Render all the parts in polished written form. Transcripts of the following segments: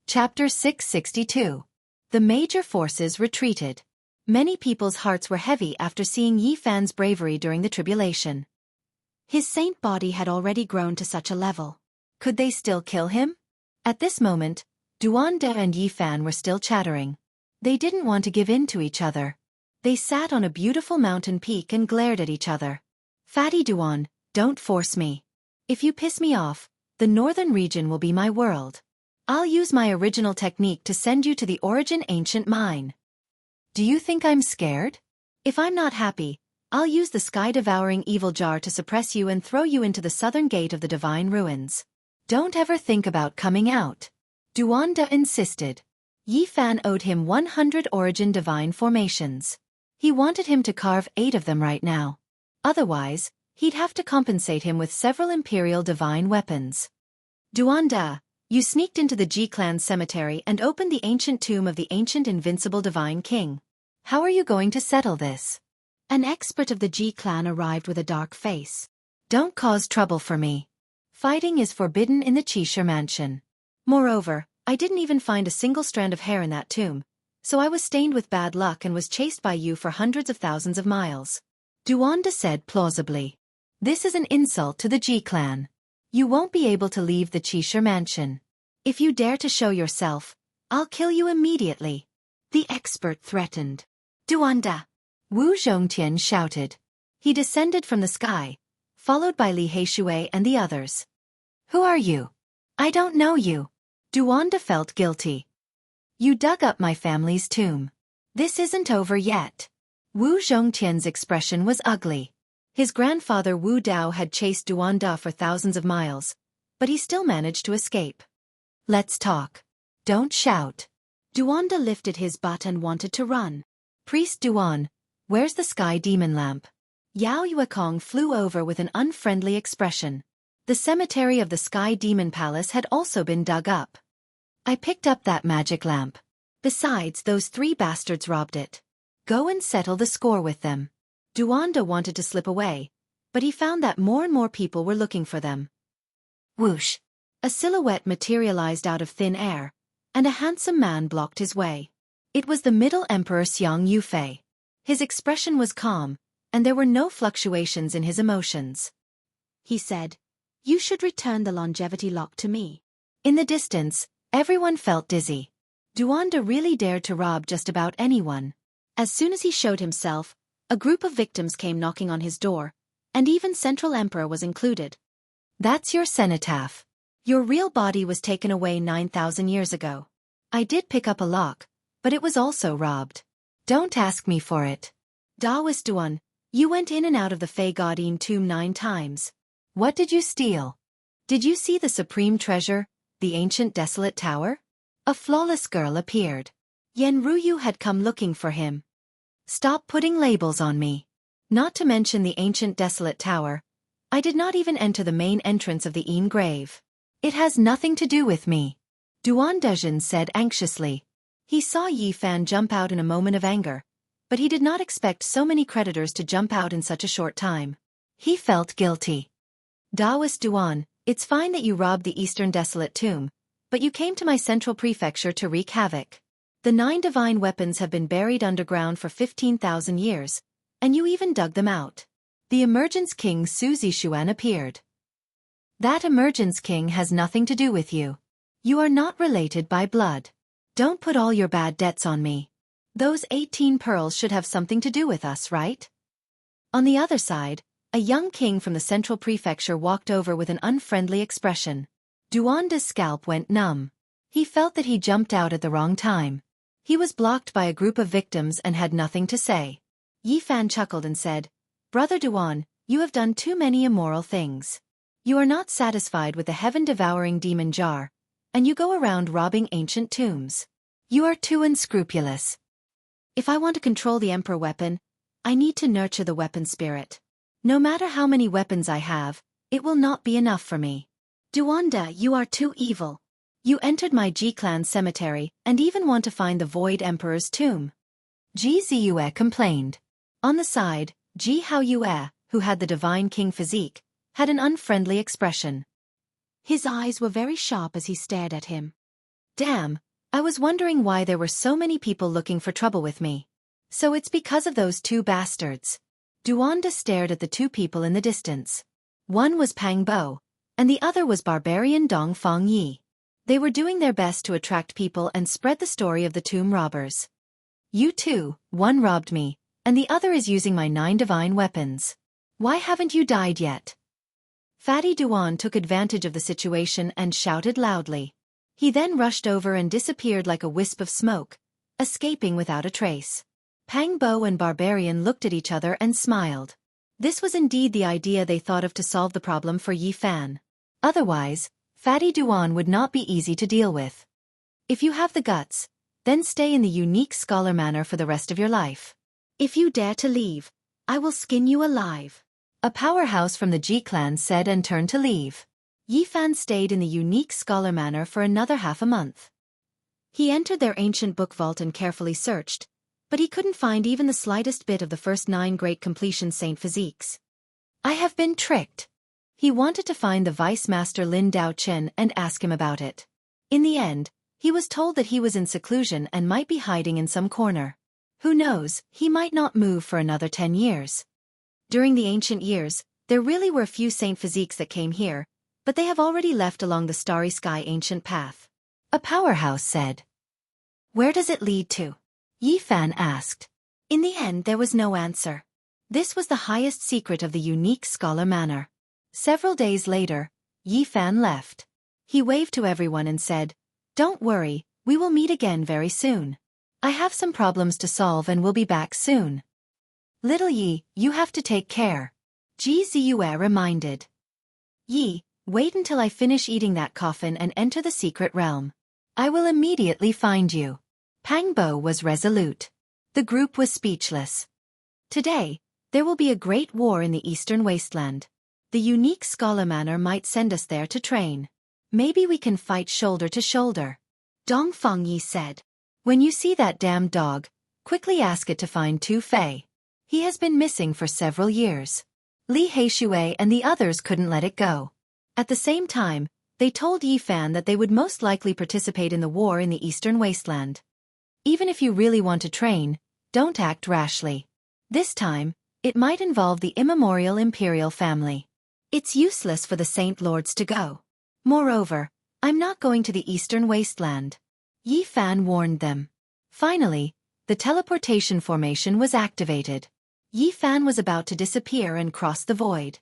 Chapter 662. The major forces retreated. Many people's hearts were heavy after seeing Yi Fan's bravery during the tribulation. His saint body had already grown to such a level. Could they still kill him? At this moment, Duan De and Yi Fan were still chattering. They didn't want to give in to each other. They sat on a beautiful mountain peak and glared at each other. Fatty Duan, don't force me. If you piss me off, the northern region will be my world. I'll use my original technique to send you to the origin ancient mine. Do you think I'm scared? If I'm not happy, I'll use the sky-devouring evil jar to suppress you and throw you into the southern gate of the divine ruins. Don't ever think about coming out. Duan De insisted. Yi Fan owed him 100 origin divine formations. He wanted him to carve 8 of them right now. Otherwise, he'd have to compensate him with several imperial divine weapons. Duan De, you sneaked into the Ji clan's cemetery and opened the ancient tomb of the ancient invincible divine king. How are you going to settle this? An expert of the Ji clan arrived with a dark face. Don't cause trouble for me. Fighting is forbidden in the Qixia mansion. Moreover, I didn't even find a single strand of hair in that tomb, so I was stained with bad luck and was chased by you for hundreds of thousands of miles. Duan De said plausibly. This is an insult to the Ji clan. You won't be able to leave the Qixia mansion. If you dare to show yourself, I'll kill you immediately. The expert threatened. Duan De! Wu Zhongtian shouted. He descended from the sky, followed by Li Heishui and the others. Who are you? I don't know you. Duan De felt guilty. You dug up my family's tomb. This isn't over yet. Wu Zhongtian's expression was ugly. His grandfather Wu Dao had chased Duan De for thousands of miles, but he still managed to escape. Let's talk. Don't shout. Duan De lifted his butt and wanted to run. Priest Duan, where's the sky demon lamp? Yao Yuekong flew over with an unfriendly expression. The cemetery of the sky demon palace had also been dug up. I picked up that magic lamp. Besides, those 3 bastards robbed it. Go and settle the score with them. Duan De wanted to slip away, but he found that more and more people were looking for them. Whoosh! A silhouette materialized out of thin air, and a handsome man blocked his way. It was the Middle Emperor Xianxia. His expression was calm, and there were no fluctuations in his emotions. He said, "You should return the longevity lock to me." In the distance, everyone felt dizzy. Duan De really dared to rob just about anyone. As soon as he showed himself, a group of victims came knocking on his door, and even Central Emperor was included. That's your cenotaph. Your real body was taken away 9,000 years ago. I did pick up a lock, but it was also robbed. Don't ask me for it. Daoist Duan, you went in and out of the Fei Godin tomb 9 times. What did you steal? Did you see the supreme treasure, the ancient desolate tower? A flawless girl appeared. Yen Ruyu had come looking for him. Stop putting labels on me. Not to mention the ancient desolate tower. I did not even enter the main entrance of the Yin grave. It has nothing to do with me. Duan Dezhen said anxiously. He saw Yi Fan jump out in a moment of anger, but he did not expect so many creditors to jump out in such a short time. He felt guilty. Daoist Duan, it's fine that you robbed the eastern desolate tomb, but you came to my central prefecture to wreak havoc. The 9 divine weapons have been buried underground for 15,000 years, and you even dug them out. The Emergence King Su Zishuan appeared. That Emergence King has nothing to do with you. You are not related by blood. Don't put all your bad debts on me. Those 18 pearls should have something to do with us, right? On the other side, a young king from the central prefecture walked over with an unfriendly expression. Duan De's scalp went numb. He felt that he jumped out at the wrong time. He was blocked by a group of victims and had nothing to say. Yi Fan chuckled and said, Brother Duan, you have done too many immoral things. You are not satisfied with the heaven-devouring demon jar, and you go around robbing ancient tombs. You are too unscrupulous. If I want to control the Emperor weapon, I need to nurture the weapon spirit. No matter how many weapons I have, it will not be enough for me. Duan De, you are too evil. You entered my Ji clan cemetery and even want to find the Void Emperor's tomb. Ji Ziyue complained. On the side, Ji Haoyue, who had the Divine King physique, had an unfriendly expression. His eyes were very sharp as he stared at him. Damn, I was wondering why there were so many people looking for trouble with me. So it's because of those two bastards. Duanda stared at the two people in the distance. One was Pang Bo, and the other was barbarian Dong Fong Yi. They were doing their best to attract people and spread the story of the tomb robbers. You two, one robbed me, and the other is using my 9 divine weapons. Why haven't you died yet? Fatty Duan took advantage of the situation and shouted loudly. He then rushed over and disappeared like a wisp of smoke, escaping without a trace. Pang Bo and Barbarian looked at each other and smiled. This was indeed the idea they thought of to solve the problem for Yi Fan. Otherwise, Fatty Duan would not be easy to deal with. If you have the guts, then stay in the unique scholar manor for the rest of your life. If you dare to leave, I will skin you alive. A powerhouse from the Ji clan said and turned to leave. Yi Fan stayed in the unique scholar manor for another half a month. He entered their ancient book vault and carefully searched, but he couldn't find even the slightest bit of the first 9 great completion saint physiques. I have been tricked. He wanted to find the Vice Master Lin Dao Chen and ask him about it. In the end, he was told that he was in seclusion and might be hiding in some corner. Who knows, he might not move for another 10 years. During the ancient years, there really were a few saint physiques that came here, but they have already left along the starry sky ancient path. A powerhouse said. Where does it lead to? Yi Fan asked. In the end there was no answer. This was the highest secret of the unique scholar manor. Several days later, Yi Fan left. He waved to everyone and said, Don't worry, we will meet again very soon. I have some problems to solve and will be back soon. Little Yi, you have to take care. Ji Ziyue reminded. Yi, wait until I finish eating that coffin and enter the secret realm. I will immediately find you. Pang Bo was resolute. The group was speechless. Today, there will be a great war in the eastern wasteland. The unique scholar manor might send us there to train. Maybe we can fight shoulder to shoulder. Dong Fong Yi said. When you see that damned dog, quickly ask it to find Tu Fei. He has been missing for several years. Li Heishui and the others couldn't let it go. At the same time, they told Yi Fan that they would most likely participate in the war in the eastern wasteland. Even if you really want to train, don't act rashly. This time, it might involve the immemorial imperial family. It's useless for the Saint Lords to go. Moreover, I'm not going to the eastern wasteland. Yi Fan warned them. Finally, the teleportation formation was activated. Yi Fan was about to disappear and cross the void.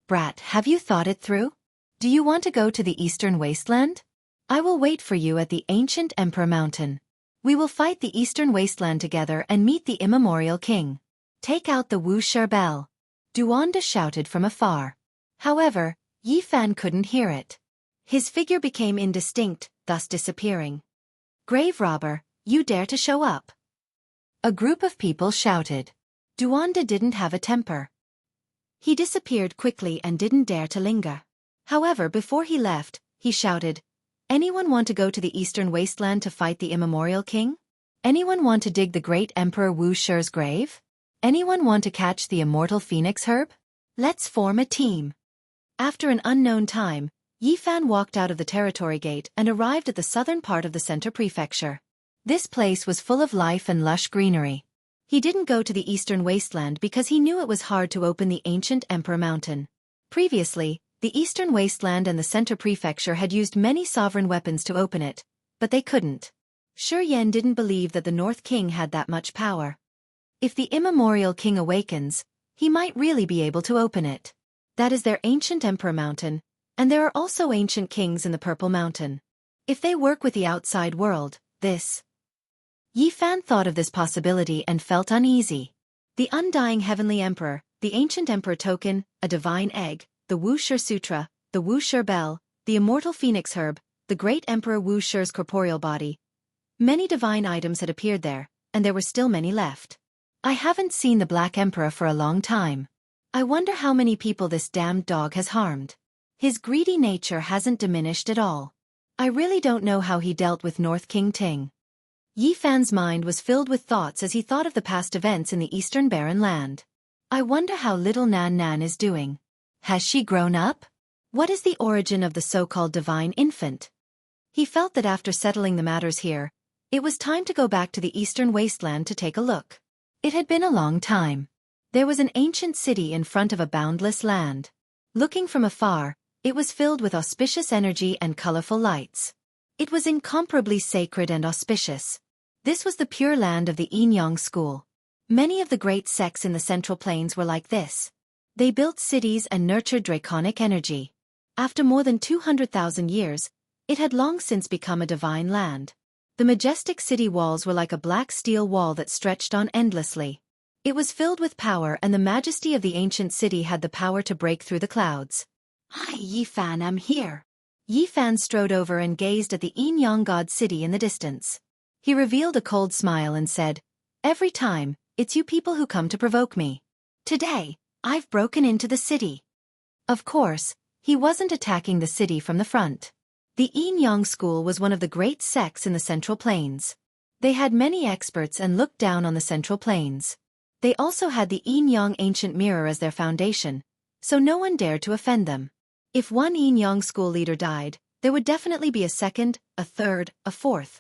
Brat, have you thought it through? Do you want to go to the eastern wasteland? I will wait for you at the ancient Emperor Mountain. We will fight the eastern wasteland together and meet the immemorial king. Take out the Wuxia bell. Duanda shouted from afar. However, Yi Fan couldn't hear it. His figure became indistinct, thus disappearing. Grave robber, you dare to show up? A group of people shouted. Duanda didn't have a temper. He disappeared quickly and didn't dare to linger. However, before he left, he shouted, Anyone want to go to the eastern wasteland to fight the immemorial king? Anyone want to dig the great Emperor Wu Shi's grave? Anyone want to catch the immortal phoenix herb? Let's form a team. After an unknown time, Yi Fan walked out of the territory gate and arrived at the southern part of the center prefecture. This place was full of life and lush greenery. He didn't go to the eastern wasteland because he knew it was hard to open the ancient Emperor Mountain. Previously, the eastern wasteland and the center prefecture had used many sovereign weapons to open it, but they couldn't. Shi Yan didn't believe that the North King had that much power. If the immemorial king awakens, he might really be able to open it. That is their ancient Emperor Mountain, and there are also ancient kings in the Purple Mountain. If they work with the outside world, this. Yi Fan thought of this possibility and felt uneasy. The undying heavenly emperor, the ancient emperor token, a divine egg, the Wu Shi Sutra, the Wu Shi bell, the immortal phoenix herb, the great emperor Wu Shi's corporeal body. Many divine items had appeared there, and there were still many left. I haven't seen the Black Emperor for a long time. I wonder how many people this damned dog has harmed. His greedy nature hasn't diminished at all. I really don't know how he dealt with North King Ting. Yi Fan's mind was filled with thoughts as he thought of the past events in the Eastern Barren Land. I wonder how little Nan Nan is doing. Has she grown up? What is the origin of the so-called divine infant? He felt that after settling the matters here, it was time to go back to the eastern wasteland to take a look. It had been a long time. There was an ancient city in front of a boundless land. Looking from afar, it was filled with auspicious energy and colorful lights. It was incomparably sacred and auspicious. This was the pure land of the Yin school. Many of the great sects in the Central Plains were like this. They built cities and nurtured draconic energy. After more than 200,000 years, it had long since become a divine land. The majestic city walls were like a black steel wall that stretched on endlessly. It was filled with power, and the majesty of the ancient city had the power to break through the clouds. "Hi, Yifan, I'm here." Yifan strode over and gazed at the Yin god city in the distance. He revealed a cold smile and said, "Every time, it's you people who come to provoke me. Today, I've broken into the city." Of course, he wasn't attacking the city from the front. The Yin school was one of the great sects in the Central Plains. They had many experts and looked down on the Central Plains. They also had the Yin ancient mirror as their foundation, so no one dared to offend them. If one Yin school leader died, there would definitely be a second, a third, a fourth.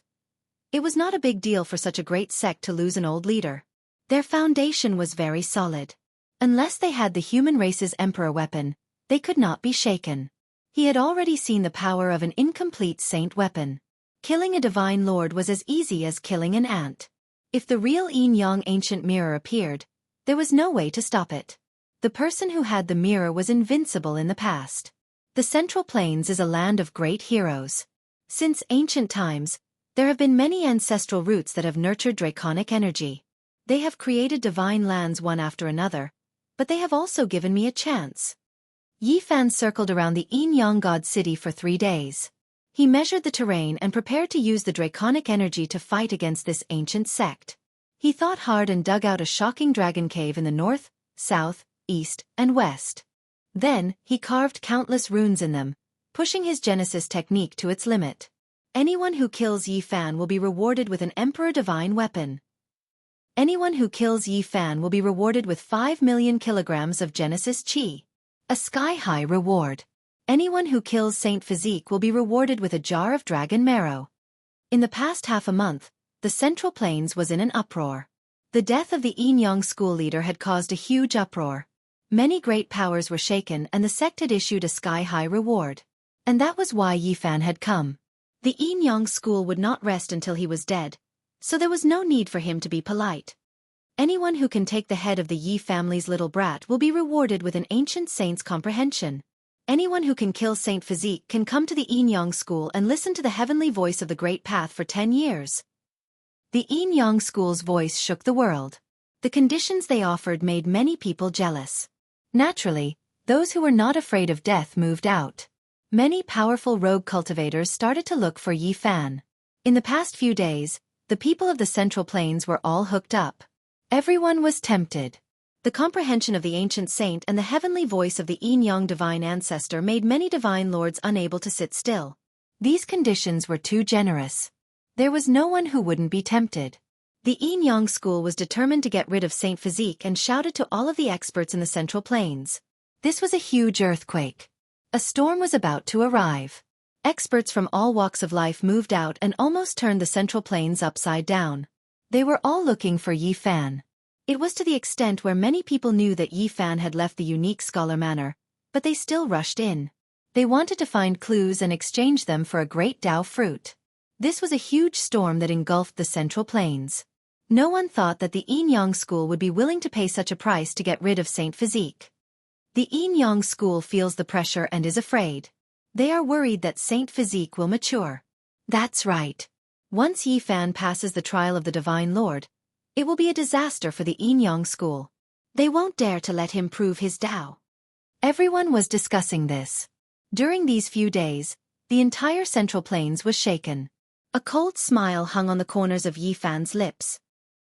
It was not a big deal for such a great sect to lose an old leader. Their foundation was very solid. Unless they had the human race's emperor weapon, they could not be shaken. He had already seen the power of an incomplete saint weapon. Killing a divine lord was as easy as killing an ant. If the real Yin ancient mirror appeared, there was no way to stop it. The person who had the mirror was invincible in the past. The Central Plains is a land of great heroes. Since ancient times, there have been many ancestral roots that have nurtured draconic energy. They have created divine lands one after another, but they have also given me a chance. Yifan circled around the Yin god city for 3 days. He measured the terrain and prepared to use the draconic energy to fight against this ancient sect. He thought hard and dug out a shocking dragon cave in the north, south, east, and west. Then, he carved countless runes in them, pushing his Genesis technique to its limit. Anyone who kills Yifan will be rewarded with an Emperor Divine weapon. Anyone who kills Yifan will be rewarded with 5 million kilograms of Genesis Qi. A sky-high reward. Anyone who kills Saint Physique will be rewarded with a jar of dragon marrow. In the past half a month, the Central Plains was in an uproar. The death of the Yin school leader had caused a huge uproar. Many great powers were shaken and the sect had issued a sky-high reward. And that was why Yifan had come. The Yin school would not rest until he was dead, so there was no need for him to be polite. Anyone who can take the head of the Yi family's little brat will be rewarded with an ancient saint's comprehension. Anyone who can kill Saint Physique can come to the Yin school and listen to the heavenly voice of the Great Path for 10 years. The Yin school's voice shook the world. The conditions they offered made many people jealous. Naturally, those who were not afraid of death moved out. Many powerful rogue cultivators started to look for Yifan. In the past few days, the people of the Central Plains were all hooked up. Everyone was tempted. The comprehension of the ancient saint and the heavenly voice of the Yin divine ancestor made many divine lords unable to sit still. These conditions were too generous. There was no one who wouldn't be tempted. The Yin school was determined to get rid of Saint Physique and shouted to all of the experts in the Central Plains. This was a huge earthquake. A storm was about to arrive. Experts from all walks of life moved out and almost turned the Central Plains upside down. They were all looking for Yifan. It was to the extent where many people knew that Yifan had left the unique Scholar Manor, but they still rushed in. They wanted to find clues and exchange them for a great Dao fruit. This was a huge storm that engulfed the Central Plains. No one thought that the Yin school would be willing to pay such a price to get rid of Saint Physique. The Yin school feels the pressure and is afraid. They are worried that Saint Physique will mature. That's right. Once Yifan passes the trial of the Divine Lord, it will be a disaster for the Yin school. They won't dare to let him prove his Dao. Everyone was discussing this. During these few days, the entire Central Plains was shaken. A cold smile hung on the corners of Yifan's lips.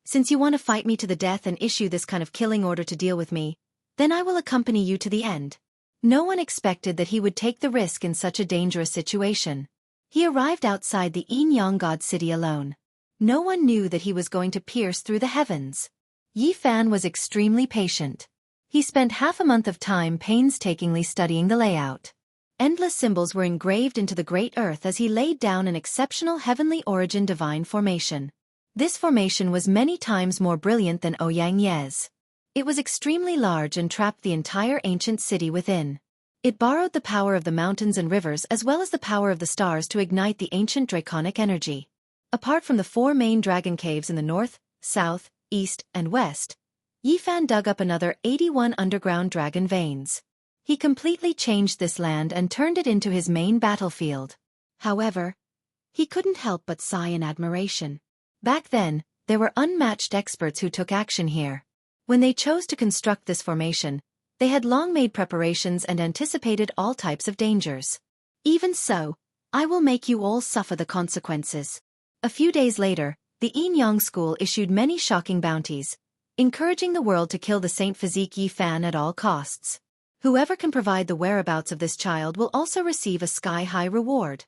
Since you want to fight me to the death and issue this kind of killing order to deal with me, then I will accompany you to the end. No one expected that he would take the risk in such a dangerous situation. He arrived outside the Yin god city alone. No one knew that he was going to pierce through the heavens. Yifan was extremely patient. He spent half a month of time painstakingly studying the layout. Endless symbols were engraved into the great earth as he laid down an exceptional heavenly origin divine formation. This formation was many times more brilliant than Ouyang It was extremely large and trapped the entire ancient city within. It borrowed the power of the mountains and rivers as well as the power of the stars to ignite the ancient draconic energy. Apart from the 4 main dragon caves in the north, south, east, and west, Yifan dug up another 81 underground dragon veins. He completely changed this land and turned it into his main battlefield. However, he couldn't help but sigh in admiration. Back then, there were unmatched experts who took action here. When they chose to construct this formation, they had long made preparations and anticipated all types of dangers. Even so, I will make you all suffer the consequences. A few days later, the Yinyang school issued many shocking bounties, encouraging the world to kill the Saint Physique Yifan at all costs. Whoever can provide the whereabouts of this child will also receive a sky-high reward.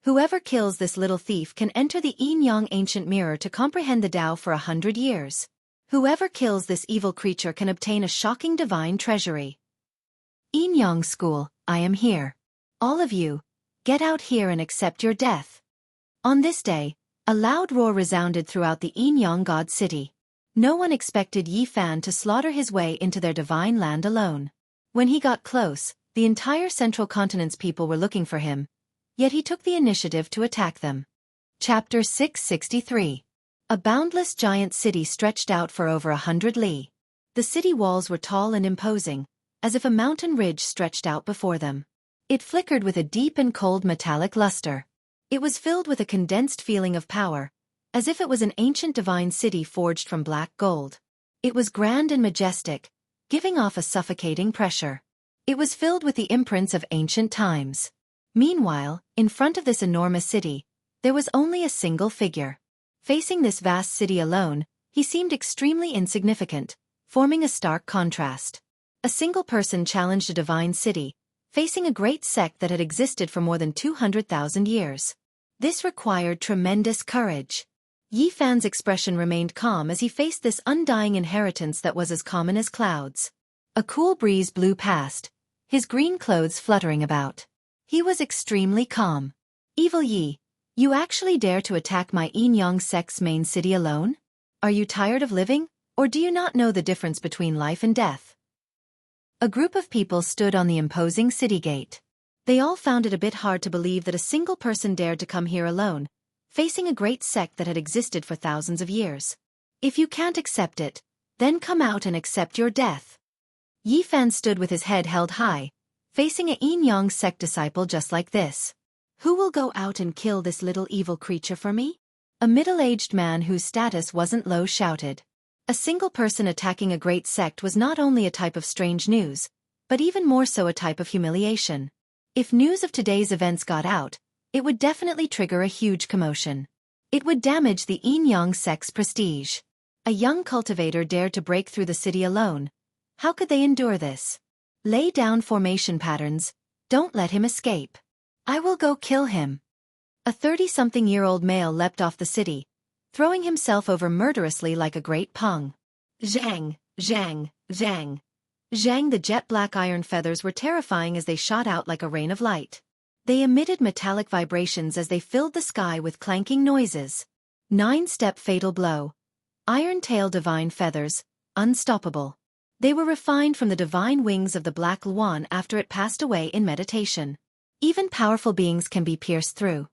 Whoever kills this little thief can enter the Yinyang ancient mirror to comprehend the Tao for 100 years. Whoever kills this evil creature can obtain a shocking divine treasury. Yinyang school, I am here. All of you, get out here and accept your death. On this day, a loud roar resounded throughout the Yinyang god city. No one expected Yifan to slaughter his way into their divine land alone. When he got close, the entire central continent's people were looking for him, yet he took the initiative to attack them. Chapter 663. A boundless giant city stretched out for over 100 li. The city walls were tall and imposing, as if a mountain ridge stretched out before them. It flickered with a deep and cold metallic luster. It was filled with a condensed feeling of power, as if it was an ancient divine city forged from black gold. It was grand and majestic, giving off a suffocating pressure. It was filled with the imprints of ancient times. Meanwhile, in front of this enormous city, there was only a single figure. Facing this vast city alone, he seemed extremely insignificant, forming a stark contrast. A single person challenged a divine city, facing a great sect that had existed for more than 200,000 years. This required tremendous courage. Yifan's expression remained calm as he faced this undying inheritance that was as common as clouds. A cool breeze blew past, his green clothes fluttering about. He was extremely calm. Evil Yi, you actually dare to attack my Yinyang sect's main city alone? Are you tired of living, or do you not know the difference between life and death? A group of people stood on the imposing city gate. They all found it a bit hard to believe that a single person dared to come here alone, facing a great sect that had existed for thousands of years. If you can't accept it, then come out and accept your death. Yifan stood with his head held high, facing a Yinyang sect disciple just like this. Who will go out and kill this little evil creature for me? A middle-aged man whose status wasn't low shouted. A single person attacking a great sect was not only a type of strange news, but even more so a type of humiliation. If news of today's events got out, it would definitely trigger a huge commotion. It would damage the Yinyang sect's prestige. A young cultivator dared to break through the city alone. How could they endure this? Lay down formation patterns, don't let him escape. I will go kill him. A 30-something-year-old male leapt off the city, throwing himself over murderously like a great pung. Zhang, Zhang, Zhang. Zhang, the jet-black iron feathers were terrifying as they shot out like a rain of light. They emitted metallic vibrations as they filled the sky with clanking noises. 9-step fatal blow. Iron tail divine feathers, unstoppable. They were refined from the divine wings of the Black Luan after it passed away in meditation. Even powerful beings can be pierced through.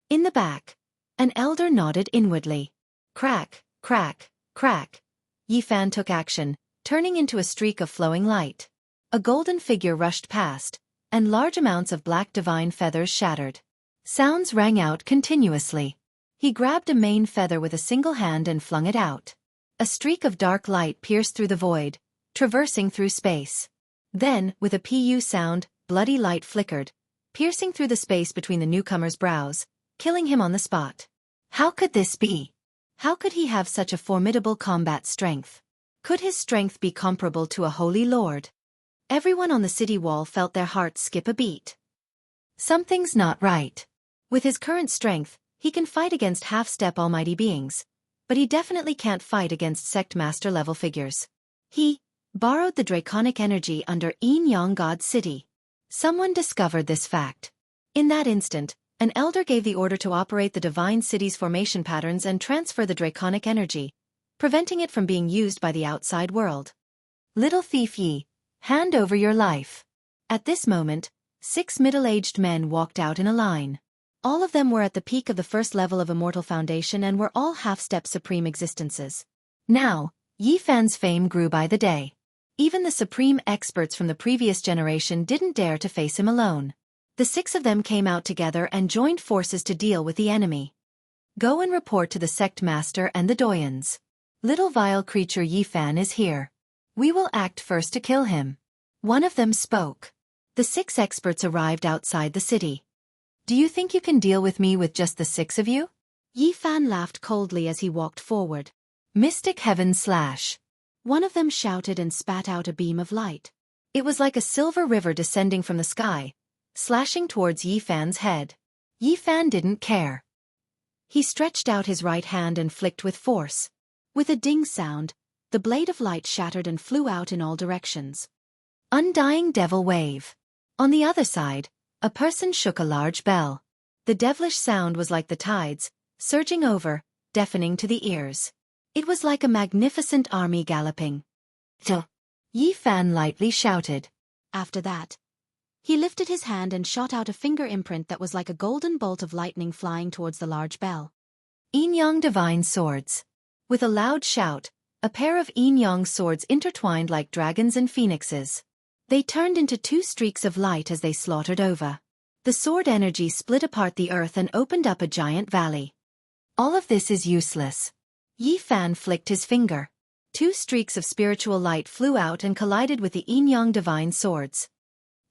In the back, an elder nodded inwardly. Crack, crack, crack. Yifan took action, turning into a streak of flowing light. A golden figure rushed past, and large amounts of black divine feathers shattered. Sounds rang out continuously. He grabbed a main feather with a single hand and flung it out. A streak of dark light pierced through the void, traversing through space. Then, with a pu sound, bloody light flickered, piercing through the space between the newcomer's brows, killing him on the spot. How could this be? How could he have such a formidable combat strength? Could his strength be comparable to a holy lord? Everyone on the city wall felt their hearts skip a beat. Something's not right. With his current strength, he can fight against half-step almighty beings, but he definitely can't fight against sect master level figures. He borrowed the draconic energy under Yinyang God City. Someone discovered this fact. In that instant, an elder gave the order to operate the divine city's formation patterns and transfer the draconic energy, preventing it from being used by the outside world. Little thief Yi, hand over your life. At this moment, 6 middle-aged men walked out in a line. All of them were at the peak of the first level of Immortal Foundation and were all half-step supreme existences. Now, Yi Fan's fame grew by the day. Even the supreme experts from the previous generation didn't dare to face him alone. The 6 of them came out together and joined forces to deal with the enemy. Go and report to the sect master and the doyens. Little vile creature Yi Fan is here. We will act first to kill him. One of them spoke. The 6 experts arrived outside the city. Do you think you can deal with me with just the 6 of you? Yi Fan laughed coldly as he walked forward. Mystic Heaven Slash. One of them shouted and spat out a beam of light. It was like a silver river descending from the sky, slashing towards Yi Fan's head. Yi Fan didn't care. He stretched out his right hand and flicked with force. With a ding sound, the blade of light shattered and flew out in all directions. Undying Devil Wave. On the other side, a person shook a large bell. The devilish sound was like the tides, surging over, deafening to the ears. It was like a magnificent army galloping. Duh! Yi Fan lightly shouted. After that, he lifted his hand and shot out a finger imprint that was like a golden bolt of lightning flying towards the large bell. Yin Yang Divine Swords. With a loud shout, a pair of Yin Yang swords intertwined like dragons and phoenixes. They turned into 2 streaks of light as they slaughtered over. The sword energy split apart the earth and opened up a giant valley. All of this is useless. Yi Fan flicked his finger. 2 streaks of spiritual light flew out and collided with the Yin Yang divine swords.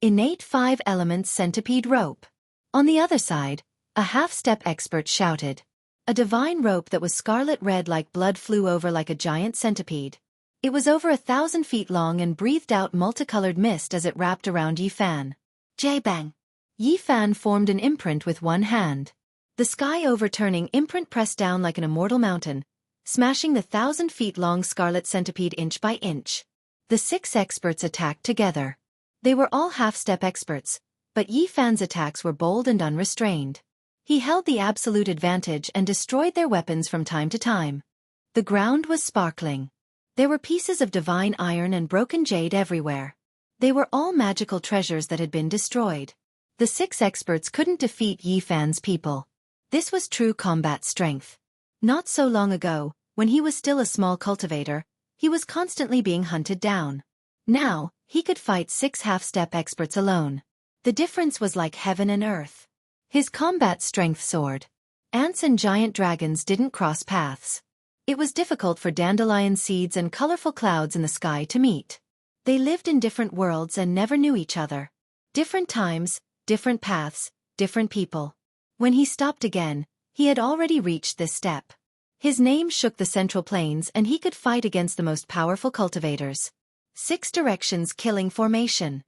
Innate 5 elements centipede rope. On the other side, a half-step expert shouted. A divine rope that was scarlet red like blood flew over like a giant centipede. It was over 1,000 feet long and breathed out multicolored mist as it wrapped around Yi Fan. J-bang! Yi Fan formed an imprint with one hand. The sky overturning imprint pressed down like an immortal mountain, smashing the 1,000 feet long scarlet centipede inch by inch. The 6 experts attacked together. They were all half-step experts, but Yi Fan's attacks were bold and unrestrained. He held the absolute advantage and destroyed their weapons from time to time. The ground was sparkling. There were pieces of divine iron and broken jade everywhere. They were all magical treasures that had been destroyed. The 6 experts couldn't defeat Yi Fan's people. This was true combat strength. Not so long ago, when he was still a small cultivator, he was constantly being hunted down. Now, he could fight 6 half-step experts alone. The difference was like heaven and earth. His combat strength soared. Ants and giant dragons didn't cross paths. It was difficult for dandelion seeds and colorful clouds in the sky to meet. They lived in different worlds and never knew each other. Different times, different paths, different people. When he stopped again, he had already reached this step. His name shook the central plains and he could fight against the most powerful cultivators. 6 directions killing formation.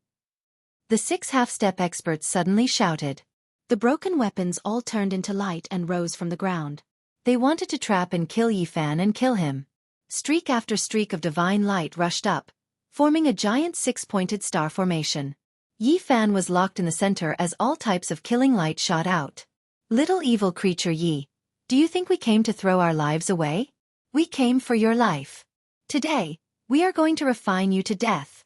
The 6 half-step experts suddenly shouted. The broken weapons all turned into light and rose from the ground. They wanted to trap and kill Yi Fan and kill him. Streak after streak of divine light rushed up, forming a giant 6-pointed star formation. Yi Fan was locked in the center as all types of killing light shot out. Little evil creature Yi, do you think we came to throw our lives away? We came for your life. Today, we are going to refine you to death.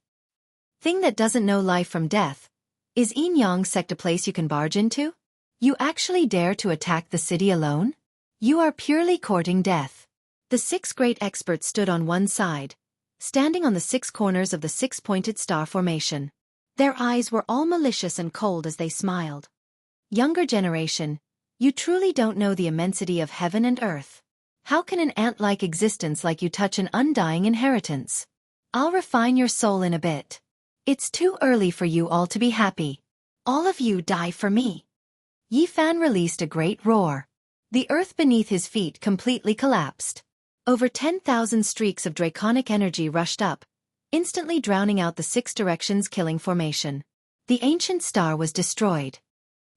Thing that doesn't know life from death. Is Yin Yang sect a place you can barge into? You actually dare to attack the city alone? You are purely courting death. The 6 great experts stood on one side, standing on the 6 corners of the 6-pointed star formation. Their eyes were all malicious and cold as they smiled. Younger generation, you truly don't know the immensity of heaven and earth. How can an ant-like existence like you touch an undying inheritance? I'll refine your soul in a bit. It's too early for you all to be happy. All of you die for me. Yi Fan released a great roar. The earth beneath his feet completely collapsed. Over 10,000 streaks of draconic energy rushed up, instantly drowning out the 6 directions killing formation. The ancient star was destroyed.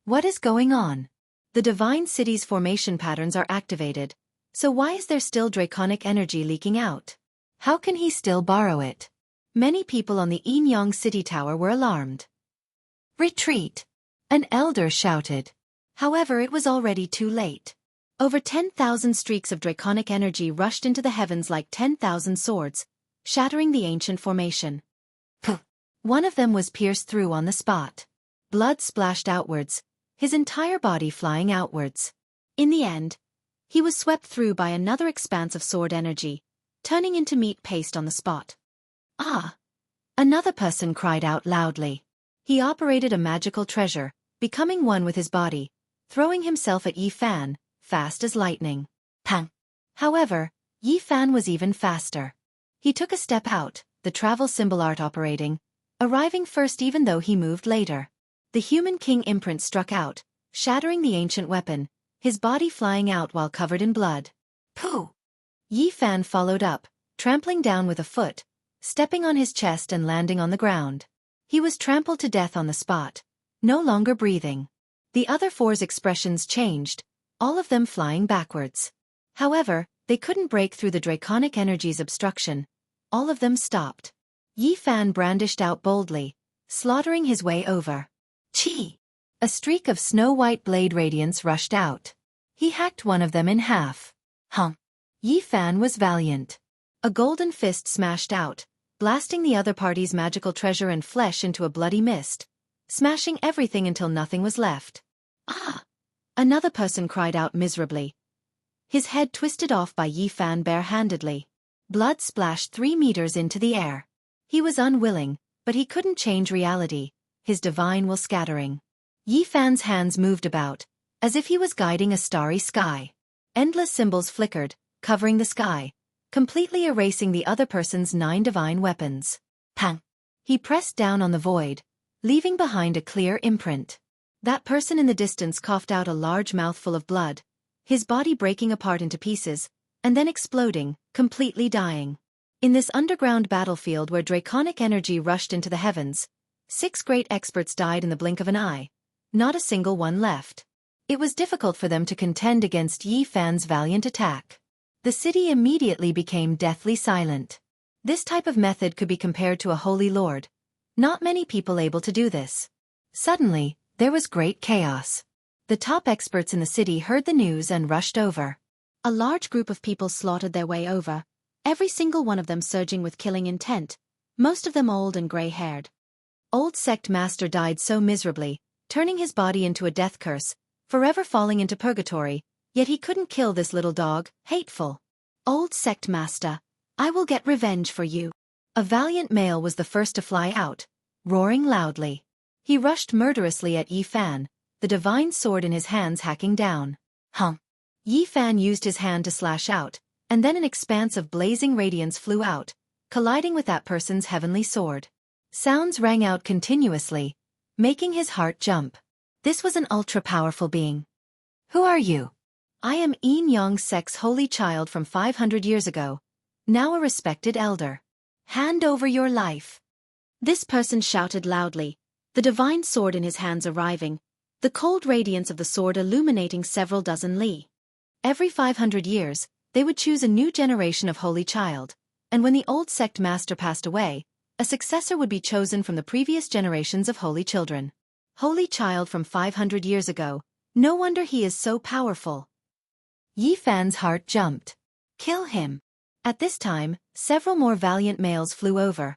What is going on? The divine city's formation patterns are activated, so why is there still draconic energy leaking out? How can he still borrow it? Many people on the Yin Yang city tower were alarmed. Retreat! An elder shouted. However, it was already too late. Over 10,000 streaks of draconic energy rushed into the heavens like 10,000 swords, shattering the ancient formation. Puh! One of them was pierced through on the spot. Blood splashed outwards, his entire body flying outwards. In the end, he was swept through by another expanse of sword energy, turning into meat paste on the spot. Ah! Another person cried out loudly. He operated a magical treasure, becoming one with his body, throwing himself at Yi Fan, fast as lightning. Pang! However, Yi Fan was even faster. He took a step out, the travel symbol art operating, arriving first even though he moved later. The human king imprint struck out, shattering the ancient weapon, his body flying out while covered in blood. Pooh! Yi Fan followed up, trampling down with a foot, stepping on his chest and landing on the ground. He was trampled to death on the spot, no longer breathing. The other four's expressions changed, all of them flying backwards. However, they couldn't break through the draconic energy's obstruction. All of them stopped. Yi Fan brandished out boldly, slaughtering his way over. Chi! A streak of snow-white blade radiance rushed out. He hacked one of them in half. Yi Fan was valiant. A golden fist smashed out, blasting the other party's magical treasure and flesh into a bloody mist, smashing everything until nothing was left. Ah! Another person cried out miserably. His head twisted off by Yi Fan bare-handedly. Blood splashed 3 meters into the air. He was unwilling, but he couldn't change reality, his divine will scattering. Yi Fan's hands moved about, as if he was guiding a starry sky. Endless symbols flickered, covering the sky, completely erasing the other person's 9 divine weapons. Pang! He pressed down on the void, leaving behind a clear imprint. That person in the distance coughed out a large mouthful of blood, his body breaking apart into pieces, and then exploding, completely dying. In this underground battlefield where draconic energy rushed into the heavens, 6 great experts died in the blink of an eye, not a single one left. It was difficult for them to contend against Yi Fan's valiant attack. The city immediately became deathly silent. This type of method could be compared to a holy lord. Not many people able to do this. Suddenly, there was great chaos. The top experts in the city heard the news and rushed over. A large group of people slaughtered their way over, every single one of them surging with killing intent, most of them old and gray-haired. Old sect master died so miserably, turning his body into a death curse, forever falling into purgatory, yet he couldn't kill this little dog, hateful. Old sect master, I will get revenge for you. A valiant male was the first to fly out, roaring loudly. He rushed murderously at Yi Fan, the divine sword in his hands hacking down. Yi Fan used his hand to slash out, and then an expanse of blazing radiance flew out, colliding with that person's heavenly sword. Sounds rang out continuously, making his heart jump. This was an ultra-powerful being. Who are you? I am Yin Yang Sect's holy child from 500 years ago, now a respected elder. Hand over your life. This person shouted loudly, the divine sword in his hands arriving, the cold radiance of the sword illuminating several dozen li. Every 500 years, they would choose a new generation of holy child, and when the old sect master passed away, a successor would be chosen from the previous generations of holy children. Holy child from 500 years ago, no wonder he is so powerful. Yi Fan's heart jumped. Kill him. At this time, several more valiant males flew over,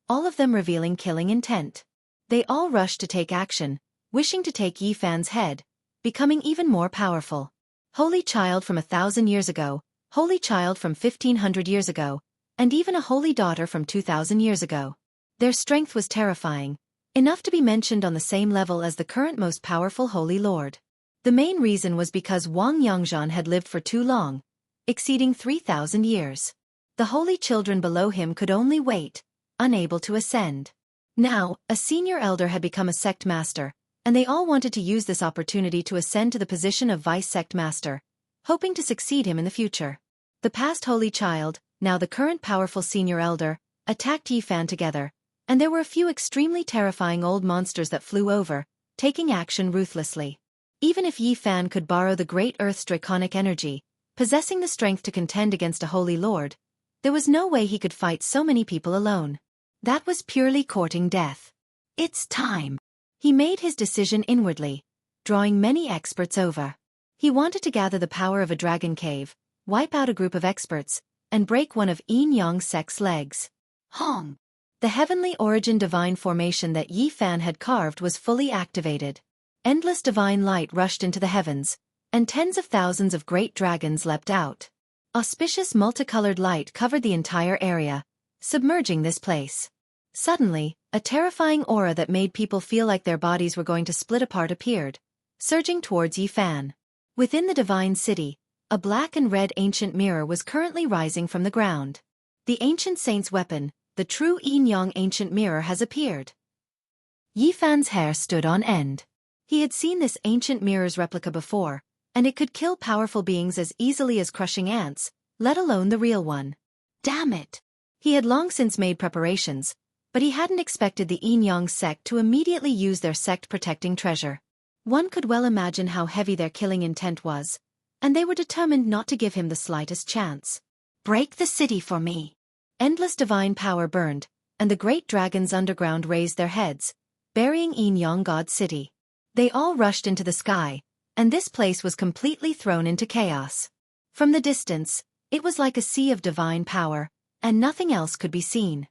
all of them revealing killing intent. They all rushed to take action, wishing to take Yi Fan's head, becoming even more powerful. Holy child from 1,000 years ago, holy child from 1,500 years ago, and even a holy daughter from 2,000 years ago. Their strength was terrifying, enough to be mentioned on the same level as the current most powerful holy lord. The main reason was because Wang Yangzhan had lived for too long, exceeding 3,000 years. The holy children below him could only wait, unable to ascend. Now, a senior elder had become a sect master, and they all wanted to use this opportunity to ascend to the position of vice sect master, hoping to succeed him in the future. The past holy child, now the current powerful senior elder, attacked Yi Fan together, and there were a few extremely terrifying old monsters that flew over, taking action ruthlessly. Even if Yi Fan could borrow the great earth's draconic energy, possessing the strength to contend against a holy lord, there was no way he could fight so many people alone. That was purely courting death. It's time. He made his decision inwardly, drawing many experts over. He wanted to gather the power of a dragon cave, wipe out a group of experts, and break one of Yin Yang sect's legs. Hong! The heavenly origin divine formation that Yi Fan had carved was fully activated. Endless divine light rushed into the heavens, and tens of thousands of great dragons leapt out. Auspicious multicolored light covered the entire area, submerging this place. Suddenly, a terrifying aura that made people feel like their bodies were going to split apart appeared, surging towards Yi Fan. Within the divine city, a black and red ancient mirror was currently rising from the ground. The ancient saint's weapon, the true Yin Yang ancient mirror, has appeared. Yi Fan's hair stood on end. He had seen this ancient mirror's replica before, and it could kill powerful beings as easily as crushing ants, let alone the real one. Damn it! He had long since made preparations, but he hadn't expected the Yin Yang sect to immediately use their sect-protecting treasure. One could well imagine how heavy their killing intent was, and they were determined not to give him the slightest chance. Break the city for me! Endless divine power burned, and the great dragons underground raised their heads, burying Yin Yang God City. They all rushed into the sky, and this place was completely thrown into chaos. From the distance, it was like a sea of divine power, and nothing else could be seen.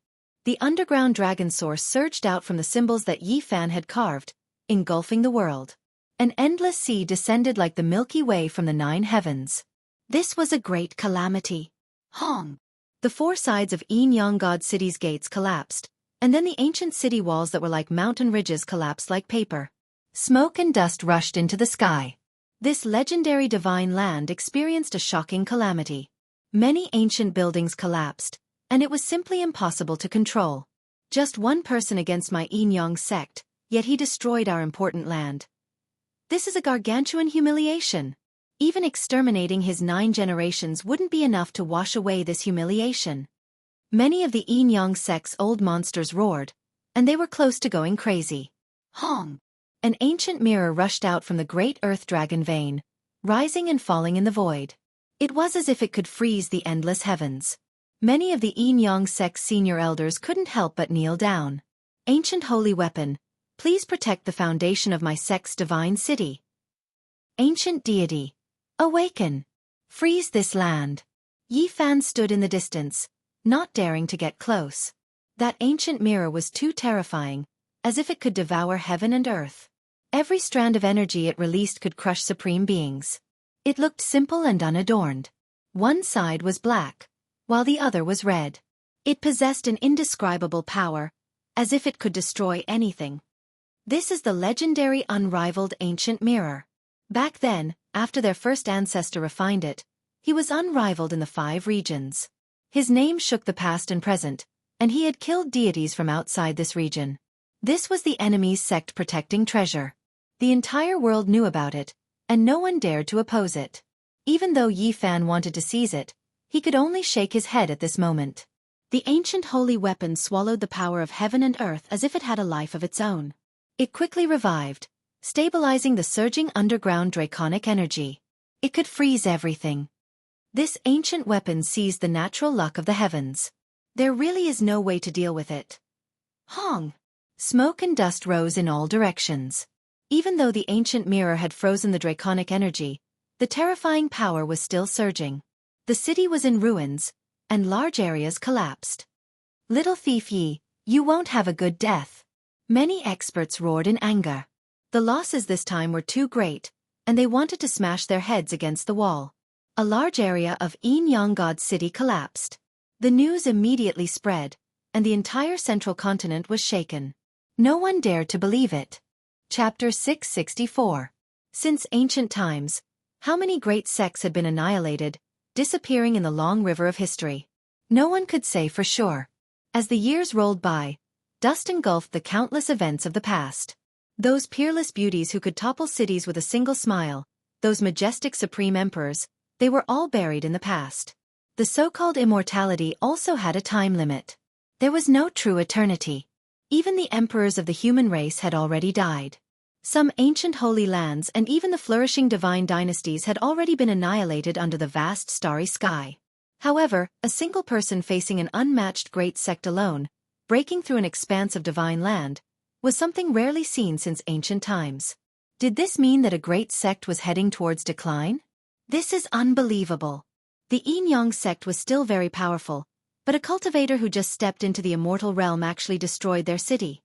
The underground dragon source surged out from the symbols that Yi Fan had carved, engulfing the world. An endless sea descended like the Milky Way from the 9 heavens. This was a great calamity. Hong! The 4 sides of Yin Yang God City's gates collapsed, and then the ancient city walls that were like mountain ridges collapsed like paper. Smoke and dust rushed into the sky. This legendary divine land experienced a shocking calamity. Many ancient buildings collapsed, and it was simply impossible to control. Just one person against my Yin Yang sect, yet he destroyed our important land. This is a gargantuan humiliation. Even exterminating his 9 generations wouldn't be enough to wash away this humiliation. Many of the Yin Yang sect's old monsters roared, and they were close to going crazy. Hong! An ancient mirror rushed out from the great earth dragon vein, rising and falling in the void. It was as if it could freeze the endless heavens. Many of the Yin Yang sect's senior elders couldn't help but kneel down. Ancient holy weapon, please protect the foundation of my sect's divine city. Ancient deity, awaken. Freeze this land. Yi Fan stood in the distance, not daring to get close. That ancient mirror was too terrifying, as if it could devour heaven and earth. Every strand of energy it released could crush supreme beings. It looked simple and unadorned. One side was black, while the other was red. It possessed an indescribable power, as if it could destroy anything. This is the legendary unrivaled ancient mirror. Back then, after their first ancestor refined it, he was unrivaled in the 5 regions. His name shook the past and present, and he had killed deities from outside this region. This was the enemy's sect-protecting treasure. The entire world knew about it, and no one dared to oppose it. Even though Yi Fan wanted to seize it, he could only shake his head at this moment. The ancient holy weapon swallowed the power of heaven and earth as if it had a life of its own. It quickly revived, stabilizing the surging underground draconic energy. It could freeze everything. This ancient weapon seized the natural luck of the heavens. There really is no way to deal with it. Hong! Smoke and dust rose in all directions. Even though the ancient mirror had frozen the draconic energy, the terrifying power was still surging. The city was in ruins, and large areas collapsed. Little thief Yi, you won't have a good death. Many experts roared in anger. The losses this time were too great, and they wanted to smash their heads against the wall. A large area of Yin Yang God City collapsed. The news immediately spread, and the entire central continent was shaken. No one dared to believe it. Chapter 664. Since ancient times, how many great sects had been annihilated, disappearing in the long river of history? No one could say for sure. As the years rolled by, dust engulfed the countless events of the past. Those peerless beauties who could topple cities with a single smile, those majestic supreme emperors, they were all buried in the past. The so-called immortality also had a time limit. There was no true eternity. Even the emperors of the human race had already died. Some ancient holy lands and even the flourishing divine dynasties had already been annihilated under the vast starry sky. However, a single person facing an unmatched great sect alone, breaking through an expanse of divine land, was something rarely seen since ancient times. Did this mean that a great sect was heading towards decline? This is unbelievable. The Yin-Yang sect was still very powerful, but a cultivator who just stepped into the immortal realm actually destroyed their city.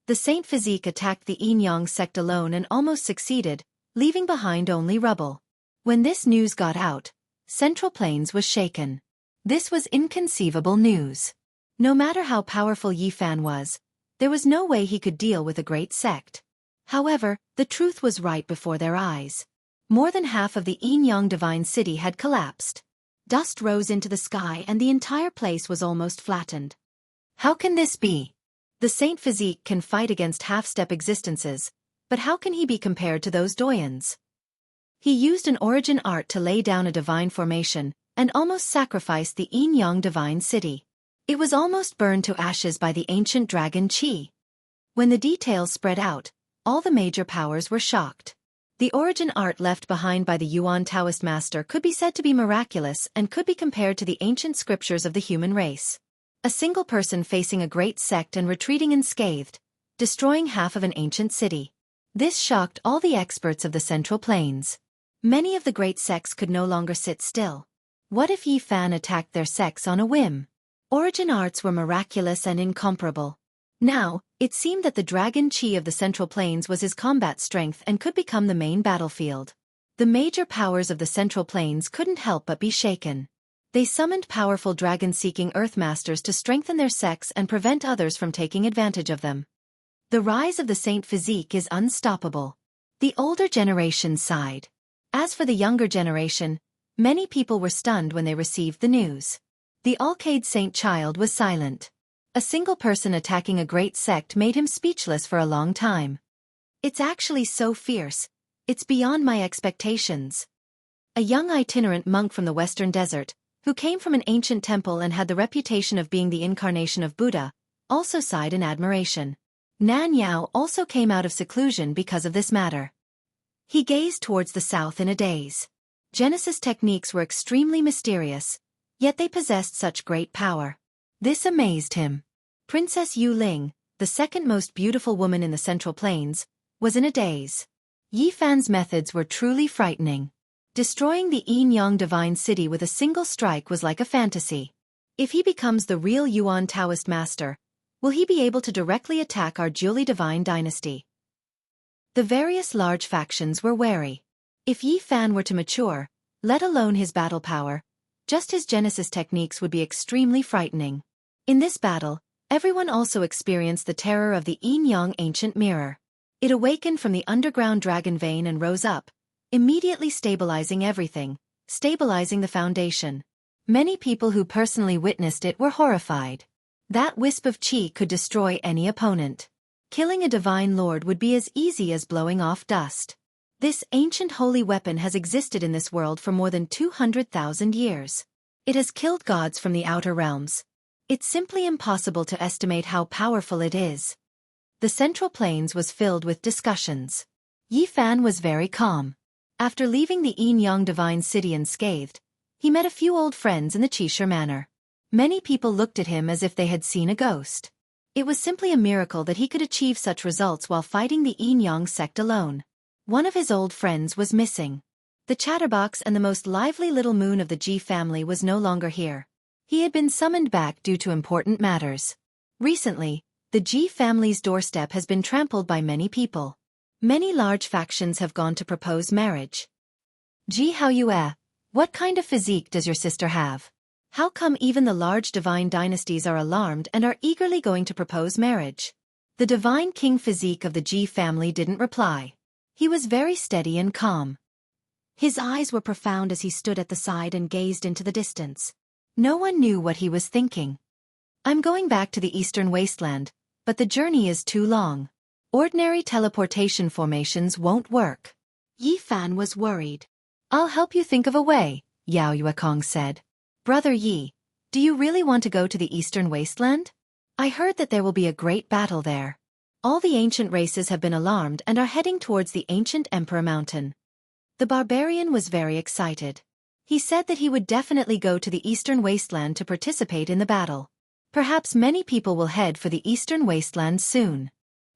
The Saint Physique attacked the Yin-Yang sect alone and almost succeeded, leaving behind only rubble. When this news got out, Central Plains was shaken. This was inconceivable news. No matter how powerful Yi Fan was, there was no way he could deal with a great sect. However, the truth was right before their eyes. More than half of the Yin-Yang divine city had collapsed. Dust rose into the sky and the entire place was almost flattened. How can this be? The Saint Physique can fight against half-step existences, but how can he be compared to those doyens? He used an origin art to lay down a divine formation, and almost sacrificed the Yin-Yang divine city. It was almost burned to ashes by the ancient dragon Qi. When the details spread out, all the major powers were shocked. The origin art left behind by the Yuan Taoist master could be said to be miraculous and could be compared to the ancient scriptures of the human race. A single person facing a great sect and retreating unscathed, destroying half of an ancient city. This shocked all the experts of the Central Plains. Many of the great sects could no longer sit still. What if Yi Fan attacked their sects on a whim? Origin arts were miraculous and incomparable. Now, it seemed that the Dragon Qi of the Central Plains was his combat strength and could become the main battlefield. The major powers of the Central Plains couldn't help but be shaken. They summoned powerful dragon-seeking Earthmasters to strengthen their sects and prevent others from taking advantage of them. The rise of the Saint Physique is unstoppable. The older generation sighed. As for the younger generation, many people were stunned when they received the news. The Alcade Saint Child was silent. A single person attacking a great sect made him speechless for a long time. It's actually so fierce. It's beyond my expectations. A young itinerant monk from the Western Desert, who came from an ancient temple and had the reputation of being the incarnation of Buddha, also sighed in admiration. Nan Yao also came out of seclusion because of this matter. He gazed towards the south in a daze. Genesis techniques were extremely mysterious, yet they possessed such great power. This amazed him. Princess Yu Ling, the second most beautiful woman in the Central Plains, was in a daze. Yi Fan's methods were truly frightening. Destroying the Yin-Yang divine city with a single strike was like a fantasy. If he becomes the real Yuan Taoist master, will he be able to directly attack our Jiuli divine dynasty? The various large factions were wary. If Yi Fan were to mature, let alone his battle power, just his Genesis techniques would be extremely frightening. In this battle, everyone also experienced the terror of the Yin-Yang ancient mirror. It awakened from the underground dragon vein and rose up, immediately stabilizing everything, stabilizing the foundation. Many people who personally witnessed it were horrified. That wisp of qi could destroy any opponent. Killing a divine lord would be as easy as blowing off dust. This ancient holy weapon has existed in this world for more than 200,000 years. It has killed gods from the outer realms. It's simply impossible to estimate how powerful it is. The Central Plains was filled with discussions. Yi Fan was very calm. After leaving the Yin-Yang divine city unscathed, he met a few old friends in the Qishe Manor. Many people looked at him as if they had seen a ghost. It was simply a miracle that he could achieve such results while fighting the Yin-Yang sect alone. One of his old friends was missing. The chatterbox and the most lively little moon of the Ji family was no longer here. He had been summoned back due to important matters. Recently, the Ji family's doorstep has been trampled by many people. Many large factions have gone to propose marriage. Ji Haoyue, what kind of physique does your sister have? How come even the large divine dynasties are alarmed and are eagerly going to propose marriage? The divine king physique of the Ji family didn't reply. He was very steady and calm. His eyes were profound as he stood at the side and gazed into the distance. No one knew what he was thinking. I'm going back to the eastern wasteland, but the journey is too long. Ordinary teleportation formations won't work. Yi Fan was worried. I'll help you think of a way, Yao Yuekong said. Brother Yi, do you really want to go to the eastern wasteland? I heard that there will be a great battle there. All the ancient races have been alarmed and are heading towards the ancient Emperor Mountain. The barbarian was very excited. He said that he would definitely go to the eastern wasteland to participate in the battle. Perhaps many people will head for the eastern wasteland soon.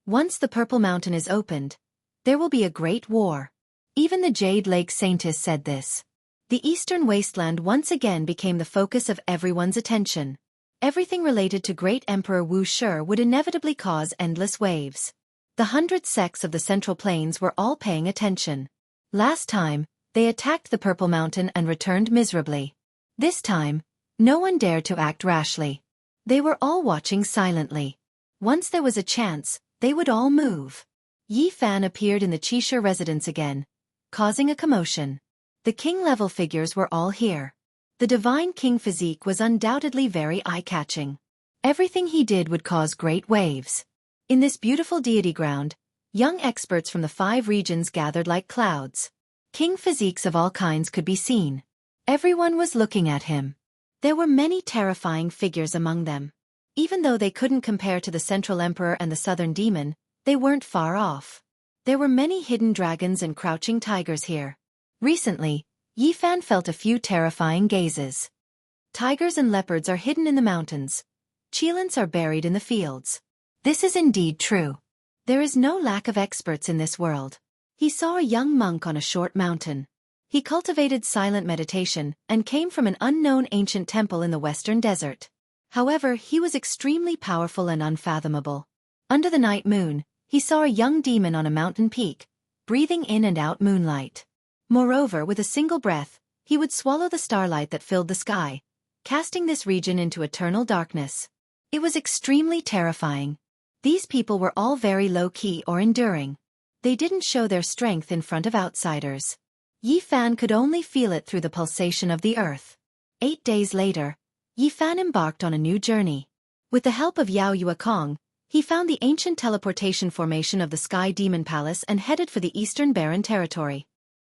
Once the Purple Mountain is opened, there will be a great war. Even the Jade Lake scientists said this. The eastern wasteland once again became the focus of everyone's attention. Everything related to Great Emperor Wuxia would inevitably cause endless waves. The 100 sects of the Central Plains were all paying attention. Last time, they attacked the Purple Mountain and returned miserably. This time, no one dared to act rashly. They were all watching silently. Once there was a chance, they would all move. Yi Fan appeared in the Qixia residence again, causing a commotion. The king-level figures were all here. The divine king physique was undoubtedly very eye-catching. Everything he did would cause great waves. In this beautiful deity ground, young experts from the 5 regions gathered like clouds. King physiques of all kinds could be seen. Everyone was looking at him. There were many terrifying figures among them. Even though they couldn't compare to the Central Emperor and the Southern Demon, they weren't far off. There were many hidden dragons and crouching tigers here. Recently, Yi Fan felt a few terrifying gazes. Tigers and leopards are hidden in the mountains. Cheelants are buried in the fields. This is indeed true. There is no lack of experts in this world. He saw a young monk on a short mountain. He cultivated silent meditation and came from an unknown ancient temple in the western desert. However, he was extremely powerful and unfathomable. Under the night moon, he saw a young demon on a mountain peak, breathing in and out moonlight. Moreover, with a single breath, he would swallow the starlight that filled the sky, casting this region into eternal darkness. It was extremely terrifying. These people were all very low-key or enduring. They didn't show their strength in front of outsiders. Yi Fan could only feel it through the pulsation of the earth. 8 days later, Yi Fan embarked on a new journey. With the help of Yao Yuekong, he found the ancient teleportation formation of the Sky Demon Palace and headed for the Eastern Barren Territory.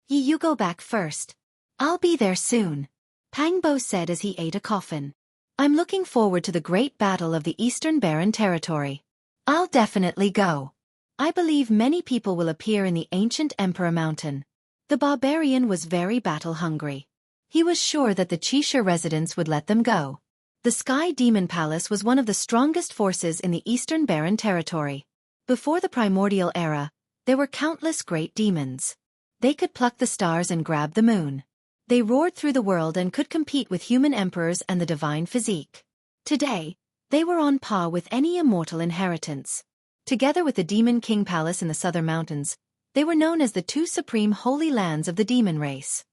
You go back first. I'll be there soon, Pang Bo said as he ate a coffin. I'm looking forward to the great battle of the Eastern Barren Territory. I'll definitely go. I believe many people will appear in the ancient Emperor Mountain. The barbarian was very battle-hungry. He was sure that the Qixia residents would let them go. The Sky Demon Palace was one of the strongest forces in the Eastern Barren Territory. Before the primordial era, there were countless great demons. They could pluck the stars and grab the moon. They roared through the world and could compete with human emperors and the divine physique. Today, they were on par with any immortal inheritance. Together with the Demon King Palace in the southern mountains, they were known as the 2 supreme holy lands of the demon race.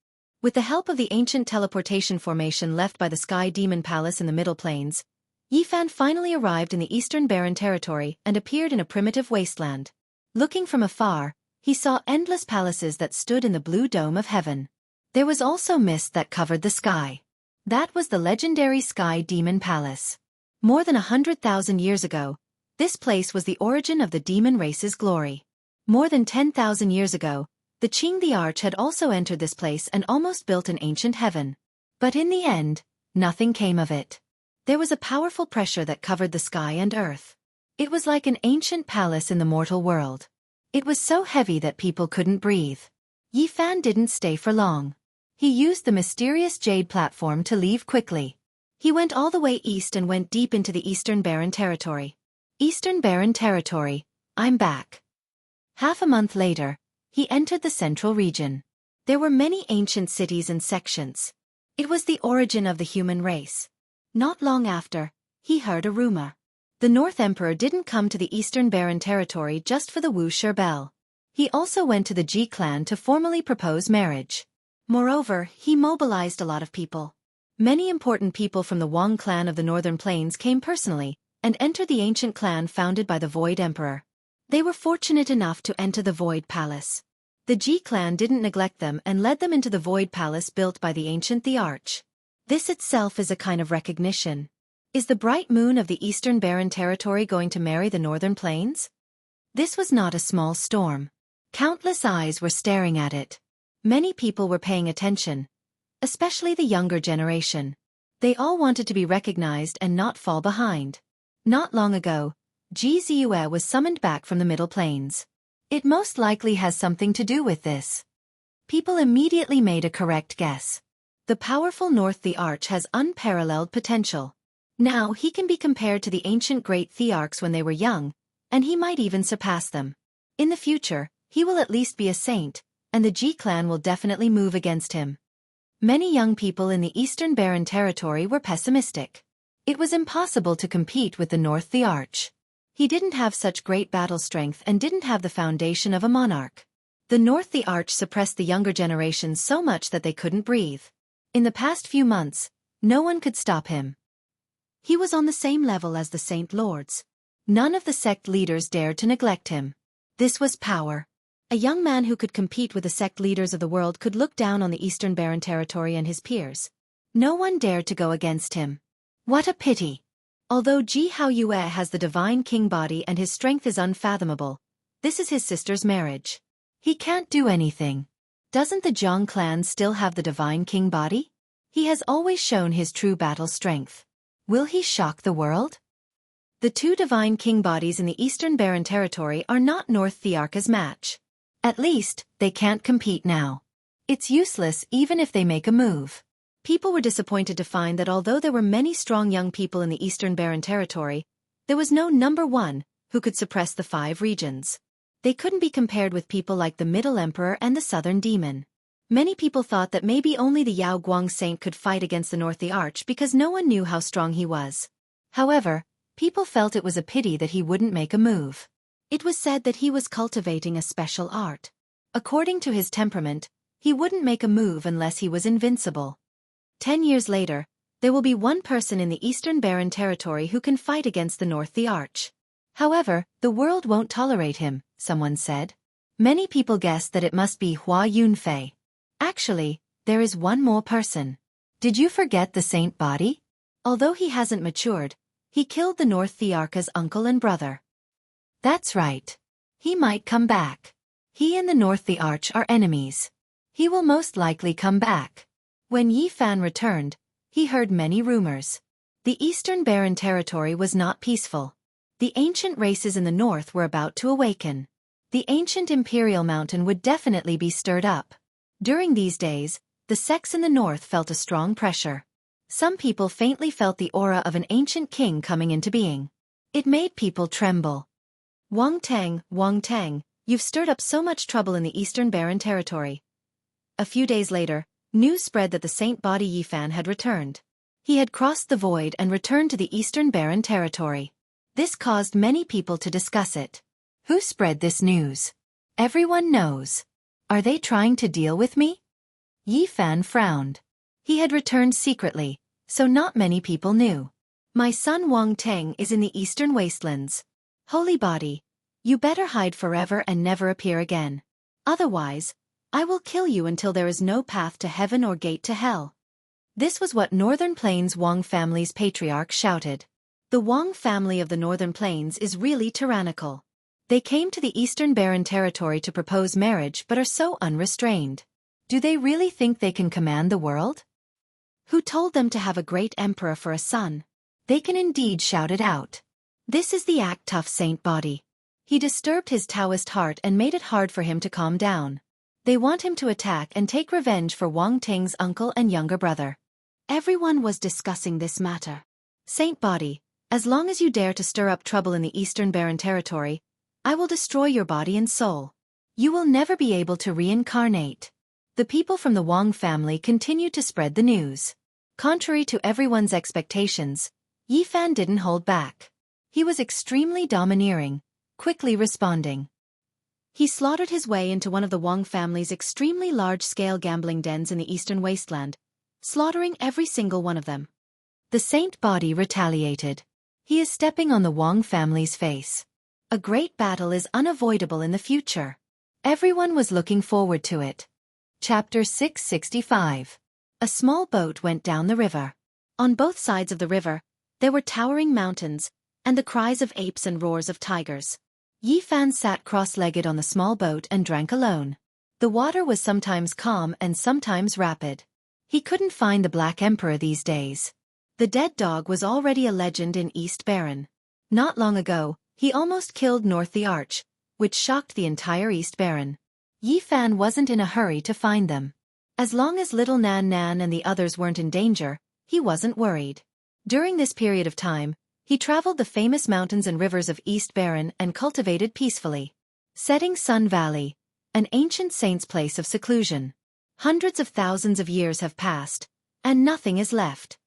With the help of the ancient teleportation formation left by the Sky Demon Palace in the Middle Plains, Yi Fan finally arrived in the Eastern Barren Territory and appeared in a primitive wasteland. Looking from afar, he saw endless palaces that stood in the blue dome of heaven. There was also mist that covered the sky. That was the legendary Sky Demon Palace. More than 100,000 years ago, this place was the origin of the demon race's glory. More than 10,000 years ago, the Qing the Arch had also entered this place and almost built an ancient heaven. But in the end, nothing came of it. There was a powerful pressure that covered the sky and earth. It was like an ancient palace in the mortal world. It was so heavy that people couldn't breathe. Yi Fan didn't stay for long. He used the mysterious jade platform to leave quickly. He went all the way east and went deep into the Eastern Barren Territory. Eastern Barren Territory, I'm back. Half a month later, he entered the central region. There were many ancient cities and sections. It was the origin of the human race. Not long after, he heard a rumor. The North Emperor didn't come to the Eastern Barren Territory just for the Wuxia bell. He also went to the Ji clan to formally propose marriage. Moreover, he mobilized a lot of people. Many important people from the Wang clan of the Northern Plains came personally and entered the ancient clan founded by the Void Emperor. They were fortunate enough to enter the Void Palace. The Ji clan didn't neglect them and led them into the Void Palace built by the ancient the Arch. This itself is a kind of recognition. Is the bright moon of the Eastern Barren Territory going to marry the Northern Plains? This was not a small storm. Countless eyes were staring at it. Many people were paying attention, especially the younger generation. They all wanted to be recognized and not fall behind. Not long ago, Ji Ziyue was summoned back from the Middle Plains. It most likely has something to do with this. People immediately made a correct guess. The powerful North the Arch has unparalleled potential. Now he can be compared to the ancient great thearchs when they were young, and he might even surpass them. In the future, he will at least be a saint, and the Ji clan will definitely move against him. Many young people in the Eastern Barren Territory were pessimistic. It was impossible to compete with the North the Arch. He didn't have such great battle strength and didn't have the foundation of a monarch. The North the Arch suppressed the younger generations so much that they couldn't breathe. In the past few months, no one could stop him. He was on the same level as the Saint Lords. None of the sect leaders dared to neglect him. This was power. A young man who could compete with the sect leaders of the world could look down on the Eastern Barren Territory and his peers. No one dared to go against him. What a pity! Although Jianghu has the divine king body and his strength is unfathomable, this is his sister's marriage. He can't do anything. Doesn't the Jiang clan still have the divine king body? He has always shown his true battle strength. Will he shock the world? The two divine king bodies in the Eastern Barren Territory are not North Thearka's match. At least, they can't compete now. It's useless even if they make a move. People were disappointed to find that although there were many strong young people in the Eastern Barren Territory, there was no number one who could suppress the 5 regions. They couldn't be compared with people like the Middle Emperor and the Southern Demon. Many people thought that maybe only the Yao Guang Saint could fight against the North the Arch because no one knew how strong he was. However, people felt it was a pity that he wouldn't make a move. It was said that he was cultivating a special art. According to his temperament, he wouldn't make a move unless he was invincible. 10 years later, there will be one person in the Eastern Barren Territory who can fight against the North the Arch. However, the world won't tolerate him, someone said. Many people guessed that it must be Hua Yunfei. Actually, there is one more person. Did you forget the saint body? Although he hasn't matured, he killed the North Thearka's uncle and brother. That's right. He might come back. He and the North the Arch are enemies. He will most likely come back. When Yi Fan returned, he heard many rumors. The Eastern Barren Territory was not peaceful. The ancient races in the north were about to awaken. The ancient Imperial Mountain would definitely be stirred up. During these days, the sects in the north felt a strong pressure. Some people faintly felt the aura of an ancient king coming into being. It made people tremble. Wang Tang, you've stirred up so much trouble in the Eastern Barren Territory. A few days later, news spread that the saint body Yi Fan had returned. He had crossed the void and returned to the Eastern Barren Territory. This caused many people to discuss it. Who spread this news? Everyone knows. Are they trying to deal with me? Yi Fan frowned. He had returned secretly, so not many people knew. My son Wang Tang is in the Eastern Wastelands. Holy body, you better hide forever and never appear again. Otherwise, I will kill you until there is no path to heaven or gate to hell. This was what Northern Plains Wang family's patriarch shouted. The Wang family of the Northern Plains is really tyrannical. They came to the Eastern Barren Territory to propose marriage but are so unrestrained. Do they really think they can command the world? Who told them to have a great emperor for a son? They can indeed shout it out. This is the act tough saint body. He disturbed his Taoist heart and made it hard for him to calm down. They want him to attack and take revenge for Wang Tang's uncle and younger brother. Everyone was discussing this matter. Saint body, as long as you dare to stir up trouble in the Eastern Barren Territory, I will destroy your body and soul. You will never be able to reincarnate. The people from the Wang family continued to spread the news. Contrary to everyone's expectations, Yi Fan didn't hold back. He was extremely domineering, quickly responding. He slaughtered his way into one of the Wang family's extremely large-scale gambling dens in the Eastern Wasteland, slaughtering every single one of them. The saint body retaliated. He is stepping on the Wang family's face. A great battle is unavoidable in the future. Everyone was looking forward to it. Chapter 665. A small boat went down the river. On both sides of the river, there were towering mountains, and the cries of apes and roars of tigers. Yi Fan sat cross-legged on the small boat and drank alone. The water was sometimes calm and sometimes rapid. He couldn't find the Black Emperor these days. The dead dog was already a legend in East Barren. Not long ago, he almost killed North the Arch, which shocked the entire East Barren. Yi Fan wasn't in a hurry to find them. As long as little Nan Nan and the others weren't in danger, he wasn't worried. During this period of time, He traveled the famous mountains and rivers of East Baron and cultivated peacefully. Setting Sun Valley, an ancient saint's place of seclusion. Hundreds of thousands of years have passed, and nothing is left.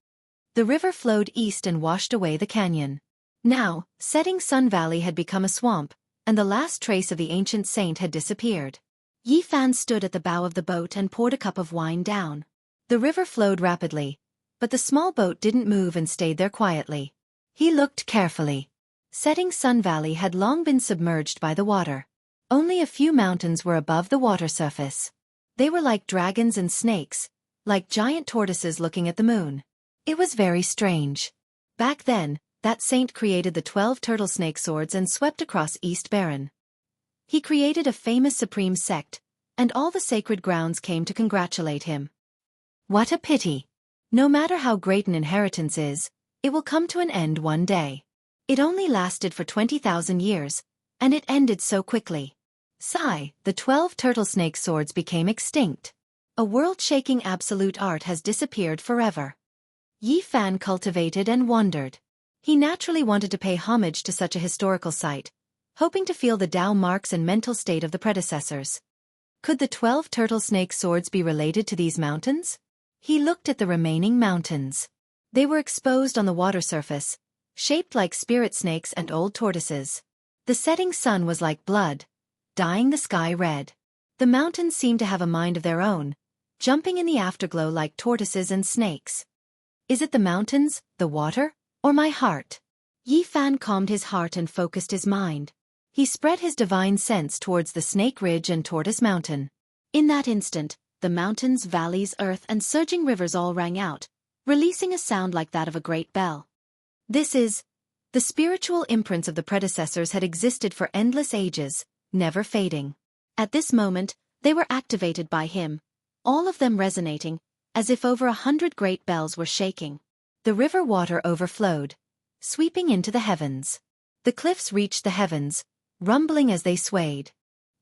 The river flowed east and washed away the canyon. Now, Setting Sun Valley had become a swamp, and the last trace of the ancient saint had disappeared. Yi Fan stood at the bow of the boat and poured a cup of wine down. The river flowed rapidly, but the small boat didn't move and stayed there quietly. He looked carefully. Setting Sun Valley had long been submerged by the water. Only a few mountains were above the water surface. They were like dragons and snakes, like giant tortoises looking at the moon. It was very strange. Back then, that saint created the 12 turtle snake swords and swept across East Baron. He created a famous supreme sect, and all the sacred grounds came to congratulate him. What a pity! No matter how great an inheritance is, it will come to an end one day. It only lasted for 20,000 years, and it ended so quickly. Sigh, the 12 turtle snake swords became extinct. A world-shaking absolute art has disappeared forever. Yi Fan cultivated and wondered. He naturally wanted to pay homage to such a historical site, hoping to feel the Tao marks and mental state of the predecessors. Could the 12 turtle snake swords be related to these mountains? He looked at the remaining mountains. They were exposed on the water surface, shaped like spirit snakes and old tortoises. The setting sun was like blood, dyeing the sky red. The mountains seemed to have a mind of their own, jumping in the afterglow like tortoises and snakes. Is it the mountains, the water, or my heart? Yi Fan calmed his heart and focused his mind. He spread his divine sense towards the Snake Ridge and Tortoise Mountain. In that instant, the mountains, valleys, earth, and surging rivers all rang out, releasing a sound like that of a great bell. The spiritual imprints of the predecessors had existed for endless ages, never fading. At this moment, they were activated by him, all of them resonating, as if over 100 great bells were shaking. The river water overflowed, sweeping into the heavens. The cliffs reached the heavens, rumbling as they swayed.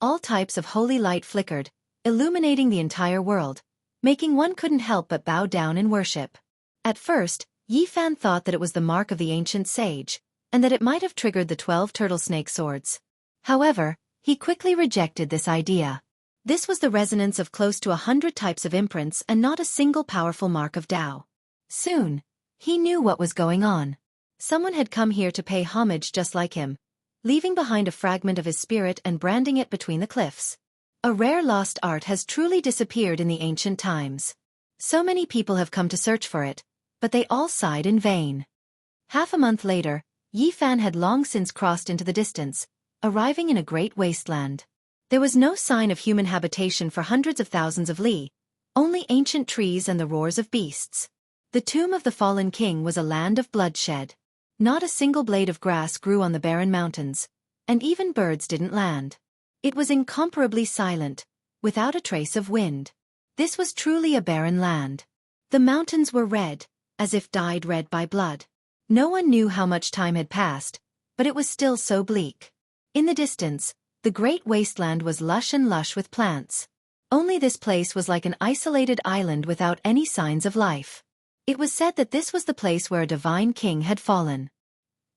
All types of holy light flickered, illuminating the entire world, making one couldn't help but bow down in worship. At first, Yi Fan thought that it was the mark of the ancient sage, and that it might have triggered the 12 turtle snake swords. However, he quickly rejected this idea. This was the resonance of close to 100 types of imprints and not a single powerful mark of Tao. Soon, he knew what was going on. Someone had come here to pay homage just like him, leaving behind a fragment of his spirit and branding it between the cliffs. A rare lost art has truly disappeared in the ancient times. So many people have come to search for it, but they all sighed in vain. Half a month later, Yi Fan had long since crossed into the distance, arriving in a great wasteland. There was no sign of human habitation for hundreds of thousands of li, only ancient trees and the roars of beasts. The tomb of the fallen king was a land of bloodshed. Not a single blade of grass grew on the barren mountains, and even birds didn't land. It was incomparably silent, without a trace of wind. This was truly a barren land. The mountains were red, as if dyed red by blood. No one knew how much time had passed, but it was still so bleak. In the distance, the great wasteland was lush with plants. Only this place was like an isolated island without any signs of life. It was said that this was the place where a divine king had fallen.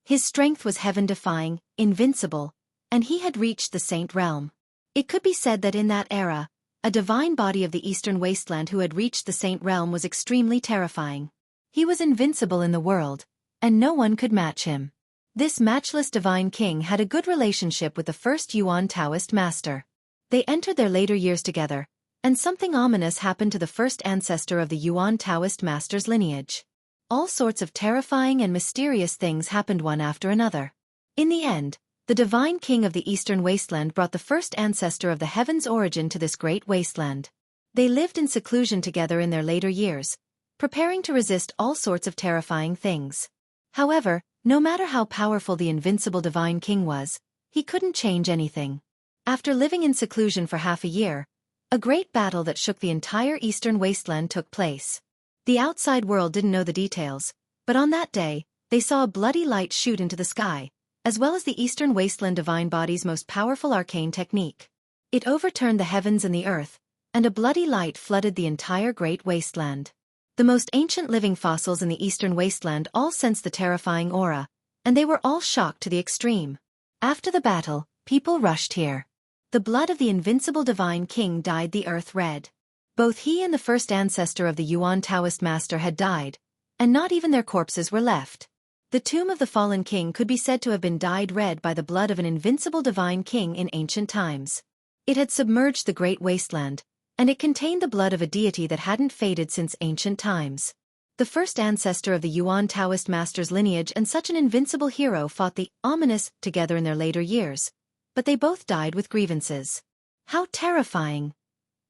His strength was heaven-defying, invincible, and he had reached the saint realm. It could be said that in that era, a divine body of the eastern wasteland who had reached the saint realm was extremely terrifying. He was invincible in the world, and no one could match him. This matchless divine king had a good relationship with the first Yuan Taoist master. They entered their later years together, and something ominous happened to the first ancestor of the Yuan Taoist master's lineage. All sorts of terrifying and mysterious things happened one after another. In the end, the divine king of the eastern wasteland brought the first ancestor of the heaven's origin to this great wasteland. They lived in seclusion together in their later years, preparing to resist all sorts of terrifying things. However, no matter how powerful the invincible divine king was, he couldn't change anything. After living in seclusion for half a year, a great battle that shook the entire eastern wasteland took place. The outside world didn't know the details, but on that day, they saw a bloody light shoot into the sky, as well as the eastern wasteland divine body's most powerful arcane technique. It overturned the heavens and the earth, and a bloody light flooded the entire great wasteland. The most ancient living fossils in the eastern wasteland all sensed the terrifying aura, and they were all shocked to the extreme. After the battle, people rushed here. The blood of the invincible divine king dyed the earth red. Both he and the first ancestor of the Yuan Taoist master had died, and not even their corpses were left. The tomb of the fallen king could be said to have been dyed red by the blood of an invincible divine king in ancient times. It had submerged the great wasteland, and it contained the blood of a deity that hadn't faded since ancient times. The first ancestor of the Yuan Taoist master's lineage and such an invincible hero fought the ominous together in their later years, but they both died with grievances. How terrifying!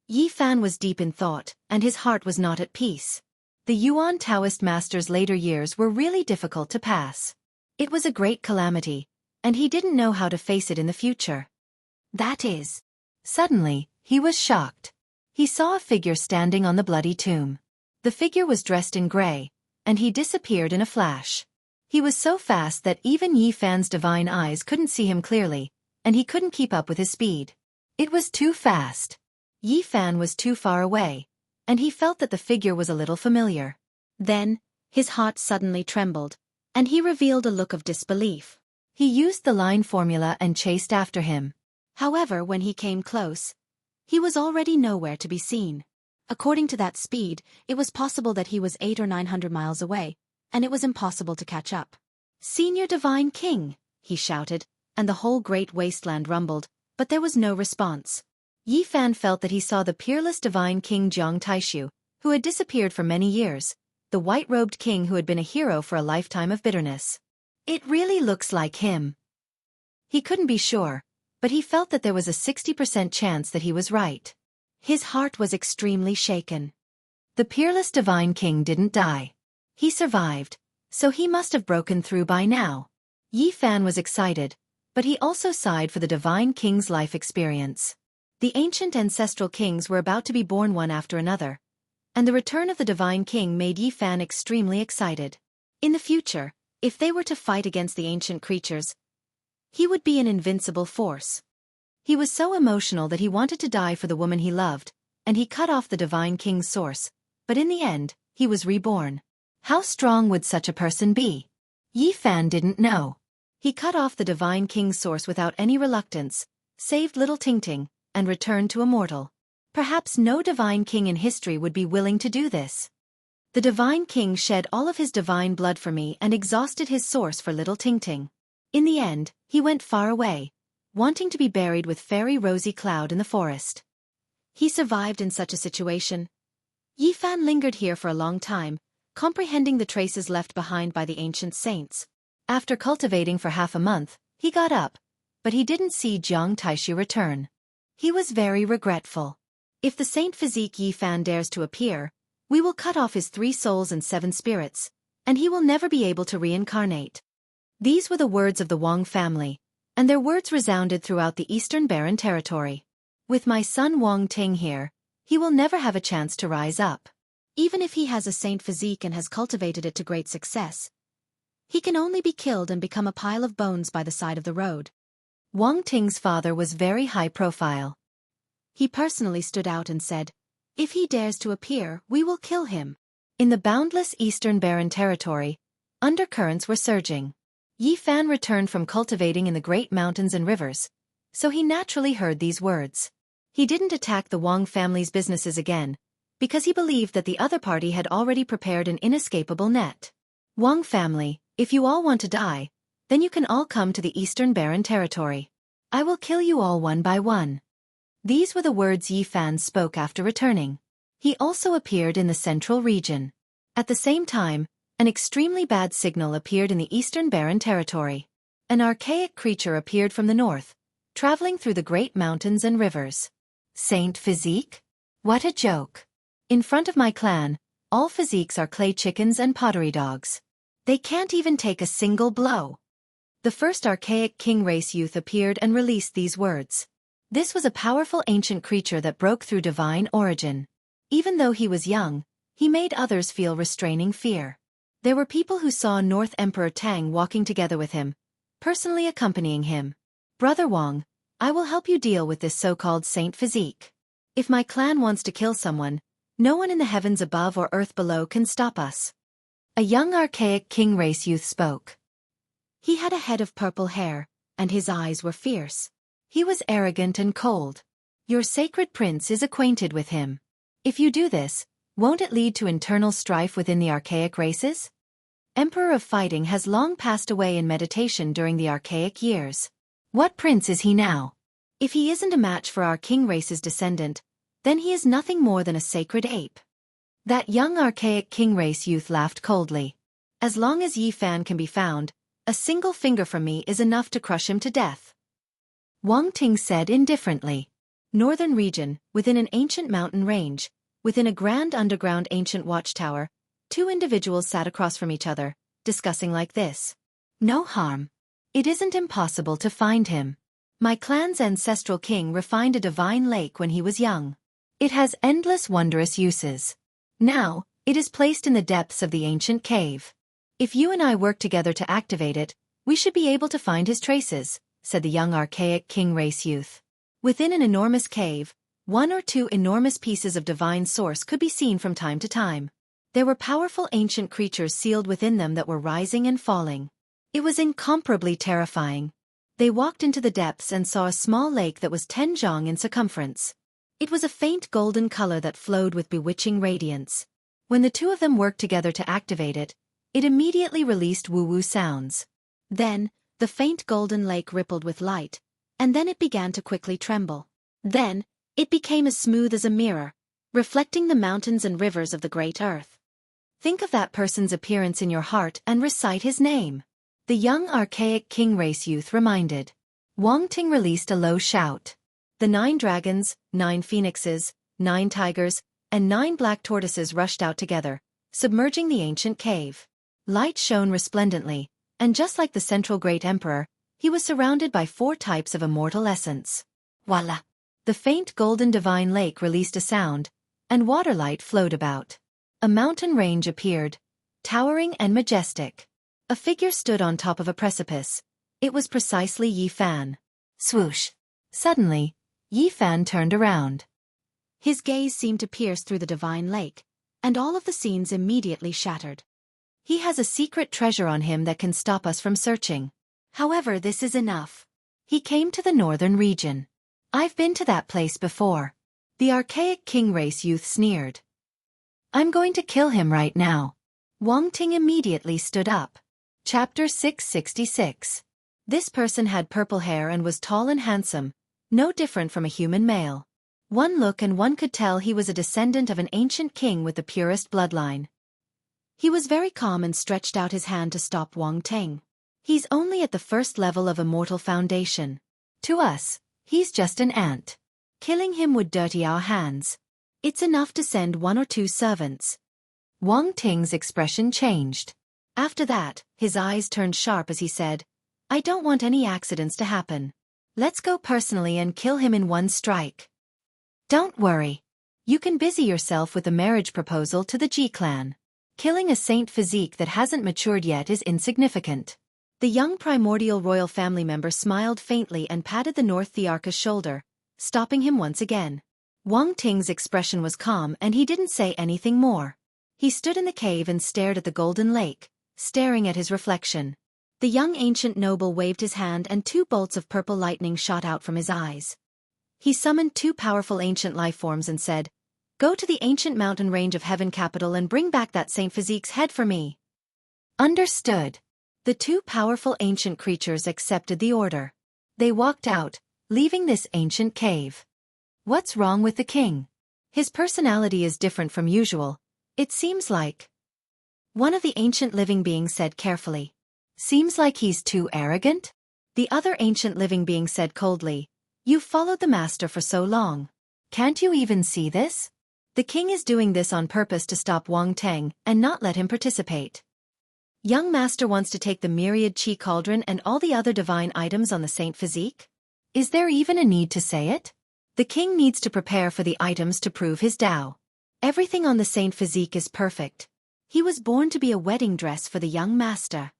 Yi Fan was deep in thought, and his heart was not at peace. The Yuan Taoist master's later years were really difficult to pass. It was a great calamity, and he didn't know how to face it in the future. That is. Suddenly, he was shocked. He saw a figure standing on the bloody tomb. The figure was dressed in gray, and he disappeared in a flash. He was so fast that even Yi Fan's divine eyes couldn't see him clearly, and he couldn't keep up with his speed. It was too fast. Yi Fan was too far away, and he felt that the figure was a little familiar. Then, his heart suddenly trembled, and he revealed a look of disbelief. He used the line formula and chased after him. However, when he came close, he was already nowhere to be seen. According to that speed, it was possible that he was 800 or 900 miles away, and it was impossible to catch up. "Senior Divine King!" he shouted, and the whole great wasteland rumbled, but there was no response. Yi Fan felt that he saw the peerless divine king Jianghu, who had disappeared for many years, the white-robed king who had been a hero for a lifetime of bitterness. It really looks like him. He couldn't be sure, but he felt that there was a 60% chance that he was right. His heart was extremely shaken. The peerless divine king didn't die. He survived, so he must have broken through by now. Yi Fan was excited, but he also sighed for the divine king's life experience. The ancient ancestral kings were about to be born one after another, and the return of the divine king made Yi Fan extremely excited. In the future, if they were to fight against the ancient creatures, he would be an invincible force. He was so emotional that he wanted to die for the woman he loved, and he cut off the divine king's source, but in the end, he was reborn. How strong would such a person be? Yi Fan didn't know. He cut off the divine king's source without any reluctance, saved little Tingting, and returned to a mortal. Perhaps no divine king in history would be willing to do this. The divine king shed all of his divine blood for me and exhausted his source for little Tingting. In the end, he went far away, wanting to be buried with fairy Rosy Cloud in the forest. He survived in such a situation. Yi Fan lingered here for a long time, comprehending the traces left behind by the ancient saints. After cultivating for half a month, he got up, but he didn't see Jianghu return. He was very regretful. If the saint physique Yi Fan dares to appear, we will cut off his 3 souls and 7 spirits, and he will never be able to reincarnate. These were the words of the Wang family, and their words resounded throughout the Eastern Barren territory. With my son Wang Ting here, he will never have a chance to rise up. Even if he has a saint physique and has cultivated it to great success, he can only be killed and become a pile of bones by the side of the road. Wang Ting's father was very high profile. He personally stood out and said, "If he dares to appear, we will kill him." In the boundless Eastern Barren territory, undercurrents were surging. Yi Fan returned from cultivating in the great mountains and rivers, so he naturally heard these words. He didn't attack the Wang family's businesses again, because he believed that the other party had already prepared an inescapable net. "Wang family, if you all want to die, then you can all come to the Eastern Barren territory. I will kill you all one by one." These were the words Yi Fan spoke after returning. He also appeared in the central region. At the same time, an extremely bad signal appeared in the Eastern Barren territory. An archaic creature appeared from the north, traveling through the great mountains and rivers. Saint Physique? What a joke. In front of my clan, all physiques are clay chickens and pottery dogs. They can't even take a single blow. The first archaic king race youth appeared and released these words. This was a powerful ancient creature that broke through divine origin. Even though he was young, he made others feel restraining fear. There were people who saw North Emperor Tang walking together with him, personally accompanying him. "Brother Wang, I will help you deal with this so-called saint physique. If my clan wants to kill someone, no one in the heavens above or earth below can stop us." A young archaic king race youth spoke. He had a head of purple hair, and his eyes were fierce. He was arrogant and cold. Your sacred prince is acquainted with him. If you do this, won't it lead to internal strife within the archaic races? Emperor of Fighting has long passed away in meditation during the archaic years. What prince is he now? If he isn't a match for our king race's descendant, then he is nothing more than a sacred ape. That young archaic king race youth laughed coldly. As long as Yi Fan can be found, a single finger from me is enough to crush him to death. Wang Ting said indifferently. Northern region, within an ancient mountain range, within a grand underground ancient watchtower, two individuals sat across from each other, discussing like this. No harm. It isn't impossible to find him. My clan's ancestral king refined a divine lake when he was young. It has endless wondrous uses. Now, it is placed in the depths of the ancient cave. If you and I work together to activate it, we should be able to find his traces, said the young archaic king race youth. Within an enormous cave, one or two enormous pieces of divine source could be seen from time to time. There were powerful ancient creatures sealed within them that were rising and falling. It was incomparably terrifying. They walked into the depths and saw a small lake that was 10 zhang in circumference. It was a faint golden color that flowed with bewitching radiance. When the two of them worked together to activate it, it immediately released woo-woo sounds. Then, the faint golden lake rippled with light, and then it began to quickly tremble. Then, it became as smooth as a mirror, reflecting the mountains and rivers of the great earth. Think of that person's appearance in your heart and recite his name. The young archaic king race youth reminded. Wang Ting released a low shout. The 9 dragons, 9 phoenixes, 9 tigers, and 9 black tortoises rushed out together, submerging the ancient cave. Light shone resplendently, and just like the central great emperor, he was surrounded by 4 types of immortal essence. Voila! The faint golden divine lake released a sound, and water light flowed about. A mountain range appeared, towering and majestic. A figure stood on top of a precipice. It was precisely Yi Fan. Swoosh! Suddenly, Yi Fan turned around. His gaze seemed to pierce through the divine lake, and all of the scenes immediately shattered. He has a secret treasure on him that can stop us from searching. However, this is enough. He came to the northern region. I've been to that place before. The archaic king race youth sneered. I'm going to kill him right now. Wang Ting immediately stood up. Chapter 666. This person had purple hair and was tall and handsome, no different from a human male. One look and one could tell he was a descendant of an ancient king with the purest bloodline. He was very calm and stretched out his hand to stop Wang Ting. He's only at the first level of immortal foundation. To us, he's just an ant. Killing him would dirty our hands. It's enough to send 1 or 2 servants. Wang Ting's expression changed. After that, his eyes turned sharp as he said, I don't want any accidents to happen. Let's go personally and kill him in one strike. Don't worry. You can busy yourself with the marriage proposal to the Ji clan. Killing a saint physique that hasn't matured yet is insignificant. The young primordial royal family member smiled faintly and patted the North Thearcha's shoulder, stopping him once again. Wang Ting's expression was calm and he didn't say anything more. He stood in the cave and stared at the golden lake, staring at his reflection. The young ancient noble waved his hand and 2 bolts of purple lightning shot out from his eyes. He summoned 2 powerful ancient life forms and said, Go to the ancient mountain range of heaven capital and bring back that Saint Physique's head for me. Understood. The 2 powerful ancient creatures accepted the order. They walked out, leaving this ancient cave. What's wrong with the king? His personality is different from usual, it seems like. One of the ancient living beings said carefully. Seems like he's too arrogant? The other ancient living being said coldly. You've followed the master for so long. Can't you even see this? The king is doing this on purpose to stop Wang Ting and not let him participate. Young master wants to take the myriad chi cauldron and all the other divine items on the saint physique? Is there even a need to say it? The king needs to prepare for the items to prove his Tao. Everything on the saint physique is perfect. He was born to be a wedding dress for the young master.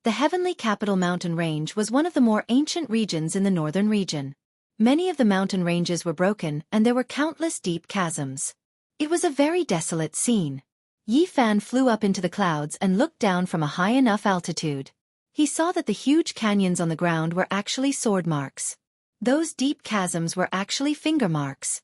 The heavenly capital mountain range was one of the more ancient regions in the northern region. Many of the mountain ranges were broken and there were countless deep chasms. It was a very desolate scene. Yi Fan flew up into the clouds and looked down from a high enough altitude. He saw that the huge canyons on the ground were actually sword marks. Those deep chasms were actually finger marks.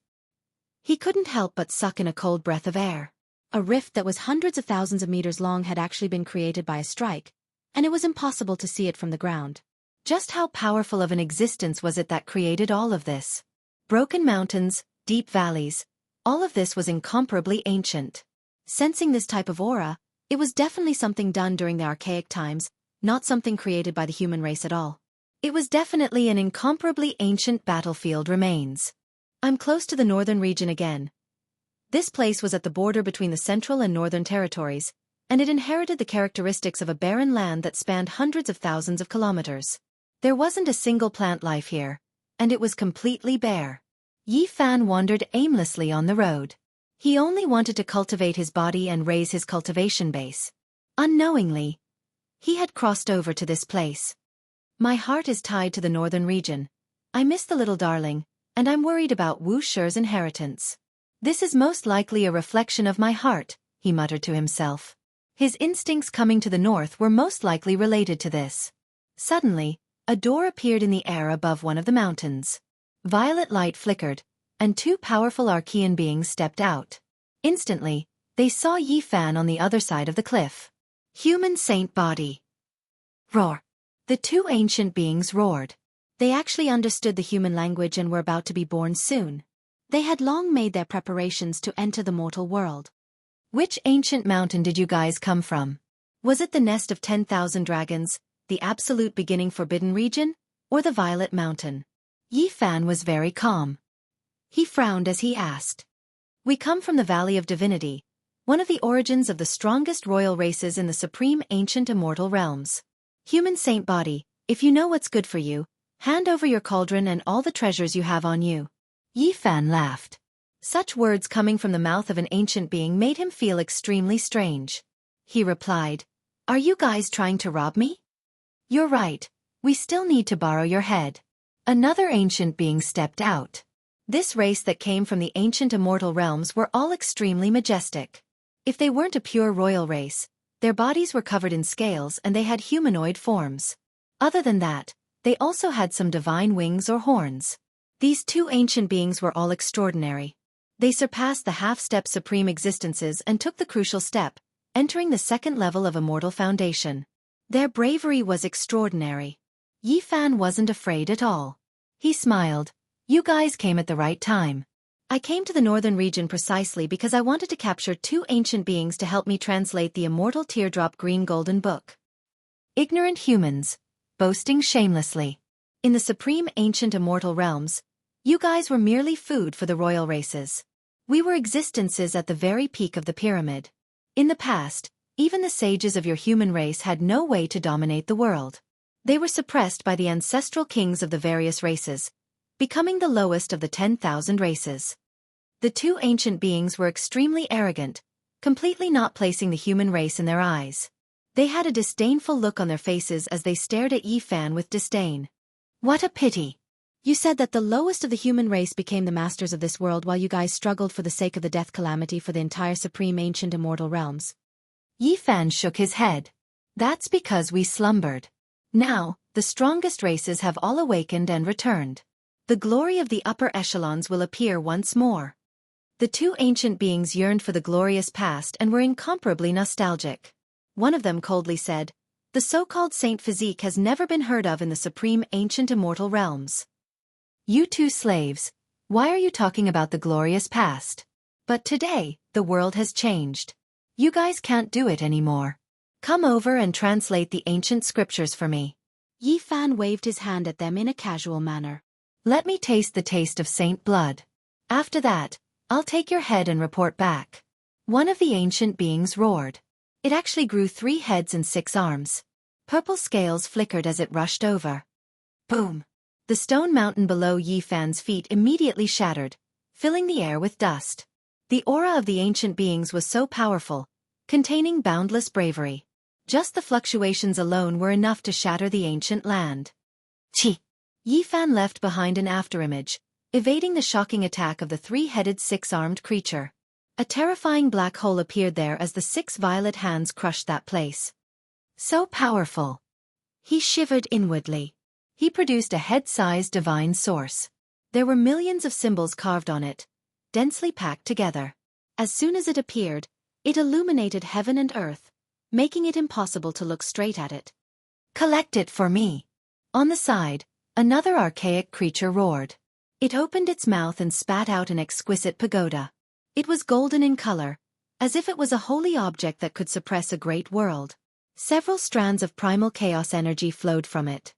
He couldn't help but suck in a cold breath of air. A rift that was hundreds of thousands of meters long had actually been created by a strike, and it was impossible to see it from the ground. Just how powerful of an existence was it that created all of this? Broken mountains, deep valleys, all of this was incomparably ancient. Sensing this type of aura, it was definitely something done during the archaic times, not something created by the human race at all. It was definitely an incomparably ancient battlefield remains. I'm close to the northern region again. This place was at the border between the central and northern territories, and it inherited the characteristics of a barren land that spanned hundreds of thousands of kilometers. There wasn't a single plant life here, and it was completely bare. Yi Fan wandered aimlessly on the road. He only wanted to cultivate his body and raise his cultivation base. Unknowingly, he had crossed over to this place. My heart is tied to the northern region. I miss the little darling, and I'm worried about Wuxia's inheritance. This is most likely a reflection of my heart, he muttered to himself. His instincts coming to the north were most likely related to this. Suddenly, a door appeared in the air above one of the mountains. Violet light flickered, and two powerful Archean beings stepped out. Instantly, they saw Yi Fan on the other side of the cliff. Human saint body. Roar. The two ancient beings roared. They actually understood the human language and were about to be born soon. They had long made their preparations to enter the mortal world. Which ancient mountain did you guys come from? Was it the nest of 10,000 dragons, the absolute beginning forbidden region, or the Violet Mountain? Yi Fan was very calm. He frowned as he asked. We come from the Valley of Divinity, one of the origins of the strongest royal races in the supreme ancient immortal realms. Human saint body, if you know what's good for you, hand over your cauldron and all the treasures you have on you. Yi Fan laughed. Such words coming from the mouth of an ancient being made him feel extremely strange. He replied, Are you guys trying to rob me? You're right, we still need to borrow your head. Another ancient being stepped out. This race that came from the ancient immortal realms were all extremely majestic. If they weren't a pure royal race, their bodies were covered in scales and they had humanoid forms. Other than that, they also had some divine wings or horns. These two ancient beings were all extraordinary. They surpassed the half-step supreme existences and took the crucial step, entering the second level of immortal foundation. Their bravery was extraordinary. Yi Fan wasn't afraid at all. He smiled. You guys came at the right time. I came to the northern region precisely because I wanted to capture two ancient beings to help me translate the immortal teardrop green golden book. Ignorant humans, boasting shamelessly. In the supreme ancient immortal realms, you guys were merely food for the royal races. We were existences at the very peak of the pyramid. In the past, even the sages of your human race had no way to dominate the world. They were suppressed by the ancestral kings of the various races, becoming the lowest of the 10,000 races. The two ancient beings were extremely arrogant, completely not placing the human race in their eyes. They had a disdainful look on their faces as they stared at Yi Fan with disdain. What a pity! You said that the lowest of the human race became the masters of this world while you guys struggled for the sake of the death calamity for the entire supreme ancient immortal realms. Yi Fan shook his head. That's because we slumbered. Now, the strongest races have all awakened and returned. The glory of the upper echelons will appear once more. The two ancient beings yearned for the glorious past and were incomparably nostalgic. One of them coldly said, The so-called saint physique has never been heard of in the supreme ancient immortal realms. You two slaves, why are you talking about the glorious past? But today, the world has changed. You guys can't do it anymore. Come over and translate the ancient scriptures for me. Yi Fan waved his hand at them in a casual manner. Let me taste the taste of saint blood. After that, I'll take your head and report back. One of the ancient beings roared. It actually grew 3 heads and 6 arms. Purple scales flickered as it rushed over. Boom! The stone mountain below Yi Fan's feet immediately shattered, filling the air with dust. The aura of the ancient beings was so powerful, containing boundless bravery. Just the fluctuations alone were enough to shatter the ancient land. Chi! Yi Fan left behind an afterimage, evading the shocking attack of the 3-headed 6-armed creature. A terrifying black hole appeared there as the 6 violet hands crushed that place. So powerful. He shivered inwardly. He produced a head-sized divine source. There were millions of symbols carved on it, densely packed together. As soon as it appeared, it illuminated heaven and earth, making it impossible to look straight at it. "Collect it for me." On the side, another archaic creature roared. It opened its mouth and spat out an exquisite pagoda. It was golden in color, as if it was a holy object that could suppress a great world. Several strands of primal chaos energy flowed from it.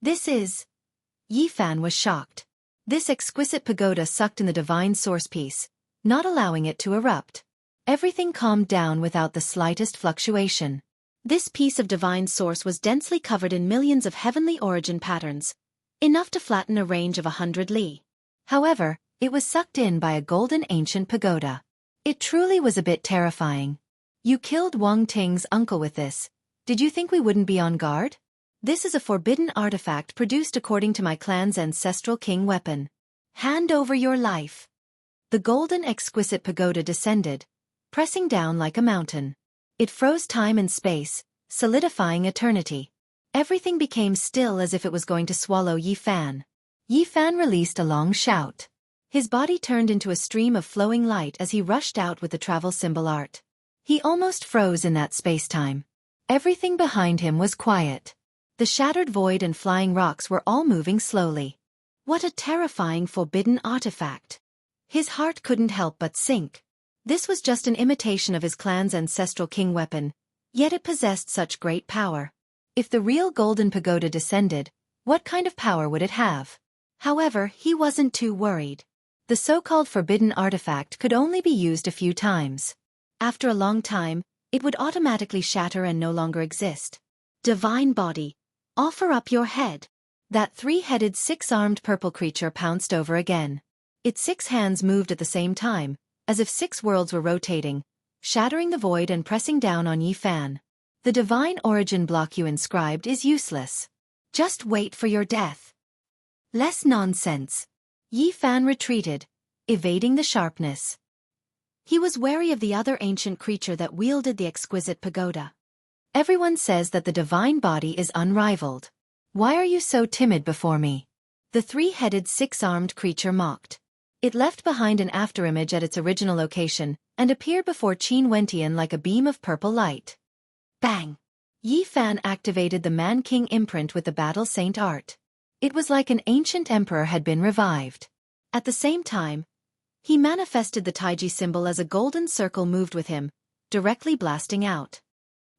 "This is..." Yi Fan was shocked. This exquisite pagoda sucked in the divine source piece, not allowing it to erupt. Everything calmed down without the slightest fluctuation. This piece of divine source was densely covered in millions of heavenly origin patterns, enough to flatten a range of 100 li. However, it was sucked in by a golden ancient pagoda. It truly was a bit terrifying. "You killed Wang Ting's uncle with this. Did you think we wouldn't be on guard? This is a forbidden artifact produced according to my clan's ancestral king weapon. Hand over your life." The golden exquisite pagoda descended, pressing down like a mountain. It froze time and space, solidifying eternity. Everything became still as if it was going to swallow Yi Fan. Yi Fan released a long shout. His body turned into a stream of flowing light as he rushed out with the travel symbol art. He almost froze in that space-time. Everything behind him was quiet. The shattered void and flying rocks were all moving slowly. What a terrifying forbidden artifact. His heart couldn't help but sink. This was just an imitation of his clan's ancestral king weapon, yet it possessed such great power. If the real golden pagoda descended, what kind of power would it have? However, he wasn't too worried. The so-called forbidden artifact could only be used a few times. After a long time, it would automatically shatter and no longer exist. "Divine body, offer up your head." That three-headed, six-armed purple creature pounced over again. Its 6 hands moved at the same time, as if 6 worlds were rotating, shattering the void and pressing down on Yi Fan. "The divine origin block you inscribed is useless. Just wait for your death." "Less nonsense." Yi Fan retreated, evading the sharpness. He was wary of the other ancient creature that wielded the exquisite pagoda. "Everyone says that the divine body is unrivaled. Why are you so timid before me?" The three-headed, six-armed creature mocked. It left behind an afterimage at its original location, and appeared before Qin Wentian like a beam of purple light. Bang! Yi Fan activated the Man-King imprint with the Battle Saint art. It was like an ancient emperor had been revived. At the same time, he manifested the Taiji symbol as a golden circle moved with him, directly blasting out.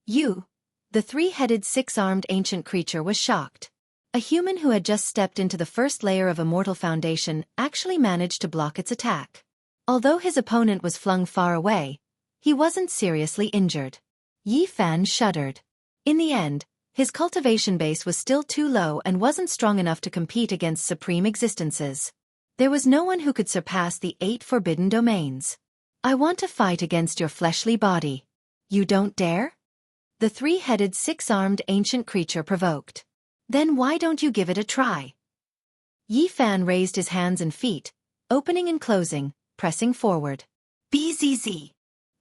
"You!" The three-headed, six-armed ancient creature was shocked. A human who had just stepped into the first layer of Immortal Foundation actually managed to block its attack. Although his opponent was flung far away, he wasn't seriously injured. Yi Fan shuddered. In the end, his cultivation base was still too low and wasn't strong enough to compete against supreme existences. There was no one who could surpass the 8 forbidden domains. "I want to fight against your fleshly body. You don't dare?" The three-headed, six-armed ancient creature provoked. "Then why don't you give it a try?" Yi Fan raised his hands and feet, opening and closing, pressing forward. "Bzz."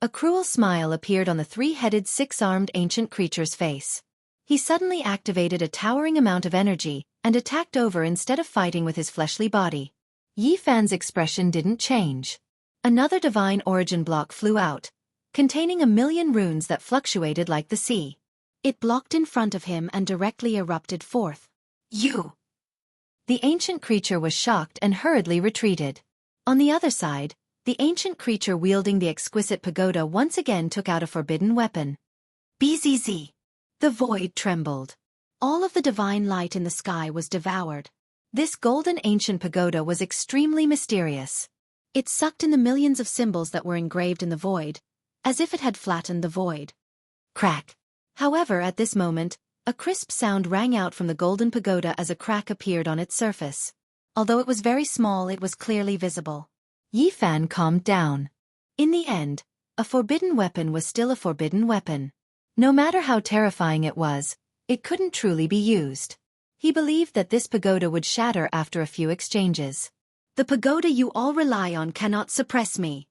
A cruel smile appeared on the three-headed, six-armed ancient creature's face. He suddenly activated a towering amount of energy and attacked over instead of fighting with his fleshly body. Yi Fan's expression didn't change. Another divine origin block flew out, containing 1,000,000 runes that fluctuated like the sea. It blocked in front of him and directly erupted forth. "You!" The ancient creature was shocked and hurriedly retreated. On the other side, the ancient creature wielding the exquisite pagoda once again took out a forbidden weapon. Bzz. The void trembled. All of the divine light in the sky was devoured. This golden ancient pagoda was extremely mysterious. It sucked in the millions of symbols that were engraved in the void, as if it had flattened the void. Crack! However, at this moment, a crisp sound rang out from the golden pagoda as a crack appeared on its surface. Although it was very small, it was clearly visible. Yi Fan calmed down. In the end, a forbidden weapon was still a forbidden weapon. No matter how terrifying it was, it couldn't truly be used. He believed that this pagoda would shatter after a few exchanges. "The pagoda you all rely on cannot suppress me.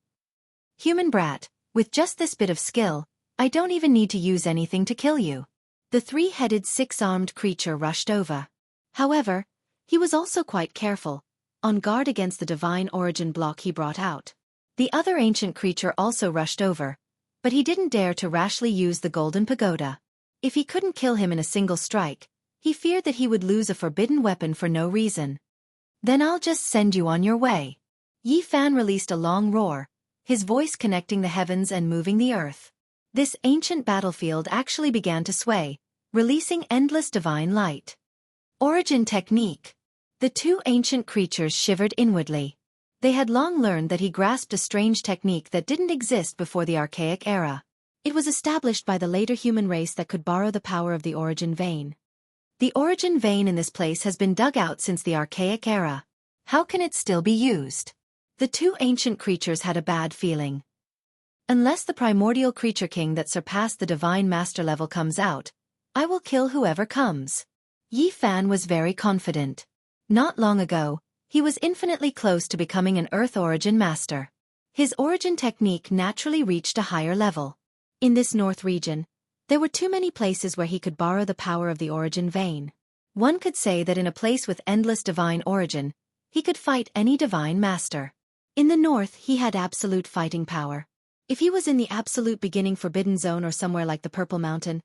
Human brat, with just this bit of skill, I don't even need to use anything to kill you." The three-headed six-armed creature rushed over. However, he was also quite careful, on guard against the divine origin block he brought out. The other ancient creature also rushed over, but he didn't dare to rashly use the golden pagoda. If he couldn't kill him in a single strike, he feared that he would lose a forbidden weapon for no reason. Then I'll just send you on your way. Yi Fan released a long roar, his voice connecting the heavens and moving the earth. This ancient battlefield actually began to sway, releasing endless divine light. Origin technique. The two ancient creatures shivered inwardly. They had long learned that he grasped a strange technique that didn't exist before the archaic era. It was established by the later human race that could borrow the power of the origin vein. The origin vein in this place has been dug out since the archaic era. How can it still be used? The two ancient creatures had a bad feeling. Unless the primordial creature king that surpassed the divine master level comes out, I will kill whoever comes. Yi Fan was very confident. Not long ago, he was infinitely close to becoming an Earth origin master. His origin technique naturally reached a higher level. In this north region, there were too many places where he could borrow the power of the origin vein. One could say that in a place with endless divine origin, he could fight any divine master. In the north he had absolute fighting power. If he was in the absolute beginning forbidden zone or somewhere like the Purple Mountain,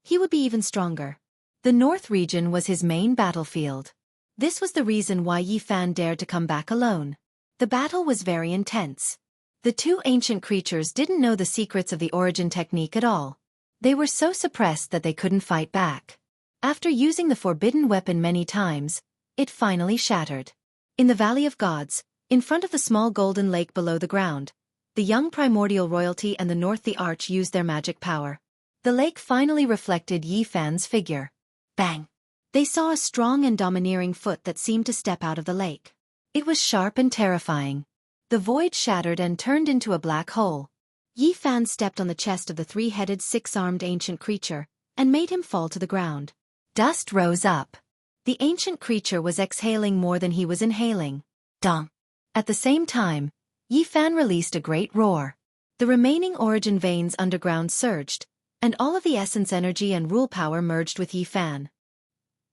he would be even stronger. The north region was his main battlefield. This was the reason why Yi Fan dared to come back alone. The battle was very intense. The two ancient creatures didn't know the secrets of the origin technique at all. They were so suppressed that they couldn't fight back. After using the forbidden weapon many times, it finally shattered. In the Valley of Gods, in front of the small golden lake below the ground, the young primordial royalty and the north the arch used their magic power. The lake finally reflected Yi Fan's figure. Bang! They saw a strong and domineering foot that seemed to step out of the lake. It was sharp and terrifying. The void shattered and turned into a black hole. Yi Fan stepped on the chest of the three-headed six-armed ancient creature, and made him fall to the ground. Dust rose up. The ancient creature was exhaling more than he was inhaling. Dong! At the same time, Yi Fan released a great roar. The remaining origin veins underground surged, and all of the essence energy and rule power merged with Yi Fan.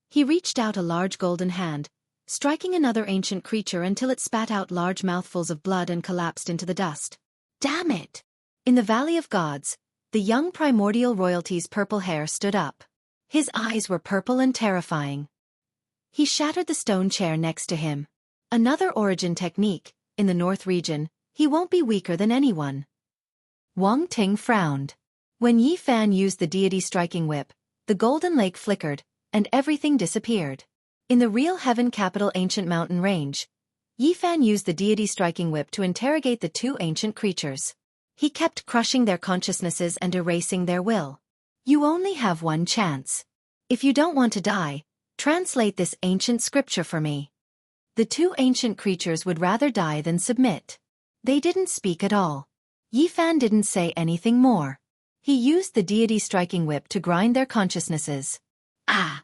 He reached out a large golden hand, striking another ancient creature until it spat out large mouthfuls of blood and collapsed into the dust. Damn it! In the Valley of Gods, the young primordial royalty's purple hair stood up. His eyes were purple and terrifying. He shattered the stone chair next to him. Another origin technique, in the north region, he won't be weaker than anyone. Wang Ting frowned. When Yi Fan used the deity striking whip, the golden lake flickered, and everything disappeared. In the real heaven capital ancient mountain range, Yi Fan used the deity striking whip to interrogate the two ancient creatures. He kept crushing their consciousnesses and erasing their will. You only have one chance. If you don't want to die, translate this ancient scripture for me. The two ancient creatures would rather die than submit. They didn't speak at all. Yi Fan didn't say anything more. He used the deity striking whip to grind their consciousnesses. Ah!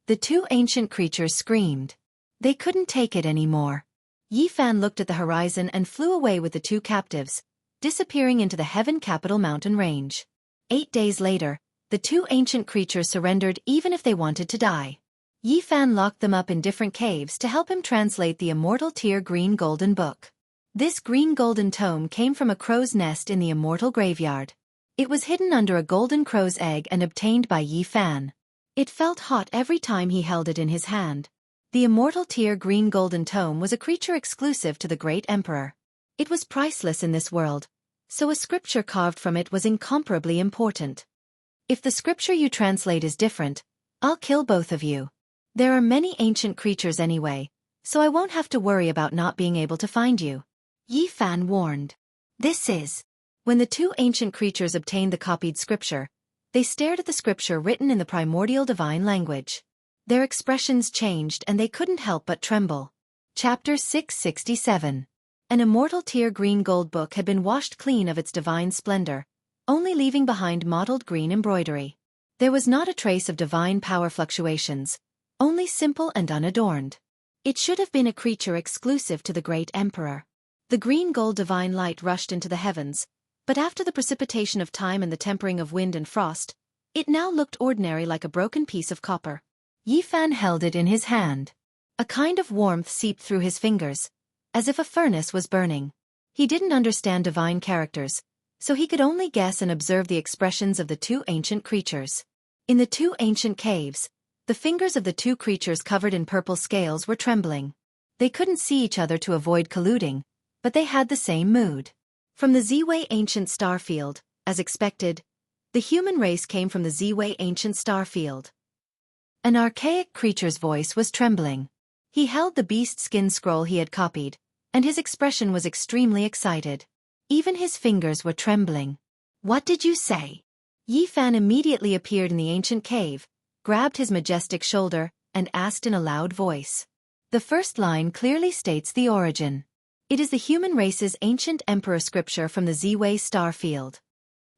The two ancient creatures screamed. They couldn't take it anymore. Yi Fan looked at the horizon and flew away with the two captives, disappearing into the heaven capital mountain range. 8 days later, the two ancient creatures surrendered even if they wanted to die. Yi Fan locked them up in different caves to help him translate the immortal tier green golden book. This green golden tome came from a crow's nest in the immortal graveyard. It was hidden under a golden crow's egg and obtained by Yi Fan. It felt hot every time he held it in his hand. The immortal tier green golden tome was a creature exclusive to the great emperor. It was priceless in this world, so a scripture carved from it was incomparably important. If the scripture you translate is different, I'll kill both of you. There are many ancient creatures anyway, so I won't have to worry about not being able to find you. Yi Fan warned. This is. When the two ancient creatures obtained the copied scripture, they stared at the scripture written in the primordial divine language. Their expressions changed and they couldn't help but tremble. Chapter 667. An immortal tier green gold book had been washed clean of its divine splendor, only leaving behind mottled green embroidery. There was not a trace of divine power fluctuations, only simple and unadorned. It should have been a creature exclusive to the great emperor. The green gold divine light rushed into the heavens, but after the precipitation of time and the tempering of wind and frost, It now looked ordinary, like a broken piece of copper. Yi Fan held it in his hand. A kind of warmth seeped through his fingers, as if a furnace was burning. He didn't understand divine characters, so he could only guess and observe the expressions of the two ancient creatures. In the two ancient caves, the fingers of the two creatures covered in purple scales were trembling. They couldn't see each other to avoid colluding, but they had the same mood. From the Ziwei ancient star field, as expected, the human race came from the Ziwei ancient star field. An archaic creature's voice was trembling. He held the beast skin scroll he had copied, and his expression was extremely excited. Even his fingers were trembling. "What did you say?" Yi Fan immediately appeared in the ancient cave, grabbed his majestic shoulder, and asked in a loud voice. The first line clearly states the origin. It is the human race's ancient emperor scripture from the Ziwei star field.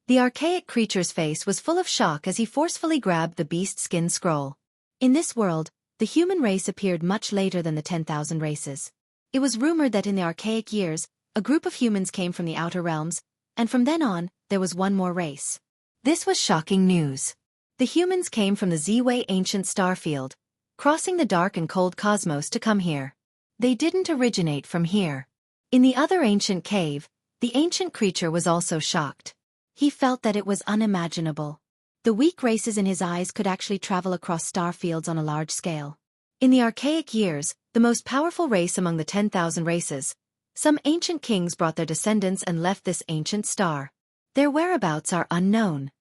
The archaic creature's face was full of shock as he forcefully grabbed the beast skin scroll. In this world, the human race appeared much later than the 10,000 races. It was rumored that in the archaic years, a group of humans came from the outer realms, and from then on, there was one more race. This was shocking news. The humans came from the Ziwei ancient star field, crossing the dark and cold cosmos to come here. They didn't originate from here. In the other ancient cave, the ancient creature was also shocked. He felt that it was unimaginable. The weak races in his eyes could actually travel across star fields on a large scale. In the archaic years, the most powerful race among the 10,000 races, some ancient kings brought their descendants and left this ancient star. Their whereabouts are unknown.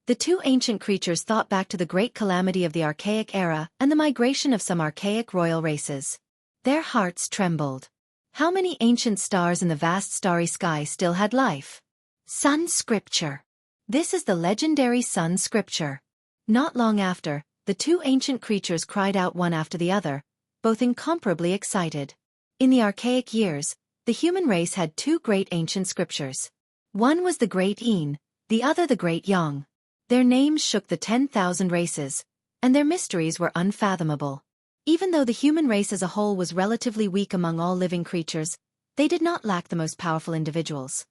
The two ancient creatures thought back to the great calamity of the archaic era and the migration of some archaic royal races. Their hearts trembled. How many ancient stars in the vast starry sky still had life? Sun Scripture. This is the legendary Sun Scripture. Not long after, the two ancient creatures cried out one after the other, both incomparably excited. In the archaic years, the human race had two great ancient scriptures. One was the Great Yin, the other the Great Yang. Their names shook the 10,000 races, and their mysteries were unfathomable. Even though the human race as a whole was relatively weak among all living creatures, they did not lack the most powerful individuals.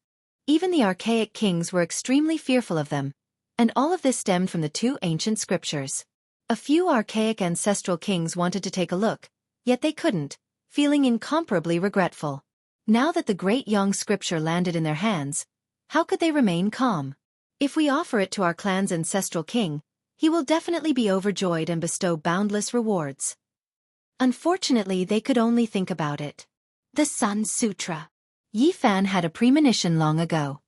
Even the archaic kings were extremely fearful of them, and all of this stemmed from the two ancient scriptures. A few archaic ancestral kings wanted to take a look, yet they couldn't, feeling incomparably regretful. Now that the Great Yang scripture landed in their hands, how could they remain calm? If we offer it to our clan's ancestral king, he will definitely be overjoyed and bestow boundless rewards. Unfortunately, they could only think about it. The Sun Sutra. Yi Fan had a premonition long ago.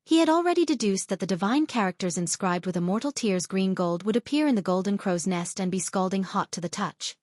He had already deduced that the divine characters inscribed with immortal tears green gold would appear in the golden crow's nest and be scalding hot to the touch.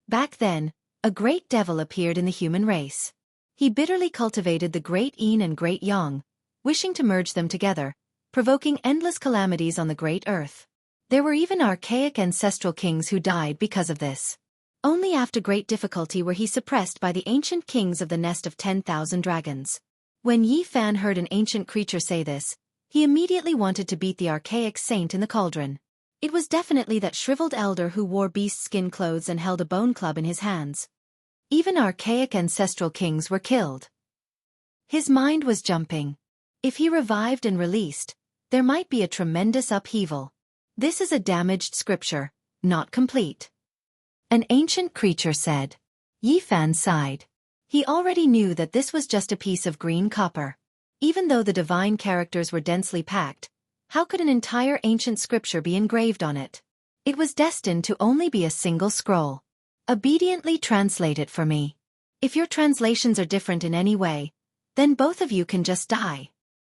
Back then, a great devil appeared in the human race. He bitterly cultivated the Great Yin and Great Yang, wishing to merge them together, provoking endless calamities on the great earth. There were even archaic ancestral kings who died because of this. Only after great difficulty were he suppressed by the ancient kings of the nest of 10,000 dragons. When Yi Fan heard an ancient creature say this, he immediately wanted to beat the archaic saint in the cauldron. It was definitely that shriveled elder who wore beast skin clothes and held a bone club in his hands. Even archaic ancestral kings were killed. His mind was jumping. If he revived and released, there might be a tremendous upheaval. This is a damaged scripture, not complete. An ancient creature said. Yi Fan sighed. He already knew that this was just a piece of green copper. Even though the divine characters were densely packed, how could an entire ancient scripture be engraved on it? It was destined to only be a single scroll. Obediently translate it for me. If your translations are different in any way, then both of you can just die.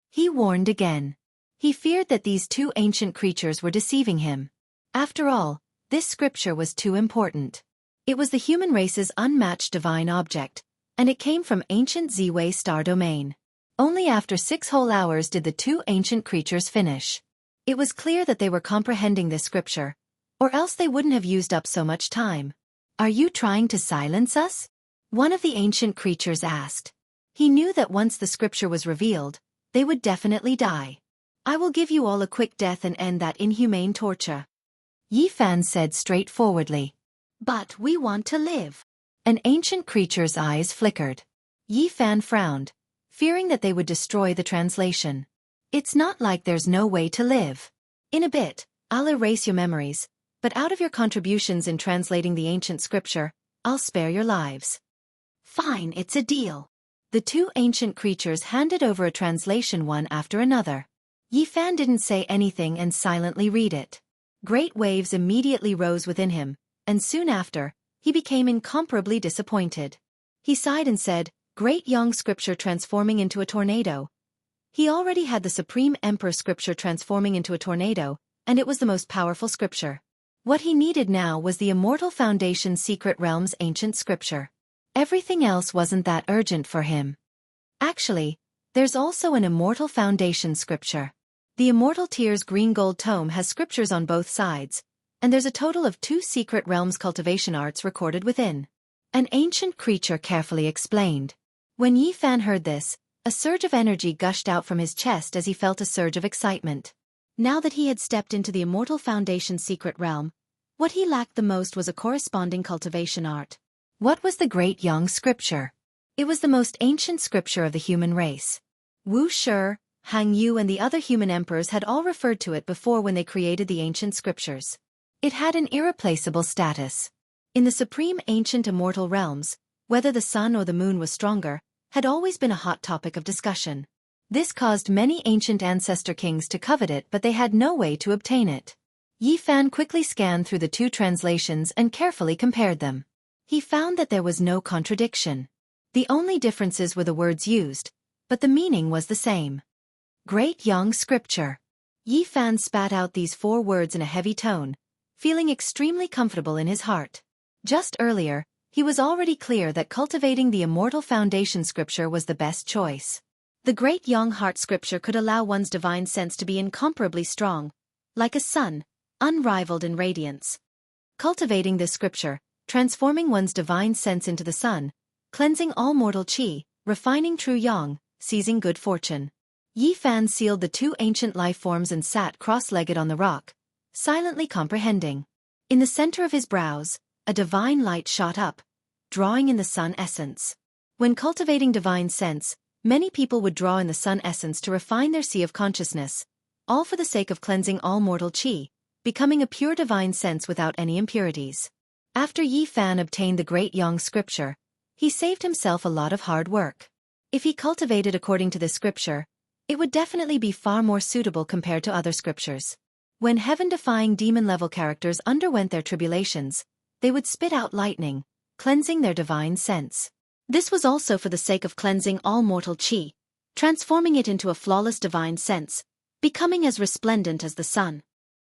He warned again. He feared that these two ancient creatures were deceiving him. After all, this scripture was too important. It was the human race's unmatched divine object, and it came from ancient Ziwei star domain. Only after 6 whole hours did the two ancient creatures finish. It was clear that they were comprehending this scripture, or else they wouldn't have used up so much time. Are you trying to silence us? One of the ancient creatures asked. He knew that once the scripture was revealed, they would definitely die. I will give you all a quick death and end that inhumane torture. Yi Fan said straightforwardly. But we want to live. An ancient creature's eyes flickered. Yi Fan frowned, fearing that they would destroy the translation. It's not like there's no way to live. In a bit, I'll erase your memories, but out of your contributions in translating the ancient scripture, I'll spare your lives. Fine, it's a deal. The two ancient creatures handed over a translation one after another. Yi Fan didn't say anything and silently read it. Great waves immediately rose within him, and soon after, he became incomparably disappointed. He sighed and said, Great Yang scripture transforming into a tornado. He already had the Supreme Emperor scripture transforming into a tornado, and it was the most powerful scripture. What he needed now was the Immortal Foundation Secret Realm's ancient scripture. Everything else wasn't that urgent for him. Actually, there's also an Immortal Foundation scripture. The Immortal Tier's green gold tome has scriptures on both sides, and there's a total of 2 Secret Realms cultivation arts recorded within. An ancient creature carefully explained. When Yi Fan heard this, a surge of energy gushed out from his chest as he felt a surge of excitement. Now that he had stepped into the Immortal Foundation Secret Realm, what he lacked the most was a corresponding cultivation art. What was the Great Yang scripture? It was the most ancient scripture of the human race. Wuxia, Han Yu and the other human emperors had all referred to it before when they created the ancient scriptures. It had an irreplaceable status. In the supreme ancient immortal realms, whether the sun or the moon was stronger, had always been a hot topic of discussion. This caused many ancient ancestor kings to covet it, but they had no way to obtain it. Yi Fan quickly scanned through the 2 translations and carefully compared them. He found that there was no contradiction. The only differences were the words used, but the meaning was the same. Great Yang scripture. Yi Fan spat out these 4 words in a heavy tone, feeling extremely comfortable in his heart. Just earlier, he was already clear that cultivating the Immortal Foundation scripture was the best choice. The Great Yang heart scripture could allow one's divine sense to be incomparably strong, like a sun, unrivaled in radiance. Cultivating this scripture, transforming one's divine sense into the sun, cleansing all mortal qi, refining true yang, seizing good fortune. Yi Fan sealed the 2 ancient life forms and sat cross-legged on the rock, silently comprehending. In the center of his brows, a divine light shot up, drawing in the sun essence. When cultivating divine sense, many people would draw in the sun essence to refine their sea of consciousness, all for the sake of cleansing all mortal qi, becoming a pure divine sense without any impurities. After Yi Fan obtained the Great Yang scripture, he saved himself a lot of hard work. If he cultivated according to this scripture, it would definitely be far more suitable compared to other scriptures. When heaven-defying demon-level characters underwent their tribulations, they would spit out lightning, cleansing their divine sense. This was also for the sake of cleansing all mortal qi, transforming it into a flawless divine sense, becoming as resplendent as the sun.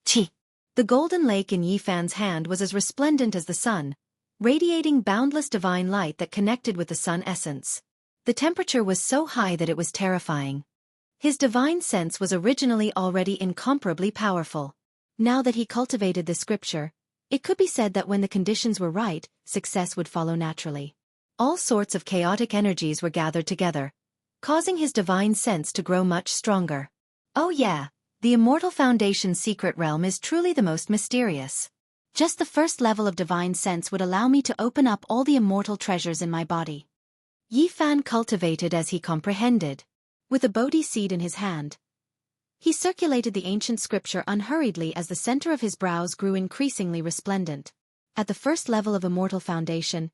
Qi. The golden lake in Yi Fan's hand was as resplendent as the sun, radiating boundless divine light that connected with the sun essence. The temperature was so high that it was terrifying. His divine sense was originally already incomparably powerful. Now that he cultivated this scripture, it could be said that when the conditions were right, success would follow naturally. All sorts of chaotic energies were gathered together, causing his divine sense to grow much stronger. Oh yeah, the Immortal Foundation secret realm is truly the most mysterious. Just the first level of divine sense would allow me to open up all the immortal treasures in my body. Yi Fan cultivated as he comprehended. With a Bodhi seed in his hand, he circulated the ancient scripture unhurriedly as the center of his brows grew increasingly resplendent. At the first level of Immortal Foundation,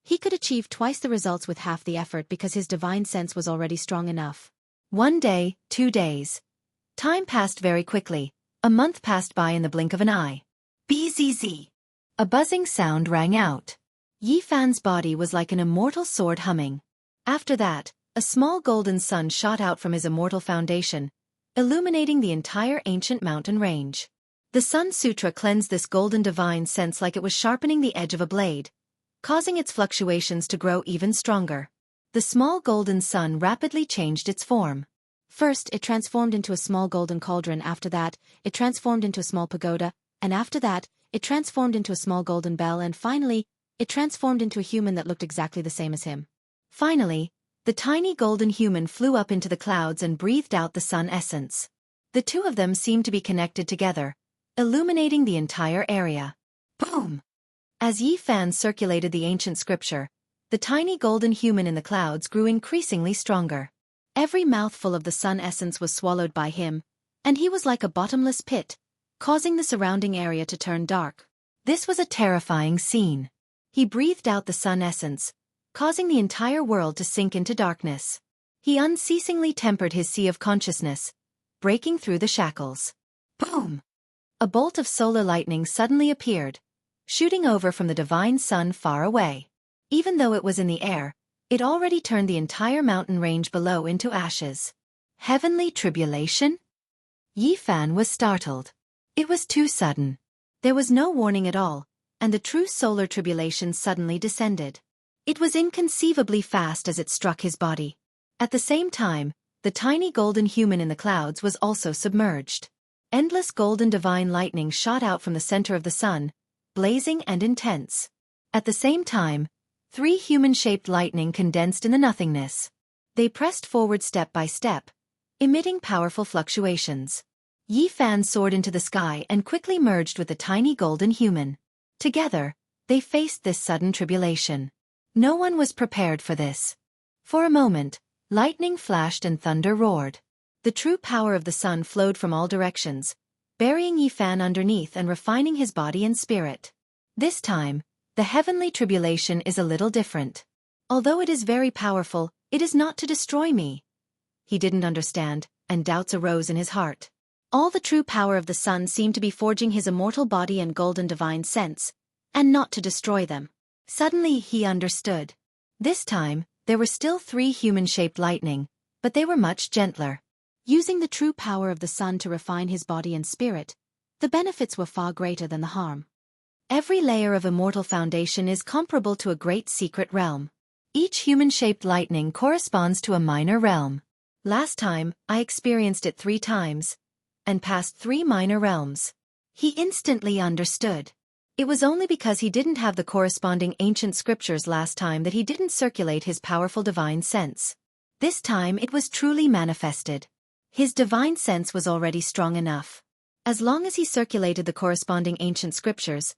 he could achieve twice the results with half the effort because his divine sense was already strong enough. 1 day, 2 days. Time passed very quickly. A month passed by in the blink of an eye. Bzz. A buzzing sound rang out. Yi Fan's body was like an immortal sword humming. After that, a small golden sun shot out from his Immortal Foundation, illuminating the entire ancient mountain range. The Sun Sutra cleansed this golden divine sense like it was sharpening the edge of a blade, causing its fluctuations to grow even stronger. The small golden sun rapidly changed its form. First, it transformed into a small golden cauldron. After that, it transformed into a small pagoda, and after that, it transformed into a small golden bell, and finally, it transformed into a human that looked exactly the same as him. Finally, the tiny golden human flew up into the clouds and breathed out the sun essence. The 2 of them seemed to be connected together, illuminating the entire area. Boom! As Yi Fan circulated the ancient scripture, the tiny golden human in the clouds grew increasingly stronger. Every mouthful of the sun essence was swallowed by him, and he was like a bottomless pit, causing the surrounding area to turn dark. This was a terrifying scene. He breathed out the sun essence, causing the entire world to sink into darkness. He unceasingly tempered his sea of consciousness, breaking through the shackles. Boom! A bolt of solar lightning suddenly appeared, shooting over from the divine sun far away. Even though it was in the air, it already turned the entire mountain range below into ashes. Heavenly tribulation? Yi Fan was startled. It was too sudden. There was no warning at all, and the true solar tribulation suddenly descended. It was inconceivably fast as it struck his body. At the same time, the tiny golden human in the clouds was also submerged. Endless golden divine lightning shot out from the center of the sun, blazing and intense. At the same time, 3 human-shaped lightning condensed in the nothingness. They pressed forward step by step, emitting powerful fluctuations. Yi Fan soared into the sky and quickly merged with the tiny golden human. Together, they faced this sudden tribulation. No one was prepared for this. For a moment, lightning flashed and thunder roared. The true power of the sun flowed from all directions, burying Yi Fan underneath and refining his body and spirit. This time, the heavenly tribulation is a little different. Although it is very powerful, it is not to destroy me. He didn't understand, and doubts arose in his heart. All the true power of the sun seemed to be forging his immortal body and golden divine sense, and not to destroy them. Suddenly he understood. This time, there were still 3 human-shaped lightning, but they were much gentler. Using the true power of the sun to refine his body and spirit, the benefits were far greater than the harm. Every layer of immortal foundation is comparable to a great secret realm. Each human-shaped lightning corresponds to a minor realm. Last time, I experienced it 3 times, and passed 3 minor realms. He instantly understood. It was only because he didn't have the corresponding ancient scriptures last time that he didn't circulate his powerful divine sense. This time it was truly manifested. His divine sense was already strong enough. As long as he circulated the corresponding ancient scriptures,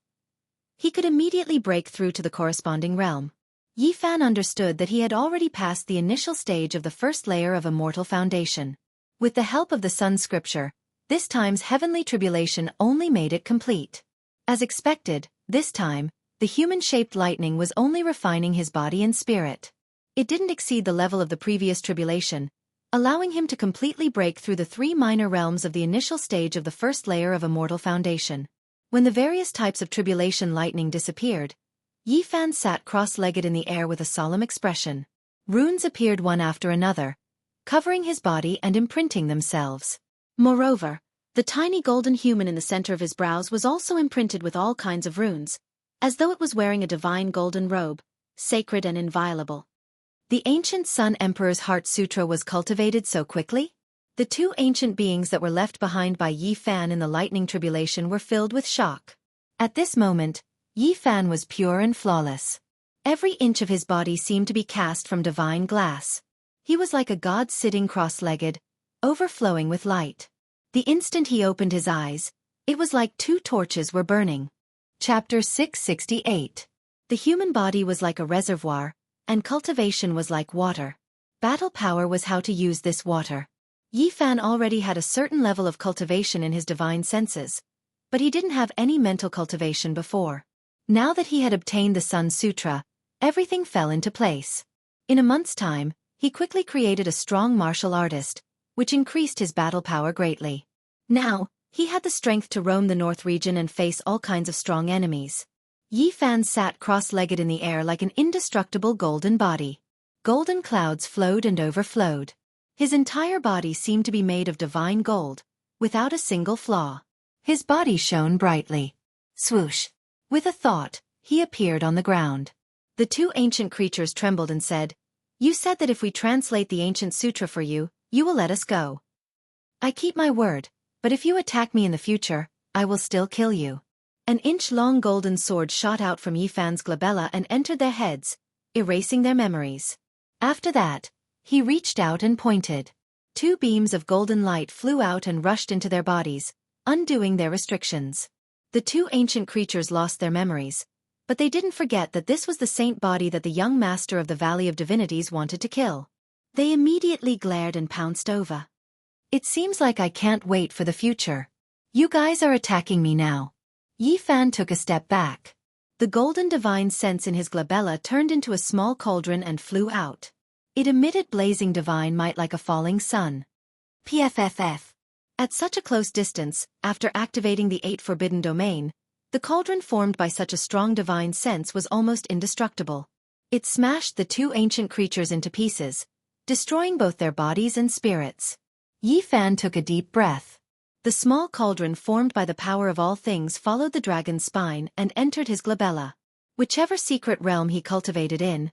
he could immediately break through to the corresponding realm. Yi Fan understood that he had already passed the initial stage of the first layer of immortal foundation. With the help of the sun scripture, this time's heavenly tribulation only made it complete. As expected, this time, the human-shaped lightning was only refining his body and spirit. It didn't exceed the level of the previous tribulation, allowing him to completely break through the 3 minor realms of the initial stage of the first layer of immortal foundation. When the various types of tribulation lightning disappeared, Yi Fan sat cross-legged in the air with a solemn expression. Runes appeared one after another, covering his body and imprinting themselves. Moreover, the tiny golden human in the center of his brows was also imprinted with all kinds of runes, as though it was wearing a divine golden robe, sacred and inviolable. The ancient Sun Emperor's Heart Sutra was cultivated so quickly? The 2 ancient beings that were left behind by Yi Fan in the lightning tribulation were filled with shock. At this moment, Yi Fan was pure and flawless. Every inch of his body seemed to be cast from divine glass. He was like a god sitting cross-legged, overflowing with light. The instant he opened his eyes, it was like 2 torches were burning. Chapter 668. The human body was like a reservoir, and cultivation was like water. Battle power was how to use this water. Yi Fan already had a certain level of cultivation in his divine senses, but he didn't have any mental cultivation before. Now that he had obtained the Sun Sutra, everything fell into place. In a month's time, he quickly created a strong martial artist, which increased his battle power greatly. Now, he had the strength to roam the north region and face all kinds of strong enemies. Yi Fan sat cross-legged in the air like an indestructible golden body. Golden clouds flowed and overflowed. His entire body seemed to be made of divine gold, without a single flaw. His body shone brightly. Swoosh! With a thought, he appeared on the ground. The 2 ancient creatures trembled and said, "You said that if we translate the ancient sutra for you, you will let us go. I keep my word, but if you attack me in the future, I will still kill you." An inch-long golden sword shot out from Yi Fan's glabella and entered their heads, erasing their memories. After that, he reached out and pointed. 2 beams of golden light flew out and rushed into their bodies, undoing their restrictions. The 2 ancient creatures lost their memories, but they didn't forget that this was the saint body that the young master of the Valley of Divinities wanted to kill. They immediately glared and pounced over. "It seems like I can't wait for the future." You guys are attacking me now. Yi Fan took a step back. The golden divine sense in his glabella turned into a small cauldron and flew out. It emitted blazing divine might like a falling sun. PFFF. At such a close distance, after activating the 8 forbidden domain, the cauldron formed by such a strong divine sense was almost indestructible. It smashed the 2 ancient creatures into pieces, destroying both their bodies and spirits. Yi Fan took a deep breath. The small cauldron formed by the power of all things followed the dragon's spine and entered his glabella. Whichever secret realm he cultivated in,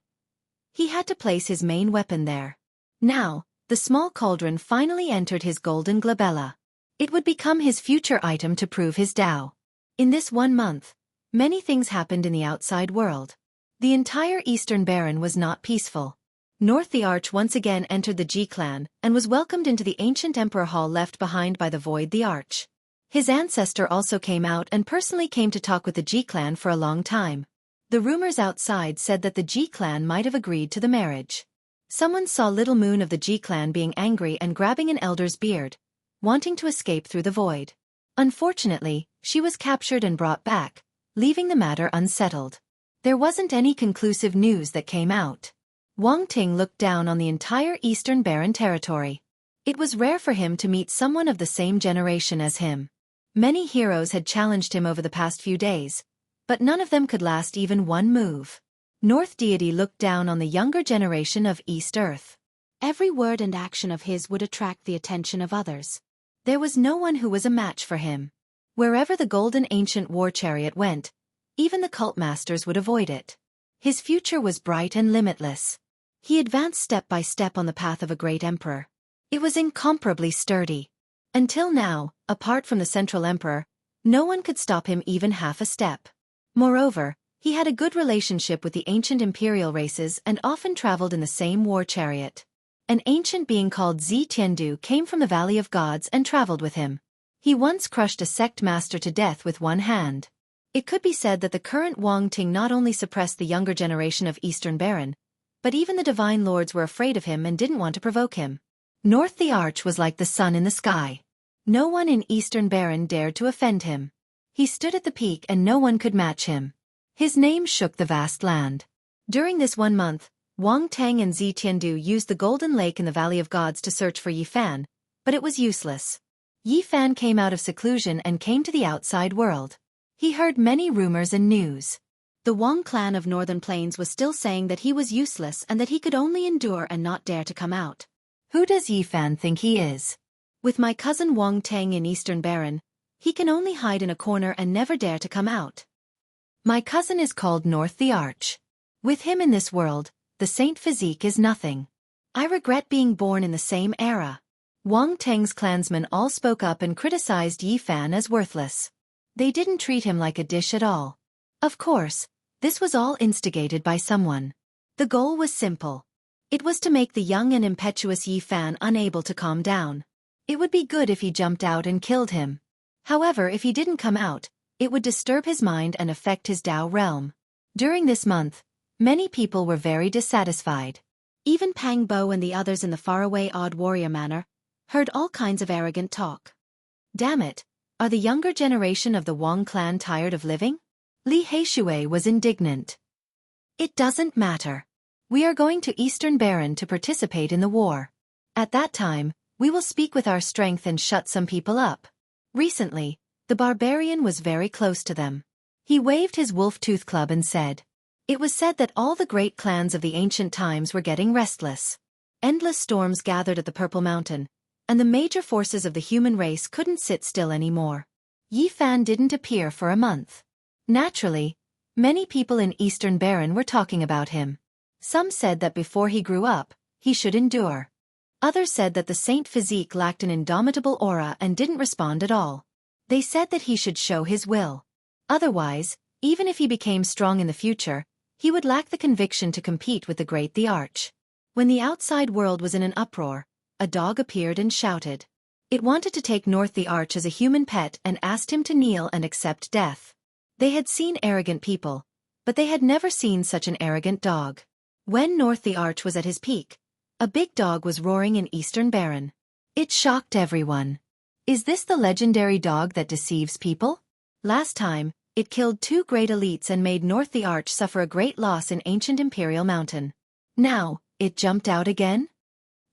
he had to place his main weapon there. Now, the small cauldron finally entered his golden glabella. It would become his future item to prove his Tao. In this 1 month, many things happened in the outside world. The entire Eastern Baron was not peaceful. North the Arch once again entered the Ji clan and was welcomed into the ancient emperor hall left behind by the Void the Arch. His ancestor also came out and personally came to talk with the Ji clan for a long time. The rumors outside said that the Ji clan might have agreed to the marriage. Someone saw Little Moon of the Ji clan being angry and grabbing an elder's beard, wanting to escape through the void. Unfortunately, she was captured and brought back, leaving the matter unsettled. There wasn't any conclusive news that came out. Wang Ting looked down on the entire Eastern Baron territory. It was rare for him to meet someone of the same generation as him. Many heroes had challenged him over the past few days, but none of them could last even 1 move. North Deity looked down on the younger generation of East Earth. Every word and action of his would attract the attention of others. There was no one who was a match for him. Wherever the golden ancient war chariot went, even the cult masters would avoid it. His future was bright and limitless. He advanced step by step on the path of a great emperor. It was incomparably sturdy. Until now, apart from the Central Emperor, no one could stop him even half a step. Moreover, he had a good relationship with the ancient imperial races and often traveled in the same war chariot. An ancient being called Zi Tiandu came from the Valley of Gods and traveled with him. He once crushed a sect master to death with 1 hand. It could be said that the current Wang Ting not only suppressed the younger generation of Eastern Baron, but even the divine lords were afraid of him and didn't want to provoke him. North the Arch was like the sun in the sky. No one in Eastern Baron dared to offend him. He stood at the peak and no one could match him. His name shook the vast land. During this 1 month, Wang Tang and Zi Tiandu used the Golden Lake in the Valley of Gods to search for Yi Fan, but it was useless. Yi Fan came out of seclusion and came to the outside world. He heard many rumors and news. The Wang clan of Northern Plains was still saying that he was useless and that he could only endure and not dare to come out. Who does Yi Fan think he is? With my cousin Wang Tang in Eastern Baron, he can only hide in a corner and never dare to come out. My cousin is called North the Arch. With him in this world, the saint physique is nothing. I regret being born in the same era. Wang Tang's clansmen all spoke up and criticized Yi Fan as worthless. They didn't treat him like a dish at all. Of course, this was all instigated by someone. The goal was simple. It was to make the young and impetuous Yi Fan unable to calm down. It would be good if he jumped out and killed him. However, if he didn't come out, it would disturb his mind and affect his Tao realm. During this month, many people were very dissatisfied. Even Pang Bo and the others in the faraway Odd Warrior Manor heard all kinds of arrogant talk. Damn it, are the younger generation of the Wang clan tired of living? Li Heishui was indignant. It doesn't matter. We are going to Eastern Baron to participate in the war. At that time, we will speak with our strength and shut some people up. Recently, the barbarian was very close to them. He waved his wolf-tooth club and said, it was said that all the great clans of the ancient times were getting restless. Endless storms gathered at the Purple Mountain, and the major forces of the human race couldn't sit still anymore. Yi Fan didn't appear for a month. Naturally, many people in Eastern Baron were talking about him. Some said that before he grew up, he should endure. Others said that the saint physique lacked an indomitable aura and didn't respond at all. They said that he should show his will. Otherwise, even if he became strong in the future, he would lack the conviction to compete with the great the Arch. When the outside world was in an uproar, a dog appeared and shouted. It wanted to take North the Arch as a human pet and asked him to kneel and accept death. They had seen arrogant people, but they had never seen such an arrogant dog. When North the Arch was at his peak, a big dog was roaring in Eastern Baron. It shocked everyone. Is this the legendary dog that deceives people? Last time, it killed 2 great elites and made North the Arch suffer a great loss in ancient Imperial Mountain. Now, it jumped out again?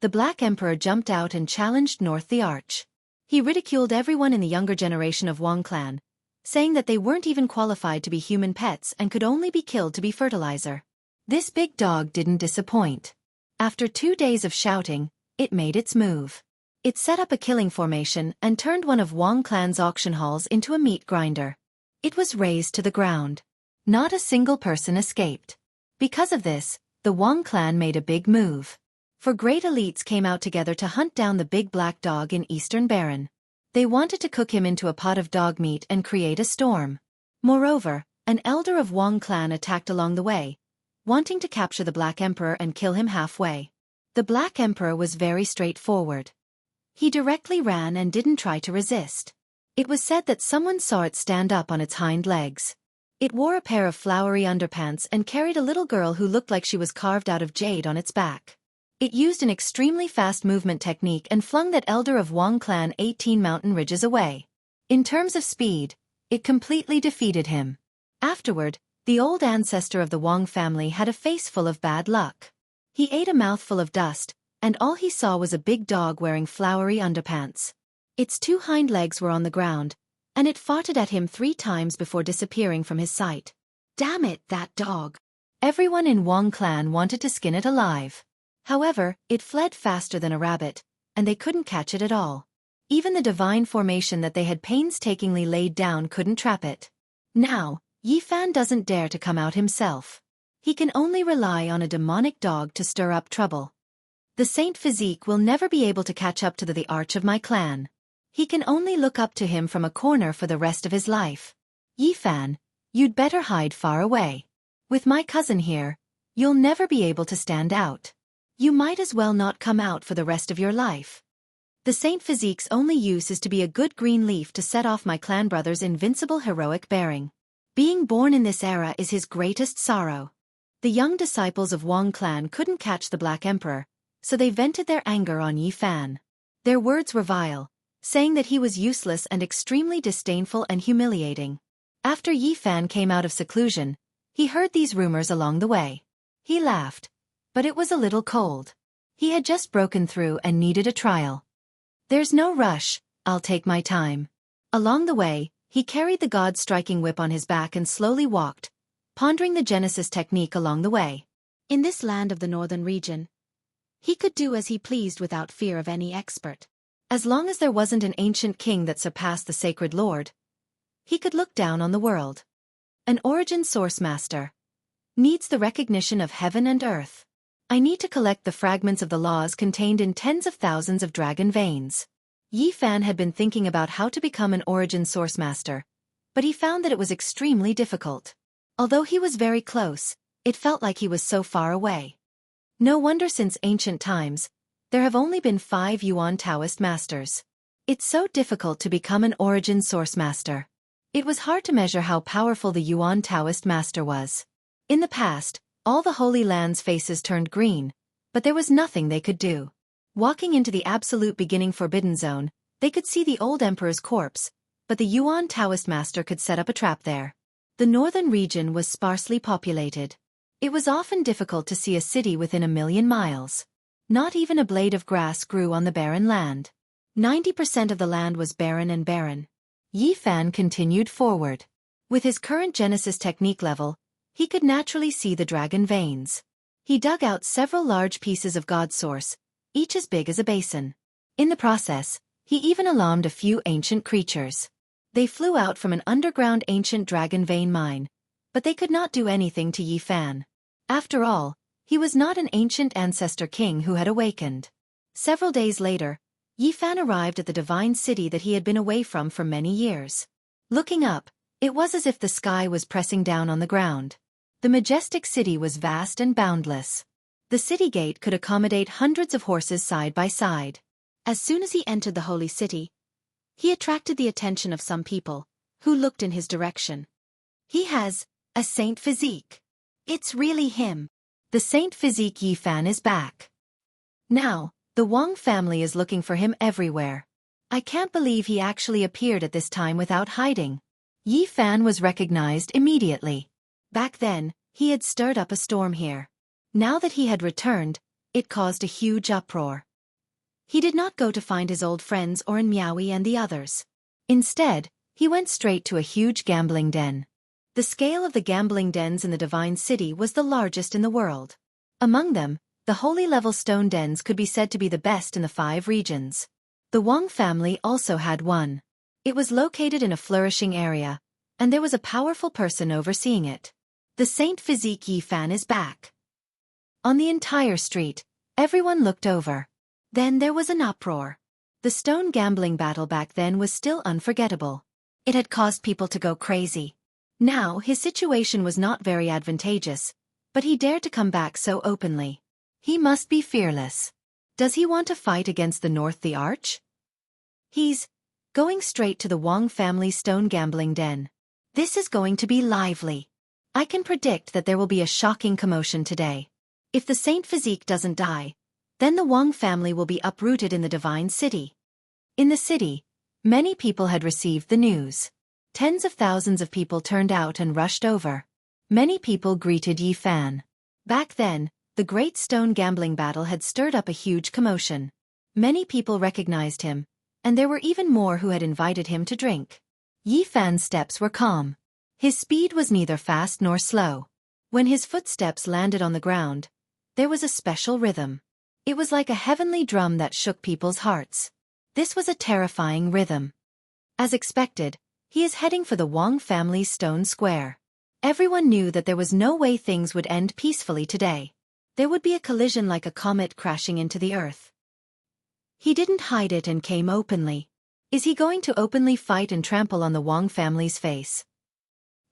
The Black Emperor jumped out and challenged North the Arch. He ridiculed everyone in the younger generation of Wang clan, saying that they weren't even qualified to be human pets and could only be killed to be fertilizer. This big dog didn't disappoint. After 2 days of shouting, it made its move. It set up a killing formation and turned one of Wang clan's auction halls into a meat grinder. It was razed to the ground. Not a single person escaped. Because of this, the Wang clan made a big move. For great elites came out together to hunt down the big black dog in Eastern Baron. They wanted to cook him into a pot of dog meat and create a storm. Moreover, an elder of Wang clan attacked along the way, wanting to capture the Black Emperor and kill him halfway. The Black Emperor was very straightforward. He directly ran and didn't try to resist. It was said that someone saw it stand up on its hind legs. It wore a pair of flowery underpants and carried a little girl who looked like she was carved out of jade on its back. It used an extremely fast movement technique and flung that elder of Wang clan 18 mountain ridges away. In terms of speed, it completely defeated him. Afterward, the old ancestor of the Wang family had a face full of bad luck. He ate a mouthful of dust, and all he saw was a big dog wearing flowery underpants. Its 2 hind legs were on the ground, and it farted at him 3 times before disappearing from his sight. Damn it, that dog! Everyone in Wang clan wanted to skin it alive. However, it fled faster than a rabbit, and they couldn't catch it at all. Even the divine formation that they had painstakingly laid down couldn't trap it. Now, Yifan doesn't dare to come out himself. He can only rely on a demonic dog to stir up trouble. The Saint Physique will never be able to catch up to the arch of my clan. He can only look up to him from a corner for the rest of his life. Yifan, you'd better hide far away. With my cousin here, you'll never be able to stand out. You might as well not come out for the rest of your life. The Saint Physique's only use is to be a good green leaf to set off my clan brother's invincible heroic bearing. Being born in this era is his greatest sorrow. The young disciples of Wang clan couldn't catch the Black Emperor, so they vented their anger on Yifan. Their words were vile, saying that he was useless and extremely disdainful and humiliating. After Yifan came out of seclusion, he heard these rumors along the way. He laughed, but it was a little cold. He had just broken through and needed a trial. There's no rush, I'll take my time. Along the way, he carried the god-striking whip on his back and slowly walked, pondering the Genesis technique along the way. In this land of the northern region, he could do as he pleased without fear of any expert. As long as there wasn't an ancient king that surpassed the sacred lord, he could look down on the world. An origin source master needs the recognition of heaven and earth. I need to collect the fragments of the laws contained in tens of thousands of dragon veins. Yifan had been thinking about how to become an origin source master, but he found that it was extremely difficult. Although he was very close, it felt like he was so far away. No wonder since ancient times, there have only been 5 Yuan Taoist masters. It's so difficult to become an origin source master. It was hard to measure how powerful the Yuan Taoist master was. In the past, all the Holy Land's faces turned green, but there was nothing they could do. Walking into the absolute beginning forbidden zone, they could see the old emperor's corpse, but the Yuan Taoist master could set up a trap there. The northern region was sparsely populated. It was often difficult to see a city within 1,000,000 miles. Not even a blade of grass grew on the barren land. 90% of the land was barren and barren. Yifan continued forward. With his current Genesis technique level, he could naturally see the dragon veins. He dug out several large pieces of God Source, each as big as a basin. In the process, he even alarmed a few ancient creatures. They flew out from an underground ancient dragon vein mine, but they could not do anything to Yifan. After all, he was not an ancient ancestor king who had awakened. Several days later, Yifan arrived at the divine city that he had been away from for many years. Looking up, it was as if the sky was pressing down on the ground. The majestic city was vast and boundless. The city gate could accommodate hundreds of horses side by side. As soon as he entered the holy city, he attracted the attention of some people, who looked in his direction. He has a saint physique. It's really him. The saint physique Yifan is back. Now, the Wang family is looking for him everywhere. I can't believe he actually appeared at this time without hiding. Yi Fan was recognized immediately. Back then, he had stirred up a storm here. Now that he had returned, it caused a huge uproar. He did not go to find his old friends or in Miaoyi and the others. Instead, he went straight to a huge gambling den. The scale of the gambling dens in the Divine City was the largest in the world. Among them, the holy level stone dens could be said to be the best in the 5 regions. The Wang family also had one. It was located in a flourishing area, and there was a powerful person overseeing it. The Saint Physique Yi Fan is back. On the entire street, everyone looked over. Then there was an uproar. The stone gambling battle back then was still unforgettable. It had caused people to go crazy. Now his situation was not very advantageous, but he dared to come back so openly. He must be fearless. Does he want to fight against the North the Arch? He's going straight to the Wang family's stone gambling den. This is going to be lively. I can predict that there will be a shocking commotion today. If the Saint Physique doesn't die, then the Wang family will be uprooted in the Divine City. In the city, many people had received the news. Tens of thousands of people turned out and rushed over. Many people greeted Yi Fan. Back then, the great stone gambling battle had stirred up a huge commotion. Many people recognized him, and there were even more who had invited him to drink. Yi Fan's steps were calm. His speed was neither fast nor slow. When his footsteps landed on the ground, there was a special rhythm. It was like a heavenly drum that shook people's hearts. This was a terrifying rhythm. As expected, he is heading for the Wang family's stone square. Everyone knew that there was no way things would end peacefully today. There would be a collision like a comet crashing into the earth. He didn't hide it and came openly. Is he going to openly fight and trample on the Wang family's face?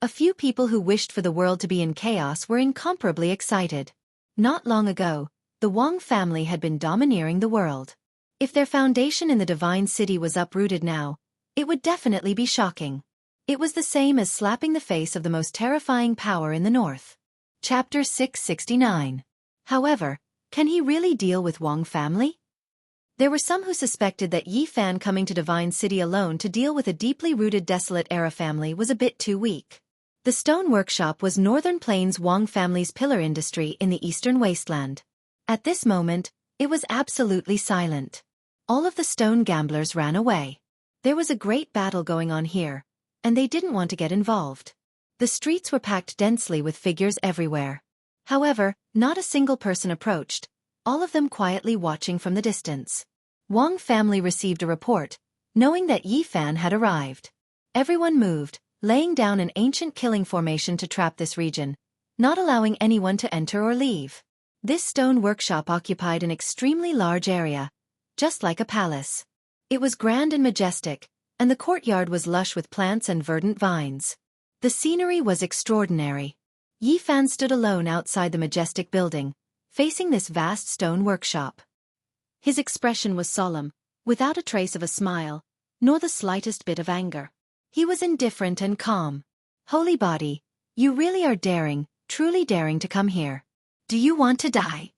A few people who wished for the world to be in chaos were incomparably excited. Not long ago, the Wang family had been domineering the world. If their foundation in the Divine City was uprooted now, it would definitely be shocking. It was the same as slapping the face of the most terrifying power in the north. Chapter 669. However, can he really deal with Wang family? There were some who suspected that Yi Fan coming to Divine City alone to deal with a deeply rooted desolate era family was a bit too weak. The stone workshop was Northern Plains Wang family's pillar industry in the eastern wasteland. At this moment, it was absolutely silent. All of the stone gamblers ran away. There was a great battle going on here, and they didn't want to get involved. The streets were packed densely with figures everywhere. However, not a single person approached, all of them quietly watching from the distance. Wang family received a report, knowing that Yi Fan had arrived. Everyone moved, laying down an ancient killing formation to trap this region, not allowing anyone to enter or leave. This stone workshop occupied an extremely large area, just like a palace. It was grand and majestic, and the courtyard was lush with plants and verdant vines. The scenery was extraordinary. Yi Fan stood alone outside the majestic building, facing this vast stone workshop. His expression was solemn, without a trace of a smile, nor the slightest bit of anger. He was indifferent and calm. Holy body, you really are daring, truly daring to come here. Do you want to die?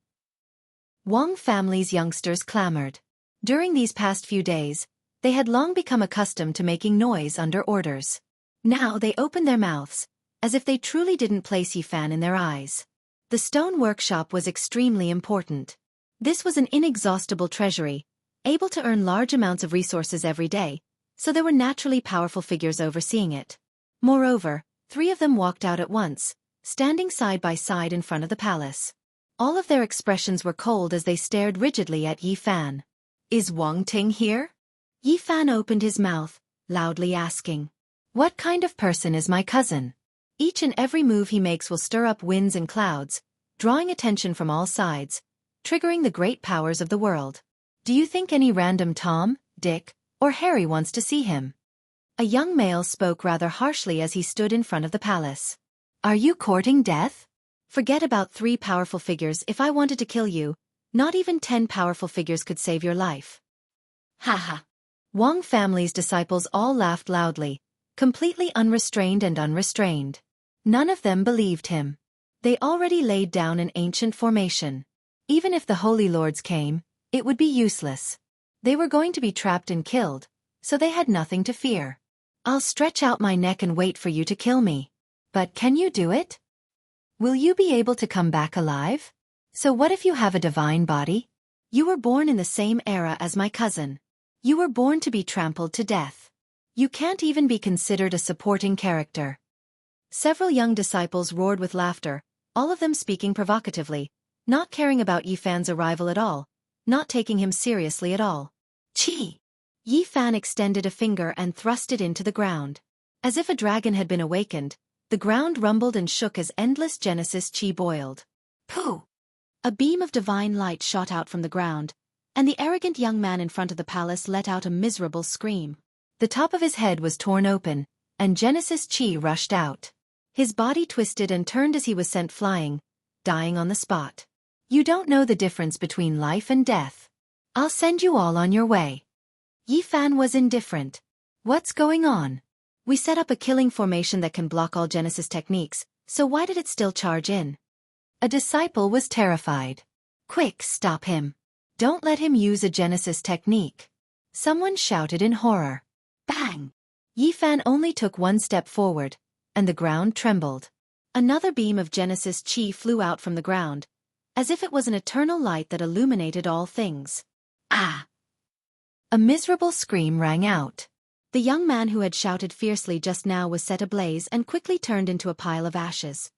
Wang family's youngsters clamored. During these past few days, they had long become accustomed to making noise under orders. Now they opened their mouths, as if they truly didn't place Yi Fan in their eyes. The stone workshop was extremely important. This was an inexhaustible treasury, able to earn large amounts of resources every day, so there were naturally powerful figures overseeing it. Moreover, 3 of them walked out at once, standing side by side in front of the palace. All of their expressions were cold as they stared rigidly at Yi Fan. Is Wang Ting here? Yi Fan opened his mouth, loudly asking. What kind of person is my cousin? Each and every move he makes will stir up winds and clouds, drawing attention from all sides, triggering the great powers of the world. Do you think any random Tom, Dick, or Harry wants to see him? A young male spoke rather harshly as he stood in front of the palace. Are you courting death? Forget about 3 powerful figures. If I wanted to kill you, not even 10 powerful figures could save your life. Haha. Wang family's disciples all laughed loudly, completely unrestrained and unrestrained. None of them believed him. They already laid down an ancient formation. Even if the Holy Lords came, it would be useless. They were going to be trapped and killed, so they had nothing to fear. I'll stretch out my neck and wait for you to kill me. But can you do it? Will you be able to come back alive? So what if you have a divine body? You were born in the same era as my cousin. You were born to be trampled to death. You can't even be considered a supporting character. Several young disciples roared with laughter, all of them speaking provocatively, not caring about Yi Fan's arrival at all, not taking him seriously at all. Chi! Yi Fan extended a finger and thrust it into the ground. As if a dragon had been awakened, the ground rumbled and shook as endless Genesis Chi boiled. Pooh! A beam of divine light shot out from the ground, and the arrogant young man in front of the palace let out a miserable scream. The top of his head was torn open, and Genesis Chi rushed out. His body twisted and turned as he was sent flying, dying on the spot. You don't know the difference between life and death. I'll send you all on your way. Yi Fan was indifferent. What's going on? We set up a killing formation that can block all Genesis techniques, so why did it still charge in? A disciple was terrified. Quick, stop him. Don't let him use a Genesis technique. Someone shouted in horror. Bang! Yi Fan only took one step forward, and the ground trembled. Another beam of Genesis Chi flew out from the ground, as if it was an eternal light that illuminated all things. Ah! A miserable scream rang out. The young man who had shouted fiercely just now was set ablaze and quickly turned into a pile of ashes.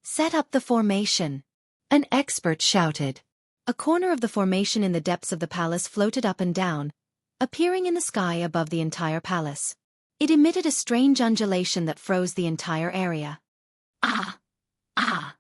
Set up the formation. An expert shouted. A corner of the formation in the depths of the palace floated up and down, appearing in the sky above the entire palace. It emitted a strange undulation that froze the entire area. Ah! Ah!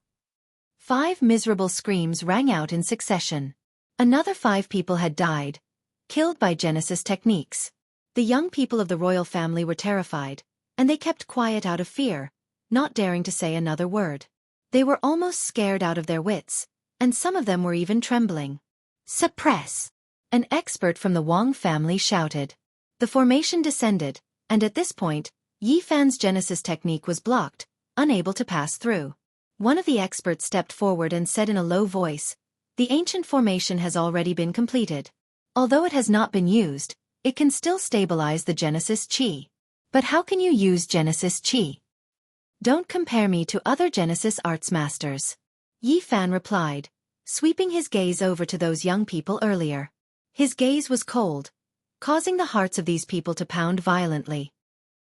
5 miserable screams rang out in succession. Another 5 people had died, killed by Genesis techniques. The young people of the royal family were terrified, and they kept quiet out of fear, not daring to say another word. They were almost scared out of their wits, and some of them were even trembling. Suppress! An expert from the Wang family shouted. The formation descended, and at this point, Yi Fan's Genesis technique was blocked, unable to pass through. One of the experts stepped forward and said in a low voice, "The ancient formation has already been completed. Although it has not been used, it can still stabilize the Genesis Chi. But how can you use Genesis Chi? Don't compare me to other Genesis arts masters." Yi Fan replied, sweeping his gaze over to those young people earlier. His gaze was cold, causing the hearts of these people to pound violently.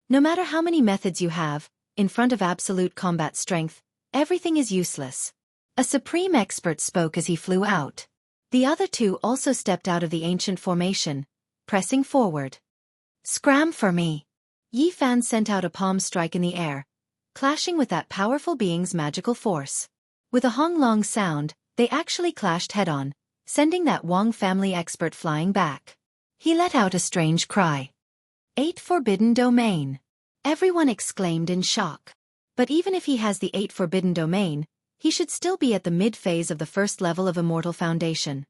No matter how many methods you have, in front of absolute combat strength, everything is useless. A supreme expert spoke as he flew out. The other 2 also stepped out of the ancient formation, pressing forward. Scram for me! Yi Fan sent out a palm strike in the air, clashing with that powerful being's magical force. With a hong-long sound, they actually clashed head-on, sending that Wang family expert flying back. He let out a strange cry. 8 Forbidden Domain! Everyone exclaimed in shock. But even if he has the 8 Forbidden Domain, he should still be at the mid-phase of the first level of Immortal Foundation.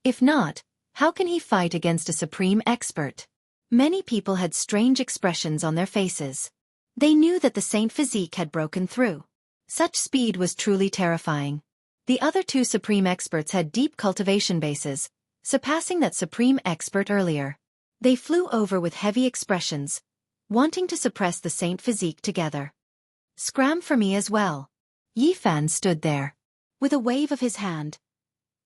If not, how can he fight against a supreme expert? Many people had strange expressions on their faces. They knew that the Saint Physique had broken through. Such speed was truly terrifying. The other 2 supreme experts had deep cultivation bases, surpassing that supreme expert earlier. They flew over with heavy expressions, wanting to suppress the Saint Physique together. Scram for me as well. Yi Fan stood there. With a wave of his hand,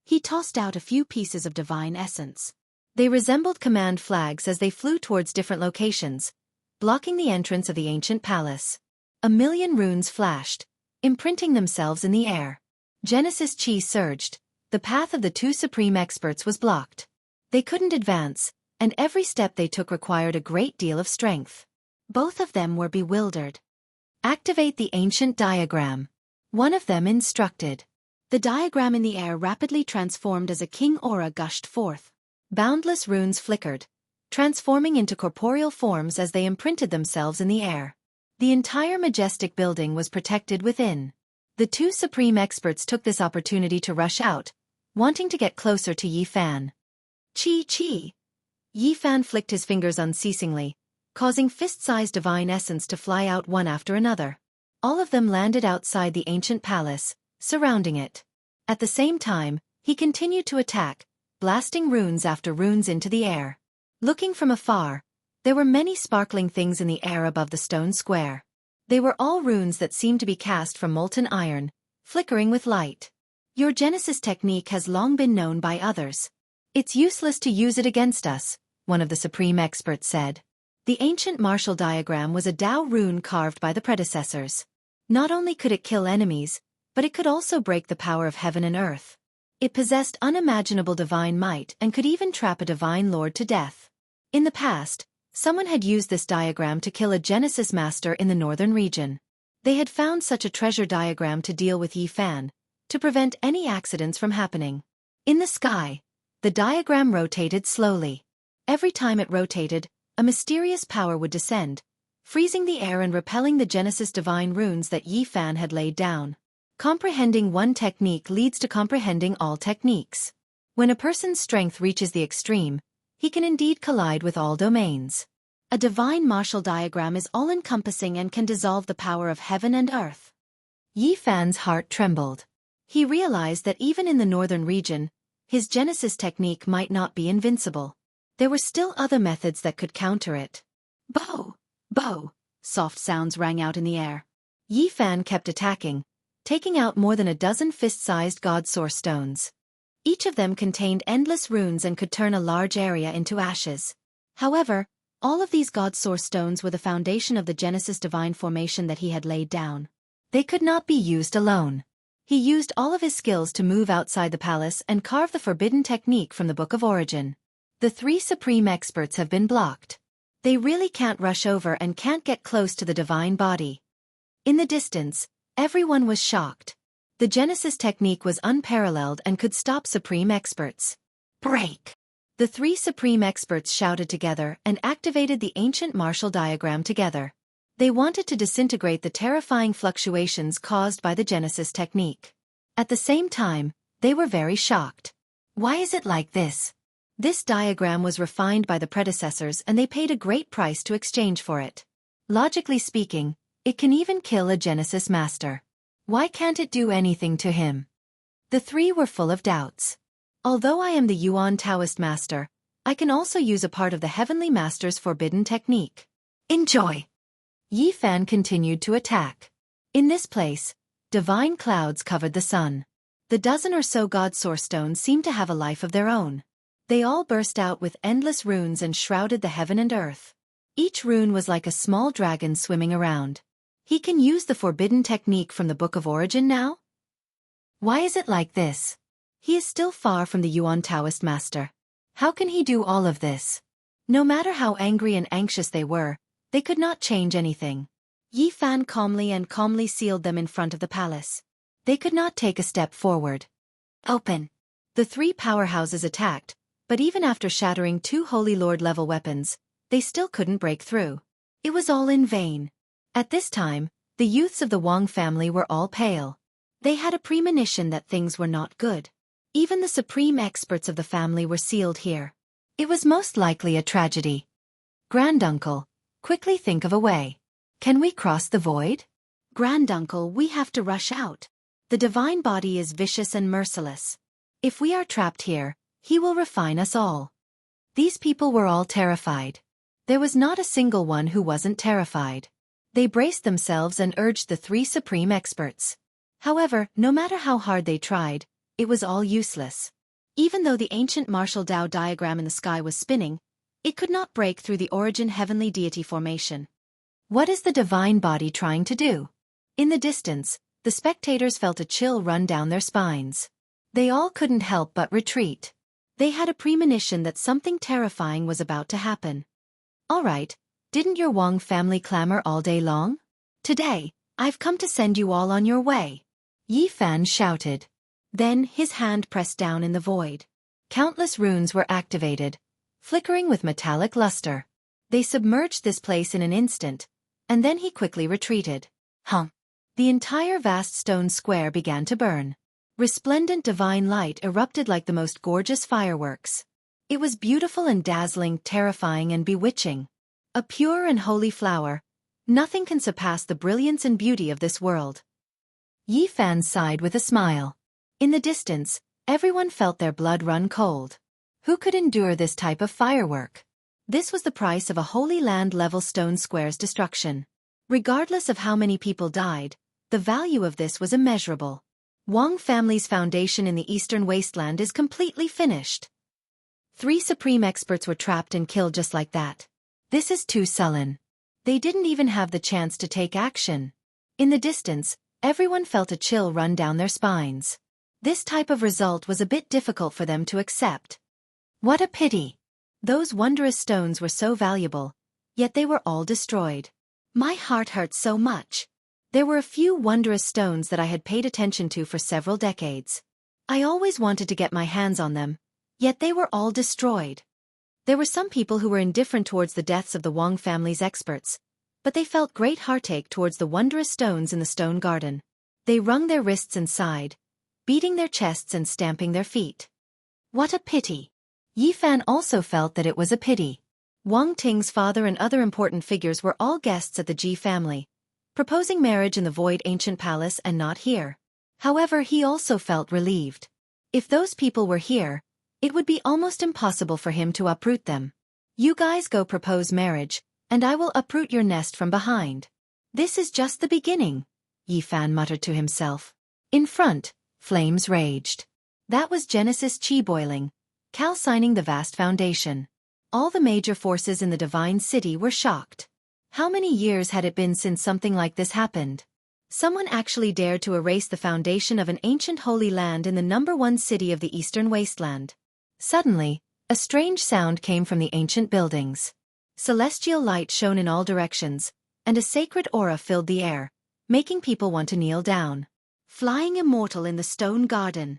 he tossed out a few pieces of divine essence. They resembled command flags as they flew towards different locations, blocking the entrance of the ancient palace. A million runes flashed, imprinting themselves in the air. Genesis Chi surged. The path of the 2 supreme experts was blocked. They couldn't advance, and every step they took required a great deal of strength. Both of them were bewildered. Activate the ancient diagram. One of them instructed. The diagram in the air rapidly transformed as a king aura gushed forth. Boundless runes flickered, transforming into corporeal forms as they imprinted themselves in the air. The entire majestic building was protected within. The 2 supreme experts took this opportunity to rush out, wanting to get closer to Yi Fan. Chi Chi! Yi Fan flicked his fingers unceasingly, causing fist-sized divine essence to fly out one after another. All of them landed outside the ancient palace, surrounding it. At the same time, he continued to attack, blasting runes after runes into the air. Looking from afar, there were many sparkling things in the air above the stone square. They were all runes that seemed to be cast from molten iron, flickering with light. Your Genesis technique has long been known by others. It's useless to use it against us, one of the supreme experts said. The ancient martial diagram was a Tao rune carved by the predecessors. Not only could it kill enemies, but it could also break the power of heaven and earth. It possessed unimaginable divine might and could even trap a divine lord to death. In the past, someone had used this diagram to kill a Genesis master in the northern region. They had found such a treasure diagram to deal with Yi Fan, to prevent any accidents from happening. In the sky, the diagram rotated slowly. Every time it rotated, a mysterious power would descend, freezing the air and repelling the Genesis divine runes that Yi Fan had laid down. Comprehending one technique leads to comprehending all techniques. When a person's strength reaches the extreme, he can indeed collide with all domains. A divine martial diagram is all-encompassing and can dissolve the power of heaven and earth. Yi Fan's heart trembled. He realized that even in the northern region, his Genesis technique might not be invincible. There were still other methods that could counter it. Bow! Bow! Soft sounds rang out in the air. Yi Fan kept attacking, taking out more than a dozen fist-sized god source stones. Each of them contained endless runes and could turn a large area into ashes. However, all of these god source stones were the foundation of the Genesis divine formation that he had laid down. They could not be used alone. He used all of his skills to move outside the palace and carve the forbidden technique from the Book of Origin. The three supreme experts have been blocked. They really can't rush over and can't get close to the divine body. In the distance, everyone was shocked. The Genesis technique was unparalleled and could stop supreme experts. Break! The three supreme experts shouted together and activated the ancient martial diagram together. They wanted to disintegrate the terrifying fluctuations caused by the Genesis technique. At the same time, they were very shocked. Why is it like this? This diagram was refined by the predecessors and they paid a great price to exchange for it. Logically speaking, it can even kill a Genesis master. Why can't it do anything to him? The three were full of doubts. Although I am the Yuan Taoist master, I can also use a part of the Heavenly Master's forbidden technique. Enjoy! Yi Fan continued to attack. In this place, divine clouds covered the sun. The dozen or so god source stones seemed to have a life of their own. They all burst out with endless runes and shrouded the heaven and earth. Each rune was like a small dragon swimming around. He can use the forbidden technique from the Book of Origin now? Why is it like this? He is still far from the Yuan Taoist master. How can he do all of this? No matter how angry and anxious they were, they could not change anything. Yi Fan calmly sealed them in front of the palace. They could not take a step forward. Open! The three powerhouses attacked, but even after shattering two Holy Lord-level weapons, they still couldn't break through. It was all in vain. At this time, the youths of the Wang family were all pale. They had a premonition that things were not good. Even the supreme experts of the family were sealed here. It was most likely a tragedy. Granduncle, quickly think of a way. Can we cross the void? Granduncle, we have to rush out. The divine body is vicious and merciless. If we are trapped here, he will refine us all. These people were all terrified. There was not a single one who wasn't terrified. They braced themselves and urged the three supreme experts. However, no matter how hard they tried, it was all useless. Even though the ancient martial Tao diagram in the sky was spinning, it could not break through the origin heavenly deity formation. What is the divine body trying to do? In the distance, the spectators felt a chill run down their spines. They all couldn't help but retreat. They had a premonition that something terrifying was about to happen. All right, didn't your Wang family clamor all day long? Today, I've come to send you all on your way. Yi Fan shouted. Then his hand pressed down in the void. Countless runes were activated, flickering with metallic luster. They submerged this place in an instant, and then he quickly retreated. The entire vast stone square began to burn. Resplendent divine light erupted like the most gorgeous fireworks. It was beautiful and dazzling, terrifying and bewitching. A pure and holy flower. Nothing can surpass the brilliance and beauty of this world. Yi Fan sighed with a smile. In the distance, everyone felt their blood run cold. Who could endure this type of firework? This was the price of a Holy Land-level stone square's destruction. Regardless of how many people died, the value of this was immeasurable. Wang family's foundation in the eastern wasteland is completely finished. 3 supreme experts were trapped and killed just like that. This is too sullen. They didn't even have the chance to take action. In the distance, everyone felt a chill run down their spines. This type of result was a bit difficult for them to accept. What a pity! Those wondrous stones were so valuable, yet they were all destroyed. My heart hurts so much. There were a few wondrous stones that I had paid attention to for several decades. I always wanted to get my hands on them, yet they were all destroyed. There were some people who were indifferent towards the deaths of the Wang family's experts, but they felt great heartache towards the wondrous stones in the stone garden. They wrung their wrists and sighed, beating their chests and stamping their feet. What a pity! Yi Fan also felt that it was a pity. Wang Ting's father and other important figures were all guests at the Ji family, proposing marriage in the void ancient palace and not here. However, he also felt relieved. If those people were here, it would be almost impossible for him to uproot them. You guys go propose marriage, and I will uproot your nest from behind. This is just the beginning, Yi Fan muttered to himself. In front, flames raged. That was Genesis Qi boiling, calcining the vast foundation. All the major forces in the divine city were shocked. How many years had it been since something like this happened? Someone actually dared to erase the foundation of an ancient holy land in the #1 city of the eastern wasteland. Suddenly, a strange sound came from the ancient buildings. Celestial light shone in all directions, and a sacred aura filled the air, making people want to kneel down. Flying immortal in the stone garden.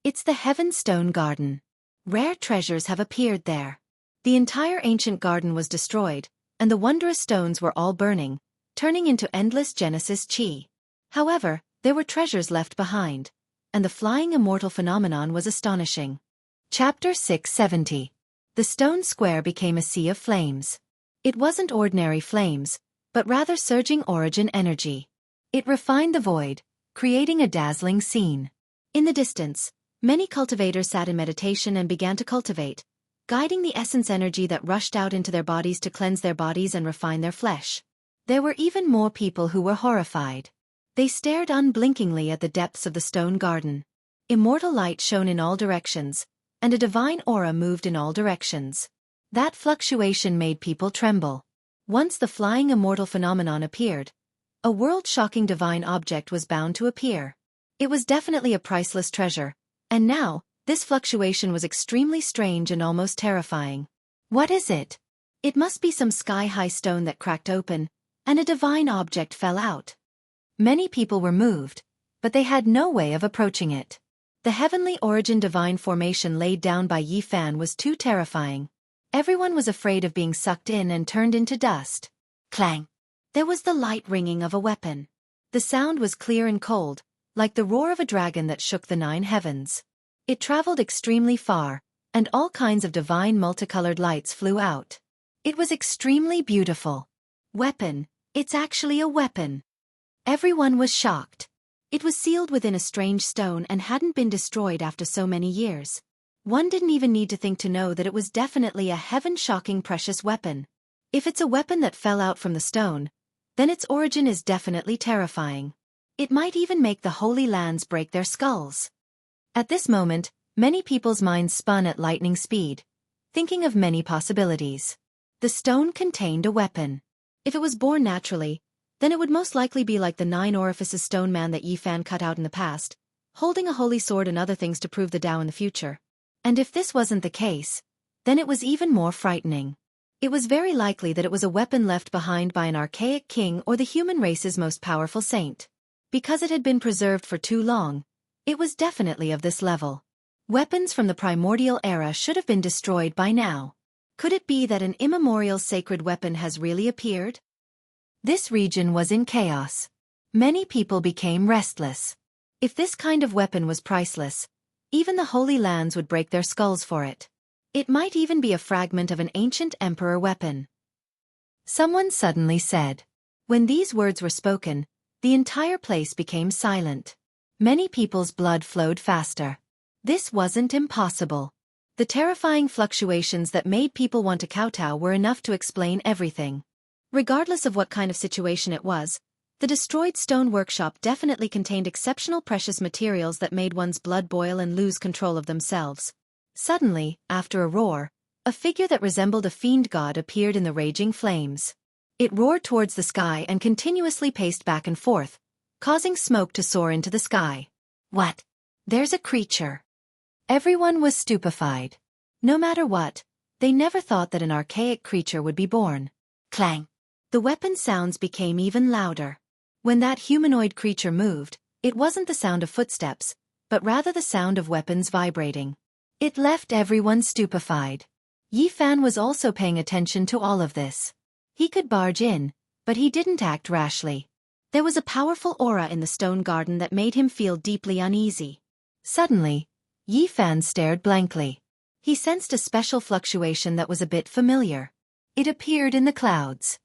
It's the Heaven Stone Garden. Rare treasures have appeared there. The entire ancient garden was destroyed, and the wondrous stones were all burning, turning into endless Genesis Qi. However, there were treasures left behind, and the flying immortal phenomenon was astonishing. Chapter 670. The stone square became a sea of flames. It wasn't ordinary flames, but rather surging origin energy. It refined the void, creating a dazzling scene. In the distance, many cultivators sat in meditation and began to cultivate, guiding the essence energy that rushed out into their bodies to cleanse their bodies and refine their flesh. There were even more people who were horrified. They stared unblinkingly at the depths of the stone garden. Immortal light shone in all directions, and a divine aura moved in all directions. That fluctuation made people tremble. Once the flying immortal phenomenon appeared, a world-shocking divine object was bound to appear. It was definitely a priceless treasure, and now, this fluctuation was extremely strange and almost terrifying. What is it? It must be some sky-high stone that cracked open, and a divine object fell out. Many people were moved, but they had no way of approaching it. The heavenly origin divine formation laid down by Yi Fan was too terrifying. Everyone was afraid of being sucked in and turned into dust. Clang! There was the light ringing of a weapon. The sound was clear and cold, like the roar of a dragon that shook the 9 heavens. It traveled extremely far, and all kinds of divine multicolored lights flew out. It was extremely beautiful. Weapon, it's actually a weapon. Everyone was shocked. It was sealed within a strange stone and hadn't been destroyed after so many years. One didn't even need to think to know that it was definitely a heaven-shocking precious weapon. If it's a weapon that fell out from the stone, then its origin is definitely terrifying. It might even make the Holy Lands break their skulls. At this moment, many people's minds spun at lightning speed, thinking of many possibilities. The stone contained a weapon. If it was born naturally, then it would most likely be like the 9 orifices stone man that Yi Fan cut out in the past, holding a holy sword and other things to prove the Tao in the future. And if this wasn't the case, then it was even more frightening. It was very likely that it was a weapon left behind by an archaic king or the human race's most powerful saint. Because it had been preserved for too long, it was definitely of this level. Weapons from the primordial era should have been destroyed by now. Could it be that an immemorial sacred weapon has really appeared? This region was in chaos. Many people became restless. If this kind of weapon was priceless, even the Holy Lands would break their skulls for it. It might even be a fragment of an ancient emperor weapon. Someone suddenly said. When these words were spoken, the entire place became silent. Many people's blood flowed faster. This wasn't impossible. The terrifying fluctuations that made people want to kowtow were enough to explain everything. Regardless of what kind of situation it was, the destroyed stone workshop definitely contained exceptional precious materials that made one's blood boil and lose control of themselves. Suddenly, after a roar, a figure that resembled a fiend god appeared in the raging flames. It roared towards the sky and continuously paced back and forth, causing smoke to soar into the sky. What? There's a creature. Everyone was stupefied. No matter what, they never thought that an archaic creature would be born. Clang. The weapon sounds became even louder. When that humanoid creature moved, it wasn't the sound of footsteps, but rather the sound of weapons vibrating. It left everyone stupefied. Yi Fan was also paying attention to all of this. He could barge in, but he didn't act rashly. There was a powerful aura in the stone garden that made him feel deeply uneasy. Suddenly, Yi Fan stared blankly. He sensed a special fluctuation that was a bit familiar. It appeared in the clouds.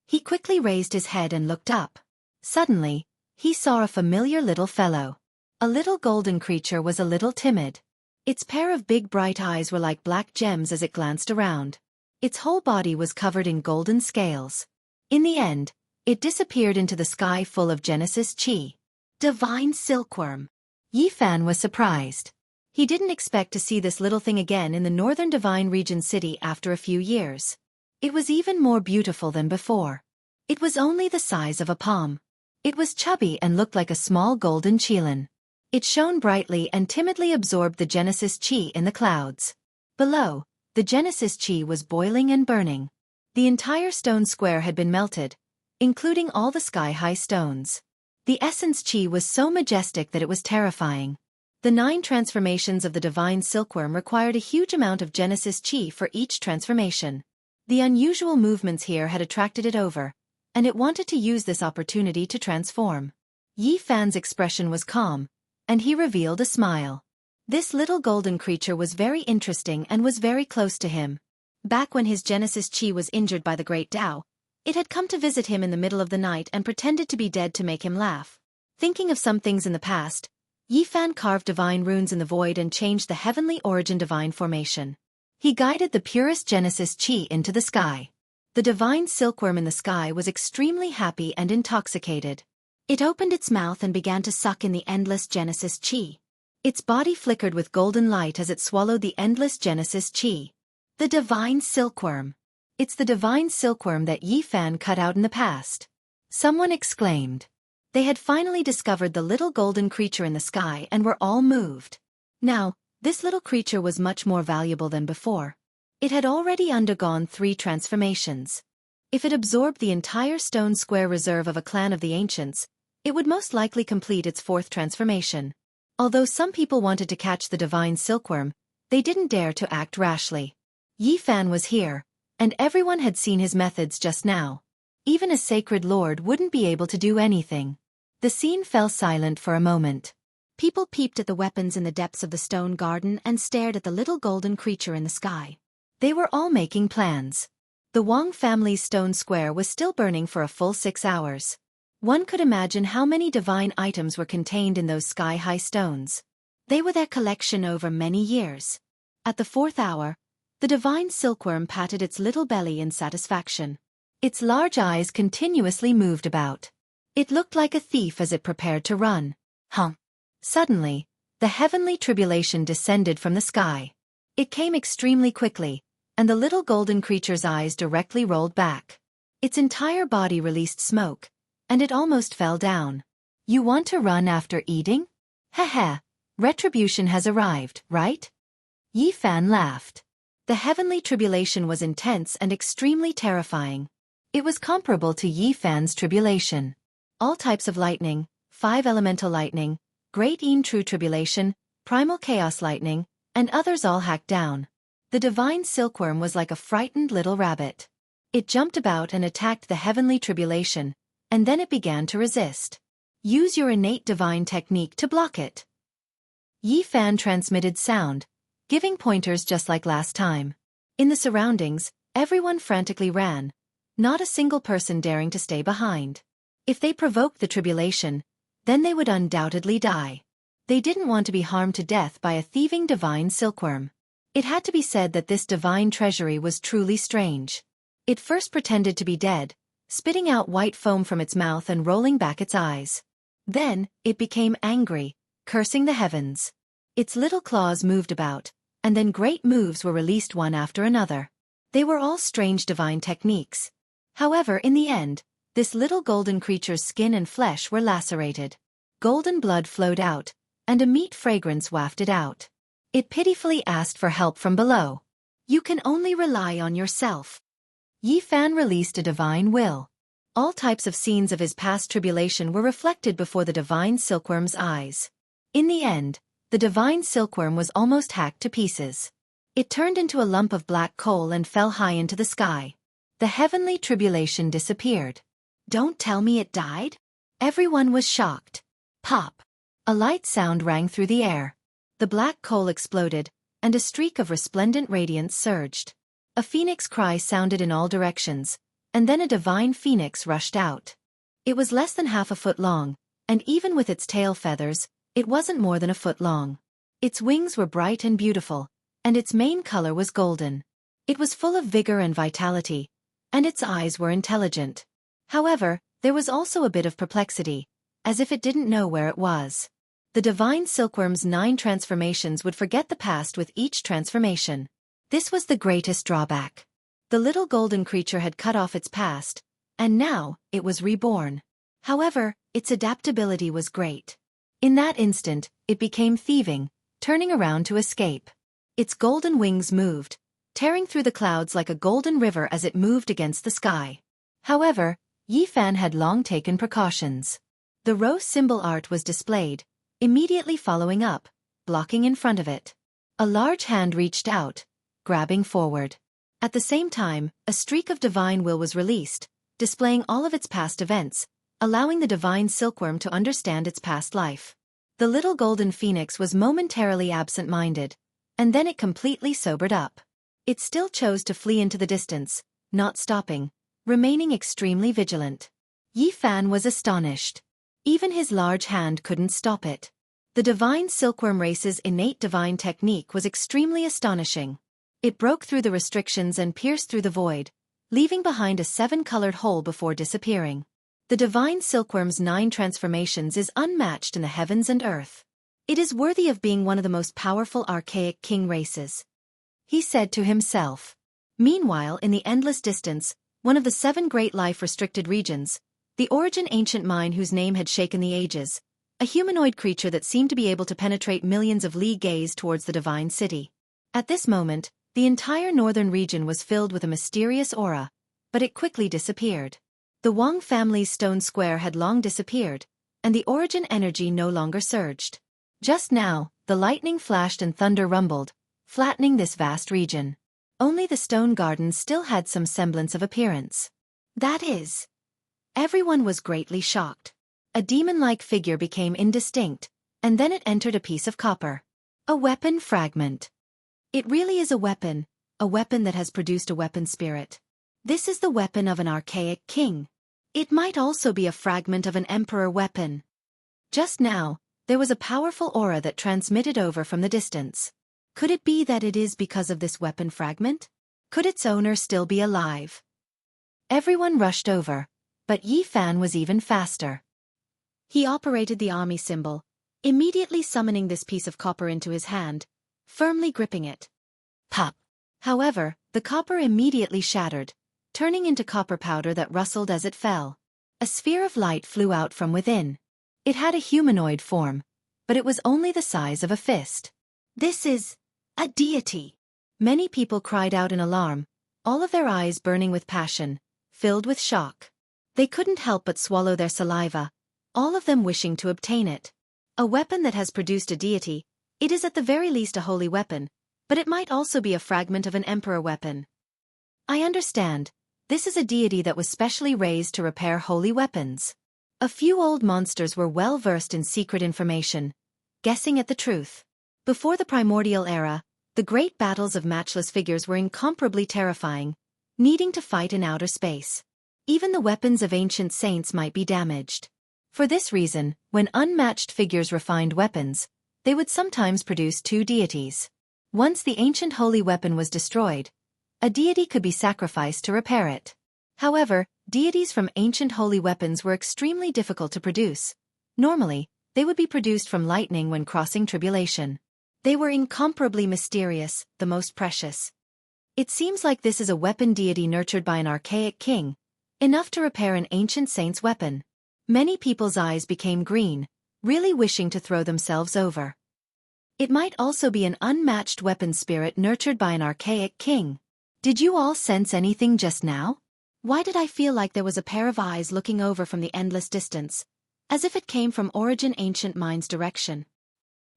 He quickly raised his head and looked up. Suddenly, he saw a familiar little fellow. A little golden creature was a little timid. Its pair of big bright eyes were like black gems as it glanced around. Its whole body was covered in golden scales. In the end, it disappeared into the sky full of Genesis Chi. Divine silkworm. Yi Fan was surprised. He didn't expect to see this little thing again in the northern Divine Region city after a few years. It was even more beautiful than before. It was only the size of a palm. It was chubby and looked like a small golden qilin. It shone brightly and timidly absorbed the Genesis Chi in the clouds. Below, the Genesis Chi was boiling and burning. The entire stone square had been melted, including all the sky-high stones. The essence Chi was so majestic that it was terrifying. The 9 transformations of the divine silkworm required a huge amount of Genesis Chi for each transformation. The unusual movements here had attracted it over, and it wanted to use this opportunity to transform. Yi Fan's expression was calm, and he revealed a smile. This little golden creature was very interesting and was very close to him. Back when his Genesis Chi was injured by the Great Tao, it had come to visit him in the middle of the night and pretended to be dead to make him laugh. Thinking of some things in the past, Yi Fan carved divine runes in the void and changed the heavenly origin divine formation. He guided the purest Genesis Chi into the sky. The divine silkworm in the sky was extremely happy and intoxicated. It opened its mouth and began to suck in the endless Genesis Chi. Its body flickered with golden light as it swallowed the endless Genesis Chi. The divine silkworm. It's the divine silkworm that Yi Fan cut out in the past. Someone exclaimed. They had finally discovered the little golden creature in the sky and were all moved. Now, this little creature was much more valuable than before. It had already undergone 3 transformations. If it absorbed the entire stone square reserve of a clan of the ancients, it would most likely complete its 4th transformation. Although some people wanted to catch the divine silkworm, they didn't dare to act rashly. Yi Fan was here, and everyone had seen his methods just now. Even a sacred lord wouldn't be able to do anything. The scene fell silent for a moment. People peeped at the weapons in the depths of the stone garden and stared at the little golden creature in the sky. They were all making plans. The Wang family's stone square was still burning for a full 6 hours. One could imagine how many divine items were contained in those sky-high stones. They were their collection over many years. At the 4th hour, the divine silkworm patted its little belly in satisfaction. Its large eyes continuously moved about. It looked like a thief as it prepared to run. Suddenly, the heavenly tribulation descended from the sky. It came extremely quickly, and the little golden creature's eyes directly rolled back. Its entire body released smoke, and it almost fell down. You want to run after eating? Heh, retribution has arrived, right? Yi Fan laughed. The heavenly tribulation was intense and extremely terrifying. It was comparable to Yi Fan's tribulation. All types of lightning, 5 elemental lightning, great Yin true tribulation, primal chaos lightning, and others all hacked down. The divine silkworm was like a frightened little rabbit. It jumped about and attacked the heavenly tribulation, and then it began to resist. Use your innate divine technique to block it. Yi Fan transmitted sound, giving pointers just like last time. In the surroundings, everyone frantically ran, not a single person daring to stay behind. If they provoked the tribulation, then they would undoubtedly die. They didn't want to be harmed to death by a thieving divine silkworm. It had to be said that this divine treasury was truly strange. It first pretended to be dead, spitting out white foam from its mouth and rolling back its eyes. Then, it became angry, cursing the heavens. Its little claws moved about, and then great moves were released one after another. They were all strange divine techniques. However, in the end, this little golden creature's skin and flesh were lacerated. Golden blood flowed out, and a meat fragrance wafted out. It pitifully asked for help from below. You can only rely on yourself. Yi Fan released a divine will. All types of scenes of his past tribulation were reflected before the divine silkworm's eyes. In the end, the divine silkworm was almost hacked to pieces. It turned into a lump of black coal and fell high into the sky. The heavenly tribulation disappeared. Don't tell me it died? Everyone was shocked. Pop! A light sound rang through the air. The black coal exploded, and a streak of resplendent radiance surged. A phoenix cry sounded in all directions, and then a divine phoenix rushed out. It was less than half a foot long, and even with its tail feathers, it wasn't more than a foot long. Its wings were bright and beautiful, and its main color was golden. It was full of vigor and vitality, and its eyes were intelligent. However, there was also a bit of perplexity, as if it didn't know where it was. The divine silkworm's 9 transformations would forget the past with each transformation. This was the greatest drawback. The little golden creature had cut off its past, and now, it was reborn. However, its adaptability was great. In that instant, it became thieving, turning around to escape. Its golden wings moved, tearing through the clouds like a golden river as it moved against the sky. However, Yi Fan had long taken precautions. The rose symbol art was displayed, immediately following up, blocking in front of it. A large hand reached out, grabbing forward. At the same time, a streak of divine will was released, displaying all of its past events, allowing the divine silkworm to understand its past life. The little golden phoenix was momentarily absent-minded, and then it completely sobered up. It still chose to flee into the distance, not stopping, remaining extremely vigilant. Yi Fan was astonished. Even his large hand couldn't stop it. The divine silkworm race's innate divine technique was extremely astonishing. It broke through the restrictions and pierced through the void, leaving behind a 7-colored hole before disappearing. The divine silkworm's 9 transformations is unmatched in the heavens and earth. It is worthy of being one of the most powerful archaic king races, he said to himself. Meanwhile, in the endless distance, one of the 7 great life-restricted regions, the origin ancient mine whose name had shaken the ages, a humanoid creature that seemed to be able to penetrate millions of li gaze towards the divine city. At this moment, the entire northern region was filled with a mysterious aura, but it quickly disappeared. The Wang family's stone square had long disappeared, and the origin energy no longer surged. Just now, the lightning flashed and thunder rumbled, flattening this vast region. Only the stone gardens still had some semblance of appearance. That is. Everyone was greatly shocked. A demon-like figure became indistinct, and then it entered a piece of copper. A weapon fragment. It really is a weapon that has produced a weapon spirit. This is the weapon of an archaic king. It might also be a fragment of an emperor weapon. Just now, there was a powerful aura that transmitted over from the distance. Could it be that it is because of this weapon fragment? Could its owner still be alive? Everyone rushed over, but Yi Fan was even faster. He operated the army symbol, immediately summoning this piece of copper into his hand, firmly gripping it. Pop! However, the copper immediately shattered, turning into copper powder that rustled as it fell. A sphere of light flew out from within. It had a humanoid form, but it was only the size of a fist. This is a deity. Many people cried out in alarm, all of their eyes burning with passion, filled with shock. They couldn't help but swallow their saliva, all of them wishing to obtain it. A weapon that has produced a deity, it is at the very least a holy weapon, but it might also be a fragment of an emperor weapon. I understand. This is a deity that was specially raised to repair holy weapons. A few old monsters were well versed in secret information, guessing at the truth. Before the primordial era, the great battles of matchless figures were incomparably terrifying, needing to fight in outer space. Even the weapons of ancient saints might be damaged. For this reason, when unmatched figures refined weapons, they would sometimes produce 2 deities. Once the ancient holy weapon was destroyed, a deity could be sacrificed to repair it. However, deities from ancient holy weapons were extremely difficult to produce. Normally, they would be produced from lightning when crossing tribulation. They were incomparably mysterious, the most precious. It seems like this is a weapon deity nurtured by an archaic king, enough to repair an ancient saint's weapon. Many people's eyes became green, really wishing to throw themselves over. It might also be an unmatched weapon spirit nurtured by an archaic king. Did you all sense anything just now? Why did I feel like there was a pair of eyes looking over from the endless distance, as if it came from Origin Ancient Mind's direction?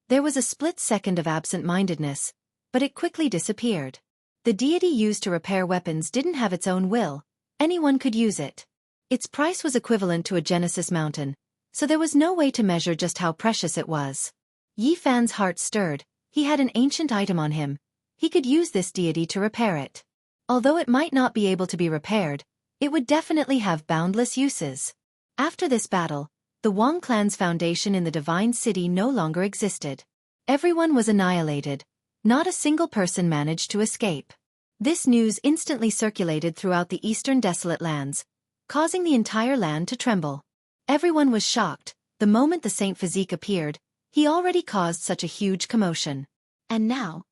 There was a split second of absent-mindedness, but it quickly disappeared. The deity used to repair weapons didn't have its own will. Anyone could use it. Its price was equivalent to a Genesis mountain, so there was no way to measure just how precious it was. Yi Fan's heart stirred. He had an ancient item on him. He could use this deity to repair it. Although it might not be able to be repaired, it would definitely have boundless uses. After this battle, the Wang clan's foundation in the Divine City no longer existed. Everyone was annihilated. Not a single person managed to escape. This news instantly circulated throughout the eastern desolate lands, causing the entire land to tremble. Everyone was shocked. The moment the Saint Physique appeared, he already caused such a huge commotion. And now,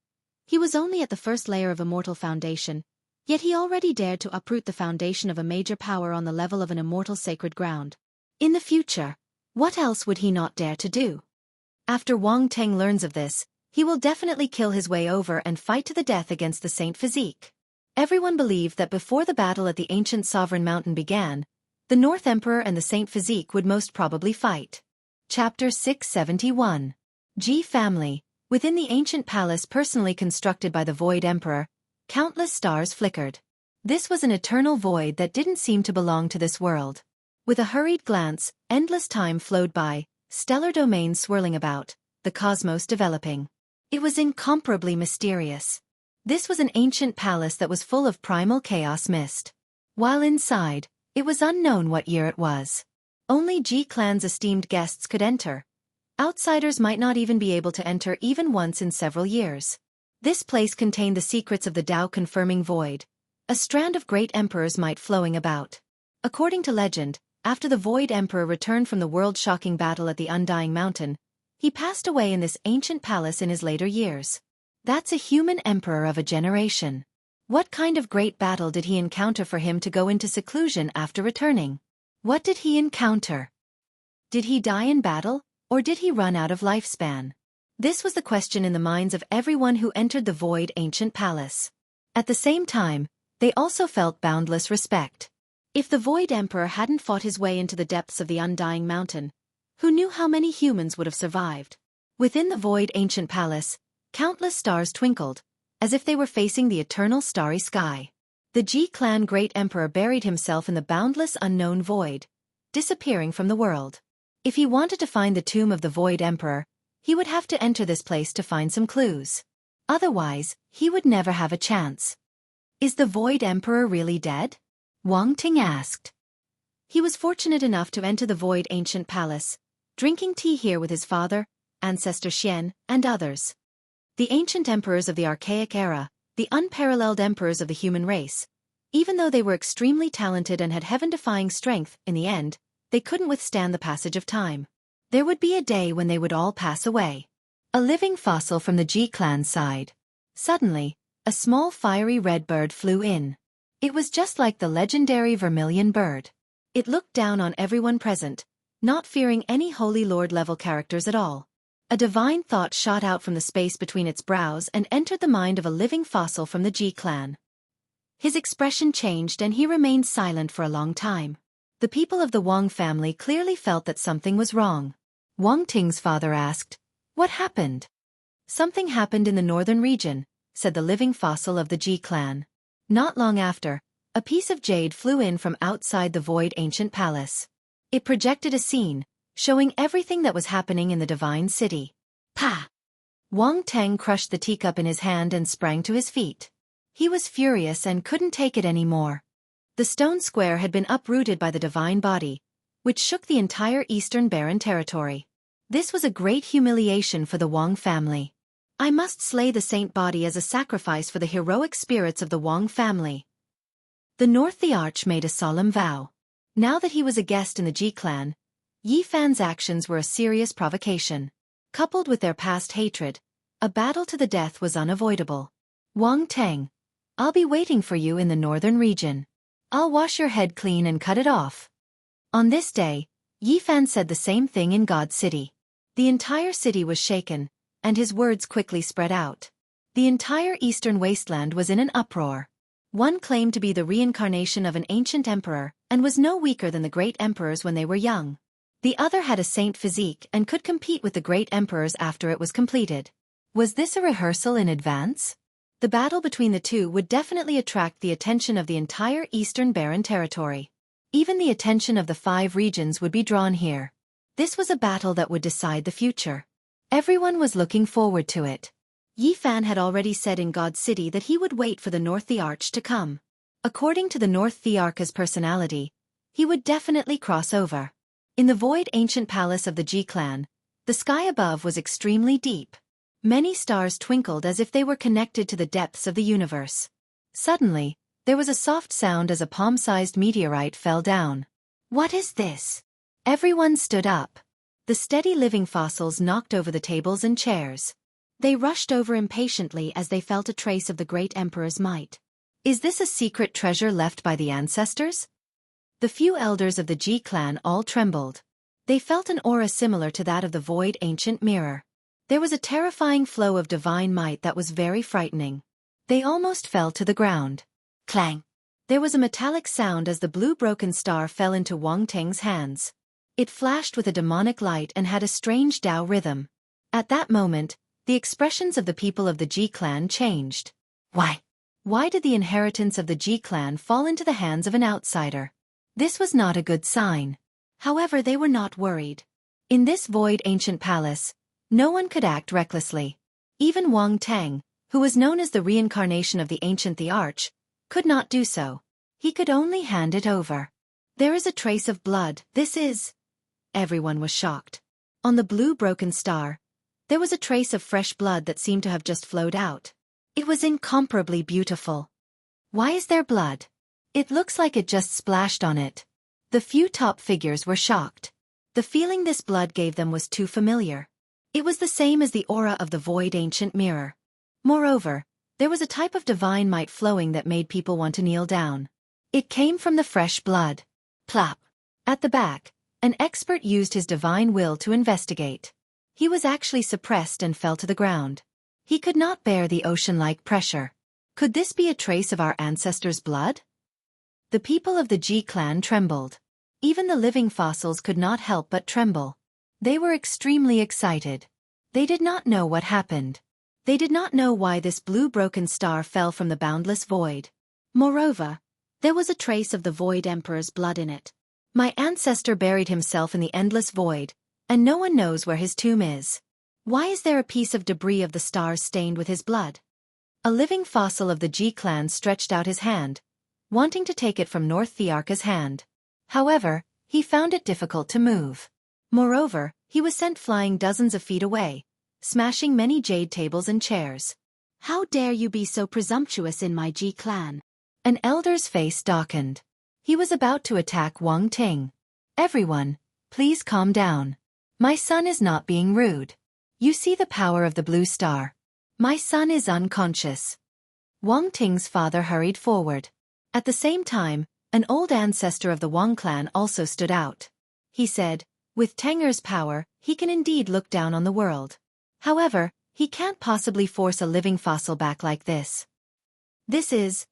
he was only at the first layer of immortal foundation, yet he already dared to uproot the foundation of a major power on the level of an immortal sacred ground. In the future, what else would he not dare to do? After Wang Teng learns of this, he will definitely kill his way over and fight to the death against the Saint Physique. Everyone believed that before the battle at the ancient Sovereign Mountain began, the North Emperor and the Saint Physique would most probably fight. Chapter 671. Ji Family. Within the ancient palace personally constructed by the Void Emperor, countless stars flickered. This was an eternal void that didn't seem to belong to this world. With a hurried glance, endless time flowed by, stellar domains swirling about, the cosmos developing. It was incomparably mysterious. This was an ancient palace that was full of primal chaos mist. While inside, it was unknown what year it was. Only Ji clan's esteemed guests could enter. Outsiders might not even be able to enter even once in several years. This place contained the secrets of the Tao-confirming void. A strand of great emperors might flowing about. According to legend, after the Void Emperor returned from the world-shocking battle at the Undying Mountain, he passed away in this ancient palace in his later years. That's a human emperor of a generation. What kind of great battle did he encounter for him to go into seclusion after returning? What did he encounter? Did he die in battle, or did he run out of lifespan? This was the question in the minds of everyone who entered the Void Ancient Palace. At the same time, they also felt boundless respect. If the Void Emperor hadn't fought his way into the depths of the Undying Mountain, who knew how many humans would have survived? Within the Void Ancient Palace, countless stars twinkled, as if they were facing the eternal starry sky. The Ji clan Great Emperor buried himself in the boundless unknown void, disappearing from the world. If he wanted to find the tomb of the Void Emperor, he would have to enter this place to find some clues. Otherwise, he would never have a chance. Is the Void Emperor really dead? Wang Ting asked. He was fortunate enough to enter the Void Ancient Palace, drinking tea here with his father, ancestor Xian, and others. The ancient emperors of the archaic era, the unparalleled emperors of the human race. Even though they were extremely talented and had heaven-defying strength, in the end, they couldn't withstand the passage of time. There would be a day when they would all pass away. A living fossil from the Ji clan side. Suddenly, a small fiery red bird flew in. It was just like the legendary vermilion bird. It looked down on everyone present, not fearing any Holy Lord-level characters at all. A divine thought shot out from the space between its brows and entered the mind of a living fossil from the Ji clan. His expression changed and he remained silent for a long time. The people of the Wang family clearly felt that something was wrong. Wang Ting's father asked, "What happened?" "Something happened in the northern region," said the living fossil of the Ji clan. Not long after, a piece of jade flew in from outside the Void Ancient Palace. It projected a scene, showing everything that was happening in the Divine City. Pa! Wang Teng crushed the teacup in his hand and sprang to his feet. He was furious and couldn't take it anymore. The stone square had been uprooted by the divine body, which shook the entire eastern barren territory. This was a great humiliation for the Wang family. I must slay the saint body as a sacrifice for the heroic spirits of the Wang family. The North the Arch made a solemn vow. Now that he was a guest in the Ji clan, Yi Fan's actions were a serious provocation. Coupled with their past hatred, a battle to the death was unavoidable. Wang Teng, I'll be waiting for you in the northern region. I'll wash your head clean and cut it off. On this day, Yi Fan said the same thing in God City. The entire city was shaken, and his words quickly spread out. The entire eastern wasteland was in an uproar. One claimed to be the reincarnation of an ancient emperor, and was no weaker than the great emperors when they were young. The other had a saint physique and could compete with the great emperors after it was completed. Was this a rehearsal in advance? The battle between the two would definitely attract the attention of the entire eastern barren territory. Even the attention of the 5 regions would be drawn here. This was a battle that would decide the future. Everyone was looking forward to it. Yi Fan had already said in God City that he would wait for the North the Arch to come. According to the North Thearch's personality, he would definitely cross over. In the void ancient palace of the Ji clan, the sky above was extremely deep. Many stars twinkled as if they were connected to the depths of the universe. Suddenly, there was a soft sound as a palm-sized meteorite fell down. What is this? Everyone stood up. The steady living fossils knocked over the tables and chairs. They rushed over impatiently as they felt a trace of the great emperor's might. Is this a secret treasure left by the ancestors? The few elders of the Ji clan all trembled. They felt an aura similar to that of the void ancient mirror. There was a terrifying flow of divine might that was very frightening. They almost fell to the ground. Clang! There was a metallic sound as the blue broken star fell into Wang Teng's hands. It flashed with a demonic light and had a strange Tao rhythm. At that moment, the expressions of the people of the Ji clan changed. Why? Why did the inheritance of the Ji clan fall into the hands of an outsider? This was not a good sign. However, they were not worried. In this void ancient palace, no one could act recklessly. Even Wang Teng, who was known as the reincarnation of the ancient the Arch, could not do so. He could only hand it over. There is a trace of blood. This is... Everyone was shocked. On the blue broken star, there was a trace of fresh blood that seemed to have just flowed out. It was incomparably beautiful. Why is there blood? It looks like it just splashed on it. The few top figures were shocked. The feeling this blood gave them was too familiar. It was the same as the aura of the void ancient mirror. Moreover, there was a type of divine might flowing that made people want to kneel down. It came from the fresh blood. Plop. At the back, an expert used his divine will to investigate. He was actually suppressed and fell to the ground. He could not bear the ocean-like pressure. Could this be a trace of our ancestors' blood? The people of the Ji clan trembled. Even the living fossils could not help but tremble. They were extremely excited. They did not know what happened. They did not know why this blue broken star fell from the boundless void. Moreover, there was a trace of the void emperor's blood in it. My ancestor buried himself in the endless void, and no one knows where his tomb is. Why is there a piece of debris of the stars stained with his blood? A living fossil of the Ji clan stretched out his hand, wanting to take it from North Thearch's hand. However, he found it difficult to move. Moreover, he was sent flying dozens of feet away, smashing many jade tables and chairs. How dare you be so presumptuous in my Ji clan? An elder's face darkened. He was about to attack Wang Ting. Everyone, please calm down. My son is not being rude. You see the power of the blue star. My son is unconscious. Wang Ting's father hurried forward. At the same time, an old ancestor of the Wang clan also stood out. He said, with Tenger's power, he can indeed look down on the world. However, he can't possibly force a living fossil back like this. This is...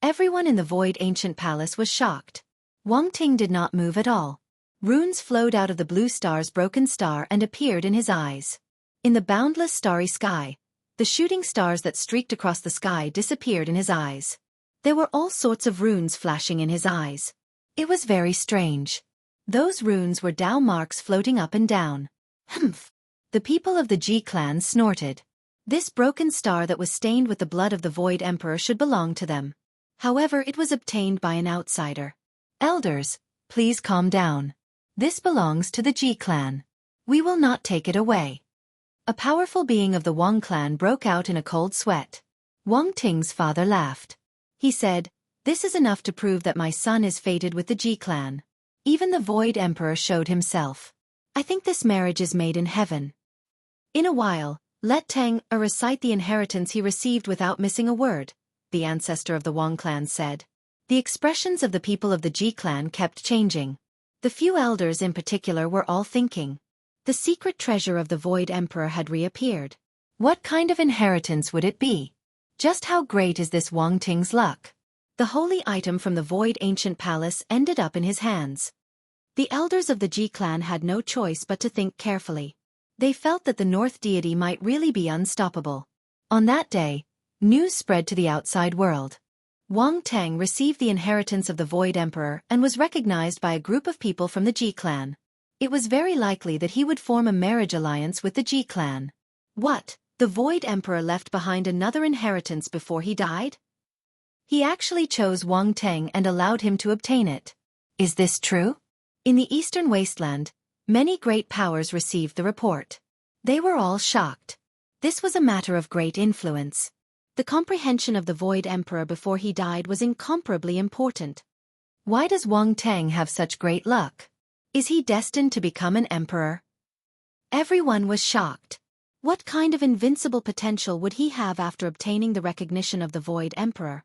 Everyone in the void ancient palace was shocked. Wang Ting did not move at all. Runes flowed out of the blue star's broken star and appeared in his eyes. In the boundless starry sky, the shooting stars that streaked across the sky disappeared in his eyes. There were all sorts of runes flashing in his eyes. It was very strange. Those runes were Tao marks floating up and down. Humph! The people of the Ji clan snorted. This broken star that was stained with the blood of the Void Emperor should belong to them. However, it was obtained by an outsider. Elders, please calm down. This belongs to the Ji clan. We will not take it away. A powerful being of the Wang clan broke out in a cold sweat. Wang Ting's father laughed. He said, "This is enough to prove that my son is fated with the Ji clan." Even the Void Emperor showed himself. "I think this marriage is made in heaven." In a while, let Tang recite the inheritance he received without missing a word, the ancestor of the Wang clan said. The expressions of the people of the Ji clan kept changing. The few elders in particular were all thinking. The secret treasure of the Void Emperor had reappeared. What kind of inheritance would it be? Just how great is this Wang Ting's luck? The holy item from the Void Ancient Palace ended up in his hands. The elders of the Ji clan had no choice but to think carefully. They felt that the North deity might really be unstoppable. On that day, news spread to the outside world. Wang Tang received the inheritance of the Void Emperor and was recognized by a group of people from the Ji clan. It was very likely that he would form a marriage alliance with the Ji clan. What? The Void Emperor left behind another inheritance before he died? He actually chose Wang Tang and allowed him to obtain it. Is this true? In the Eastern Wasteland, many great powers received the report. They were all shocked. This was a matter of great influence. The comprehension of the Void Emperor before he died was incomparably important. Why does Wang Tang have such great luck? Is he destined to become an emperor? Everyone was shocked. What kind of invincible potential would he have after obtaining the recognition of the Void Emperor?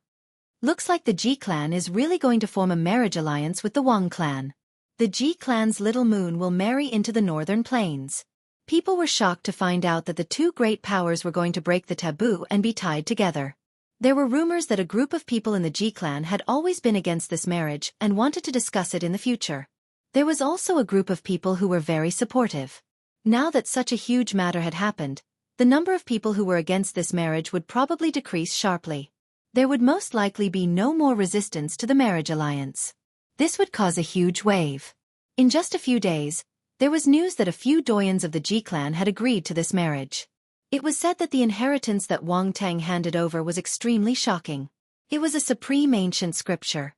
Looks like the Ji clan is really going to form a marriage alliance with the Wang clan. The Ji clan's little moon will marry into the northern plains. People were shocked to find out that the two great powers were going to break the taboo and be tied together. There were rumors that a group of people in the Ji clan had always been against this marriage and wanted to discuss it in the future. There was also a group of people who were very supportive. Now that such a huge matter had happened, the number of people who were against this marriage would probably decrease sharply. There would most likely be no more resistance to the marriage alliance. This would cause a huge wave. In just a few days, there was news that a few doyens of the Ji clan had agreed to this marriage. It was said that the inheritance that Wang Tang handed over was extremely shocking. It was a supreme ancient scripture.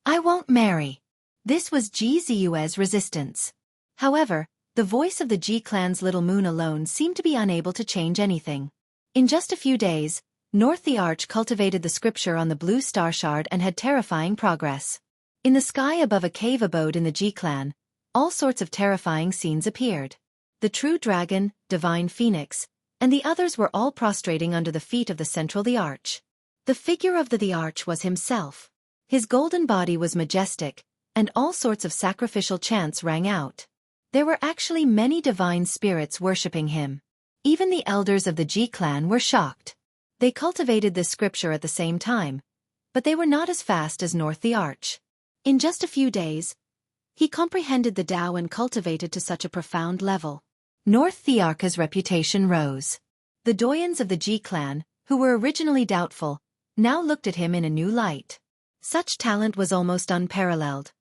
"I won't marry." This was Ji Ziyue's resistance. However, the voice of the Ji clan's little moon alone seemed to be unable to change anything. In just a few days, North the Arch cultivated the scripture on the blue star shard and had terrifying progress. In the sky above a cave abode in the Ji clan, all sorts of terrifying scenes appeared. The true dragon, divine phoenix, and the others were all prostrating under the feet of the central the Arch. The figure of the Arch was himself. His golden body was majestic, and all sorts of sacrificial chants rang out. There were actually many divine spirits worshipping him. Even the elders of the Ji clan were shocked. They cultivated this scripture at the same time, but they were not as fast as North the Arch. In just a few days, he comprehended the Tao and cultivated to such a profound level. North the Arch's reputation rose. The doyens of the Ji clan, who were originally doubtful, now looked at him in a new light. Such talent was almost unparalleled.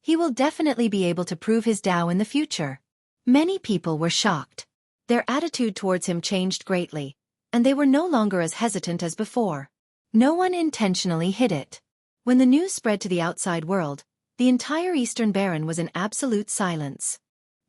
He will definitely be able to prove his Tao in the future. Many people were shocked. Their attitude towards him changed greatly, and they were no longer as hesitant as before. No one intentionally hid it. When the news spread to the outside world, the entire Eastern Baron was in absolute silence.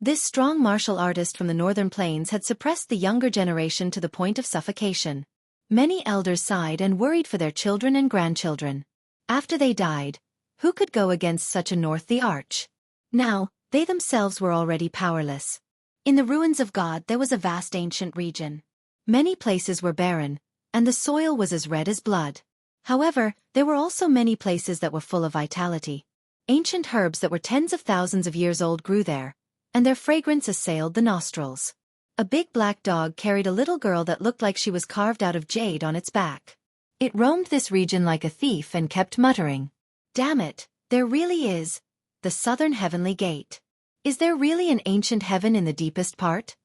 This strong martial artist from the northern plains had suppressed the younger generation to the point of suffocation. Many elders sighed and worried for their children and grandchildren. After they died, who could go against such a North the Arch? Now, they themselves were already powerless. In the ruins of God there was a vast ancient region. Many places were barren, and the soil was as red as blood. However, there were also many places that were full of vitality. Ancient herbs that were tens of thousands of years old grew there, and their fragrance assailed the nostrils. A big black dog carried a little girl that looked like she was carved out of jade on its back. It roamed this region like a thief and kept muttering, "Damn it, there really is the southern heavenly gate. Is there really an ancient heaven in the deepest part?"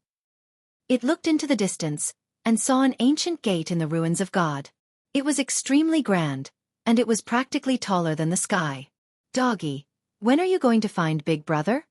It looked into the distance, and saw an ancient gate in the ruins of God. It was extremely grand, and it was practically taller than the sky. "Doggy, when are you going to find Big Brother?"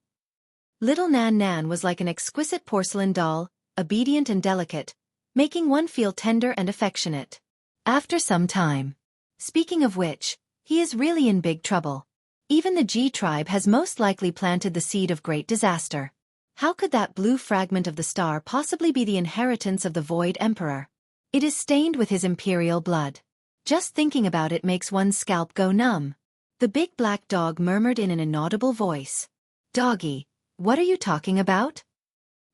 Little Nan Nan was like an exquisite porcelain doll, obedient and delicate, making one feel tender and affectionate. After some time. Speaking of which, he is really in big trouble. Even the Ji tribe has most likely planted the seed of great disaster. How could that blue fragment of the star possibly be the inheritance of the Void Emperor? It is stained with his imperial blood. Just thinking about it makes one's scalp go numb. The big black dog murmured in an inaudible voice. Doggy, what are you talking about?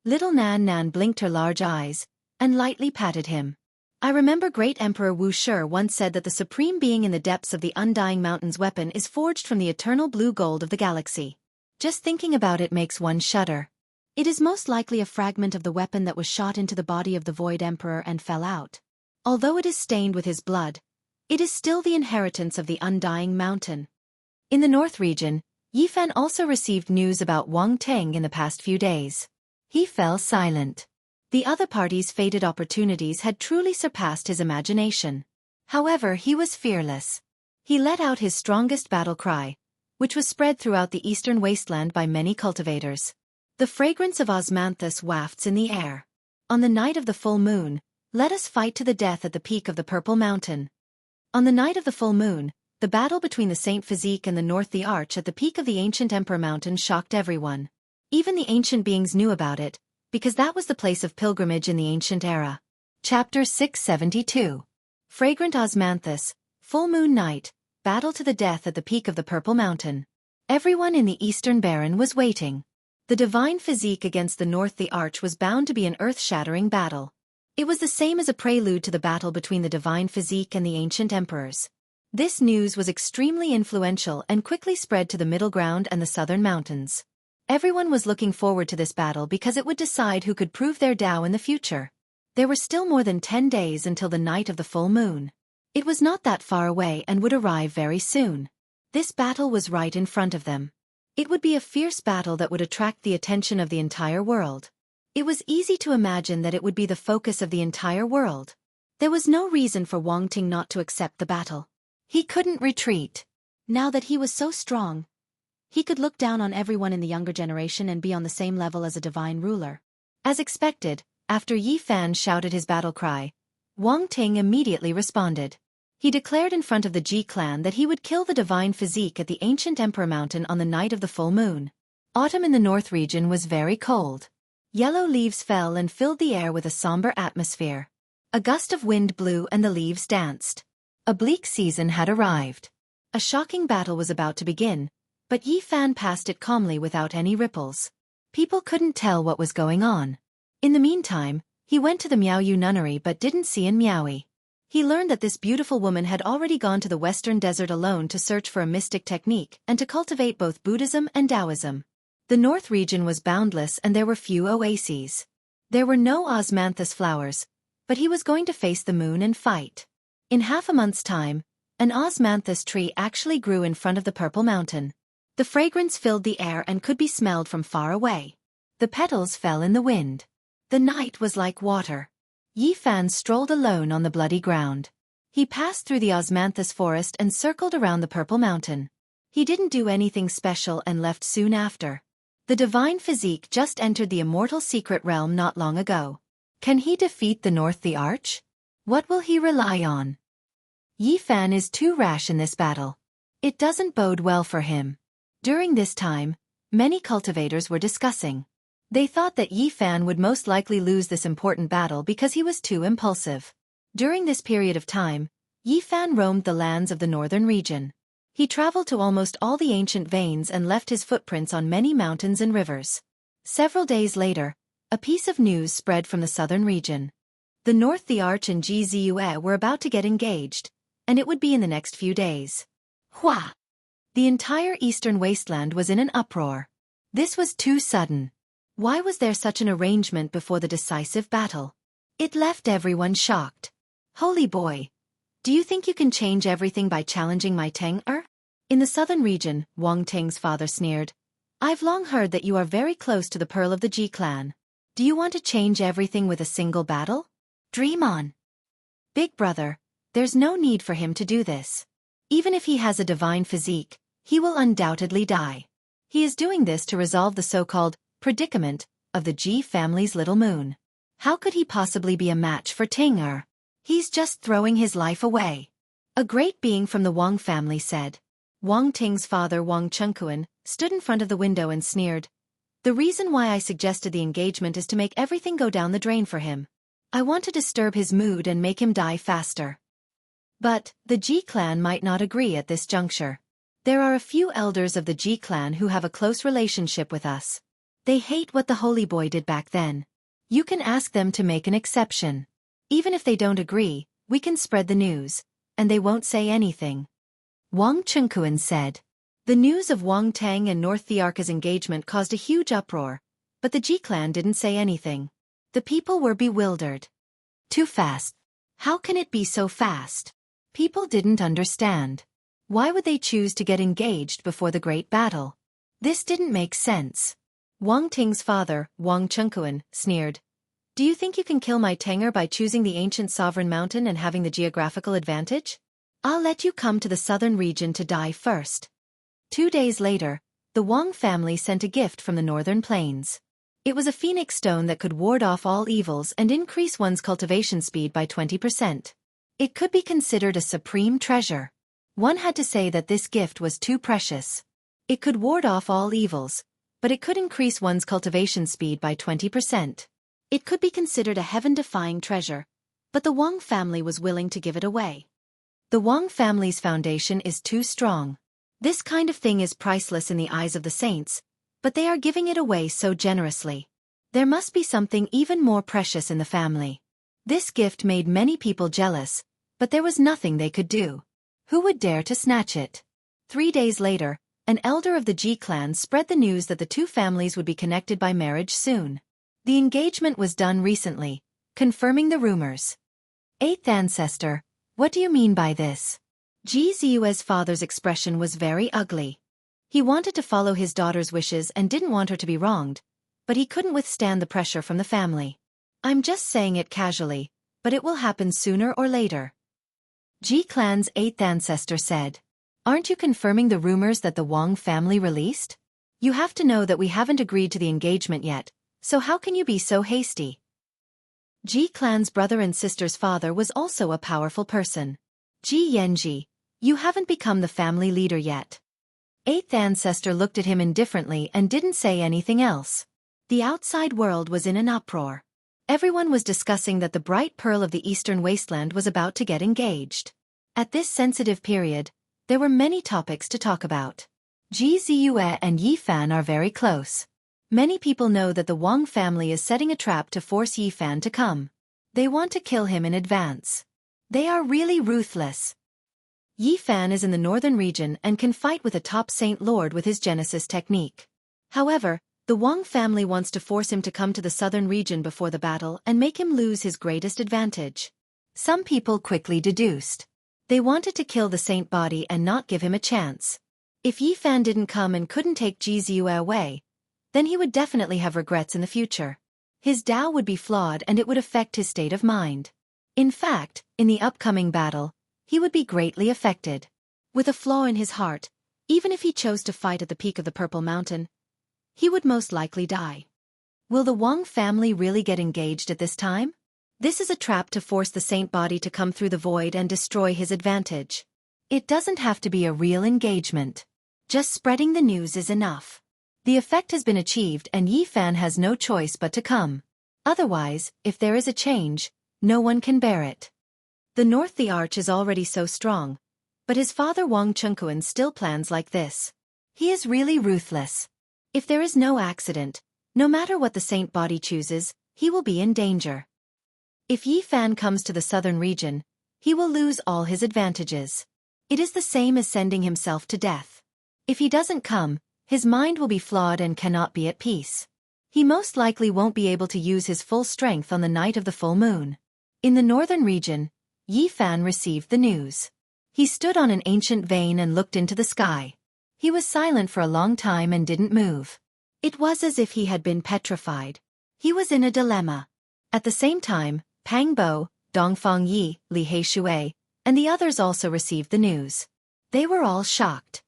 Little Nan Nan blinked her large eyes and lightly patted him. I remember great Emperor Wuxia once said that the supreme being in the depths of the Undying Mountain's weapon is forged from the eternal blue gold of the galaxy. Just thinking about it makes one shudder. It is most likely a fragment of the weapon that was shot into the body of the Void Emperor and fell out. Although it is stained with his blood, it is still the inheritance of the Undying Mountain. In the North region, Yifan also received news about Wang Teng in the past few days. He fell silent. The other party's fated opportunities had truly surpassed his imagination. However, he was fearless. He let out his strongest battle cry, which was spread throughout the eastern wasteland by many cultivators. The fragrance of osmanthus wafts in the air. On the night of the full moon, let us fight to the death at the peak of the Purple Mountain. On the night of the full moon, the battle between the Saint Physique and the North the Arch at the peak of the ancient Emperor Mountain shocked everyone. Even the ancient beings knew about it, because that was the place of pilgrimage in the ancient era. Chapter 672. Fragrant Osmanthus, Full Moon Night, Battle to the Death at the Peak of the Purple Mountain. Everyone in the Eastern Baron was waiting. The Divine Physique against the North the Arch was bound to be an earth-shattering battle. It was the same as a prelude to the battle between the Divine Physique and the ancient emperors. This news was extremely influential and quickly spread to the Middle Ground and the Southern Mountains. Everyone was looking forward to this battle because it would decide who could prove their Tao in the future. There were still more than 10 days until the night of the full moon. It was not that far away and would arrive very soon. This battle was right in front of them. It would be a fierce battle that would attract the attention of the entire world. It was easy to imagine that it would be the focus of the entire world. There was no reason for Wang Ting not to accept the battle. He couldn't retreat. Now that he was so strong, he could look down on everyone in the younger generation and be on the same level as a divine ruler. As expected, after Yi Fan shouted his battle cry, Wang Ting immediately responded. He declared in front of the Ji clan that he would kill the Divine Physique at the ancient Emperor Mountain on the night of the full moon. Autumn in the North region was very cold. Yellow leaves fell and filled the air with a somber atmosphere. A gust of wind blew and the leaves danced. A bleak season had arrived. A shocking battle was about to begin, but Yi Fan passed it calmly without any ripples. People couldn't tell what was going on. In the meantime, he went to the Miaoyu nunnery but didn't see An Miaoyi. He learned that this beautiful woman had already gone to the western desert alone to search for a mystic technique and to cultivate both Buddhism and Taoism. The North region was boundless and there were few oases. There were no osmanthus flowers, but he was going to face the moon and fight. In half a month's time, an osmanthus tree actually grew in front of the Purple Mountain. The fragrance filled the air and could be smelled from far away. The petals fell in the wind. The night was like water. Yi Fan strolled alone on the bloody ground. He passed through the osmanthus forest and circled around the Purple Mountain. He didn't do anything special and left soon after. The Divine Physique just entered the immortal secret realm not long ago. Can he defeat the North the Arch? What will he rely on? Yi Fan is too rash in this battle. It doesn't bode well for him. During this time, many cultivators were discussing. They thought that Yi Fan would most likely lose this important battle because he was too impulsive. During this period of time, Yi Fan roamed the lands of the northern region. He traveled to almost all the ancient veins and left his footprints on many mountains and rivers. Several days later, a piece of news spread from the southern region. The North the Arch and Ji Ziyue were about to get engaged, and it would be in the next few days. Hua! The entire eastern wasteland was in an uproar. This was too sudden. Why was there such an arrangement before the decisive battle? It left everyone shocked. Holy boy! Do you think you can change everything by challenging my Teng-er? In the southern region, Wang Teng's father sneered. I've long heard that you are very close to the Pearl of the Ji clan. Do you want to change everything with a single battle? Dream on. Big brother, there's no need for him to do this. Even if he has a divine physique, he will undoubtedly die. He is doing this to resolve the so-called predicament of the Ji family's little moon. How could he possibly be a match for Teng-er? He's just throwing his life away. A great being from the Wang family said. Wang Ting's father Wang Chengkuan stood in front of the window and sneered. The reason why I suggested the engagement is to make everything go down the drain for him. I want to disturb his mood and make him die faster. But the Ji clan might not agree at this juncture. There are a few elders of the Ji clan who have a close relationship with us. They hate what the holy boy did back then. You can ask them to make an exception. Even if they don't agree, we can spread the news, and they won't say anything. Wang Chunkuan said. The news of Wang Tang and North Thearka's engagement caused a huge uproar, but the Ji clan didn't say anything. The people were bewildered. Too fast. How can it be so fast? People didn't understand. Why would they choose to get engaged before the great battle? This didn't make sense. Wang Ting's father, Wang Chunkuan, sneered. Do you think you can kill my Tanger by choosing the ancient sovereign mountain and having the geographical advantage? I'll let you come to the southern region to die first. 2 days later, the Wang family sent a gift from the northern plains. It was a phoenix stone that could ward off all evils and increase one's cultivation speed by 20%. It could be considered a supreme treasure. One had to say that this gift was too precious. It could ward off all evils, but it could increase one's cultivation speed by 20%. It could be considered a heaven-defying treasure, but the Wang family was willing to give it away. The Wang family's foundation is too strong. This kind of thing is priceless in the eyes of the saints, but they are giving it away so generously. There must be something even more precious in the family. This gift made many people jealous, but there was nothing they could do. Who would dare to snatch it? 3 days later, an elder of the Ji clan spread the news that the two families would be connected by marriage soon. The engagement was done recently, confirming the rumors. Eighth ancestor, what do you mean by this? Ji Ziyue's father's expression was very ugly. He wanted to follow his daughter's wishes and didn't want her to be wronged, but he couldn't withstand the pressure from the family. I'm just saying it casually, but it will happen sooner or later. Ji clan's 8th ancestor said. Aren't you confirming the rumors that the Wang family released? You have to know that we haven't agreed to the engagement yet, so how can you be so hasty? Ji clan's brother and sister's father was also a powerful person. Ji Yanji, you haven't become the family leader yet. 8th ancestor looked at him indifferently and didn't say anything else. The outside world was in an uproar. Everyone was discussing that the bright pearl of the eastern wasteland was about to get engaged. At this sensitive period, there were many topics to talk about. Ji Ziyue and Yi Fan are very close. Many people know that the Wang family is setting a trap to force Yi Fan to come. They want to kill him in advance. They are really ruthless. Yi Fan is in the northern region and can fight with a top Saint Lord with his Genesis technique. However, the Wang family wants to force him to come to the southern region before the battle and make him lose his greatest advantage. Some people quickly deduced. They wanted to kill the saint body and not give him a chance. If Yi Fan didn't come and couldn't take Ji Ziyue away, then he would definitely have regrets in the future. His Tao would be flawed and it would affect his state of mind. In fact, in the upcoming battle, he would be greatly affected. With a flaw in his heart, even if he chose to fight at the peak of the Purple Mountain, he would most likely die. Will the Wang family really get engaged at this time? This is a trap to force the saint body to come through the void and destroy his advantage. It doesn't have to be a real engagement. Just spreading the news is enough. The effect has been achieved and Yi Fan has no choice but to come. Otherwise, if there is a change, no one can bear it. The North the Arch is already so strong, but his father Wang Chunkuan still plans like this. He is really ruthless. If there is no accident, no matter what the saint body chooses, he will be in danger. If Yi Fan comes to the southern region, he will lose all his advantages. It is the same as sending himself to death. If he doesn't come, his mind will be flawed and cannot be at peace. He most likely won't be able to use his full strength on the night of the full moon. In the northern region, Yi Fan received the news. He stood on an ancient vein and looked into the sky. He was silent for a long time and didn't move. It was as if he had been petrified. He was in a dilemma. At the same time, Pang Bo, Dongfang Yi, Li Heishui, and the others also received the news. They were all shocked.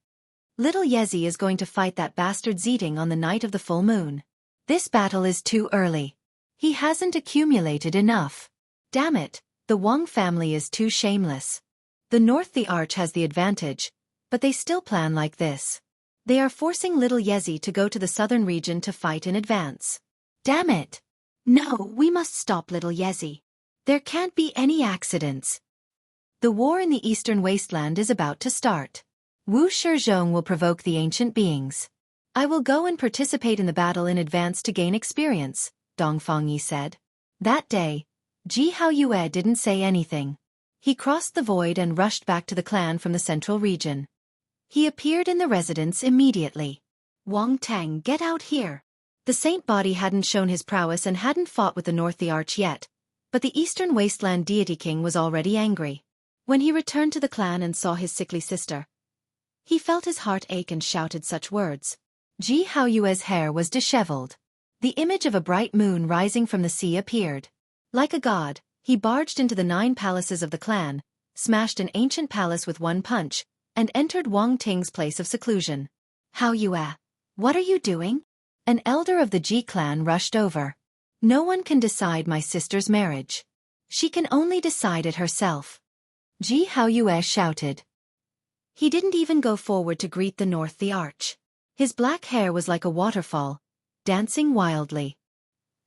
Little Yezi is going to fight that bastard Zeting on the night of the full moon. This battle is too early. He hasn't accumulated enough. Damn it, the Wang family is too shameless. The North the Arch has the advantage, but they still plan like this. They are forcing little Yezi to go to the southern region to fight in advance. Damn it! No, we must stop little Yezi. There can't be any accidents. The war in the eastern wasteland is about to start. Wu Shizhong will provoke the ancient beings. I will go and participate in the battle in advance to gain experience, Dong Fangyi said. That day, Ji Haoyue didn't say anything. He crossed the void and rushed back to the clan from the central region. He appeared in the residence immediately. Wang Teng, get out here. The saint body hadn't shown his prowess and hadn't fought with the North the Arch yet, but the Eastern Wasteland deity king was already angry. When he returned to the clan and saw his sickly sister, he felt his heart ache and shouted such words. Ji Haoyue's hair was disheveled. The image of a bright moon rising from the sea appeared. Like a god, he barged into the 9 palaces of the clan, smashed an ancient palace with one punch, and entered Wang Ting's place of seclusion. Haoyue, what are you doing? An elder of the Ji clan rushed over. No one can decide my sister's marriage. She can only decide it herself. Ji Haoyue shouted. He didn't even go forward to greet the North the Arch. His black hair was like a waterfall, dancing wildly.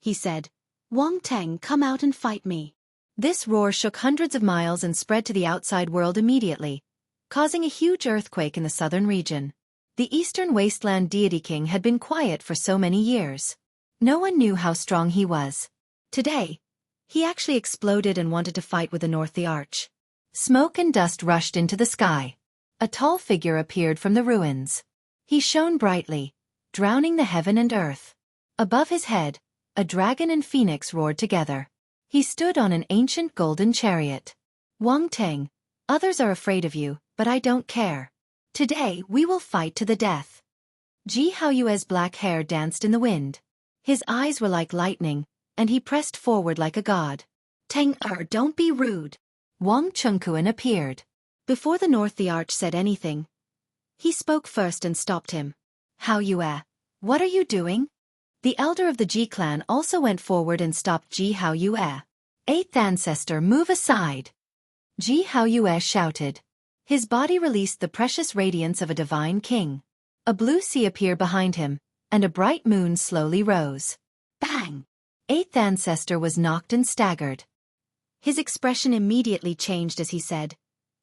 He said, Wang Teng, come out and fight me. This roar shook hundreds of miles and spread to the outside world immediately, causing a huge earthquake in the southern region. The Eastern Wasteland deity king had been quiet for so many years. No one knew how strong he was. Today, he actually exploded and wanted to fight with the North the Arch. Smoke and dust rushed into the sky. A tall figure appeared from the ruins. He shone brightly, drowning the heaven and earth. Above his head, a dragon and phoenix roared together. He stood on an ancient golden chariot. Wang Teng, others are afraid of you, but I don't care. Today we will fight to the death. Ji Haoyue's black hair danced in the wind. His eyes were like lightning, and he pressed forward like a god. Teng-er, don't be rude. Wang Chengkuan appeared. Before the North the Arch said anything, he spoke first and stopped him. Haoyue, what are you doing? The elder of the Ji clan also went forward and stopped Ji Haoyue. 8th ancestor, move aside. Ji Haoyue shouted. His body released the precious radiance of a divine king. A blue sea appeared behind him, and a bright moon slowly rose. Bang! 8th ancestor was knocked and staggered. His expression immediately changed as he said,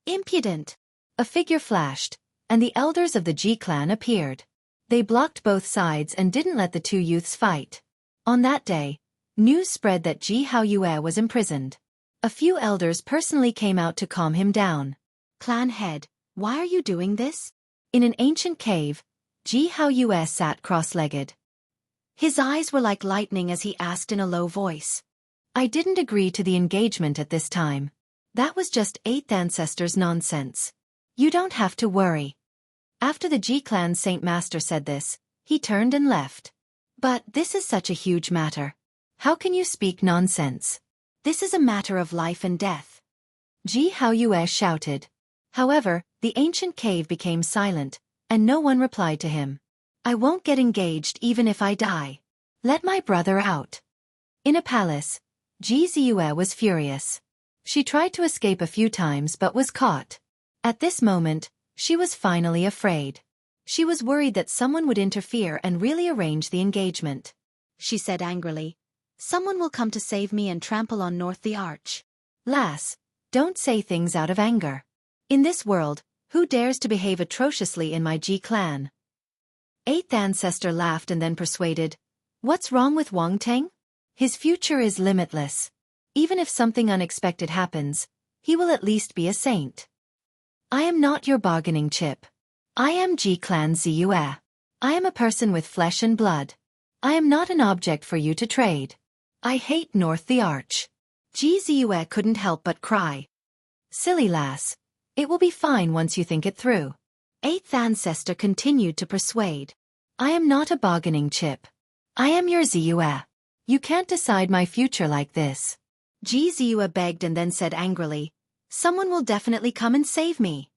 Impudent! A figure flashed, and the elders of the Ji clan appeared. They blocked both sides and didn't let the two youths fight. On that day, news spread that Ji Haoyue was imprisoned. A few elders personally came out to calm him down. Clan head, why are you doing this? In an ancient cave, Ji Haoyue sat cross-legged. His eyes were like lightning as he asked in a low voice. I didn't agree to the engagement at this time. That was just 8th ancestors' nonsense. You don't have to worry. After the Ji clan's Saint Master said this, he turned and left. But this is such a huge matter. How can you speak nonsense? This is a matter of life and death. Ji Haoyue shouted. However, the ancient cave became silent, and no one replied to him. I won't get engaged even if I die. Let my brother out. In a palace, Ji Ziyue was furious. She tried to escape a few times but was caught. At this moment, she was finally afraid. She was worried that someone would interfere and really arrange the engagement. She said angrily, Someone will come to save me and trample on North the Arch. Lass, don't say things out of anger. In this world, who dares to behave atrociously in my Ji clan? 8th ancestor laughed and then persuaded, What's wrong with Wang Teng? His future is limitless. Even if something unexpected happens, he will at least be a saint. I am not your bargaining chip. I am Ji clan Ziyue. I am a person with flesh and blood. I am not an object for you to trade. I hate North the Arch. Ji Ziyue couldn't help but cry. Silly lass. It will be fine once you think it through. 8th ancestor continued to persuade. I am not a bargaining chip. I am your Ziyue. You can't decide my future like this. Ji Ziyue begged and then said angrily, Someone will definitely come and save me.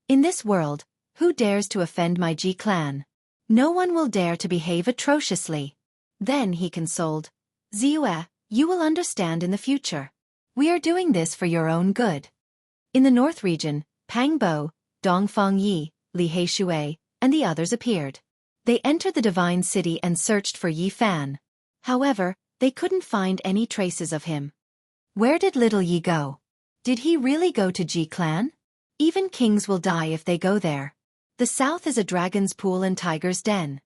In this world, who dares to offend my Ji clan? No one will dare to behave atrociously. Then he consoled, Ziyue, you will understand in the future. We are doing this for your own good. In the North region, Pang Bo, Dong Fangyi, Li Heishui, and the others appeared. They entered the divine city and searched for Yi Fan. However, they couldn't find any traces of him. Where did little Yi go? Did he really go to Ji clan? Even kings will die if they go there. The south is a dragon's pool and tiger's den.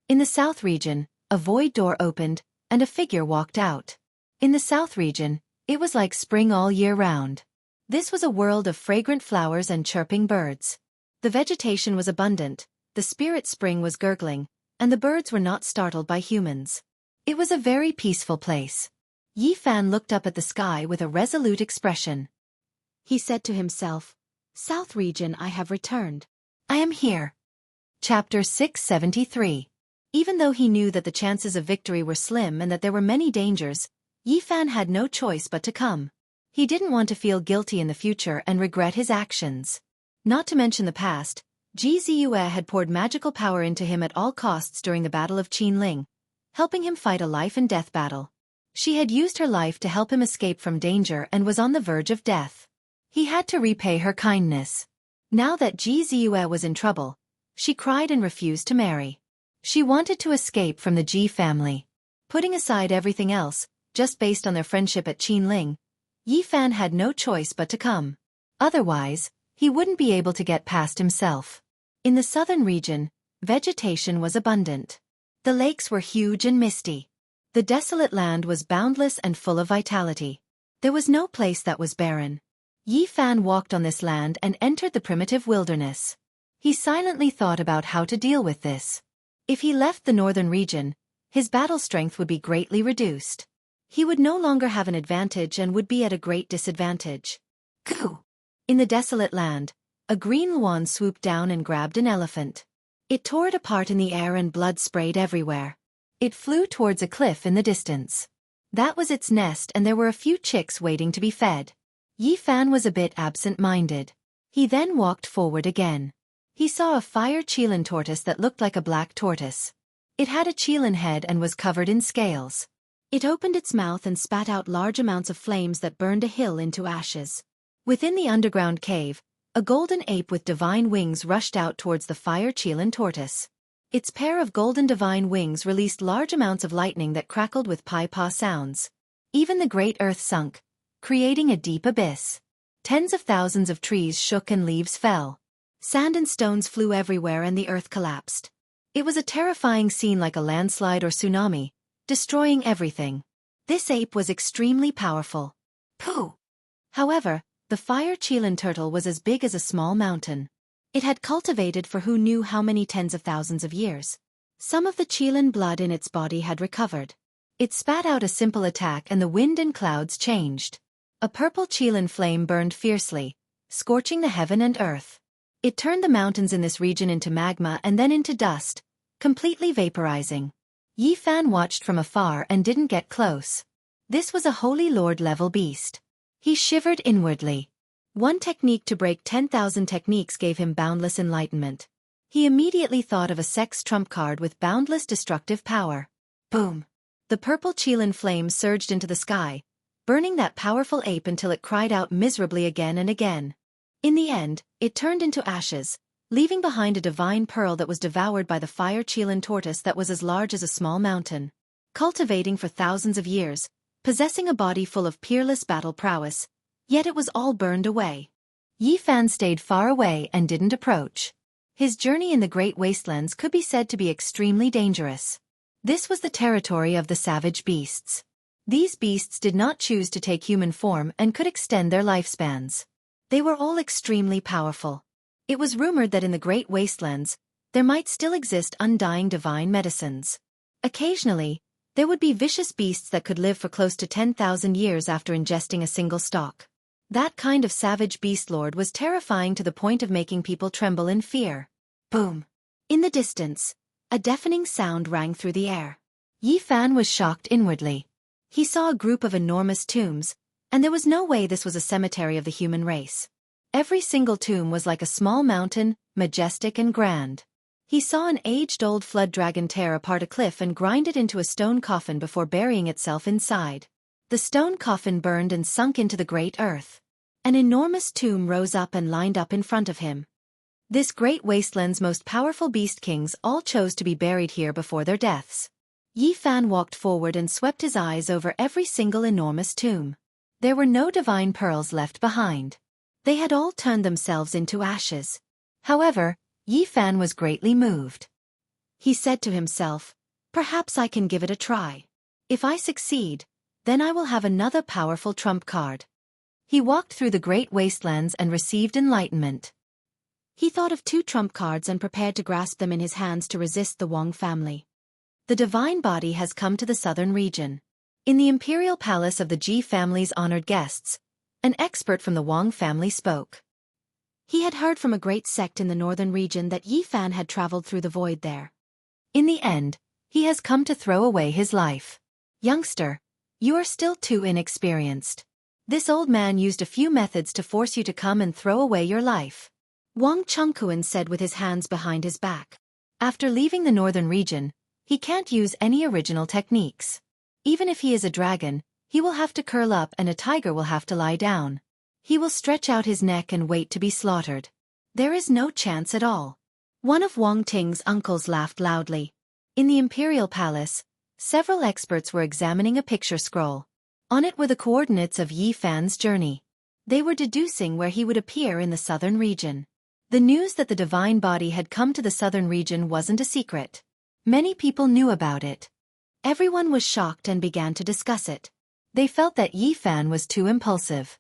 In the south region, a void door opened, and a figure walked out. In the south region, it was like spring all year round. This was a world of fragrant flowers and chirping birds. The vegetation was abundant, the spirit spring was gurgling, and the birds were not startled by humans. It was a very peaceful place. Yi Fan looked up at the sky with a resolute expression. He said to himself, "South region, I have returned. I am here." Chapter 673. Even though he knew that the chances of victory were slim and that there were many dangers, Yi Fan had no choice but to come. He didn't want to feel guilty in the future and regret his actions. Not to mention the past, Ji Ziyue had poured magical power into him at all costs during the Battle of Qinling, helping him fight a life-and-death battle. She had used her life to help him escape from danger and was on the verge of death. He had to repay her kindness. Now that Ji Ziyue was in trouble, she cried and refused to marry. She wanted to escape from the Ji family. Putting aside everything else, just based on their friendship at Qinling, Yi Fan had no choice but to come. Otherwise, he wouldn't be able to get past himself. In the southern region, vegetation was abundant. The lakes were huge and misty. The desolate land was boundless and full of vitality. There was no place that was barren. Yi Fan walked on this land and entered the primitive wilderness. He silently thought about how to deal with this. If he left the northern region, his battle strength would be greatly reduced. He would no longer have an advantage and would be at a great disadvantage. Goo! In the desolate land, a green luan swooped down and grabbed an elephant. It tore it apart in the air and blood sprayed everywhere. It flew towards a cliff in the distance. That was its nest and there were a few chicks waiting to be fed. Yi Fan was a bit absent-minded. He then walked forward again. He saw a fire qilin tortoise that looked like a black tortoise. It had a qilin head and was covered in scales. It opened its mouth and spat out large amounts of flames that burned a hill into ashes. Within the underground cave, a golden ape with divine wings rushed out towards the fire qilin tortoise. Its pair of golden divine wings released large amounts of lightning that crackled with pai-pa sounds. Even the great earth sunk, creating a deep abyss. Tens of thousands of trees shook and leaves fell. Sand and stones flew everywhere and the earth collapsed. It was a terrifying scene like a landslide or tsunami, destroying everything. This ape was extremely powerful. Pooh! However, the fire qilin turtle was as big as a small mountain. It had cultivated for who knew how many tens of thousands of years. Some of the qilin blood in its body had recovered. It spat out a simple attack and the wind and clouds changed. A purple qilin flame burned fiercely, scorching the heaven and earth. It turned the mountains in this region into magma and then into dust, completely vaporizing. Yi Fan watched from afar and didn't get close. This was a holy lord-level beast. He shivered inwardly. One technique to break 10,000 techniques gave him boundless enlightenment. He immediately thought of a sex trump card with boundless destructive power. Boom! The purple qilin flame surged into the sky, burning that powerful ape until it cried out miserably again and again. In the end, it turned into ashes, leaving behind a divine pearl that was devoured by the fire qilin tortoise that was as large as a small mountain. Cultivating for thousands of years, possessing a body full of peerless battle prowess, yet it was all burned away. Yi Fan stayed far away and didn't approach. His journey in the Great Wastelands could be said to be extremely dangerous. This was the territory of the savage beasts. These beasts did not choose to take human form and could extend their lifespans. They were all extremely powerful. It was rumored that in the Great Wastelands, there might still exist undying divine medicines. Occasionally, there would be vicious beasts that could live for close to 10,000 years after ingesting a single stalk. That kind of savage beast lord was terrifying to the point of making people tremble in fear. Boom! In the distance, a deafening sound rang through the air. Yi Fan was shocked inwardly. He saw a group of enormous tombs, and there was no way this was a cemetery of the human race. Every single tomb was like a small mountain, majestic and grand. He saw an age-old flood dragon tear apart a cliff and grind it into a stone coffin before burying itself inside. The stone coffin burned and sunk into the great earth. An enormous tomb rose up and lined up in front of him. This great wasteland's most powerful beast kings all chose to be buried here before their deaths. Yi Fan walked forward and swept his eyes over every single enormous tomb. There were no divine pearls left behind. They had all turned themselves into ashes. However, Yi Fan was greatly moved. He said to himself, "Perhaps I can give it a try. If I succeed, then I will have another powerful trump card." He walked through the great wastelands and received enlightenment. He thought of 2 trump cards and prepared to grasp them in his hands to resist the Wang family. The divine body has come to the southern region. In the imperial palace of the Ji family's honored guests, an expert from the Wang family spoke. He had heard from a great sect in the northern region that Yi Fan had traveled through the void there. In the end, he has come to throw away his life. "Youngster, you are still too inexperienced. This old man used a few methods to force you to come and throw away your life," Wang Chengkuan said with his hands behind his back. After leaving the northern region, he can't use any original techniques. Even if he is a dragon, he will have to curl up and a tiger will have to lie down. He will stretch out his neck and wait to be slaughtered. There is no chance at all. One of Wang Ting's uncles laughed loudly. In the imperial palace, several experts were examining a picture scroll. On it were the coordinates of Yi Fan's journey. They were deducing where he would appear in the southern region. The news that the divine body had come to the southern region wasn't a secret. Many people knew about it. Everyone was shocked and began to discuss it. They felt that Yi Fan was too impulsive.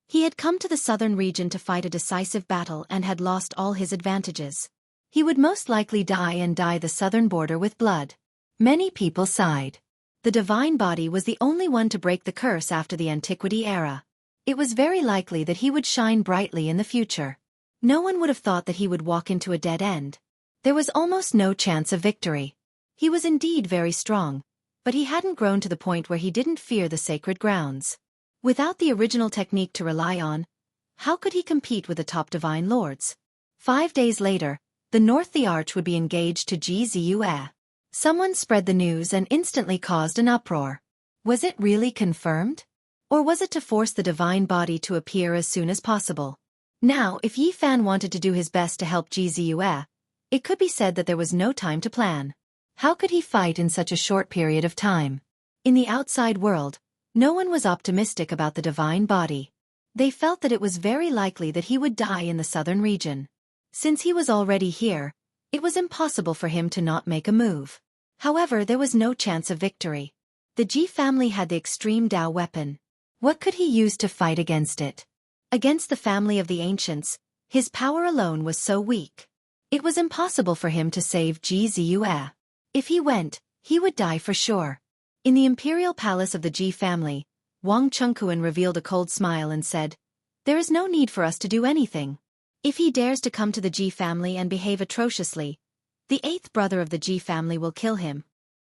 He had come to the southern region to fight a decisive battle and had lost all his advantages. He would most likely die and dye the southern border with blood. Many people sighed. The divine body was the only one to break the curse after the antiquity era. It was very likely that he would shine brightly in the future. No one would have thought that he would walk into a dead end. There was almost no chance of victory. He was indeed very strong, but he hadn't grown to the point where he didn't fear the sacred grounds. Without the original technique to rely on, how could he compete with the top divine lords? 5 days later, the North Arch would be engaged to Jianghu. Someone spread the news and instantly caused an uproar. Was it really confirmed? Or was it to force the divine body to appear as soon as possible? Now, if Yi Fan wanted to do his best to help Jianghu, it could be said that there was no time to plan. How could he fight in such a short period of time? In the outside world, no one was optimistic about the divine body. They felt that it was very likely that he would die in the southern region. Since he was already here, it was impossible for him to not make a move. However, there was no chance of victory. The Ji family had the extreme Dao weapon. What could he use to fight against it? Against the family of the ancients, his power alone was so weak. It was impossible for him to save Jianghu. If he went, he would die for sure. In the imperial palace of the Ji family, Wang Chengkuan revealed a cold smile and said, "There is no need for us to do anything. If he dares to come to the Ji family and behave atrociously, the 8th brother of the Ji family will kill him."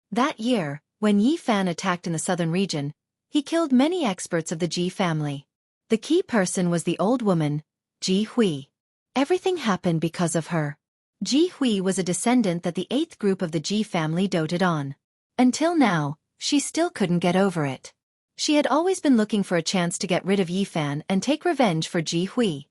That year, when Yi Fan attacked in the southern region, he killed many experts of the Ji family. The key person was the old woman, Ji Hui. Everything happened because of her. Ji Hui was a descendant that the 8th group of the Ji family doted on. Until now, she still couldn't get over it. She had always been looking for a chance to get rid of Yi Fan and take revenge for Ji Hui.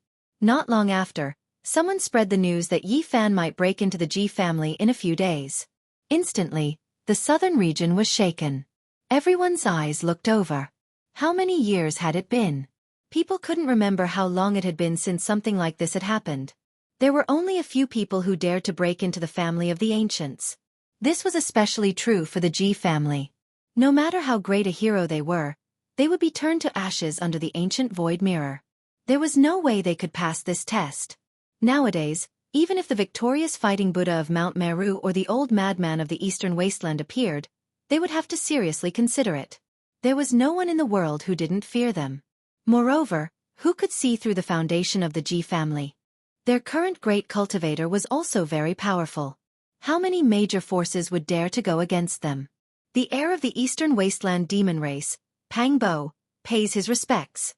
Not long after, someone spread the news that Yi Fan might break into the Ji family in a few days. Instantly, the southern region was shaken. Everyone's eyes looked over. How many years had it been? People couldn't remember how long it had been since something like this had happened. There were only a few people who dared to break into the family of the ancients. This was especially true for the Ji family. No matter how great a hero they were, they would be turned to ashes under the ancient void mirror. There was no way they could pass this test. Nowadays, even if the victorious fighting Buddha of Mount Meru or the old madman of the eastern wasteland appeared, they would have to seriously consider it. There was no one in the world who didn't fear them. Moreover, who could see through the foundation of the Ji family? Their current great cultivator was also very powerful. How many major forces would dare to go against them? The heir of the eastern wasteland demon race, Pang Bo, pays his respects.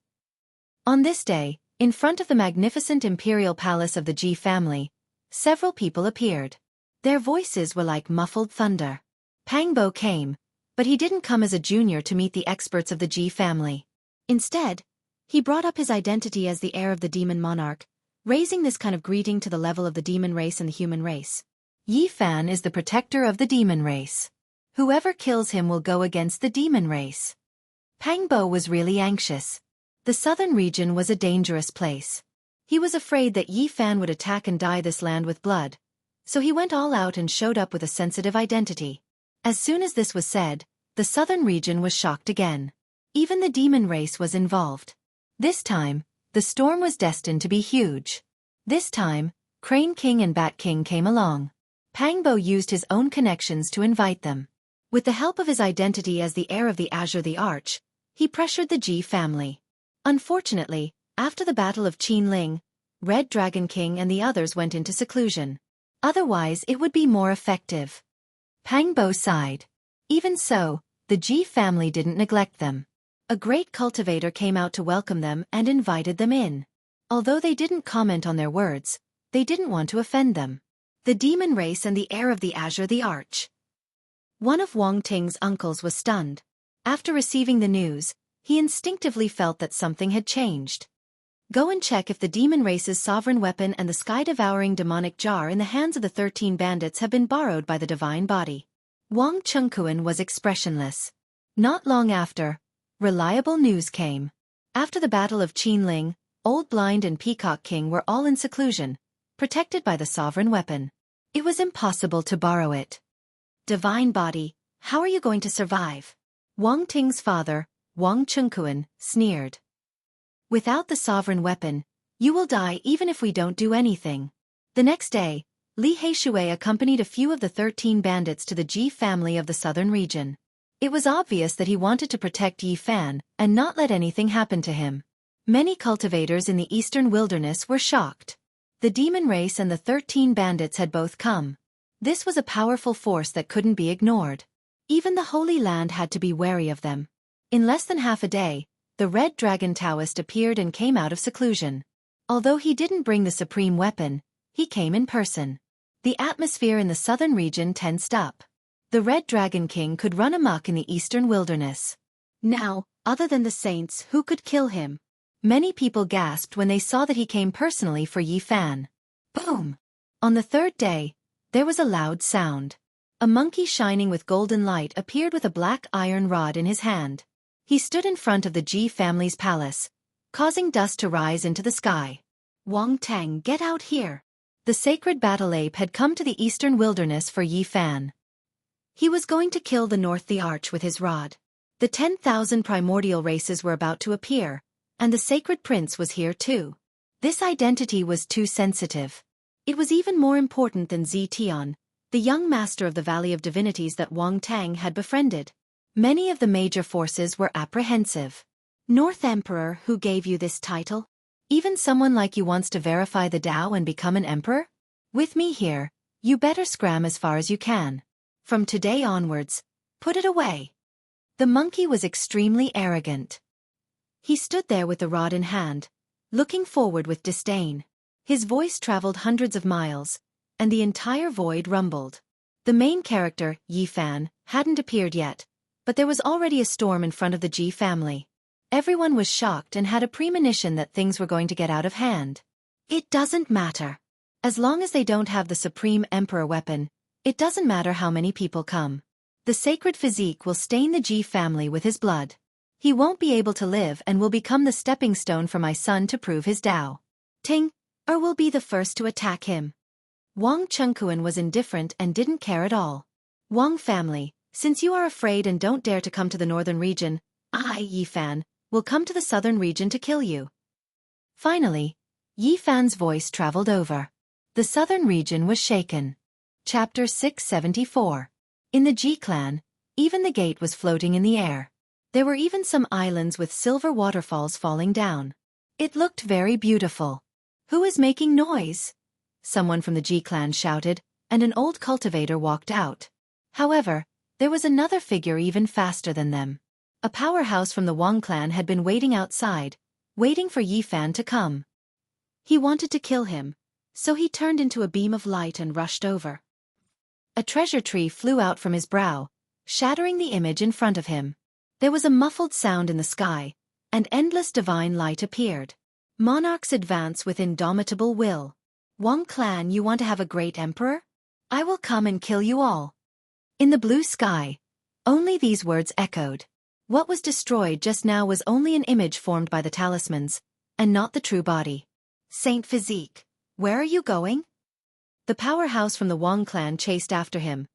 On this day, in front of the magnificent imperial palace of the Ji family, several people appeared. Their voices were like muffled thunder. Pang Bo came, but he didn't come as a junior to meet the experts of the Ji family. Instead, he brought up his identity as the heir of the demon monarch, raising this kind of greeting to the level of the demon race and the human race. Yi Fan is the protector of the demon race. Whoever kills him will go against the demon race. Pang Bo was really anxious. The southern region was a dangerous place. He was afraid that Yi Fan would attack and dye this land with blood, so he went all out and showed up with a sensitive identity. As soon as this was said, the southern region was shocked again. Even the demon race was involved. This time, the storm was destined to be huge. This time, Crane King and Bat King came along. Pang Bo used his own connections to invite them. With the help of his identity as the heir of the Azure the Arch, he pressured the Ji family. Unfortunately, after the Battle of Qinling, Red Dragon King and the others went into seclusion. Otherwise it would be more effective. Pang Bo sighed. Even so, the Ji family didn't neglect them. A great cultivator came out to welcome them and invited them in. Although they didn't comment on their words, they didn't want to offend them. The demon race and the heir of the Azure the Arch. One of Wang Ting's uncles was stunned. After receiving the news, he instinctively felt that something had changed. Go and check if the demon race's sovereign weapon and the sky-devouring demonic jar in the hands of the 13 bandits have been borrowed by the divine body. Wang Chengkuan was expressionless. Not long after, reliable news came. After the Battle of Qinling, Old Blind and Peacock King were all in seclusion, protected by the sovereign weapon. It was impossible to borrow it. Divine body, how are you going to survive? Wang Ting's father, Wang Chengkuan, sneered. Without the sovereign weapon, you will die even if we don't do anything. The next day, Li Heishui accompanied a few of the 13 bandits to the Ji family of the southern region. It was obvious that he wanted to protect Yi Fan and not let anything happen to him. Many cultivators in the eastern wilderness were shocked. The demon race and the 13 bandits had both come. This was a powerful force that couldn't be ignored. Even the Holy Land had to be wary of them. In less than half a day, the Red Dragon Taoist appeared and came out of seclusion. Although he didn't bring the supreme weapon, he came in person. The atmosphere in the southern region tensed up. The Red Dragon King could run amok in the eastern wilderness. Now, other than the saints, who could kill him? Many people gasped when they saw that he came personally for Yi Fan. Boom! On the third day, there was a loud sound. A monkey shining with golden light appeared with a black iron rod in his hand. He stood in front of the Ji family's palace, causing dust to rise into the sky. Wang Tang, get out here! The sacred battle ape had come to the eastern wilderness for Yi Fan. He was going to kill the North the Arch with his rod. The 10,000 primordial races were about to appear, and the sacred prince was here too. This identity was too sensitive. It was even more important than Zetian, the young master of the Valley of Divinities that Wang Tang had befriended. Many of the major forces were apprehensive. North Emperor, who gave you this title? Even someone like you wants to verify the Tao and become an emperor? With me here, you better scram as far as you can. From today onwards, put it away. The monkey was extremely arrogant. He stood there with the rod in hand, looking forward with disdain. His voice traveled hundreds of miles, and the entire void rumbled. The main character, Yi Fan, hadn't appeared yet, but there was already a storm in front of the Ji family. Everyone was shocked and had a premonition that things were going to get out of hand. It doesn't matter. As long as they don't have the supreme emperor weapon, it doesn't matter how many people come. The sacred physique will stain the Ji family with his blood. He won't be able to live and will become the stepping stone for my son to prove his Tao. Ting, or will be the first to attack him. Wang Chengkuan was indifferent and didn't care at all. Wang family, since you are afraid and don't dare to come to the northern region, I, Yi Fan, will come to the southern region to kill you. Finally, Yi Fan's voice traveled over. The southern region was shaken. Chapter 674. In the Ji clan, even the gate was floating in the air. There were even some islands with silver waterfalls falling down. It looked very beautiful. Who is making noise? Someone from the Ji clan shouted, and an old cultivator walked out. However, there was another figure even faster than them. A powerhouse from the Wang clan had been waiting outside, waiting for Yi Fan to come. He wanted to kill him, so he turned into a beam of light and rushed over. A treasure tree flew out from his brow, shattering the image in front of him. There was a muffled sound in the sky, and endless divine light appeared. Monarchs advance with indomitable will. Wang clan, you want to have a great emperor? I will come and kill you all. In the blue sky, only these words echoed. What was destroyed just now was only an image formed by the talismans, and not the true body. Saint Physique, where are you going? The powerhouse from the Wang clan chased after him,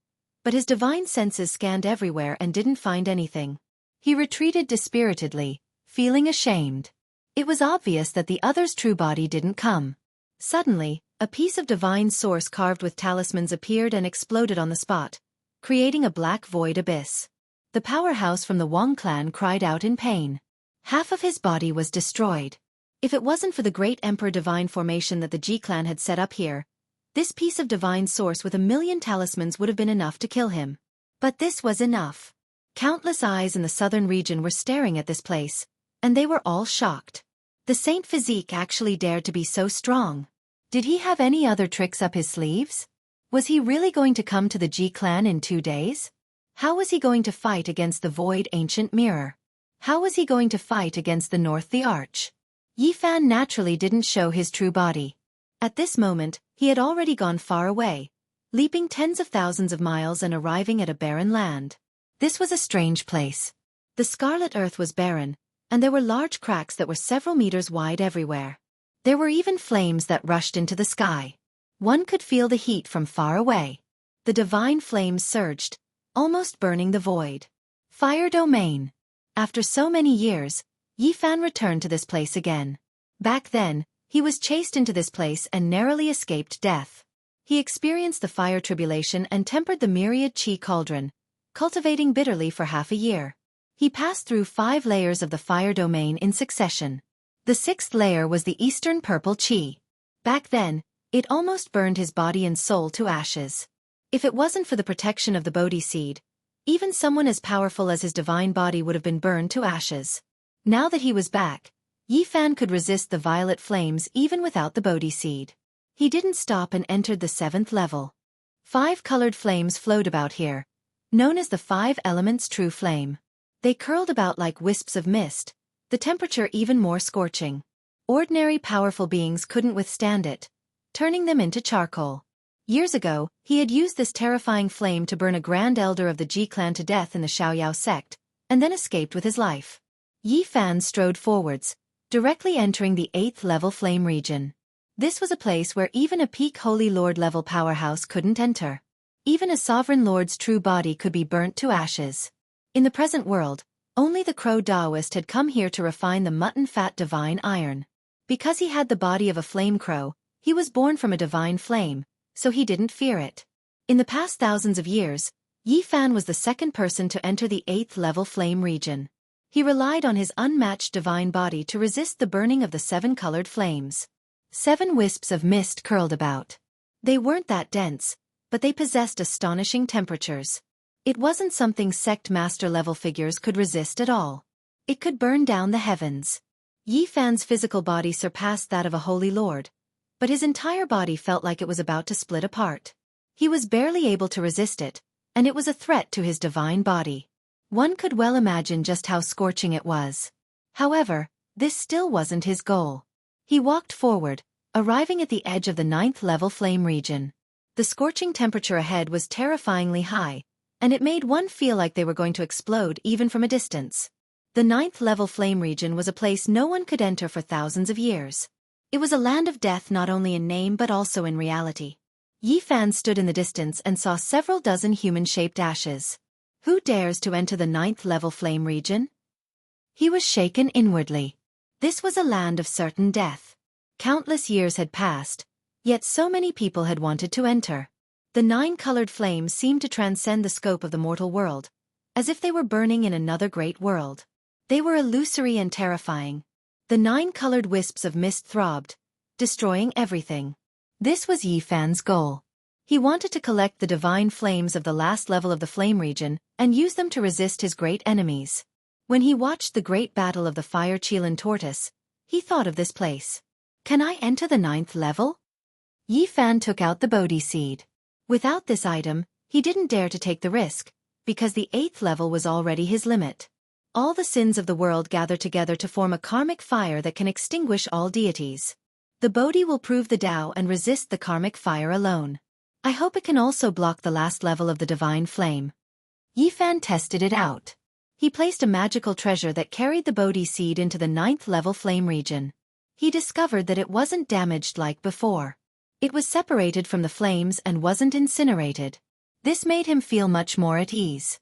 but his divine senses scanned everywhere and didn't find anything. He retreated dispiritedly, feeling ashamed. It was obvious that the other's true body didn't come. Suddenly, a piece of divine source carved with talismans appeared and exploded on the spot, creating a black void abyss. The powerhouse from the Wang clan cried out in pain. Half of his body was destroyed. If it wasn't for the great emperor divine formation that the Ji clan had set up here, this piece of divine source with 1,000,000 talismans would have been enough to kill him. But this was enough. Countless eyes in the southern region were staring at this place, and they were all shocked. The Saint Physique actually dared to be so strong. Did he have any other tricks up his sleeves? Was he really going to come to the Ji clan in 2 days? How was he going to fight against the void ancient mirror? How was he going to fight against the north the arch? Yi Fan naturally didn't show his true body. At this moment, he had already gone far away, leaping tens of thousands of miles and arriving at a barren land. This was a strange place. The scarlet earth was barren, and there were large cracks that were several meters wide everywhere. There were even flames that rushed into the sky. One could feel the heat from far away. The divine flames surged, almost burning the void. Fire domain. After so many years, Yi Fan returned to this place again. Back then, he was chased into this place and narrowly escaped death. He experienced the fire tribulation and tempered the myriad qi cauldron, cultivating bitterly for half a year. He passed through 5 layers of the fire domain in succession. The 6th layer was the eastern purple qi. Back then, it almost burned his body and soul to ashes. If it wasn't for the protection of the Bodhi seed, even someone as powerful as his divine body would have been burned to ashes. Now that he was back, Yi Fan could resist the violet flames even without the Bodhi seed. He didn't stop and entered the 7th level. 5 colored flames flowed about here, known as the 5 elements true flame. They curled about like wisps of mist, the temperature even more scorching. Ordinary powerful beings couldn't withstand it, turning them into charcoal. Years ago, he had used this terrifying flame to burn a grand elder of the Ji clan to death in the Xiaoyao sect, and then escaped with his life. Yi Fan strode forwards, directly entering the 8th level flame region. This was a place where even a peak holy lord level powerhouse couldn't enter. Even a sovereign lord's true body could be burnt to ashes. In the present world, only the crow Taoist had come here to refine the mutton-fat divine iron. Because he had the body of a flame crow, he was born from a divine flame, so he didn't fear it. In the past thousands of years, Yi Fan was the second person to enter the 8th level flame region. He relied on his unmatched divine body to resist the burning of the 7 colored flames. 7 wisps of mist curled about. They weren't that dense, but they possessed astonishing temperatures. It wasn't something sect master level figures could resist at all. It could burn down the heavens. Yi Fan's physical body surpassed that of a holy lord, but his entire body felt like it was about to split apart. He was barely able to resist it, and it was a threat to his divine body. One could well imagine just how scorching it was. However, this still wasn't his goal. He walked forward, arriving at the edge of the 9th level flame region. The scorching temperature ahead was terrifyingly high, and it made one feel like they were going to explode even from a distance. The 9th level flame region was a place no one could enter for thousands of years. It was a land of death not only in name but also in reality. Yi Fan stood in the distance and saw several dozen human-shaped ashes. Who dares to enter the 9th level flame region? He was shaken inwardly. This was a land of certain death. Countless years had passed, yet so many people had wanted to enter. The 9 colored flames seemed to transcend the scope of the mortal world, as if they were burning in another great world. They were illusory and terrifying. The 9 colored wisps of mist throbbed, destroying everything. This was Yi Fan's goal. He wanted to collect the divine flames of the last level of the flame region and use them to resist his great enemies. When he watched the great battle of the fire Qilin tortoise, he thought of this place. Can I enter the 9th level? Yi Fan took out the Bodhi seed. Without this item, he didn't dare to take the risk, because the 8th level was already his limit. All the sins of the world gather together to form a karmic fire that can extinguish all deities. The Bodhi will prove the Tao and resist the karmic fire alone. I hope it can also block the last level of the divine flame. Yifan tested it out. He placed a magical treasure that carried the Bodhi seed into the 9th level flame region. He discovered that it wasn't damaged like before. It was separated from the flames and wasn't incinerated. This made him feel much more at ease.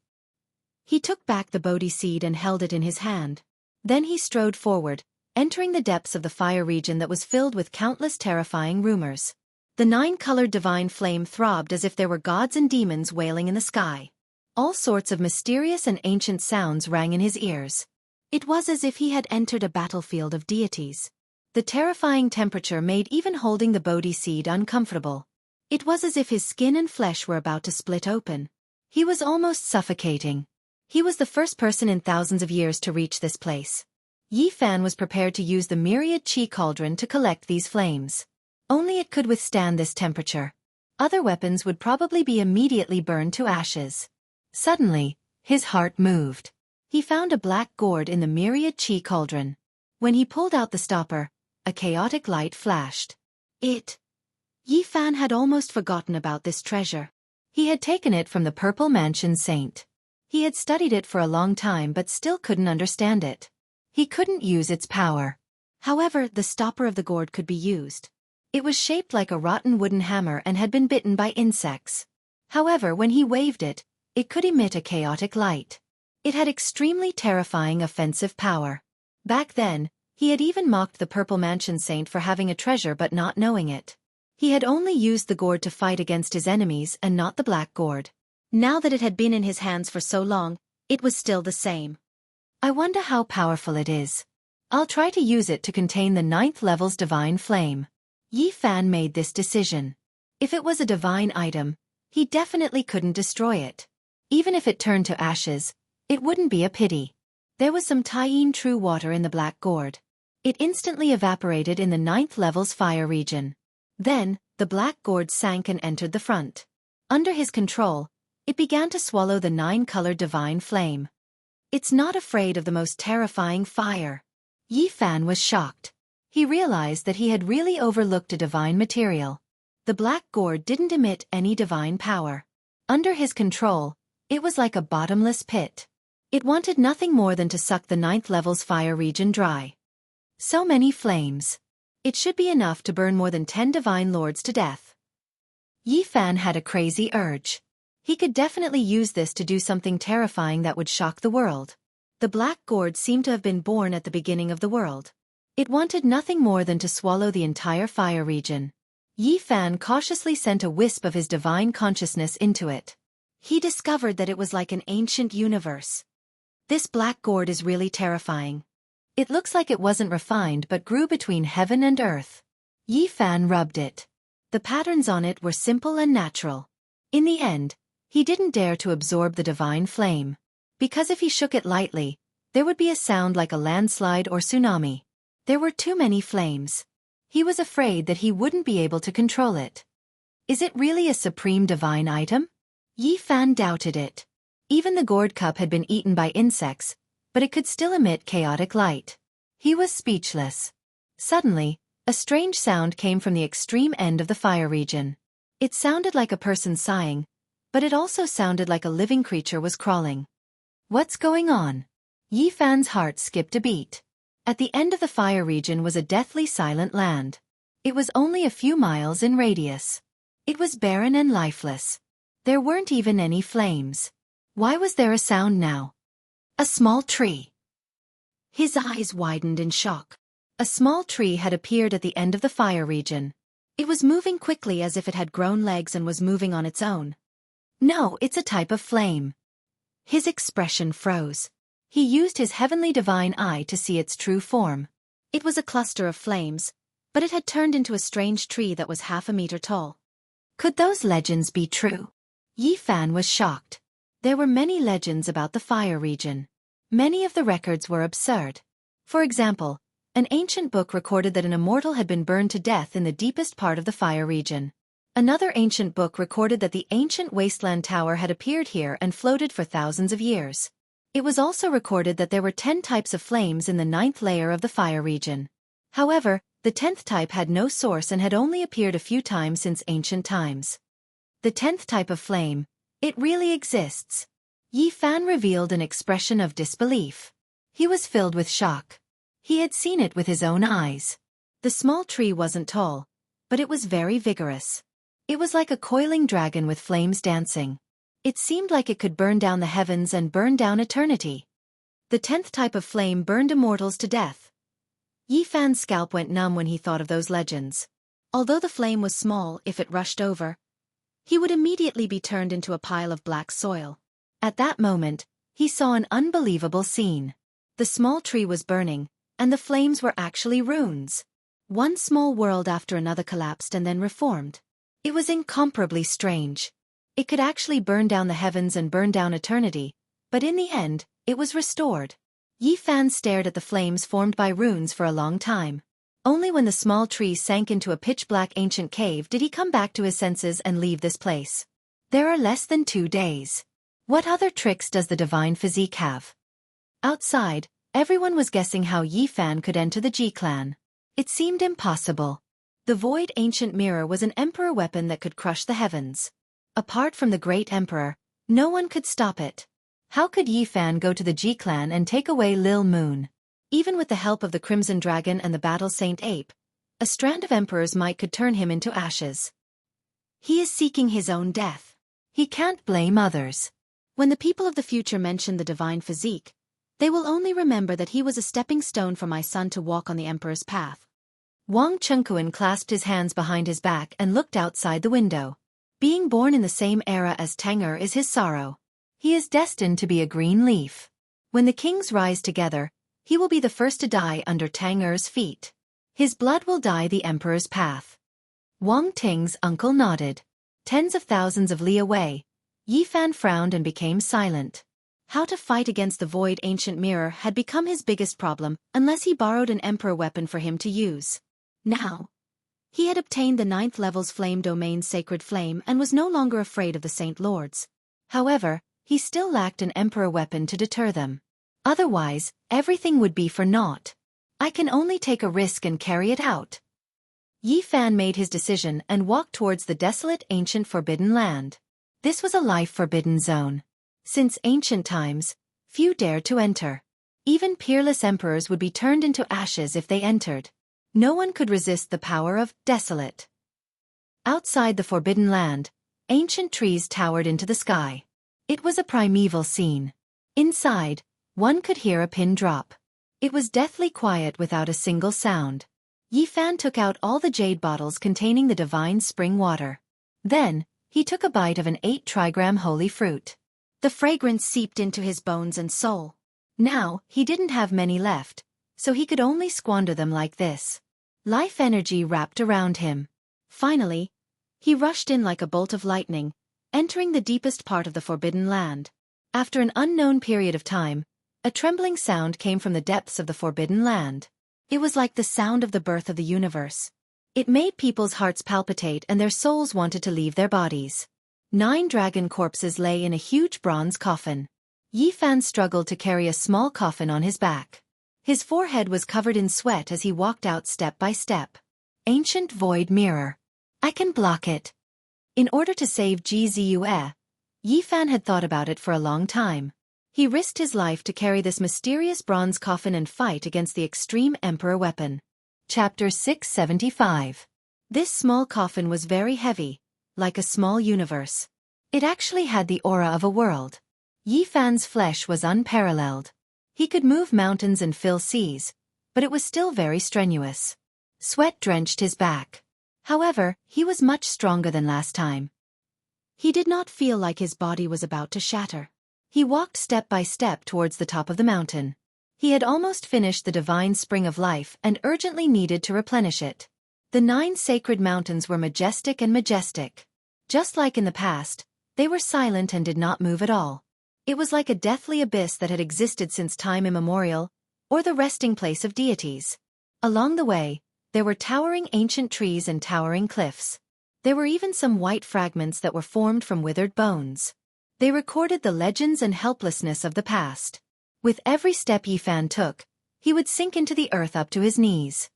He took back the Bodhi seed and held it in his hand. Then he strode forward, entering the depths of the fire region that was filled with countless terrifying rumors. The 9-colored divine flame throbbed as if there were gods and demons wailing in the sky. All sorts of mysterious and ancient sounds rang in his ears. It was as if he had entered a battlefield of deities. The terrifying temperature made even holding the Bodhi seed uncomfortable. It was as if his skin and flesh were about to split open. He was almost suffocating. He was the first person in thousands of years to reach this place. Yifan was prepared to use the myriad qi cauldron to collect these flames. Only it could withstand this temperature. Other weapons would probably be immediately burned to ashes. Suddenly, his heart moved. He found a black gourd in the myriad qi cauldron. When he pulled out the stopper, a chaotic light flashed. Yifan had almost forgotten about this treasure. He had taken it from the Purple Mansion Saint. He had studied it for a long time but still couldn't understand it. He couldn't use its power. However, the stopper of the gourd could be used. It was shaped like a rotten wooden hammer and had been bitten by insects. However, when he waved it, it could emit a chaotic light. It had extremely terrifying offensive power. Back then, he had even mocked the Purple Mansion Saint for having a treasure but not knowing it. He had only used the gourd to fight against his enemies and not the black gourd. Now that it had been in his hands for so long, it was still the same. I wonder how powerful it is. I'll try to use it to contain the 9th level's divine flame. Yifan made this decision. If it was a divine item, he definitely couldn't destroy it. Even if it turned to ashes, it wouldn't be a pity. There was some Taiyin true water in the black gourd. It instantly evaporated in the 9th level's fire region. Then, the black gourd sank and entered the front. Under his control, it began to swallow the 9-colored divine flame. It's not afraid of the most terrifying fire. Yifan was shocked. He realized that he had really overlooked a divine material. The black gourd didn't emit any divine power. Under his control, it was like a bottomless pit. It wanted nothing more than to suck the 9th level's fire region dry. So many flames. It should be enough to burn more than 10 divine lords to death. Yifan had a crazy urge. He could definitely use this to do something terrifying that would shock the world. The black gourd seemed to have been born at the beginning of the world. It wanted nothing more than to swallow the entire fire region. Yifan cautiously sent a wisp of his divine consciousness into it. He discovered that it was like an ancient universe. This black gourd is really terrifying. It looks like it wasn't refined but grew between heaven and earth. Yifan rubbed it. The patterns on it were simple and natural. In the end, he didn't dare to absorb the divine flame. Because if he shook it lightly, there would be a sound like a landslide or tsunami. There were too many flames. He was afraid that he wouldn't be able to control it. Is it really a supreme divine item? Yifan doubted it. Even the gourd cup had been eaten by insects, but it could still emit chaotic light. He was speechless. Suddenly, a strange sound came from the extreme end of the fire region. It sounded like a person sighing, but it also sounded like a living creature was crawling. What's going on? Yifan's heart skipped a beat. At the end of the fire region was a deathly silent land. It was only a few miles in radius. It was barren and lifeless. There weren't even any flames. Why was there a sound now? A small tree. His eyes widened in shock. A small tree had appeared at the end of the fire region. It was moving quickly as if it had grown legs and was moving on its own. No, it's a type of flame. His expression froze. He used his heavenly divine eye to see its true form. It was a cluster of flames, but it had turned into a strange tree that was half a meter tall. Could those legends be true? Yifan was shocked. There were many legends about the fire region. Many of the records were absurd. For example, an ancient book recorded that an immortal had been burned to death in the deepest part of the fire region. Another ancient book recorded that the ancient wasteland tower had appeared here and floated for thousands of years. It was also recorded that there were 10 types of flames in the 9th layer of the fire region. However, the 10th type had no source and had only appeared a few times since ancient times. The 10th type of flame, it really exists. Yi Fan revealed an expression of disbelief. He was filled with shock. He had seen it with his own eyes. The small tree wasn't tall, but it was very vigorous. It was like a coiling dragon with flames dancing. It seemed like it could burn down the heavens and burn down eternity. The 10th type of flame burned immortals to death. Yi Fan's scalp went numb when he thought of those legends. Although the flame was small, if it rushed over, he would immediately be turned into a pile of black soil. At that moment, he saw an unbelievable scene. The small tree was burning, and the flames were actually runes. One small world after another collapsed and then reformed. It was incomparably strange. It could actually burn down the heavens and burn down eternity, but in the end, it was restored. Yi Fan stared at the flames formed by runes for a long time. Only when the small tree sank into a pitch-black ancient cave did he come back to his senses and leave this place. There are less than 2 days. What other tricks does the divine physique have? Outside, everyone was guessing how Yi Fan could enter the Ji clan. It seemed impossible. The void ancient mirror was an emperor weapon that could crush the heavens. Apart from the great emperor, no one could stop it. How could Yi Fan go to the Ji clan and take away Lil Moon? Even with the help of the Crimson Dragon and the Battle Saint Ape, a strand of emperor's might could turn him into ashes. He is seeking his own death. He can't blame others. When the people of the future mention the divine physique, they will only remember that he was a stepping stone for my son to walk on the emperor's path. Wang Chengkuan clasped his hands behind his back and looked outside the window. Being born in the same era as Teng'er is his sorrow. He is destined to be a green leaf. When the kings rise together, he will be the first to die under Teng'er's feet. His blood will dye the emperor's path. Wang Ting's uncle nodded. Tens of thousands of li away, Yi Fan frowned and became silent. How to fight against the void ancient mirror had become his biggest problem unless he borrowed an emperor weapon for him to use. Now, he had obtained the 9th level's flame domain's sacred flame and was no longer afraid of the Saint Lords. However, he still lacked an emperor weapon to deter them. Otherwise, everything would be for naught. I can only take a risk and carry it out. Yi Fan made his decision and walked towards the desolate ancient forbidden land. This was a life-forbidden zone. Since ancient times, few dared to enter. Even peerless emperors would be turned into ashes if they entered. No one could resist the power of desolate. Outside the forbidden land, ancient trees towered into the sky. It was a primeval scene. Inside, one could hear a pin drop. It was deathly quiet without a single sound. Yi Fan took out all the jade bottles containing the divine spring water. Then, he took a bite of an 8-trigram holy fruit. The fragrance seeped into his bones and soul. Now, he didn't have many left, so he could only squander them like this. Life energy wrapped around him. Finally, he rushed in like a bolt of lightning, entering the deepest part of the forbidden land. After an unknown period of time, a trembling sound came from the depths of the forbidden land. It was like the sound of the birth of the universe. It made people's hearts palpitate and their souls wanted to leave their bodies. 9 dragon corpses lay in a huge bronze coffin. Yi Fan struggled to carry a small coffin on his back. His forehead was covered in sweat as he walked out step by step. Ancient void mirror. I can block it. In order to save Jianghu, Yi Fan had thought about it for a long time. He risked his life to carry this mysterious bronze coffin and fight against the extreme emperor weapon. Chapter 675. This small coffin was very heavy, like a small universe. It actually had the aura of a world. Yi Fan's flesh was unparalleled. He could move mountains and fill seas, but it was still very strenuous. Sweat drenched his back. However, he was much stronger than last time. He did not feel like his body was about to shatter. He walked step by step towards the top of the mountain. He had almost finished the divine spring of life and urgently needed to replenish it. The 9 sacred mountains were majestic and majestic. Just like in the past, they were silent and did not move at all. It was like a deathly abyss that had existed since time immemorial, or the resting place of deities. Along the way, there were towering ancient trees and towering cliffs. There were even some white fragments that were formed from withered bones. They recorded the legends and helplessness of the past. With every step Yifan took, he would sink into the earth up to his knees.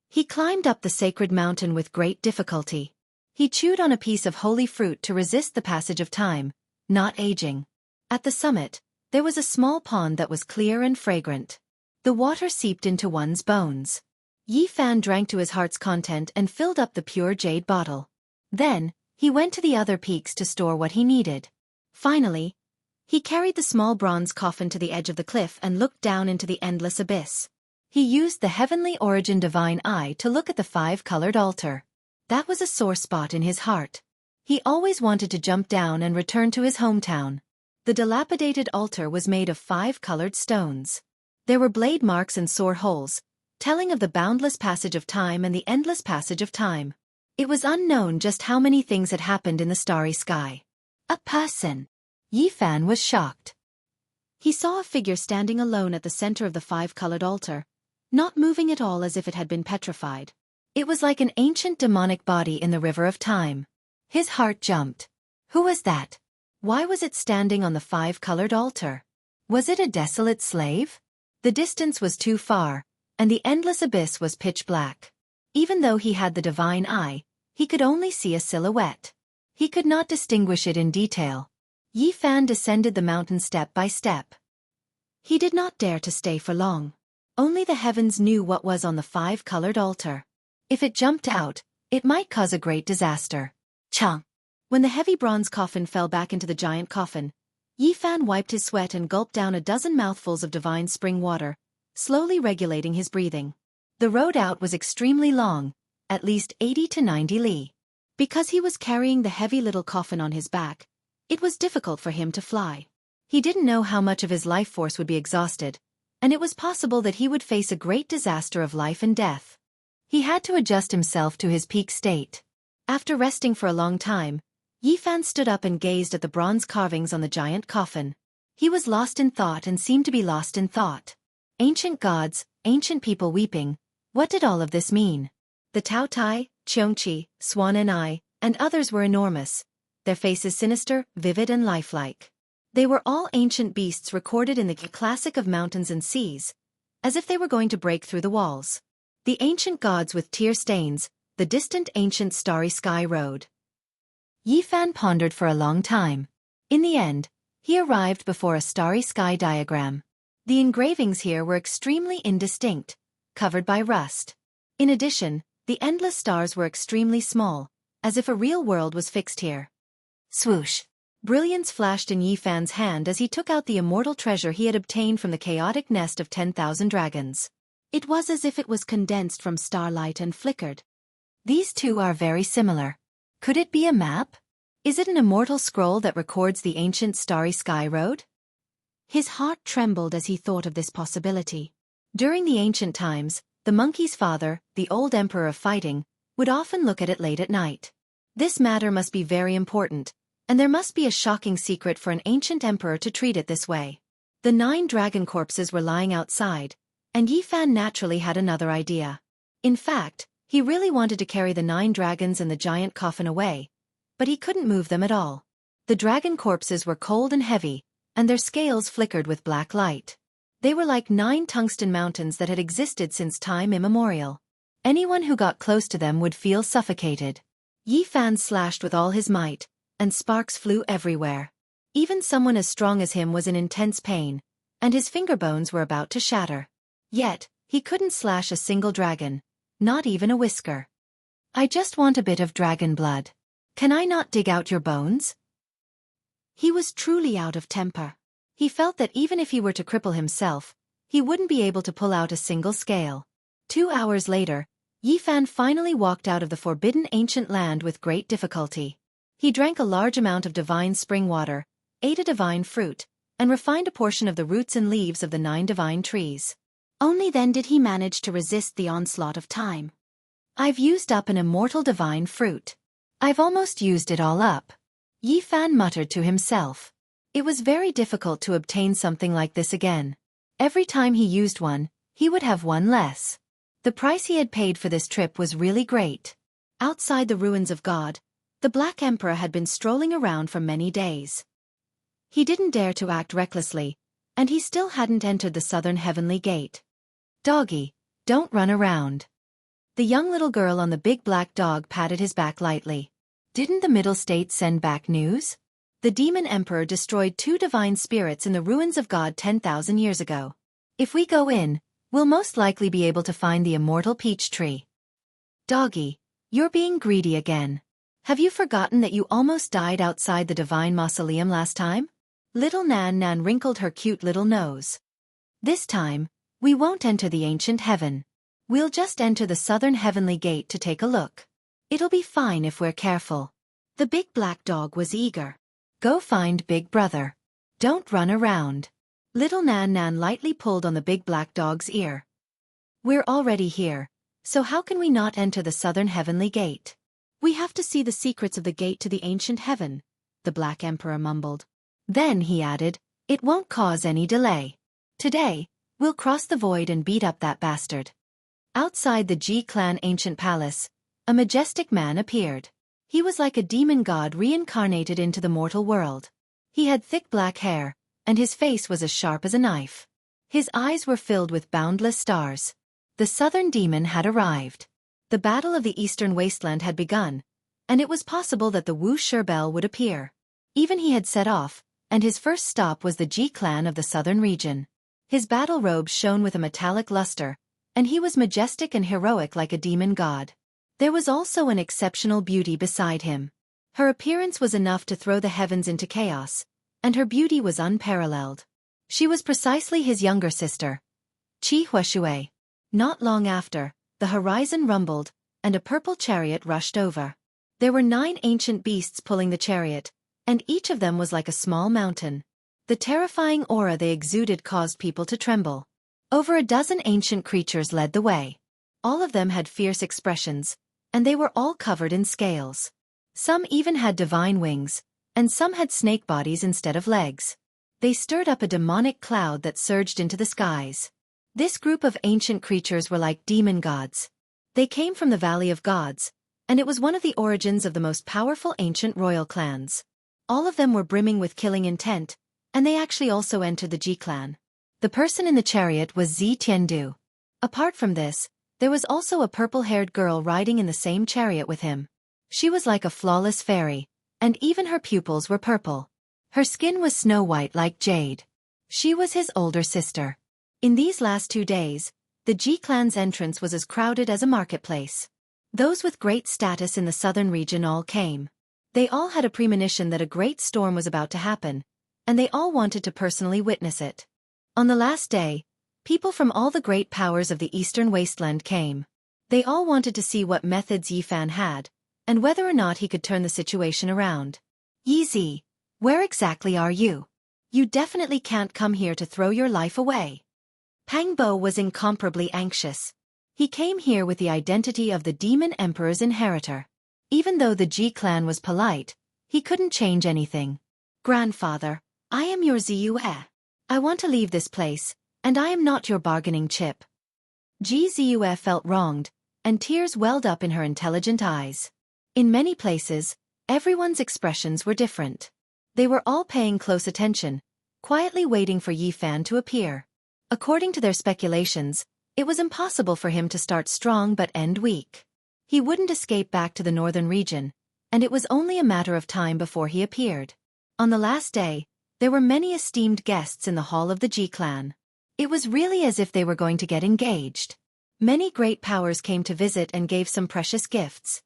He climbed up the sacred mountain with great difficulty. He chewed on a piece of holy fruit to resist the passage of time, not aging. At the summit, there was a small pond that was clear and fragrant. The water seeped into one's bones. Yifan drank to his heart's content and filled up the pure jade bottle. Then, he went to the other peaks to store what he needed. Finally, he carried the small bronze coffin to the edge of the cliff and looked down into the endless abyss. He used the heavenly origin divine eye to look at the five-colored altar. That was a sore spot in his heart. He always wanted to jump down and return to his hometown. The dilapidated altar was made of five-colored stones. There were blade marks and sore holes, telling of the boundless passage of time and the endless passage of time. It was unknown just how many things had happened in the starry sky. A person. Yifan was shocked. He saw a figure standing alone at the center of the five-colored altar, not moving at all, as if it had been petrified. It was like an ancient demonic body in the river of time. His heart jumped. Who was that? Why was it standing on the five-colored altar? Was it a desolate slave? The distance was too far, and the endless abyss was pitch black. Even though he had the divine eye, he could only see a silhouette. He could not distinguish it in detail. Yifan descended the mountain step by step. He did not dare to stay for long. Only the heavens knew what was on the five-colored altar. If it jumped out, it might cause a great disaster. Chang! When the heavy bronze coffin fell back into the giant coffin, Yifan wiped his sweat and gulped down a dozen mouthfuls of divine spring water, slowly regulating his breathing. The road out was extremely long, at least 80 to 90 li. Because he was carrying the heavy little coffin on his back, it was difficult for him to fly. He didn't know how much of his life force would be exhausted, and it was possible that he would face a great disaster of life and death. He had to adjust himself to his peak state. After resting for a long time, Yifan stood up and gazed at the bronze carvings on the giant coffin. He was lost in thought and seemed to be lost in thought. Ancient gods, ancient people weeping, what did all of this mean? The Tao Tai, Xianxia, Swan and others were enormous, their faces sinister, vivid and lifelike. They were all ancient beasts recorded in the classic of mountains and seas, as if they were going to break through the walls. The ancient gods with tear stains, the distant ancient starry sky road. Yifan pondered for a long time. In the end, he arrived before a starry sky diagram. The engravings here were extremely indistinct, covered by rust. In addition, the endless stars were extremely small, as if a real world was fixed here. Swoosh! Brilliance flashed in Yifan's hand as he took out the immortal treasure he had obtained from the chaotic nest of 10,000 dragons. It was as if it was condensed from starlight and flickered. These two are very similar. Could it be a map? Is it an immortal scroll that records the ancient starry sky road? His heart trembled as he thought of this possibility. During the ancient times, the monkey's father, the old emperor of fighting, would often look at it late at night. This matter must be very important, and there must be a shocking secret for an ancient emperor to treat it this way. The 9 dragon corpses were lying outside, and Yifan naturally had another idea. In fact, he really wanted to carry the 9 dragons and the giant coffin away, but he couldn't move them at all. The dragon corpses were cold and heavy, and their scales flickered with black light. They were like 9 tungsten mountains that had existed since time immemorial. Anyone who got close to them would feel suffocated. Yifan slashed with all his might, and sparks flew everywhere. Even someone as strong as him was in intense pain, and his finger bones were about to shatter. Yet, he couldn't slash a single dragon, not even a whisker. I just want a bit of dragon blood. Can I not dig out your bones? He was truly out of temper. He felt that even if he were to cripple himself, he wouldn't be able to pull out a single scale. 2 hours later, Yifan finally walked out of the forbidden ancient land with great difficulty. He drank a large amount of divine spring water, ate a divine fruit, and refined a portion of the roots and leaves of the 9 divine trees. Only then did he manage to resist the onslaught of time. I've used up an immortal divine fruit. I've almost used it all up. Yifan muttered to himself. It was very difficult to obtain something like this again. Every time he used one, he would have one less. The price he had paid for this trip was really great. Outside the ruins of God, the Black Emperor had been strolling around for many days. He didn't dare to act recklessly, and he still hadn't entered the southern heavenly gate. "Doggy, don't run around." The young little girl on the big black dog patted his back lightly. "Didn't the Middle State send back news? The demon emperor destroyed 2 divine spirits in the ruins of God 10,000 years ago. If we go in, we'll most likely be able to find the immortal peach tree." "Doggy, you're being greedy again. Have you forgotten that you almost died outside the divine mausoleum last time?" Little Nan Nan wrinkled her cute little nose. "This time, we won't enter the ancient heaven. We'll just enter the southern heavenly gate to take a look. It'll be fine if we're careful." The big black dog was eager. "Go find Big Brother. Don't run around." Little Nan Nan lightly pulled on the big black dog's ear. "We're already here, so how can we not enter the southern heavenly gate?" "We have to see the secrets of the gate to the ancient heaven," the Black Emperor mumbled. Then he added, "It won't cause any delay. Today, we'll cross the void and beat up that bastard." Outside the Ji clan ancient palace, a majestic man appeared. He was like a demon god reincarnated into the mortal world. He had thick black hair, and his face was as sharp as a knife. His eyes were filled with boundless stars. The southern demon had arrived. The battle of the eastern wasteland had begun, and it was possible that the Wuxia bell would appear. Even he had set off, and his first stop was the Ji clan of the southern region. His battle robes shone with a metallic luster, and he was majestic and heroic like a demon god. There was also an exceptional beauty beside him. Her appearance was enough to throw the heavens into chaos, and her beauty was unparalleled. She was precisely his younger sister, Qi Huashui. Not long after, the horizon rumbled, and a purple chariot rushed over. There were 9 ancient beasts pulling the chariot, and each of them was like a small mountain. The terrifying aura they exuded caused people to tremble. Over a dozen ancient creatures led the way. All of them had fierce expressions, and they were all covered in scales. Some even had divine wings, and some had snake bodies instead of legs. They stirred up a demonic cloud that surged into the skies. This group of ancient creatures were like demon gods. They came from the Valley of Gods, and it was one of the origins of the most powerful ancient royal clans. All of them were brimming with killing intent, and they actually also entered the Ji clan. The person in the chariot was Zi Tiandu. Apart from this, there was also a purple-haired girl riding in the same chariot with him. She was like a flawless fairy, and even her pupils were purple. Her skin was snow-white like jade. She was his older sister. In these last 2 days, the Ji clan's entrance was as crowded as a marketplace. Those with great status in the southern region all came. They all had a premonition that a great storm was about to happen, and they all wanted to personally witness it. On the last day, people from all the great powers of the eastern wasteland came. They all wanted to see what methods Yi Fan had, and whether or not he could turn the situation around. "Yi Zi, where exactly are you? You definitely can't come here to throw your life away." Pang Bo was incomparably anxious. He came here with the identity of the demon emperor's inheritor. Even though the Ji clan was polite, he couldn't change anything. "Grandfather, I am your Ziyue. I want to leave this place, and I am not your bargaining chip." Ji Ziyue felt wronged, and tears welled up in her intelligent eyes. In many places, everyone's expressions were different. They were all paying close attention, quietly waiting for Yi Fan to appear. According to their speculations, it was impossible for him to start strong but end weak. He wouldn't escape back to the northern region, and it was only a matter of time before he appeared. On the last day, there were many esteemed guests in the hall of the Ji clan. It was really as if they were going to get engaged. Many great powers came to visit and gave some precious gifts.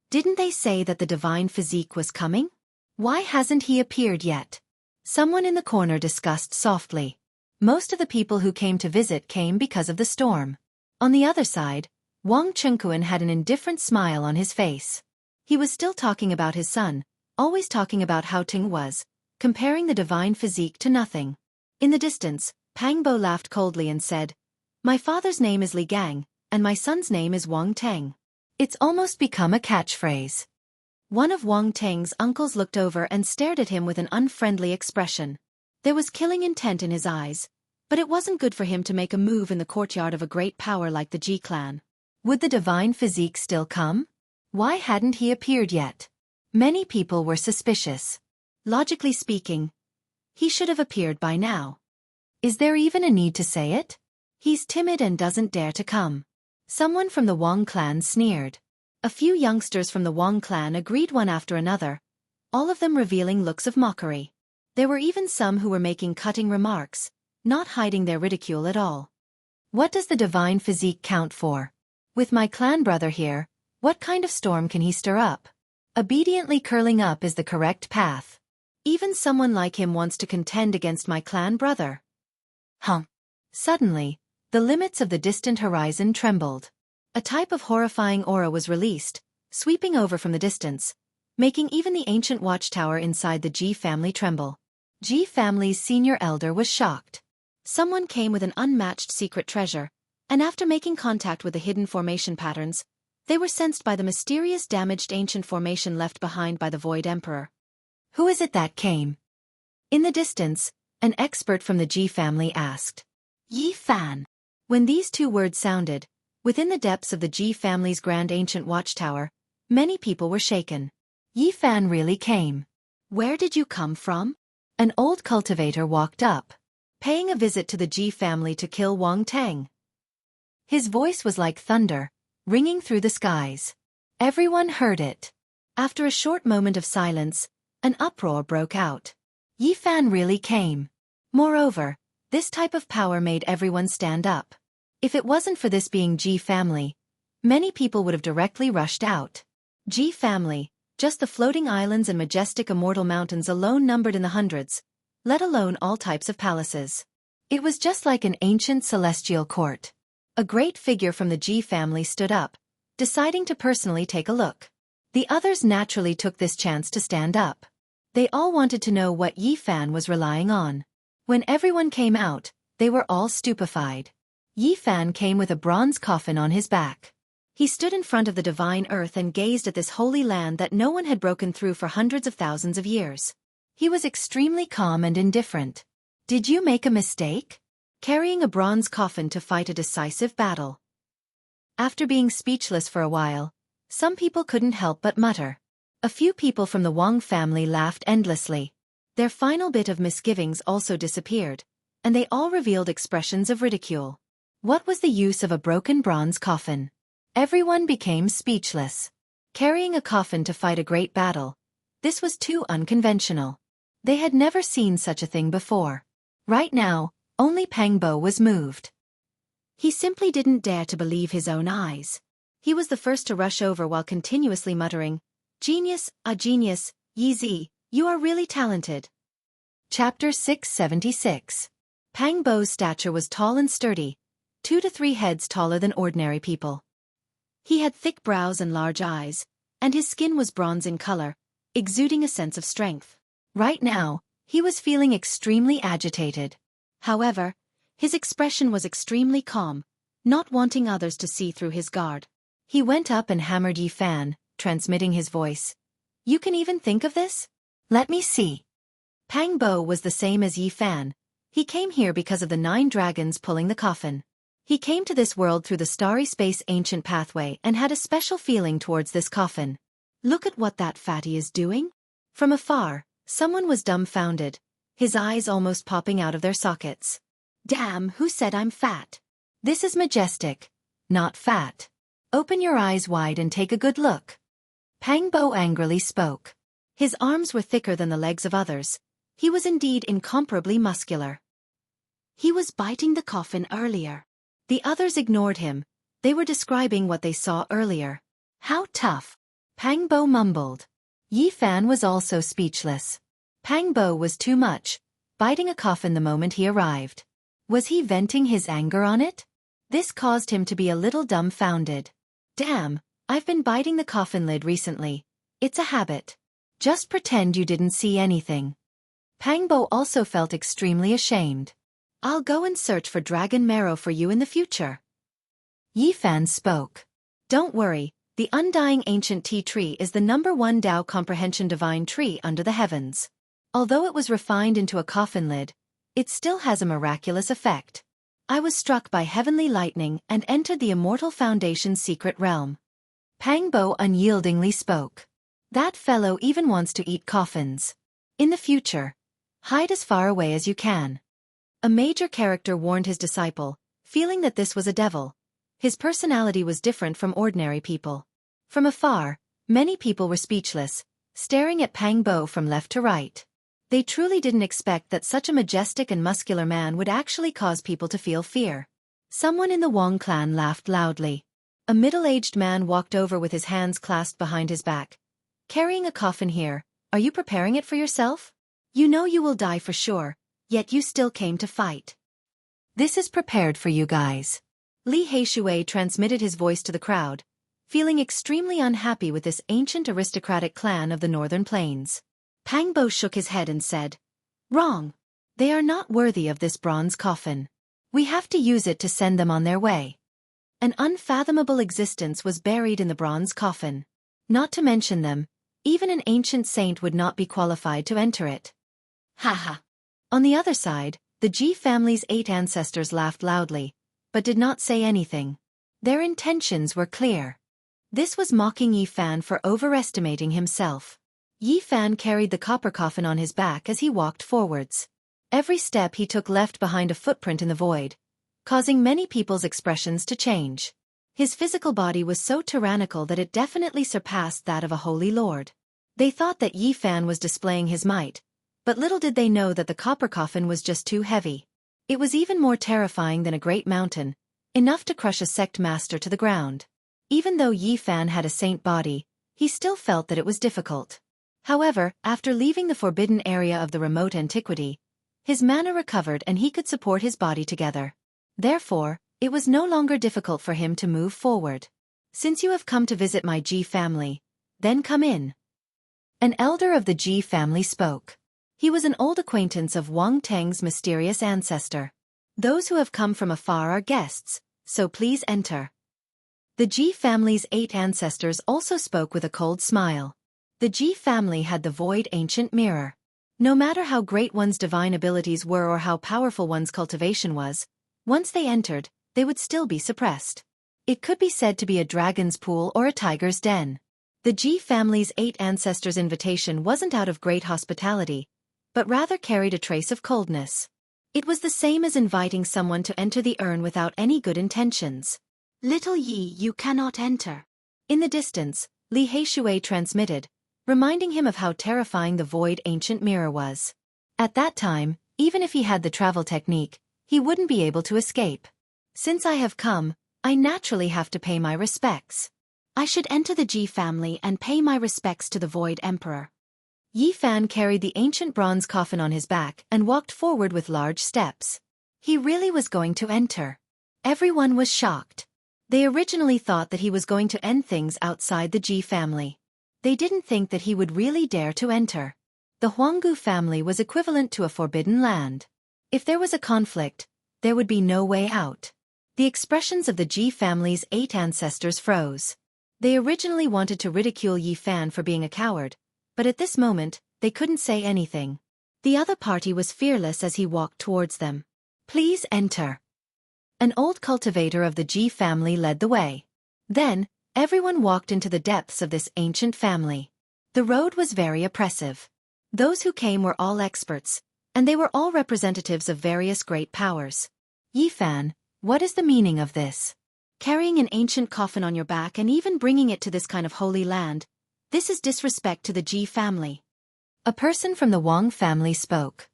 "Didn't they say that the divine physique was coming? Why hasn't he appeared yet?" Someone in the corner discussed softly. Most of the people who came to visit came because of the storm. On the other side, Wang Chengkuan had an indifferent smile on his face. He was still talking about his son, always talking about how Ting was, comparing the divine physique to nothing. In the distance, Pang Bo laughed coldly and said, "My father's name is Li Gang, and my son's name is Wang Teng." It's almost become a catchphrase. One of Wang Teng's uncles looked over and stared at him with an unfriendly expression. There was killing intent in his eyes, but it wasn't good for him to make a move in the courtyard of a great power like the Ji clan. Would the divine physique still come? Why hadn't he appeared yet? Many people were suspicious. Logically speaking, he should have appeared by now. Is there even a need to say it? He's timid and doesn't dare to come. Someone from the Wang clan sneered. A few youngsters from the Wang clan agreed one after another, all of them revealing looks of mockery. There were even some who were making cutting remarks, not hiding their ridicule at all. What does the divine physique count for? With my clan brother here, what kind of storm can he stir up? Obediently curling up is the correct path. Even someone like him wants to contend against my clan brother. Suddenly, the limits of the distant horizon trembled. A type of horrifying aura was released, sweeping over from the distance, making even the ancient watchtower inside the Ji family tremble. Ji family's senior elder was shocked. Someone came with an unmatched secret treasure, and after making contact with the hidden formation patterns, they were sensed by the mysterious damaged ancient formation left behind by the Void Emperor. Who is it that came? In the distance, an expert from the Ji family asked. Yi Fan. When these two words sounded, within the depths of the Ji family's grand ancient watchtower, many people were shaken. Yi Fan really came. Where did you come from? An old cultivator walked up, paying a visit to the Ji family to kill Wang Tang. His voice was like thunder, ringing through the skies. Everyone heard it. After a short moment of silence, an uproar broke out. Yi Fan really came. Moreover, this type of power made everyone stand up. If it wasn't for this being Ji family, many people would have directly rushed out. Ji family, just the floating islands and majestic immortal mountains alone numbered in the hundreds, let alone all types of palaces. It was just like an ancient celestial court. A great figure from the Ji family stood up, deciding to personally take a look. The others naturally took this chance to stand up. They all wanted to know what Yi Fan was relying on. When everyone came out, they were all stupefied. Yi Fan came with a bronze coffin on his back. He stood in front of the divine earth and gazed at this holy land that no one had broken through for hundreds of thousands of years. He was extremely calm and indifferent. Did you make a mistake? Carrying a bronze coffin to fight a decisive battle. After being speechless for a while, some people couldn't help but mutter. A few people from the Wang family laughed endlessly. Their final bit of misgivings also disappeared, and they all revealed expressions of ridicule. What was the use of a broken bronze coffin? Everyone became speechless. Carrying a coffin to fight a great battle, this was too unconventional. They had never seen such a thing before. Right now, only Pang Bo was moved. He simply didn't dare to believe his own eyes. He was the first to rush over while continuously muttering, "Genius, a genius, Yi Zi, you are really talented." Chapter 676. Pang Bo's stature was tall and sturdy, 2 to 3 heads taller than ordinary people. He had thick brows and large eyes, and his skin was bronze in color, exuding a sense of strength. Right now, he was feeling extremely agitated. However, his expression was extremely calm, not wanting others to see through his guard. He went up and hammered Yi Fan, transmitting his voice. "You can even think of this? Let me see." Pang Bo was the same as Yi Fan. He came here because of the 9 dragons pulling the coffin. He came to this world through the starry space ancient pathway and had a special feeling towards this coffin. Look at what that fatty is doing. From afar, someone was dumbfounded, his eyes almost popping out of their sockets. Damn, who said I'm fat? This is majestic, not fat. Open your eyes wide and take a good look. Pang Bo angrily spoke. His arms were thicker than the legs of others. He was indeed incomparably muscular. He was biting the coffin earlier. The others ignored him. They were describing what they saw earlier. How tough. Pang Bo mumbled. Yi Fan was also speechless. Pang Bo was too much, biting a coffin the moment he arrived. Was he venting his anger on it? This caused him to be a little dumbfounded. Damn, I've been biting the coffin lid recently. It's a habit. Just pretend you didn't see anything. Pang Bo also felt extremely ashamed. I'll go and search for dragon marrow for you in the future. Yi Fan spoke. Don't worry, the undying ancient tea tree is the #1 Tao comprehension divine tree under the heavens. Although it was refined into a coffin lid, it still has a miraculous effect. I was struck by heavenly lightning and entered the immortal foundation's secret realm. Pang Bo unyieldingly spoke. That fellow even wants to eat coffins. In the future, hide as far away as you can. A major character warned his disciple, feeling that this was a devil. His personality was different from ordinary people. From afar, many people were speechless, staring at Pang Bo from left to right. They truly didn't expect that such a majestic and muscular man would actually cause people to feel fear. Someone in the Wang clan laughed loudly. A middle-aged man walked over with his hands clasped behind his back. Carrying a coffin here, are you preparing it for yourself? You know you will die for sure, yet you still came to fight. This is prepared for you guys. Li Heishui transmitted his voice to the crowd, feeling extremely unhappy with this ancient aristocratic clan of the northern plains. Pang Bo shook his head and said, "Wrong. They are not worthy of this bronze coffin. We have to use it to send them on their way." An unfathomable existence was buried in the bronze coffin. Not to mention them, even an ancient saint would not be qualified to enter it. Haha. On the other side, the Ji family's 8 ancestors laughed loudly, but did not say anything. Their intentions were clear. This was mocking Yi Fan for overestimating himself. Yi Fan carried the copper coffin on his back as he walked forwards. Every step he took left behind a footprint in the void, causing many people's expressions to change. His physical body was so tyrannical that it definitely surpassed that of a holy lord. They thought that Yi Fan was displaying his might, but little did they know that the copper coffin was just too heavy. It was even more terrifying than a great mountain, enough to crush a sect master to the ground. Even though Yi Fan had a saint body, he still felt that it was difficult. However, after leaving the forbidden area of the remote antiquity, his mana recovered and he could support his body together. Therefore, it was no longer difficult for him to move forward. "Since you have come to visit my Ji family, then come in." An elder of the Ji family spoke. He was an old acquaintance of Wang Teng's mysterious ancestor. "Those who have come from afar are guests, so please enter." The Ji family's 8 ancestors also spoke with a cold smile. The Ji family had the void ancient mirror. No matter how great one's divine abilities were or how powerful one's cultivation was, once they entered, they would still be suppressed. It could be said to be a dragon's pool or a tiger's den. The Ji family's 8 ancestors' invitation wasn't out of great hospitality, but rather carried a trace of coldness. It was the same as inviting someone to enter the urn without any good intentions. "Little Yi, you cannot enter." In the distance, Li Heishui transmitted, reminding him of how terrifying the void ancient mirror was. At that time, even if he had the travel technique, he wouldn't be able to escape. "Since I have come, I naturally have to pay my respects. I should enter the Ji family and pay my respects to the Void Emperor." Yi Fan carried the ancient bronze coffin on his back and walked forward with large steps. He really was going to enter. Everyone was shocked. They originally thought that he was going to end things outside the Ji family. They didn't think that he would really dare to enter. The Huanggu family was equivalent to a forbidden land. If there was a conflict, there would be no way out. The expressions of the Ji family's 8 ancestors froze. They originally wanted to ridicule Yi Fan for being a coward, but at this moment, they couldn't say anything. The other party was fearless as he walked towards them. "Please enter." An old cultivator of the Ji family led the way. Then, everyone walked into the depths of this ancient family. The road was very oppressive. Those who came were all experts, and they were all representatives of various great powers. "Yi Fan, what is the meaning of this? Carrying an ancient coffin on your back and even bringing it to this kind of holy land, this is disrespect to the Ji family." A person from the Wang family spoke.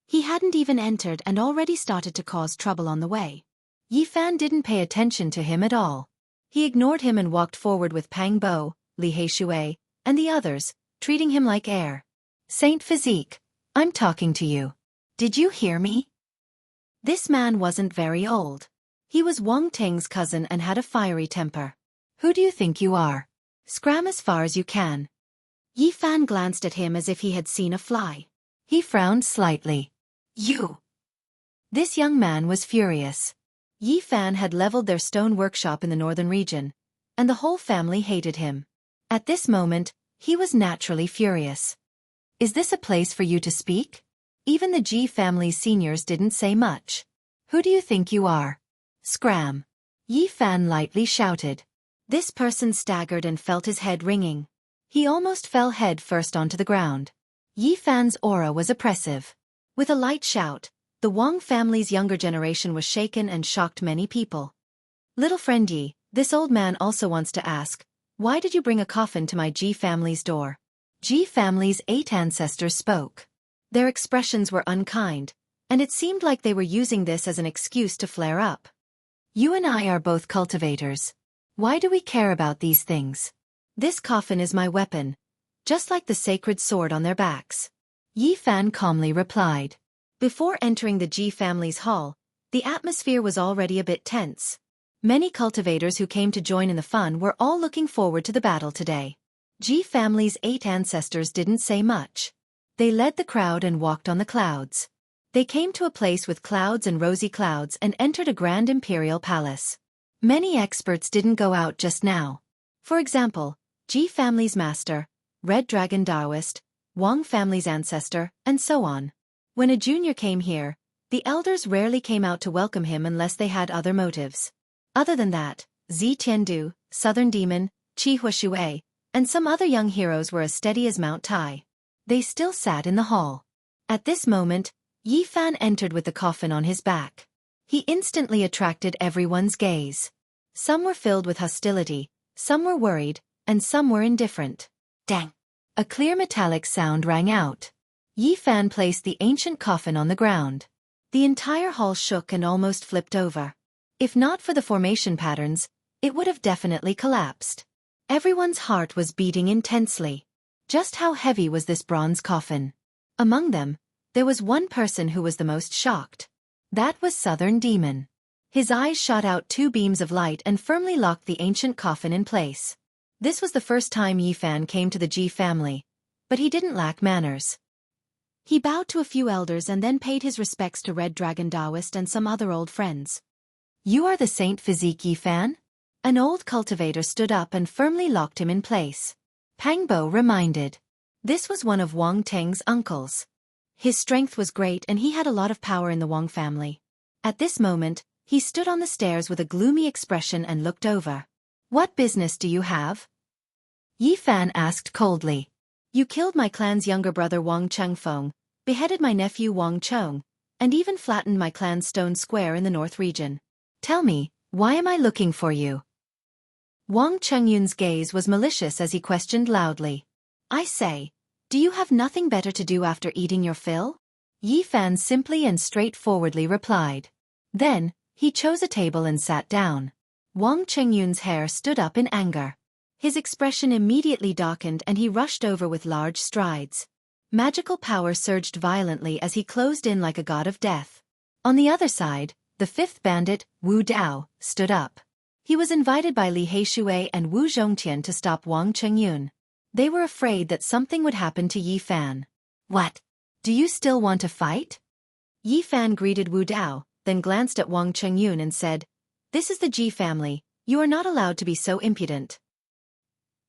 He hadn't even entered and already started to cause trouble on the way. Yi Fan didn't pay attention to him at all. He ignored him and walked forward with Pang Bo, Li Heishui, and the others, treating him like air. "Saint Physique, I'm talking to you. Did you hear me?" This man wasn't very old. He was Wang Teng's cousin and had a fiery temper. "Who do you think you are? Scram as far as you can." Yi Fan glanced at him as if he had seen a fly. He frowned slightly. "You." This young man was furious. Yi Fan had leveled their stone workshop in the northern region, and the whole family hated him. At this moment, he was naturally furious. "Is this a place for you to speak?" Even the Ji family's seniors didn't say much. "Who do you think you are? Scram." Yi Fan lightly shouted. This person staggered and felt his head ringing. He almost fell head first onto the ground. Yi Fan's aura was oppressive. With a light shout, The Wang family's younger generation was shaken and shocked many people. Little friend Yi, this old man also wants to ask, why did you bring a coffin to my Ji family's door? Ji family's 8 ancestors spoke. Their expressions were unkind, and it seemed like they were using this as an excuse to flare up. You and I are both cultivators. Why do we care about these things? This coffin is my weapon, just like the sacred sword on their backs. Yi Fan calmly replied. Before entering the Ji family's hall, the atmosphere was already a bit tense. Many cultivators who came to join in the fun were all looking forward to the battle today. Ji family's 8 ancestors didn't say much. They led the crowd and walked on the clouds. They came to a place with clouds and rosy clouds and entered a grand imperial palace. Many experts didn't go out just now. For example, Ji family's master, Red Dragon Taoist, Wang family's ancestor, and so on. When a junior came here, the elders rarely came out to welcome him unless they had other motives. Other than that, Zi Tiandu, Southern Demon, Qi Huashui, and some other young heroes were as steady as Mount Tai. They still sat in the hall. At this moment, Yi Fan entered with the coffin on his back. He instantly attracted everyone's gaze. Some were filled with hostility, some were worried, and some were indifferent. Dang! A clear metallic sound rang out. Yi Fan placed the ancient coffin on the ground. The entire hall shook and almost flipped over. If not for the formation patterns, it would have definitely collapsed. Everyone's heart was beating intensely. Just how heavy was this bronze coffin? Among them, there was one person who was the most shocked. That was Southern Demon. His eyes shot out 2 beams of light and firmly locked the ancient coffin in place. This was the first time Yi Fan came to the Ji family, but he didn't lack manners. He bowed to a few elders and then paid his respects to Red Dragon Taoist and some other old friends. You are the Saint Physique Yi Fan? An old cultivator stood up and firmly locked him in place. Pang Bo reminded. This was one of Wang Teng's uncles. His strength was great and he had a lot of power in the Wang family. At this moment, he stood on the stairs with a gloomy expression and looked over. What business do you have? Yi Fan asked coldly. You killed my clan's younger brother Wang Chengfeng, beheaded my nephew Wang Chong, and even flattened my clan's stone square in the north region. Tell me, why am I looking for you? Wang Chengyun's gaze was malicious as he questioned loudly. I say, do you have nothing better to do after eating your fill? Yi Fan simply and straightforwardly replied. Then, he chose a table and sat down. Wang Chengyun's hair stood up in anger. His expression immediately darkened and he rushed over with large strides. Magical power surged violently as he closed in like a god of death. On the other side, the 5th bandit, Wu Dao, stood up. He was invited by Li Heishui and Wu Zhongtian to stop Wang Chengyun. They were afraid that something would happen to Yi Fan. What? Do you still want to fight? Yi Fan greeted Wu Dao, then glanced at Wang Chengyun and said, This is the Ji family, you are not allowed to be so impudent.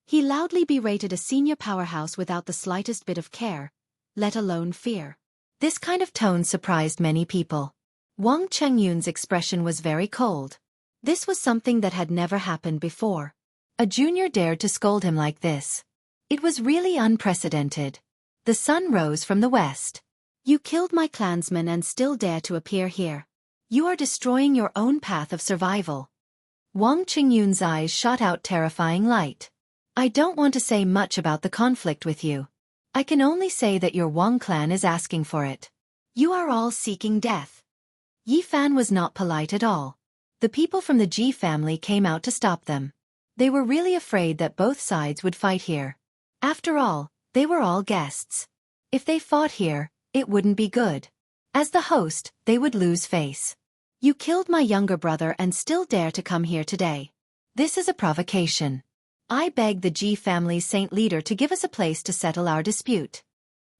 He loudly berated a senior powerhouse without the slightest bit of care, let alone fear. This kind of tone surprised many people. Wang Chengyun's expression was very cold. This was something that had never happened before. A junior dared to scold him like this. It was really unprecedented. The sun rose from the west. You killed my clansmen and still dare to appear here. You are destroying your own path of survival. Wang Chengyun's eyes shot out terrifying light. I don't want to say much about the conflict with you. I can only say that your Wang clan is asking for it. You are all seeking death. Yi Fan was not polite at all. The people from the Ji family came out to stop them. They were really afraid that both sides would fight here. After all, they were all guests. If they fought here, it wouldn't be good. As the host, they would lose face. You killed my younger brother and still dare to come here today. This is a provocation. I beg the Ji family's saint leader to give us a place to settle our dispute.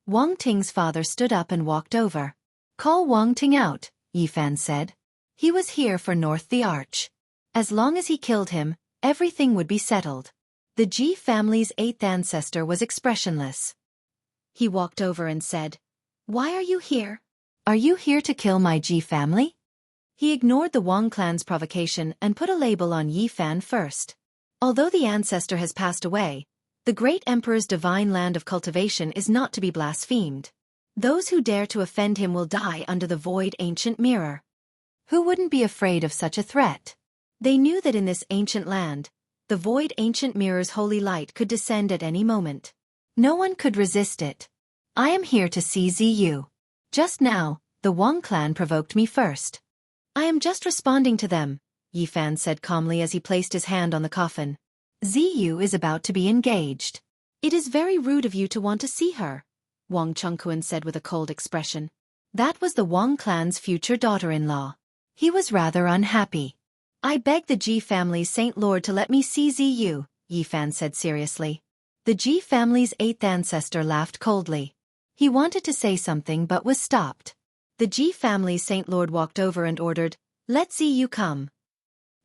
Wang Ting's father stood up and walked over. Call Wang Ting out, Yi Fan said. He was here for North the Arch. As long as he killed him, everything would be settled. The Ji family's 8th ancestor was expressionless. He walked over and said, Why are you here? Are you here to kill my Ji family? He ignored the Wang clan's provocation and put a label on Yi Fan first. Although the ancestor has passed away, the great emperor's divine land of cultivation is not to be blasphemed. Those who dare to offend him will die under the void ancient mirror. Who wouldn't be afraid of such a threat? They knew that in this ancient land, the void ancient mirror's holy light could descend at any moment. No one could resist it. I am here to see Ziyu. Just now, the Wang clan provoked me first. I am just responding to them, Yifan said calmly as he placed his hand on the coffin. Ziyu is about to be engaged. It is very rude of you to want to see her, Wang Chengquan said with a cold expression. That was the Wang clan's future daughter-in-law. He was rather unhappy. I beg the Ji family's Saint Lord to let me see Ziyu, Yifan said seriously. The Ji family's 8th ancestor laughed coldly. He wanted to say something but was stopped. The Ji family's Saint Lord walked over and ordered, "Let Ziyu come."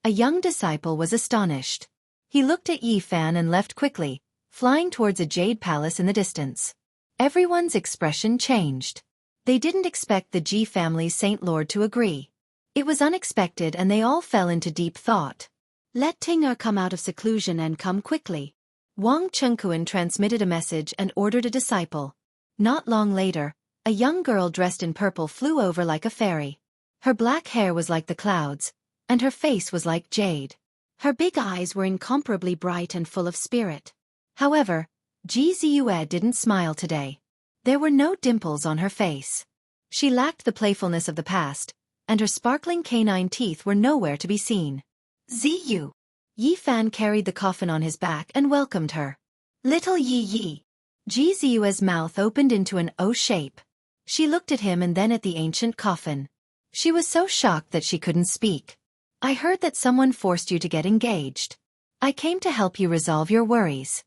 A young disciple was astonished. He looked at Yifan and left quickly, flying towards a jade palace in the distance. Everyone's expression changed. They didn't expect the Ji family's Saint Lord to agree. It was unexpected and they all fell into deep thought. Let Ting'er come out of seclusion and come quickly. Wang Chengquan transmitted a message and ordered a disciple. Not long later, a young girl dressed in purple flew over like a fairy. Her black hair was like the clouds, and her face was like jade. Her big eyes were incomparably bright and full of spirit. However, Ji Ziyue didn't smile today. There were no dimples on her face. She lacked the playfulness of the past, and her sparkling canine teeth were nowhere to be seen. Ziyu. Yifan carried the coffin on his back and welcomed her. Little Yi. Ji Ziyue's mouth opened into an O shape. She looked at him and then at the ancient coffin. She was so shocked that she couldn't speak. I heard that someone forced you to get engaged. I came to help you resolve your worries.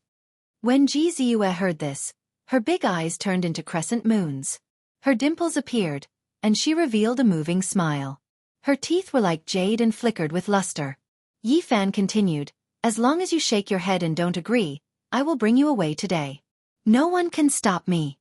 When Ji Ziyue heard this, her big eyes turned into crescent moons. Her dimples appeared, and she revealed a moving smile. Her teeth were like jade and flickered with luster. Yifan continued, as long as you shake your head and don't agree, I will bring you away today. No one can stop me.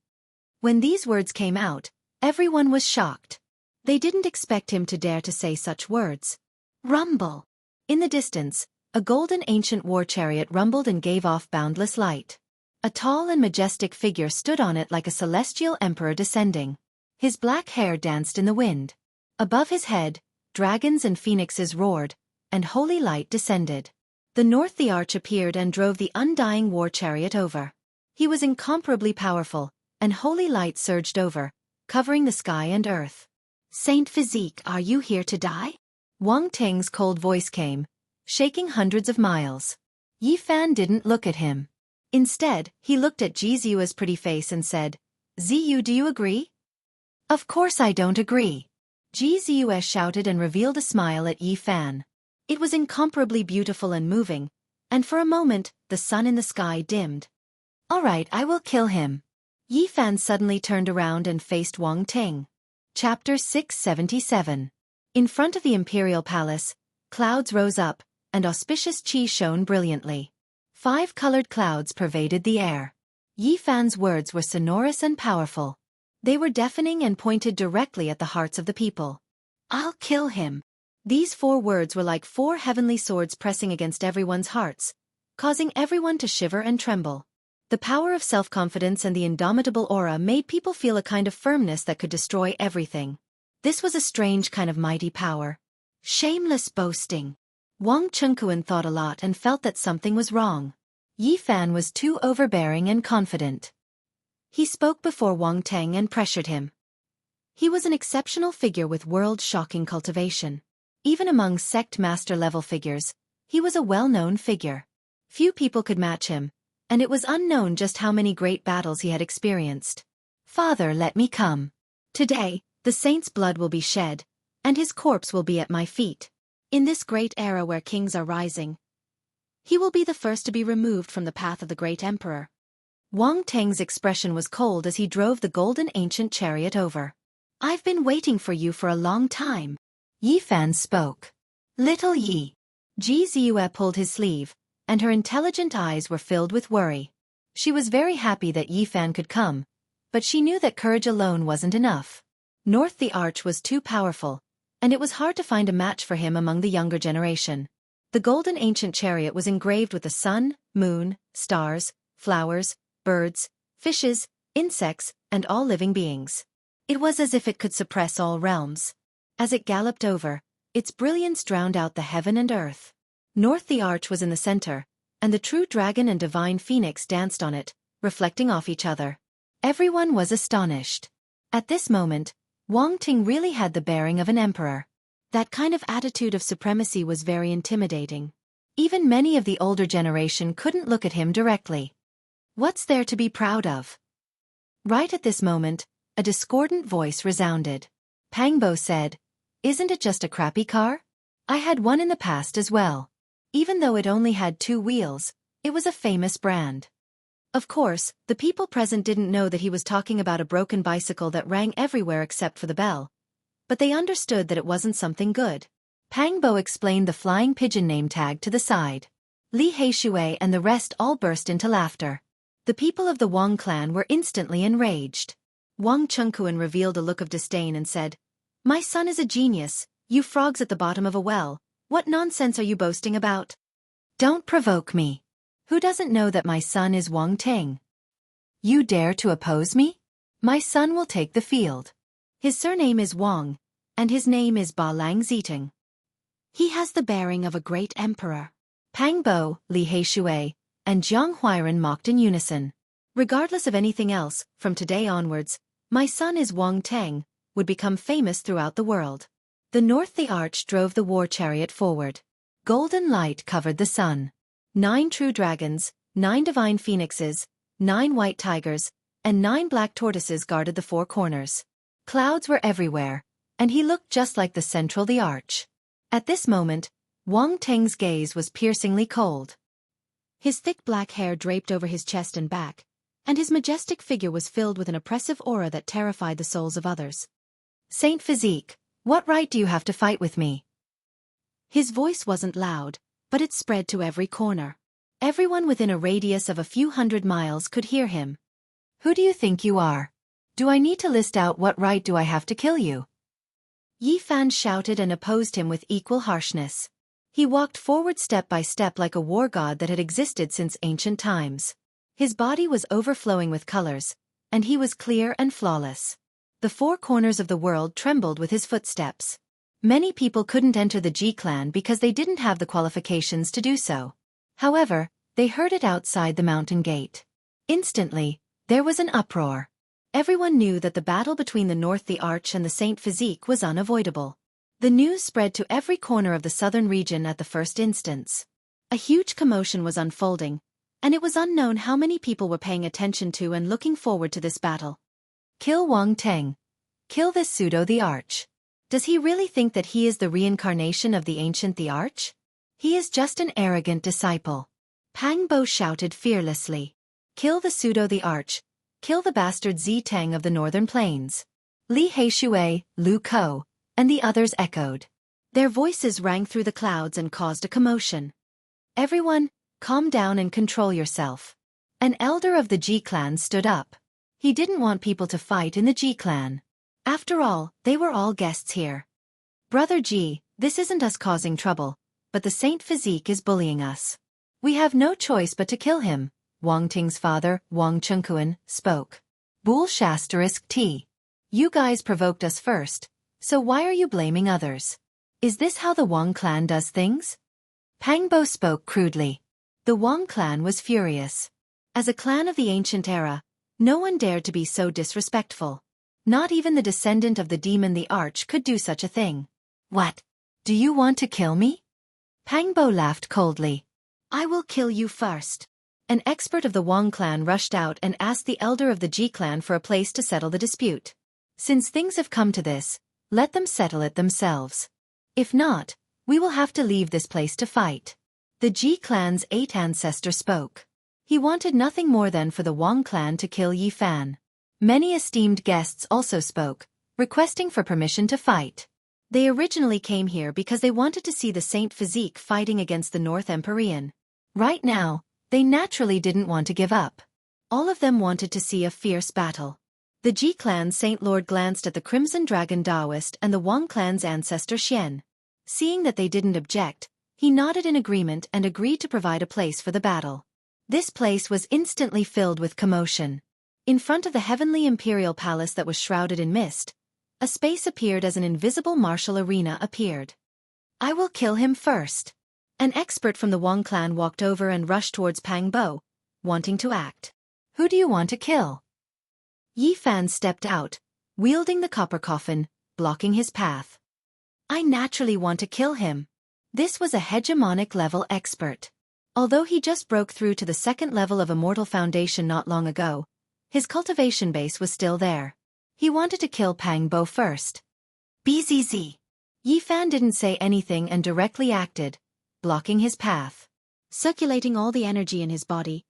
When these words came out, everyone was shocked. They didn't expect him to dare to say such words. Rumble. In the distance, a golden ancient war chariot rumbled and gave off boundless light. A tall and majestic figure stood on it like a celestial emperor descending. His black hair danced in the wind. Above his head, dragons and phoenixes roared, and holy light descended. The arch appeared and drove the undying war chariot over. He was incomparably powerful, and holy light surged over, covering the sky and earth. Saint Physique, are you here to die? Wang Ting's cold voice came, shaking hundreds of miles. Yifan didn't look at him. Instead, he looked at Ji Ziyue's pretty face and said, Ziyu, do you agree? Of course I don't agree. Ji Ziyue shouted and revealed a smile at Yifan. It was incomparably beautiful and moving, and for a moment, the sun in the sky dimmed. All right, I will kill him. Yifan suddenly turned around and faced Wang Ting. Chapter 677. In front of the imperial palace, clouds rose up, and auspicious qi shone brilliantly. 5 colored clouds pervaded the air. Yifan's words were sonorous and powerful. They were deafening and pointed directly at the hearts of the people. I'll kill him. These 4 words were like 4 heavenly swords pressing against everyone's hearts, causing everyone to shiver and tremble. The power of self-confidence and the indomitable aura made people feel a kind of firmness that could destroy everything. This was a strange kind of mighty power. Shameless boasting. Wang Chengquan thought a lot and felt that something was wrong. Yifan was too overbearing and confident. He spoke before Wang Teng and pressured him. He was an exceptional figure with world-shocking cultivation. Even among sect master-level figures, he was a well-known figure. Few people could match him, and it was unknown just how many great battles he had experienced. Father, let me come. Today, the saint's blood will be shed, and his corpse will be at my feet. In this great era where kings are rising, he will be the first to be removed from the path of the great emperor. Wang Teng's expression was cold as he drove the golden ancient chariot over. I've been waiting for you for a long time. Yifan spoke. Little Yi. Ji Ziyue pulled his sleeve, and her intelligent eyes were filled with worry. She was very happy that Yifan could come, but she knew that courage alone wasn't enough. The arch was too powerful, and it was hard to find a match for him among the younger generation. The golden ancient chariot was engraved with the sun, moon, stars, flowers, birds, fishes, insects, and all living beings. It was as if it could suppress all realms. As it galloped over, its brilliance drowned out the heaven and earth. North the arch was in the center, and the true dragon and divine phoenix danced on it, reflecting off each other. Everyone was astonished. At this moment, Wang Ting really had the bearing of an emperor. That kind of attitude of supremacy was very intimidating. Even many of the older generation couldn't look at him directly. What's there to be proud of? Right at this moment, a discordant voice resounded. Pangbo said, "Isn't it just a crappy car? I had one in the past as well. Even though it only had 2 wheels, it was a famous brand." Of course, the people present didn't know that he was talking about a broken bicycle that rang everywhere except for the bell. But they understood that it wasn't something good. Pangbo explained the flying pigeon name tag to the side. Li Heishui and the rest all burst into laughter. The people of the Wang clan were instantly enraged. Wang Chengquan revealed a look of disdain and said, "My son is a genius, you frogs at the bottom of a well. What nonsense are you boasting about? Don't provoke me. Who doesn't know that my son is Wang Ting? You dare to oppose me? My son will take the field. His surname is Wang, and his name is Ba Lang Ziting. He has the bearing of a great emperor." Pangbo, Li Heishui, and Jiang Huiran mocked in unison. Regardless of anything else, from today onwards, "My son is Wang Teng," would become famous throughout the world. The north the arch drove the war chariot forward. Golden light covered the sun. 9 true dragons, 9 divine phoenixes, 9 white tigers, and 9 black tortoises guarded the 4 corners. Clouds were everywhere, and he looked just like the central the arch. At this moment, Wang Teng's gaze was piercingly cold. His thick black hair draped over his chest and back, and his majestic figure was filled with an oppressive aura that terrified the souls of others. "Saint Physique, what right do you have to fight with me?" His voice wasn't loud, but it spread to every corner. Everyone within a radius of a few hundred miles could hear him. "Who do you think you are? Do I need to list out what right do I have to kill you?" Yi Fan shouted and opposed him with equal harshness. He walked forward step by step like a war god that had existed since ancient times. His body was overflowing with colors, and he was clear and flawless. The 4 corners of the world trembled with his footsteps. Many people couldn't enter the Ji clan because they didn't have the qualifications to do so. However, they heard it outside the mountain gate. Instantly, there was an uproar. Everyone knew that the battle between the North the Arch and the Saint Physique was unavoidable. The news spread to every corner of the southern region at the first instance. A huge commotion was unfolding, and it was unknown how many people were paying attention to and looking forward to this battle. Kill Wang Teng. Kill this pseudo the Arch. Does he really think that he is the reincarnation of the ancient the Arch? He is just an arrogant disciple. Pangbo shouted fearlessly. Kill the pseudo the Arch. Kill the bastard Zi Teng of the northern plains. Li Heishui, Lu Ko, and the others echoed. Their voices rang through the clouds and caused a commotion. "Everyone, calm down and control yourself." An elder of the Ji clan stood up. He didn't want people to fight in the Ji clan. After all, they were all guests here. "Brother Ji, this isn't us causing trouble, but the Saint Physique is bullying us. We have no choice but to kill him," Wang Ting's father, Wang Chengquan, spoke. "Bool ****. You guys provoked us first, so why are you blaming others? Is this how the Wang clan does things?" Pangbo spoke crudely. The Wang clan was furious. As a clan of the ancient era, no one dared to be so disrespectful. Not even the descendant of the demon the Arch could do such a thing. "What? Do you want to kill me?" Pangbo laughed coldly. "I will kill you first." An expert of the Wang clan rushed out and asked the elder of the Ji clan for a place to settle the dispute. "Since things have come to this, let them settle it themselves. If not, we will have to leave this place to fight." The Ji clan's 8th ancestor spoke. He wanted nothing more than for the Wang clan to kill Yi Fan. Many esteemed guests also spoke, requesting for permission to fight. They originally came here because they wanted to see the Saint Physique fighting against the North Empyrean. Right now, they naturally didn't want to give up. All of them wanted to see a fierce battle. The Ji clan's Saint Lord glanced at the Crimson Dragon Taoist and the Wang clan's ancestor Xian. Seeing that they didn't object, he nodded in agreement and agreed to provide a place for the battle. This place was instantly filled with commotion. In front of the heavenly imperial palace that was shrouded in mist, a space appeared as an invisible martial arena appeared. "I will kill him first." An expert from the Wang clan walked over and rushed towards Pang Bo, wanting to act. "Who do you want to kill?" Yi Fan stepped out, wielding the copper coffin, blocking his path. "I naturally want to kill him." This was a hegemonic level expert. Although he just broke through to the second level of Immortal Foundation not long ago, his cultivation base was still there. He wanted to kill Pang Bo first. "BZZ." Yi Fan didn't say anything and directly acted, blocking his path. Circulating all the energy in his body,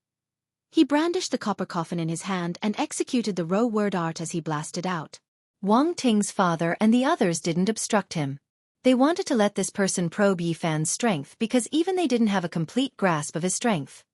he brandished the copper coffin in his hand and executed the row word art as he blasted out. Wang Ting's father and the others didn't obstruct him. They wanted to let this person probe Yi Fan's strength because even they didn't have a complete grasp of his strength.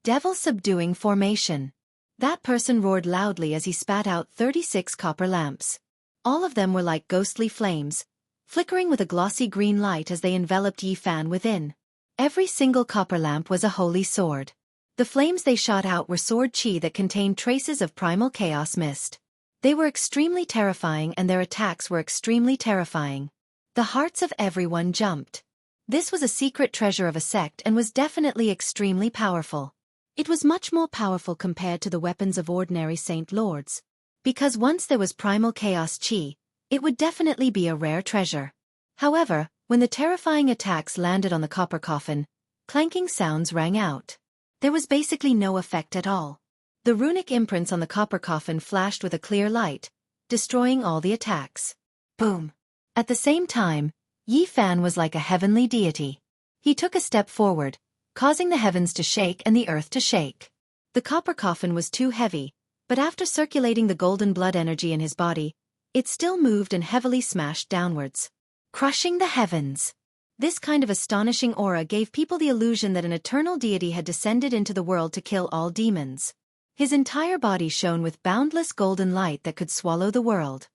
Devil subduing formation. That person roared loudly as he spat out 36 copper lamps. All of them were like ghostly flames, flickering with a glossy green light as they enveloped Yi Fan within. Every single copper lamp was a holy sword. The flames they shot out were sword chi that contained traces of primal chaos mist. They were extremely terrifying and their attacks were extremely terrifying. The hearts of everyone jumped. This was a secret treasure of a sect and was definitely extremely powerful. It was much more powerful compared to the weapons of ordinary saint lords. Because once there was primal chaos chi, it would definitely be a rare treasure. However, when the terrifying attacks landed on the copper coffin, clanking sounds rang out. There was basically no effect at all. The runic imprints on the copper coffin flashed with a clear light, destroying all the attacks. Boom. At the same time, Yi Fan was like a heavenly deity. He took a step forward, causing the heavens to shake and the earth to shake. The copper coffin was too heavy, but after circulating the golden blood energy in his body, it still moved and heavily smashed downwards, crushing the heavens. This kind of astonishing aura gave people the illusion that an eternal deity had descended into the world to kill all demons. His entire body shone with boundless golden light that could swallow the world.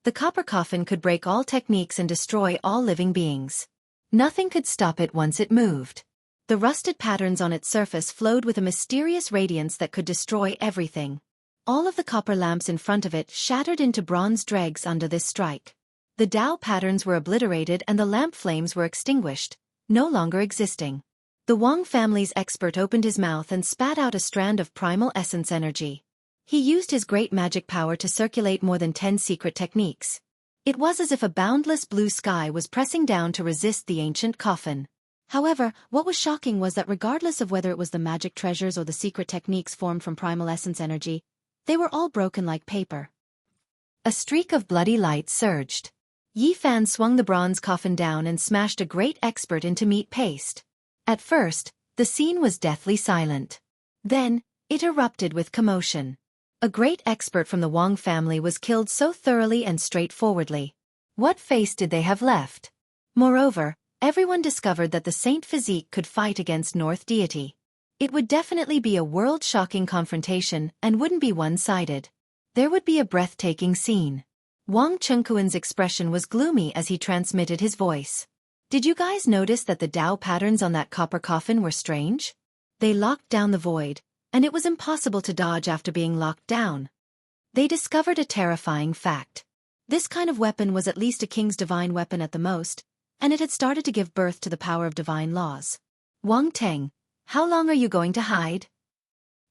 The copper coffin could break all techniques and destroy all living beings. Nothing could stop it once it moved. The rusted patterns on its surface flowed with a mysterious radiance that could destroy everything. All of the copper lamps in front of it shattered into bronze dregs under this strike. The Tao patterns were obliterated and the lamp flames were extinguished, no longer existing. The Wang family's expert opened his mouth and spat out a strand of primal essence energy. He used his great magic power to circulate more than 10 secret techniques. It was as if a boundless blue sky was pressing down to resist the ancient coffin. However, what was shocking was that regardless of whether it was the magic treasures or the secret techniques formed from primal essence energy, they were all broken like paper. A streak of bloody light surged. Yi Fan swung the bronze coffin down and smashed a great expert into meat paste. At first, the scene was deathly silent. Then, it erupted with commotion. A great expert from the Wang family was killed so thoroughly and straightforwardly. What face did they have left? Moreover, everyone discovered that the saint physique could fight against North deity. It would definitely be a world-shocking confrontation and wouldn't be one-sided. There would be a breathtaking scene. Wang Chengkuan's expression was gloomy as he transmitted his voice. Did you guys notice that the Tao patterns on that copper coffin were strange? They locked down the void, and it was impossible to dodge after being locked down. They discovered a terrifying fact. This kind of weapon was at least a king's divine weapon at the most, and it had started to give birth to the power of divine laws. Wang Teng, how long are you going to hide?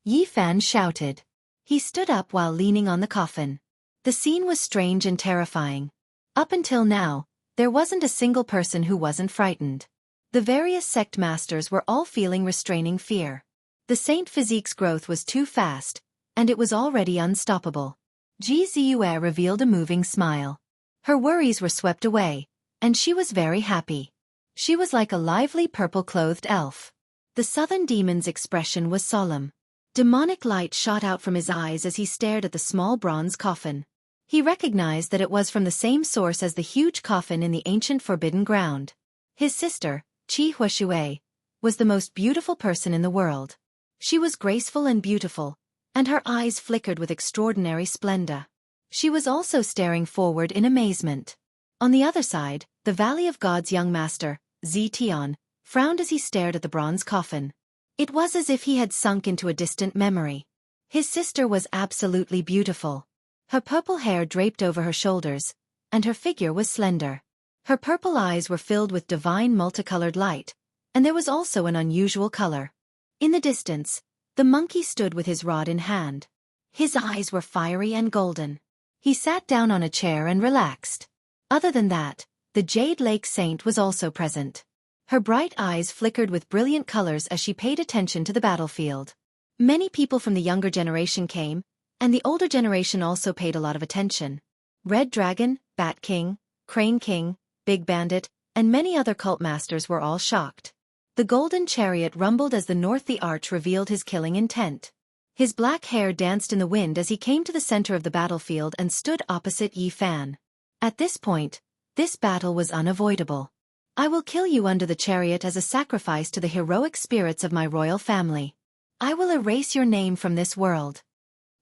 Yi Fan shouted. He stood up while leaning on the coffin. The scene was strange and terrifying. Up until now, there wasn't a single person who wasn't frightened. The various sect masters were all feeling restraining fear. The saint physique's growth was too fast, and it was already unstoppable. Ji Ziyue revealed a moving smile. Her worries were swept away, and she was very happy. She was like a lively purple-clothed elf. The southern demon's expression was solemn. Demonic light shot out from his eyes as he stared at the small bronze coffin. He recognized that it was from the same source as the huge coffin in the ancient Forbidden Ground. His sister, Qi Huashui, was the most beautiful person in the world. She was graceful and beautiful, and her eyes flickered with extraordinary splendor. She was also staring forward in amazement. On the other side, the Valley of God's young master, Zetian, frowned as he stared at the bronze coffin. It was as if he had sunk into a distant memory. His sister was absolutely beautiful. Her purple hair draped over her shoulders, and her figure was slender. Her purple eyes were filled with divine multicolored light, and there was also an unusual color. In the distance, the monkey stood with his rod in hand. His eyes were fiery and golden. He sat down on a chair and relaxed. Other than that, the Jade Lake Saint was also present. Her bright eyes flickered with brilliant colors as she paid attention to the battlefield. Many people from the younger generation came, and the older generation also paid a lot of attention. Red Dragon, Bat King, Crane King, Big Bandit, and many other cult masters were all shocked. The golden chariot rumbled as the North the Arch revealed his killing intent. His black hair danced in the wind as he came to the center of the battlefield and stood opposite Yi Fan. At this point, this battle was unavoidable. I will kill you under the chariot as a sacrifice to the heroic spirits of my royal family. I will erase your name from this world.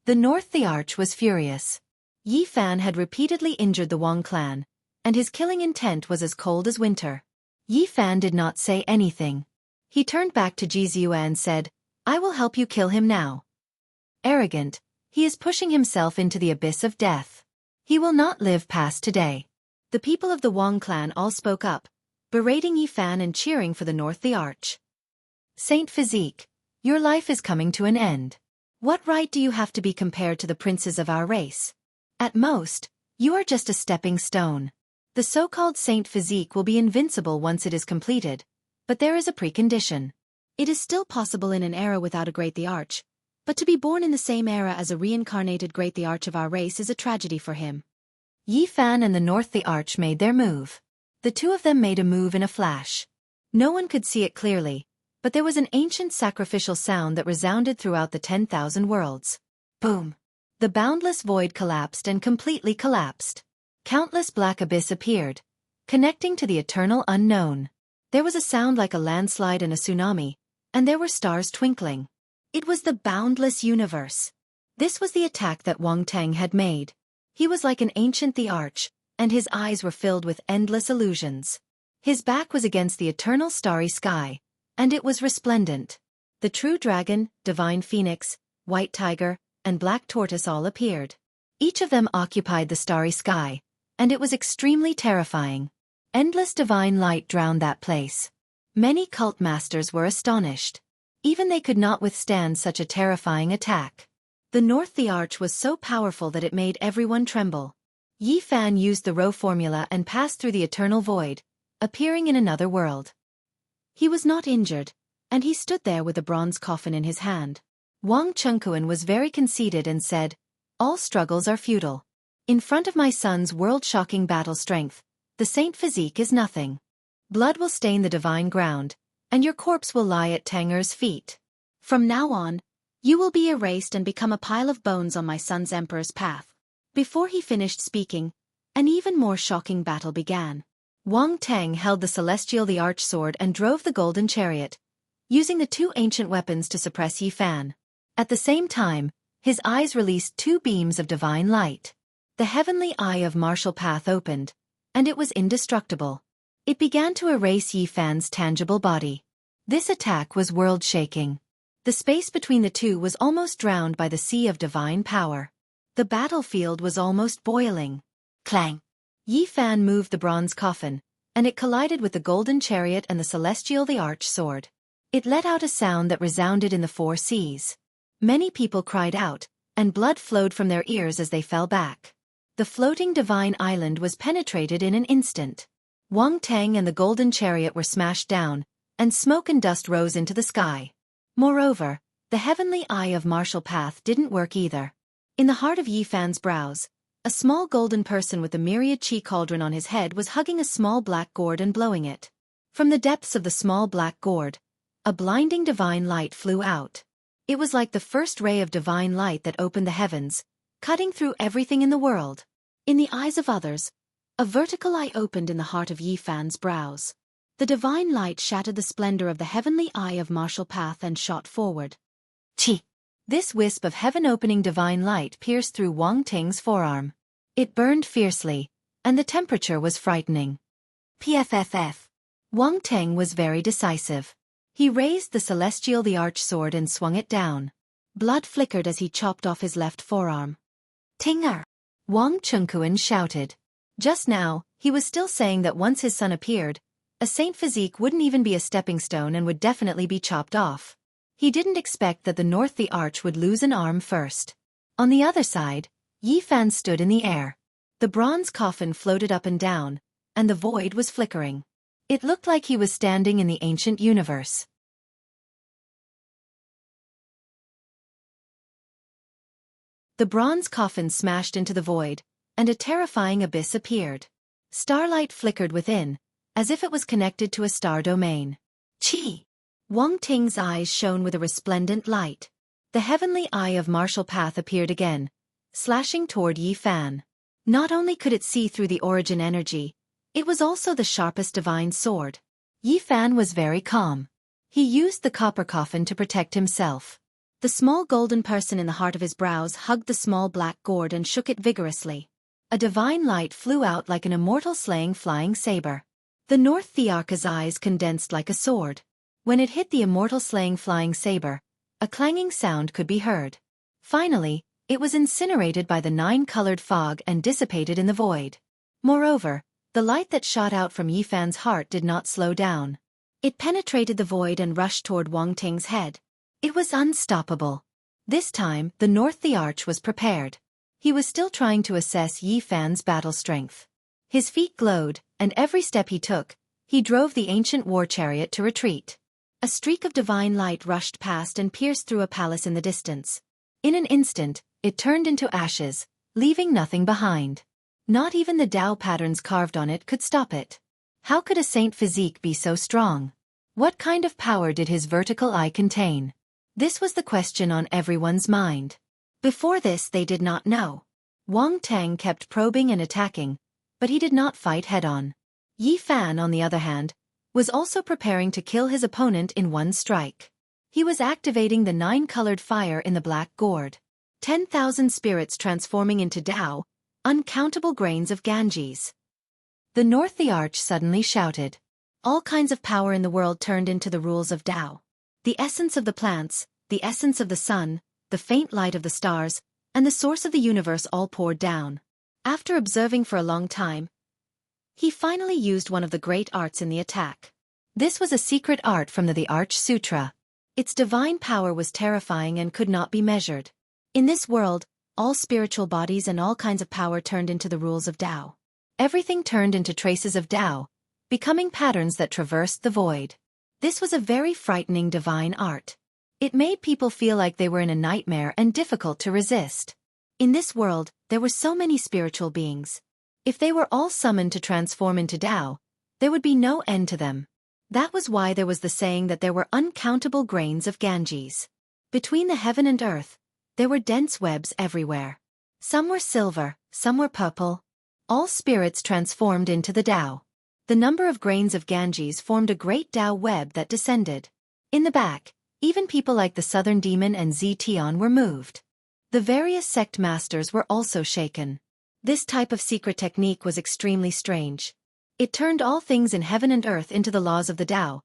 The North the Arch was furious. Yi Fan had repeatedly injured the Wang clan, and his killing intent was as cold as winter. Yi Fan did not say anything. He turned back to Jianghu and said, I will help you kill him now. Arrogant, he is pushing himself into the abyss of death. He will not live past today. The people of the Wang clan all spoke up, berating Yi Fan and cheering for the North the Arch. Saint Physique, your life is coming to an end. What right do you have to be compared to the princes of our race? At most, you are just a stepping stone. The so-called Saint Physique will be invincible once it is completed, but there is a precondition. It is still possible in an era without a Great the Arch, but to be born in the same era as a reincarnated Great the Arch of our race is a tragedy for him. Yi Fan and the North the Arch made their move. The two of them made a move in a flash. No one could see it clearly, but there was an ancient sacrificial sound that resounded throughout the 10,000 worlds. Boom! The boundless void collapsed and completely collapsed. Countless black abyss appeared, connecting to the eternal unknown. There was a sound like a landslide and a tsunami, and there were stars twinkling. It was the boundless universe. This was the attack that Wang Teng had made. He was like an ancient the Arch, and his eyes were filled with endless illusions. His back was against the eternal starry sky, and it was resplendent. The true dragon, divine phoenix, white tiger, and black tortoise all appeared. Each of them occupied the starry sky, and it was extremely terrifying. Endless divine light drowned that place. Many cult masters were astonished. Even they could not withstand such a terrifying attack. The North the Arch was so powerful that it made everyone tremble. Yi Fan used the Rho formula and passed through the eternal void, appearing in another world. He was not injured, and he stood there with a bronze coffin in his hand. Wang Chengquan was very conceited and said, all struggles are futile. In front of my son's world-shocking battle strength, the Saint Physique is nothing. Blood will stain the divine ground, and your corpse will lie at Tanger's feet. From now on, you will be erased and become a pile of bones on my son's emperor's path. Before he finished speaking, an even more shocking battle began. Wang Teng held the celestial the Arch sword and drove the golden chariot, using the two ancient weapons to suppress Yi Fan. At the same time, his eyes released two beams of divine light. The heavenly eye of martial path opened, and it was indestructible. It began to erase Yi Fan's tangible body. This attack was world-shaking. The space between the two was almost drowned by the sea of divine power. The battlefield was almost boiling. Clang! Yi Fan moved the bronze coffin, and it collided with the golden chariot and the celestial the Arch sword. It let out a sound that resounded in the four seas. Many people cried out, and blood flowed from their ears as they fell back. The floating divine island was penetrated in an instant. Wang Teng and the golden chariot were smashed down, and smoke and dust rose into the sky. Moreover, the heavenly eye of martial path didn't work either. In the heart of Yi Fan's brows, a small golden person with a myriad chi cauldron on his head was hugging a small black gourd and blowing it. From the depths of the small black gourd, a blinding divine light flew out. It was like the first ray of divine light that opened the heavens, cutting through everything in the world. In the eyes of others, a vertical eye opened in the heart of Yi Fan's brows. The divine light shattered the splendor of the heavenly eye of martial path and shot forward. Chi! This wisp of heaven-opening divine light pierced through Wang Teng's forearm. It burned fiercely, and the temperature was frightening. Pfff. Wang Teng was very decisive. He raised the celestial the Arch sword and swung it down. Blood flickered as he chopped off his left forearm. Tinger! Wang Chunkuan shouted. Just now, he was still saying that once his son appeared, a saint physique wouldn't even be a stepping stone and would definitely be chopped off. He didn't expect that the North the Arch would lose an arm first. On the other side, Yi Fan stood in the air. The bronze coffin floated up and down, and the void was flickering. It looked like he was standing in the ancient universe. The bronze coffin smashed into the void, and a terrifying abyss appeared. Starlight flickered within, as if it was connected to a star domain. Chi! Wang Ting's eyes shone with a resplendent light. The heavenly eye of martial path appeared again, slashing toward Yi Fan. Not only could it see through the origin energy, it was also the sharpest divine sword. Yi Fan was very calm. He used the copper coffin to protect himself. The small golden person in the heart of his brows hugged the small black gourd and shook it vigorously. A divine light flew out like an immortal slaying flying saber. The North Thearcha's eyes condensed like a sword. When it hit the immortal slaying flying saber, a clanging sound could be heard. Finally, it was incinerated by the 9-colored fog and dissipated in the void. Moreover, the light that shot out from Yi Fan's heart did not slow down. It penetrated the void and rushed toward Wang Ting's head. It was unstoppable. This time, the North the Arch was prepared. He was still trying to assess Yi Fan's battle strength. His feet glowed, and every step he took, he drove the ancient war chariot to retreat. A streak of divine light rushed past and pierced through a palace in the distance. In an instant, it turned into ashes, leaving nothing behind. Not even the Tao patterns carved on it could stop it. How could a saint physique be so strong? What kind of power did his vertical eye contain? This was the question on everyone's mind. Before this they did not know. Wang Tang kept probing and attacking, but he did not fight head-on. Yi Fan, on the other hand, was also preparing to kill his opponent in one strike. He was activating the 9-colored fire in the black gourd. 10,000 spirits transforming into Tao, uncountable grains of Ganges. The North the Arch suddenly shouted. All kinds of power in the world turned into the rules of Tao. The essence of the plants, the essence of the sun, the faint light of the stars, and the source of the universe all poured down. After observing for a long time, he finally used one of the great arts in the attack. This was a secret art from the Arch Sutra. Its divine power was terrifying and could not be measured. In this world, all spiritual bodies and all kinds of power turned into the rules of Tao. Everything turned into traces of Tao, becoming patterns that traversed the void. This was a very frightening divine art. It made people feel like they were in a nightmare and difficult to resist. In this world, there were so many spiritual beings. If they were all summoned to transform into Tao, there would be no end to them. That was why there was the saying that there were uncountable grains of Ganges. Between the heaven and earth, there were dense webs everywhere. Some were silver, some were purple. All spirits transformed into the Tao. The number of grains of Ganges formed a great Tao web that descended. In the back, even people like the Southern Demon and Ztion were moved. The various sect masters were also shaken. This type of secret technique was extremely strange. It turned all things in heaven and earth into the laws of the Tao,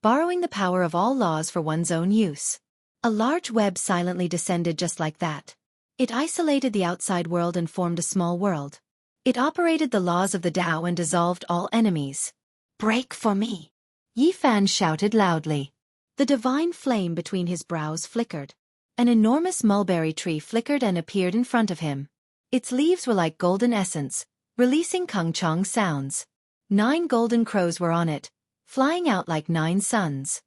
borrowing the power of all laws for one's own use. A large web silently descended just like that. It isolated the outside world and formed a small world. It operated the laws of the Tao and dissolved all enemies. "Break for me!" Yi Fan shouted loudly. The divine flame between his brows flickered. An enormous mulberry tree flickered and appeared in front of him. Its leaves were like golden essence, releasing kung-chong sounds. 9 golden crows were on it, flying out like 9 suns.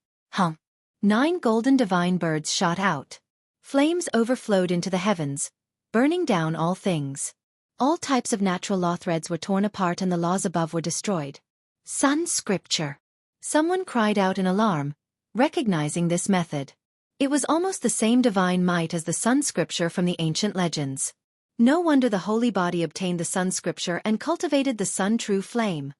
9 golden divine birds shot out. Flames overflowed into the heavens, burning down all things. All types of natural law threads were torn apart and the laws above were destroyed. Sun scripture. Someone cried out in alarm, recognizing this method. It was almost the same divine might as the sun scripture from the ancient legends. No wonder the holy body obtained the sun scripture and cultivated the sun true flame.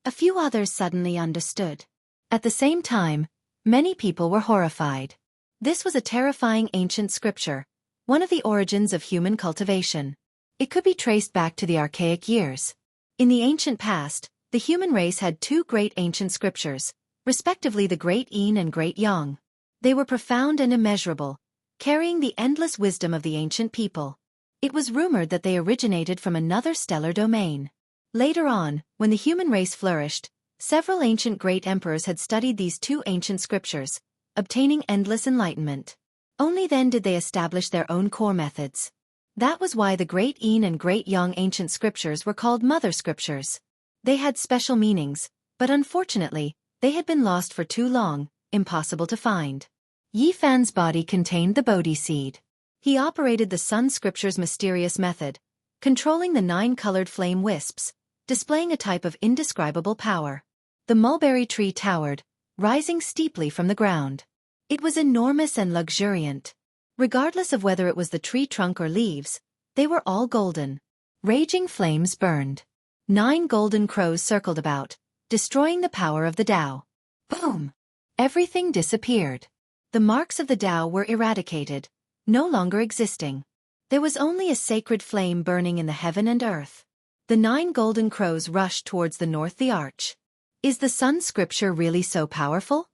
A few others suddenly understood. At the same time, many people were horrified. This was a terrifying ancient scripture, one of the origins of human cultivation. It could be traced back to the archaic years. In the ancient past, the human race had 2 great ancient scriptures, respectively the Great Yin and Great Yang. They were profound and immeasurable, carrying the endless wisdom of the ancient people. It was rumored that they originated from another stellar domain. Later on, when the human race flourished, several ancient great emperors had studied these two ancient scriptures, obtaining endless enlightenment. Only then did they establish their own core methods. That was why the Great Yin and Great Yang ancient scriptures were called Mother Scriptures. They had special meanings, but unfortunately, they had been lost for too long, impossible to find. Yi Fan's body contained the Bodhi seed. He operated the Sun Scripture's mysterious method, controlling the 9-colored flame wisps, displaying a type of indescribable power. The mulberry tree towered, rising steeply from the ground. It was enormous and luxuriant. Regardless of whether it was the tree trunk or leaves, they were all golden. Raging flames burned. 9 golden crows circled about, destroying the power of the Tao. Boom! Everything disappeared. The marks of the Tao were eradicated, no longer existing. There was only a sacred flame burning in the heaven and earth. The 9 golden crows rushed towards the north the arch. Is the Sun Scripture really so powerful?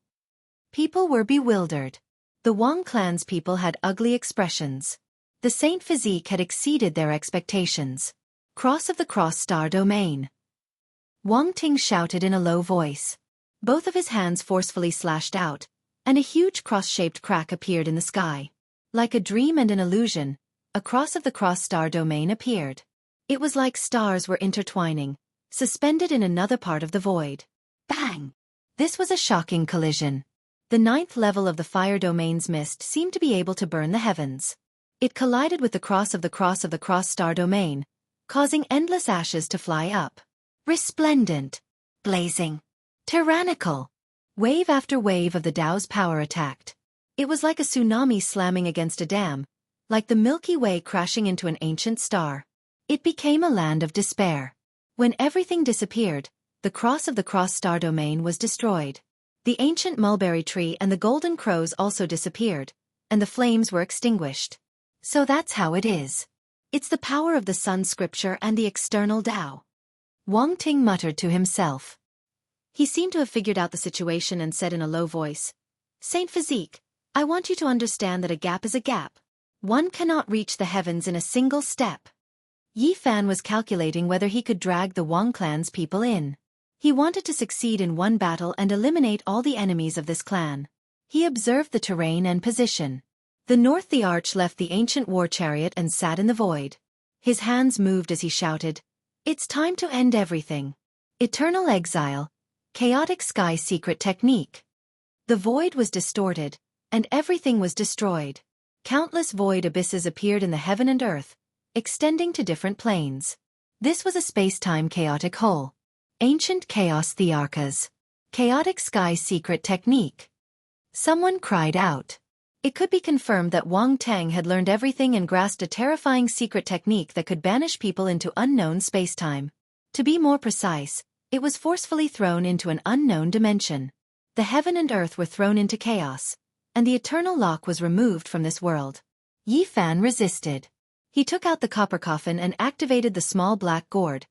People were bewildered. The Wang clan's people had ugly expressions. The saint physique had exceeded their expectations. Cross of the Cross Star Domain. Wang Ting shouted in a low voice. Both of his hands forcefully slashed out, and a huge cross-shaped crack appeared in the sky. Like a dream and an illusion, a cross of the Cross Star Domain appeared. It was like stars were intertwining, suspended in another part of the void. Bang! This was a shocking collision. The 9th level of the fire domain's mist seemed to be able to burn the heavens. It collided with the cross of the Cross Star Domain, causing endless ashes to fly up. Resplendent, blazing, tyrannical. Wave after wave of the Tao's power attacked. It was like a tsunami slamming against a dam, like the Milky Way crashing into an ancient star. It became a land of despair. When everything disappeared, the cross of the Cross Star Domain was destroyed. The ancient mulberry tree and the golden crows also disappeared, and the flames were extinguished. So that's how it is. It's the power of the Sun Scripture and the external Tao. Wang Ting muttered to himself. He seemed to have figured out the situation and said in a low voice, Saint Physique, I want you to understand that a gap is a gap. One cannot reach the heavens in a single step. Yi Fan was calculating whether he could drag the Wang clan's people in. He wanted to succeed in one battle and eliminate all the enemies of this clan. He observed the terrain and position. The north the arch left the ancient war chariot and sat in the void. His hands moved as he shouted, It's time to end everything. Eternal exile. Chaotic sky secret technique. The void was distorted, and everything was destroyed. Countless void abysses appeared in the heaven and earth, extending to different planes. This was a space-time chaotic hole. Ancient chaos thearchas. Chaotic sky secret technique. Someone cried out. It could be confirmed that Wang Tang had learned everything and grasped a terrifying secret technique that could banish people into unknown spacetime. To be more precise, it was forcefully thrown into an unknown dimension. The heaven and earth were thrown into chaos, and the eternal lock was removed from this world. Yi Fan resisted. He took out the copper coffin and activated the small black gourd,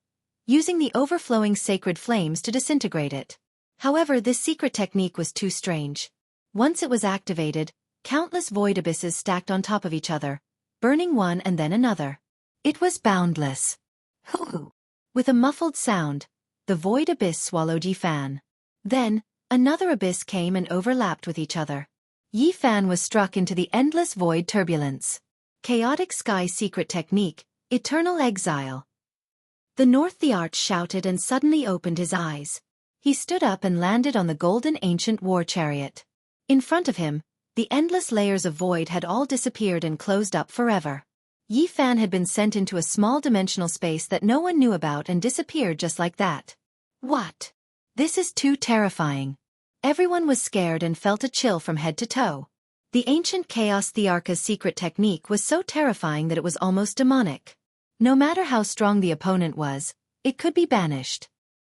using the overflowing sacred flames to disintegrate it. However, this secret technique was too strange. Once it was activated, countless void abysses stacked on top of each other, burning one and then another. It was boundless. Hoo! With a muffled sound, the void abyss swallowed Yi Fan. Then, another abyss came and overlapped with each other. Yi Fan was struck into the endless void turbulence. Chaotic sky secret technique, eternal exile. The north the arch shouted and suddenly opened his eyes. He stood up and landed on the golden ancient war chariot. In front of him, the endless layers of void had all disappeared and closed up forever. Yi Fan had been sent into a small dimensional space that no one knew about and disappeared just like that. What? This is too terrifying. Everyone was scared and felt a chill from head to toe. The ancient chaos thearcha's secret technique was so terrifying that it was almost demonic. No matter how strong the opponent was, it could be banished.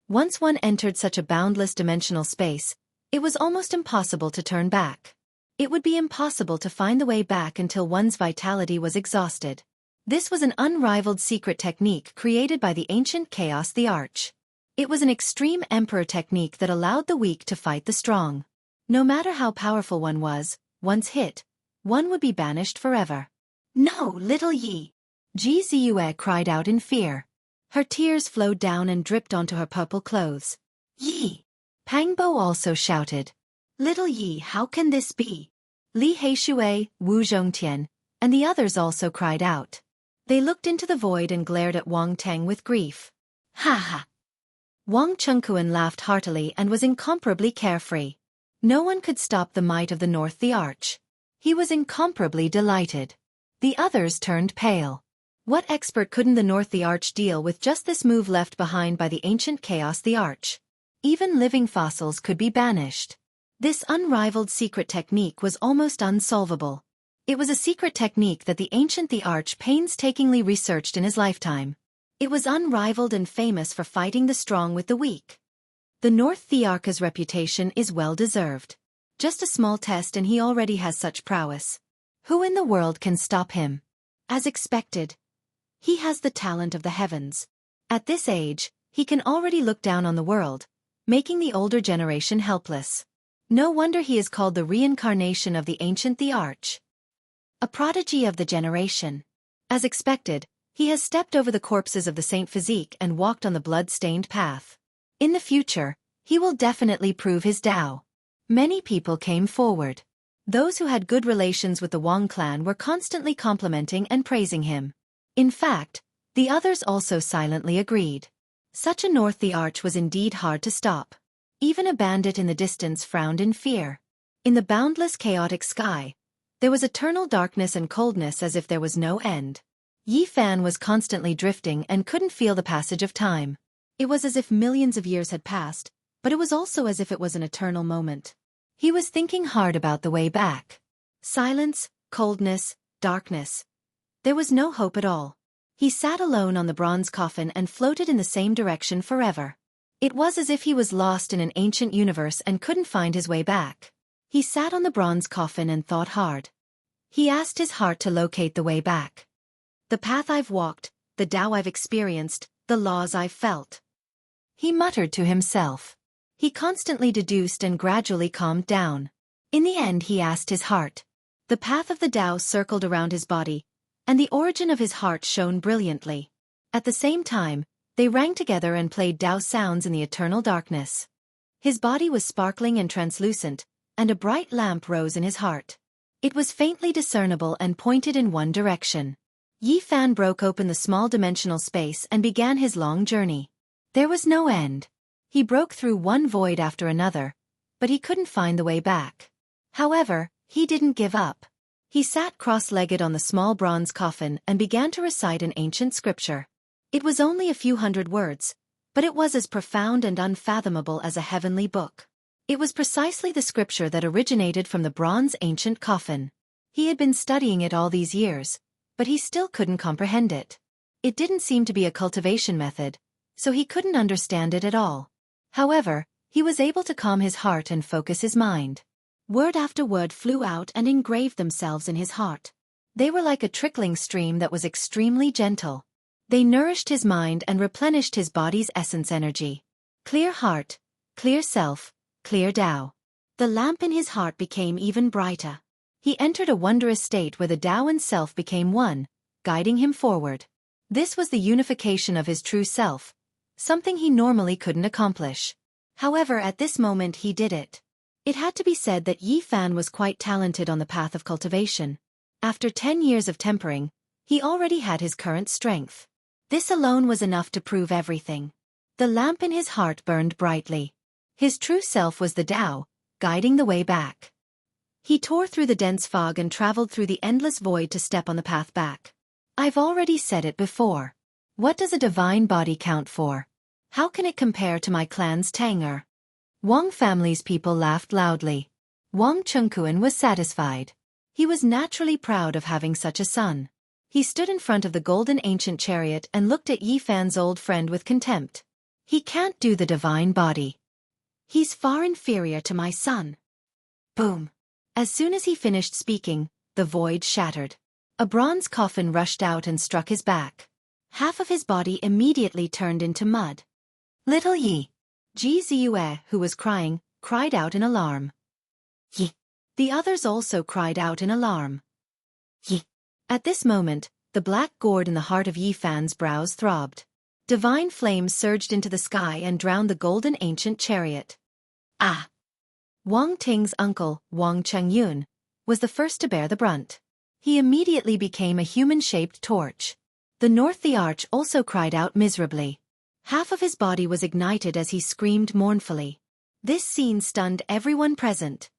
Once one entered such a boundless dimensional space, it was almost impossible to turn back. It would be impossible to find the way back until one's vitality was exhausted. This was an unrivaled secret technique created by the ancient chaos the arch. It was an extreme emperor technique that allowed the weak to fight the strong. No matter how powerful one was, once hit, one would be banished forever. No, little Yi! Ji Ziyue cried out in fear. Her tears flowed down and dripped onto her purple clothes. Yi! Pangbo also shouted. Little Yi, how can this be? Li Heishui, Wu Zhongtian, and the others also cried out. They looked into the void and glared at Wang Teng with grief. Ha ha! Wang Chengkuan laughed heartily and was incomparably carefree. No one could stop the might of the North the Arch. He was incomparably delighted. The others turned pale. What expert couldn't the North the Arch deal with just this move left behind by the ancient chaos the Arch? Even living fossils could be banished. This unrivaled secret technique was almost unsolvable. It was a secret technique that the ancient the Arch painstakingly researched in his lifetime. It was unrivaled and famous for fighting the strong with the weak. The North Thearch's reputation is well-deserved. Just a small test and he already has such prowess. Who in the world can stop him? As expected, he has the talent of the heavens. At this age, he can already look down on the world, making the older generation helpless. No wonder he is called the reincarnation of the ancient the Arch. A prodigy of the generation. As expected, he has stepped over the corpses of the Saint Physique and walked on the blood-stained path. In the future, he will definitely prove his Tao. Many people came forward. Those who had good relations with the Wang clan were constantly complimenting and praising him. In fact, the others also silently agreed. Such a North the Arch was indeed hard to stop. Even a bandit in the distance frowned in fear. In the boundless chaotic sky, there was eternal darkness and coldness as if there was no end. Yi Fan was constantly drifting and couldn't feel the passage of time. It was as if millions of years had passed, but it was also as if it was an eternal moment. He was thinking hard about the way back. Silence, coldness, darkness. There was no hope at all. He sat alone on the bronze coffin and floated in the same direction forever. It was as if he was lost in an ancient universe and couldn't find his way back. He sat on the bronze coffin and thought hard. He asked his heart to locate the way back. The path I've walked, the Tao I've experienced, the laws I've felt. He muttered to himself. He constantly deduced and gradually calmed down. In the end he asked his heart. The path of the Tao circled around his body, and the origin of his heart shone brilliantly. At the same time, they rang together and played Tao sounds in the eternal darkness. His body was sparkling and translucent, and a bright lamp rose in his heart. It was faintly discernible and pointed in one direction. Yi Fan broke open the small dimensional space and began his long journey. There was no end. He broke through one void after another, but he couldn't find the way back. However, he didn't give up. He sat cross-legged on the small bronze coffin and began to recite an ancient scripture. It was only a few hundred words, but it was as profound and unfathomable as a heavenly book. It was precisely the scripture that originated from the bronze ancient coffin. He had been studying it all these years, but he still couldn't comprehend it. It didn't seem to be a cultivation method, so he couldn't understand it at all. However, he was able to calm his heart and focus his mind. Word after word flew out and engraved themselves in his heart. They were like a trickling stream that was extremely gentle. They nourished his mind and replenished his body's essence energy. Clear heart, clear self, clear Tao. The lamp in his heart became even brighter. He entered a wondrous state where the Tao and self became one, guiding him forward. This was the unification of his true self, something he normally couldn't accomplish. However, at this moment he did it. It had to be said that Yi Fan was quite talented on the path of cultivation. After 10 years of tempering, he already had his current strength. This alone was enough to prove everything. The lamp in his heart burned brightly. His true self was the Tao, guiding the way back. He tore through the dense fog and traveled through the endless void to step on the path back. I've already said it before. What does a divine body count for? How can it compare to my clan's Tanger? Wang family's people laughed loudly. Wang Chengkuan was satisfied. He was naturally proud of having such a son. He stood in front of the golden ancient chariot and looked at Yi Fan's old friend with contempt. He can't do the divine body. He's far inferior to my son. Boom. As soon as he finished speaking, the void shattered. A bronze coffin rushed out and struck his back. Half of his body immediately turned into mud. Little Yi. Ji Ziyue, who was crying, cried out in alarm. Yi. The others also cried out in alarm. Yi. At this moment, the black gourd in the heart of Yi Fan's brows throbbed. Divine flames surged into the sky and drowned the golden ancient chariot. Ah! Wang Ting's uncle, Wang Chengyun, was the first to bear the brunt. He immediately became a human-shaped torch. The North the Arch also cried out miserably. Half of his body was ignited as he screamed mournfully. This scene stunned everyone present.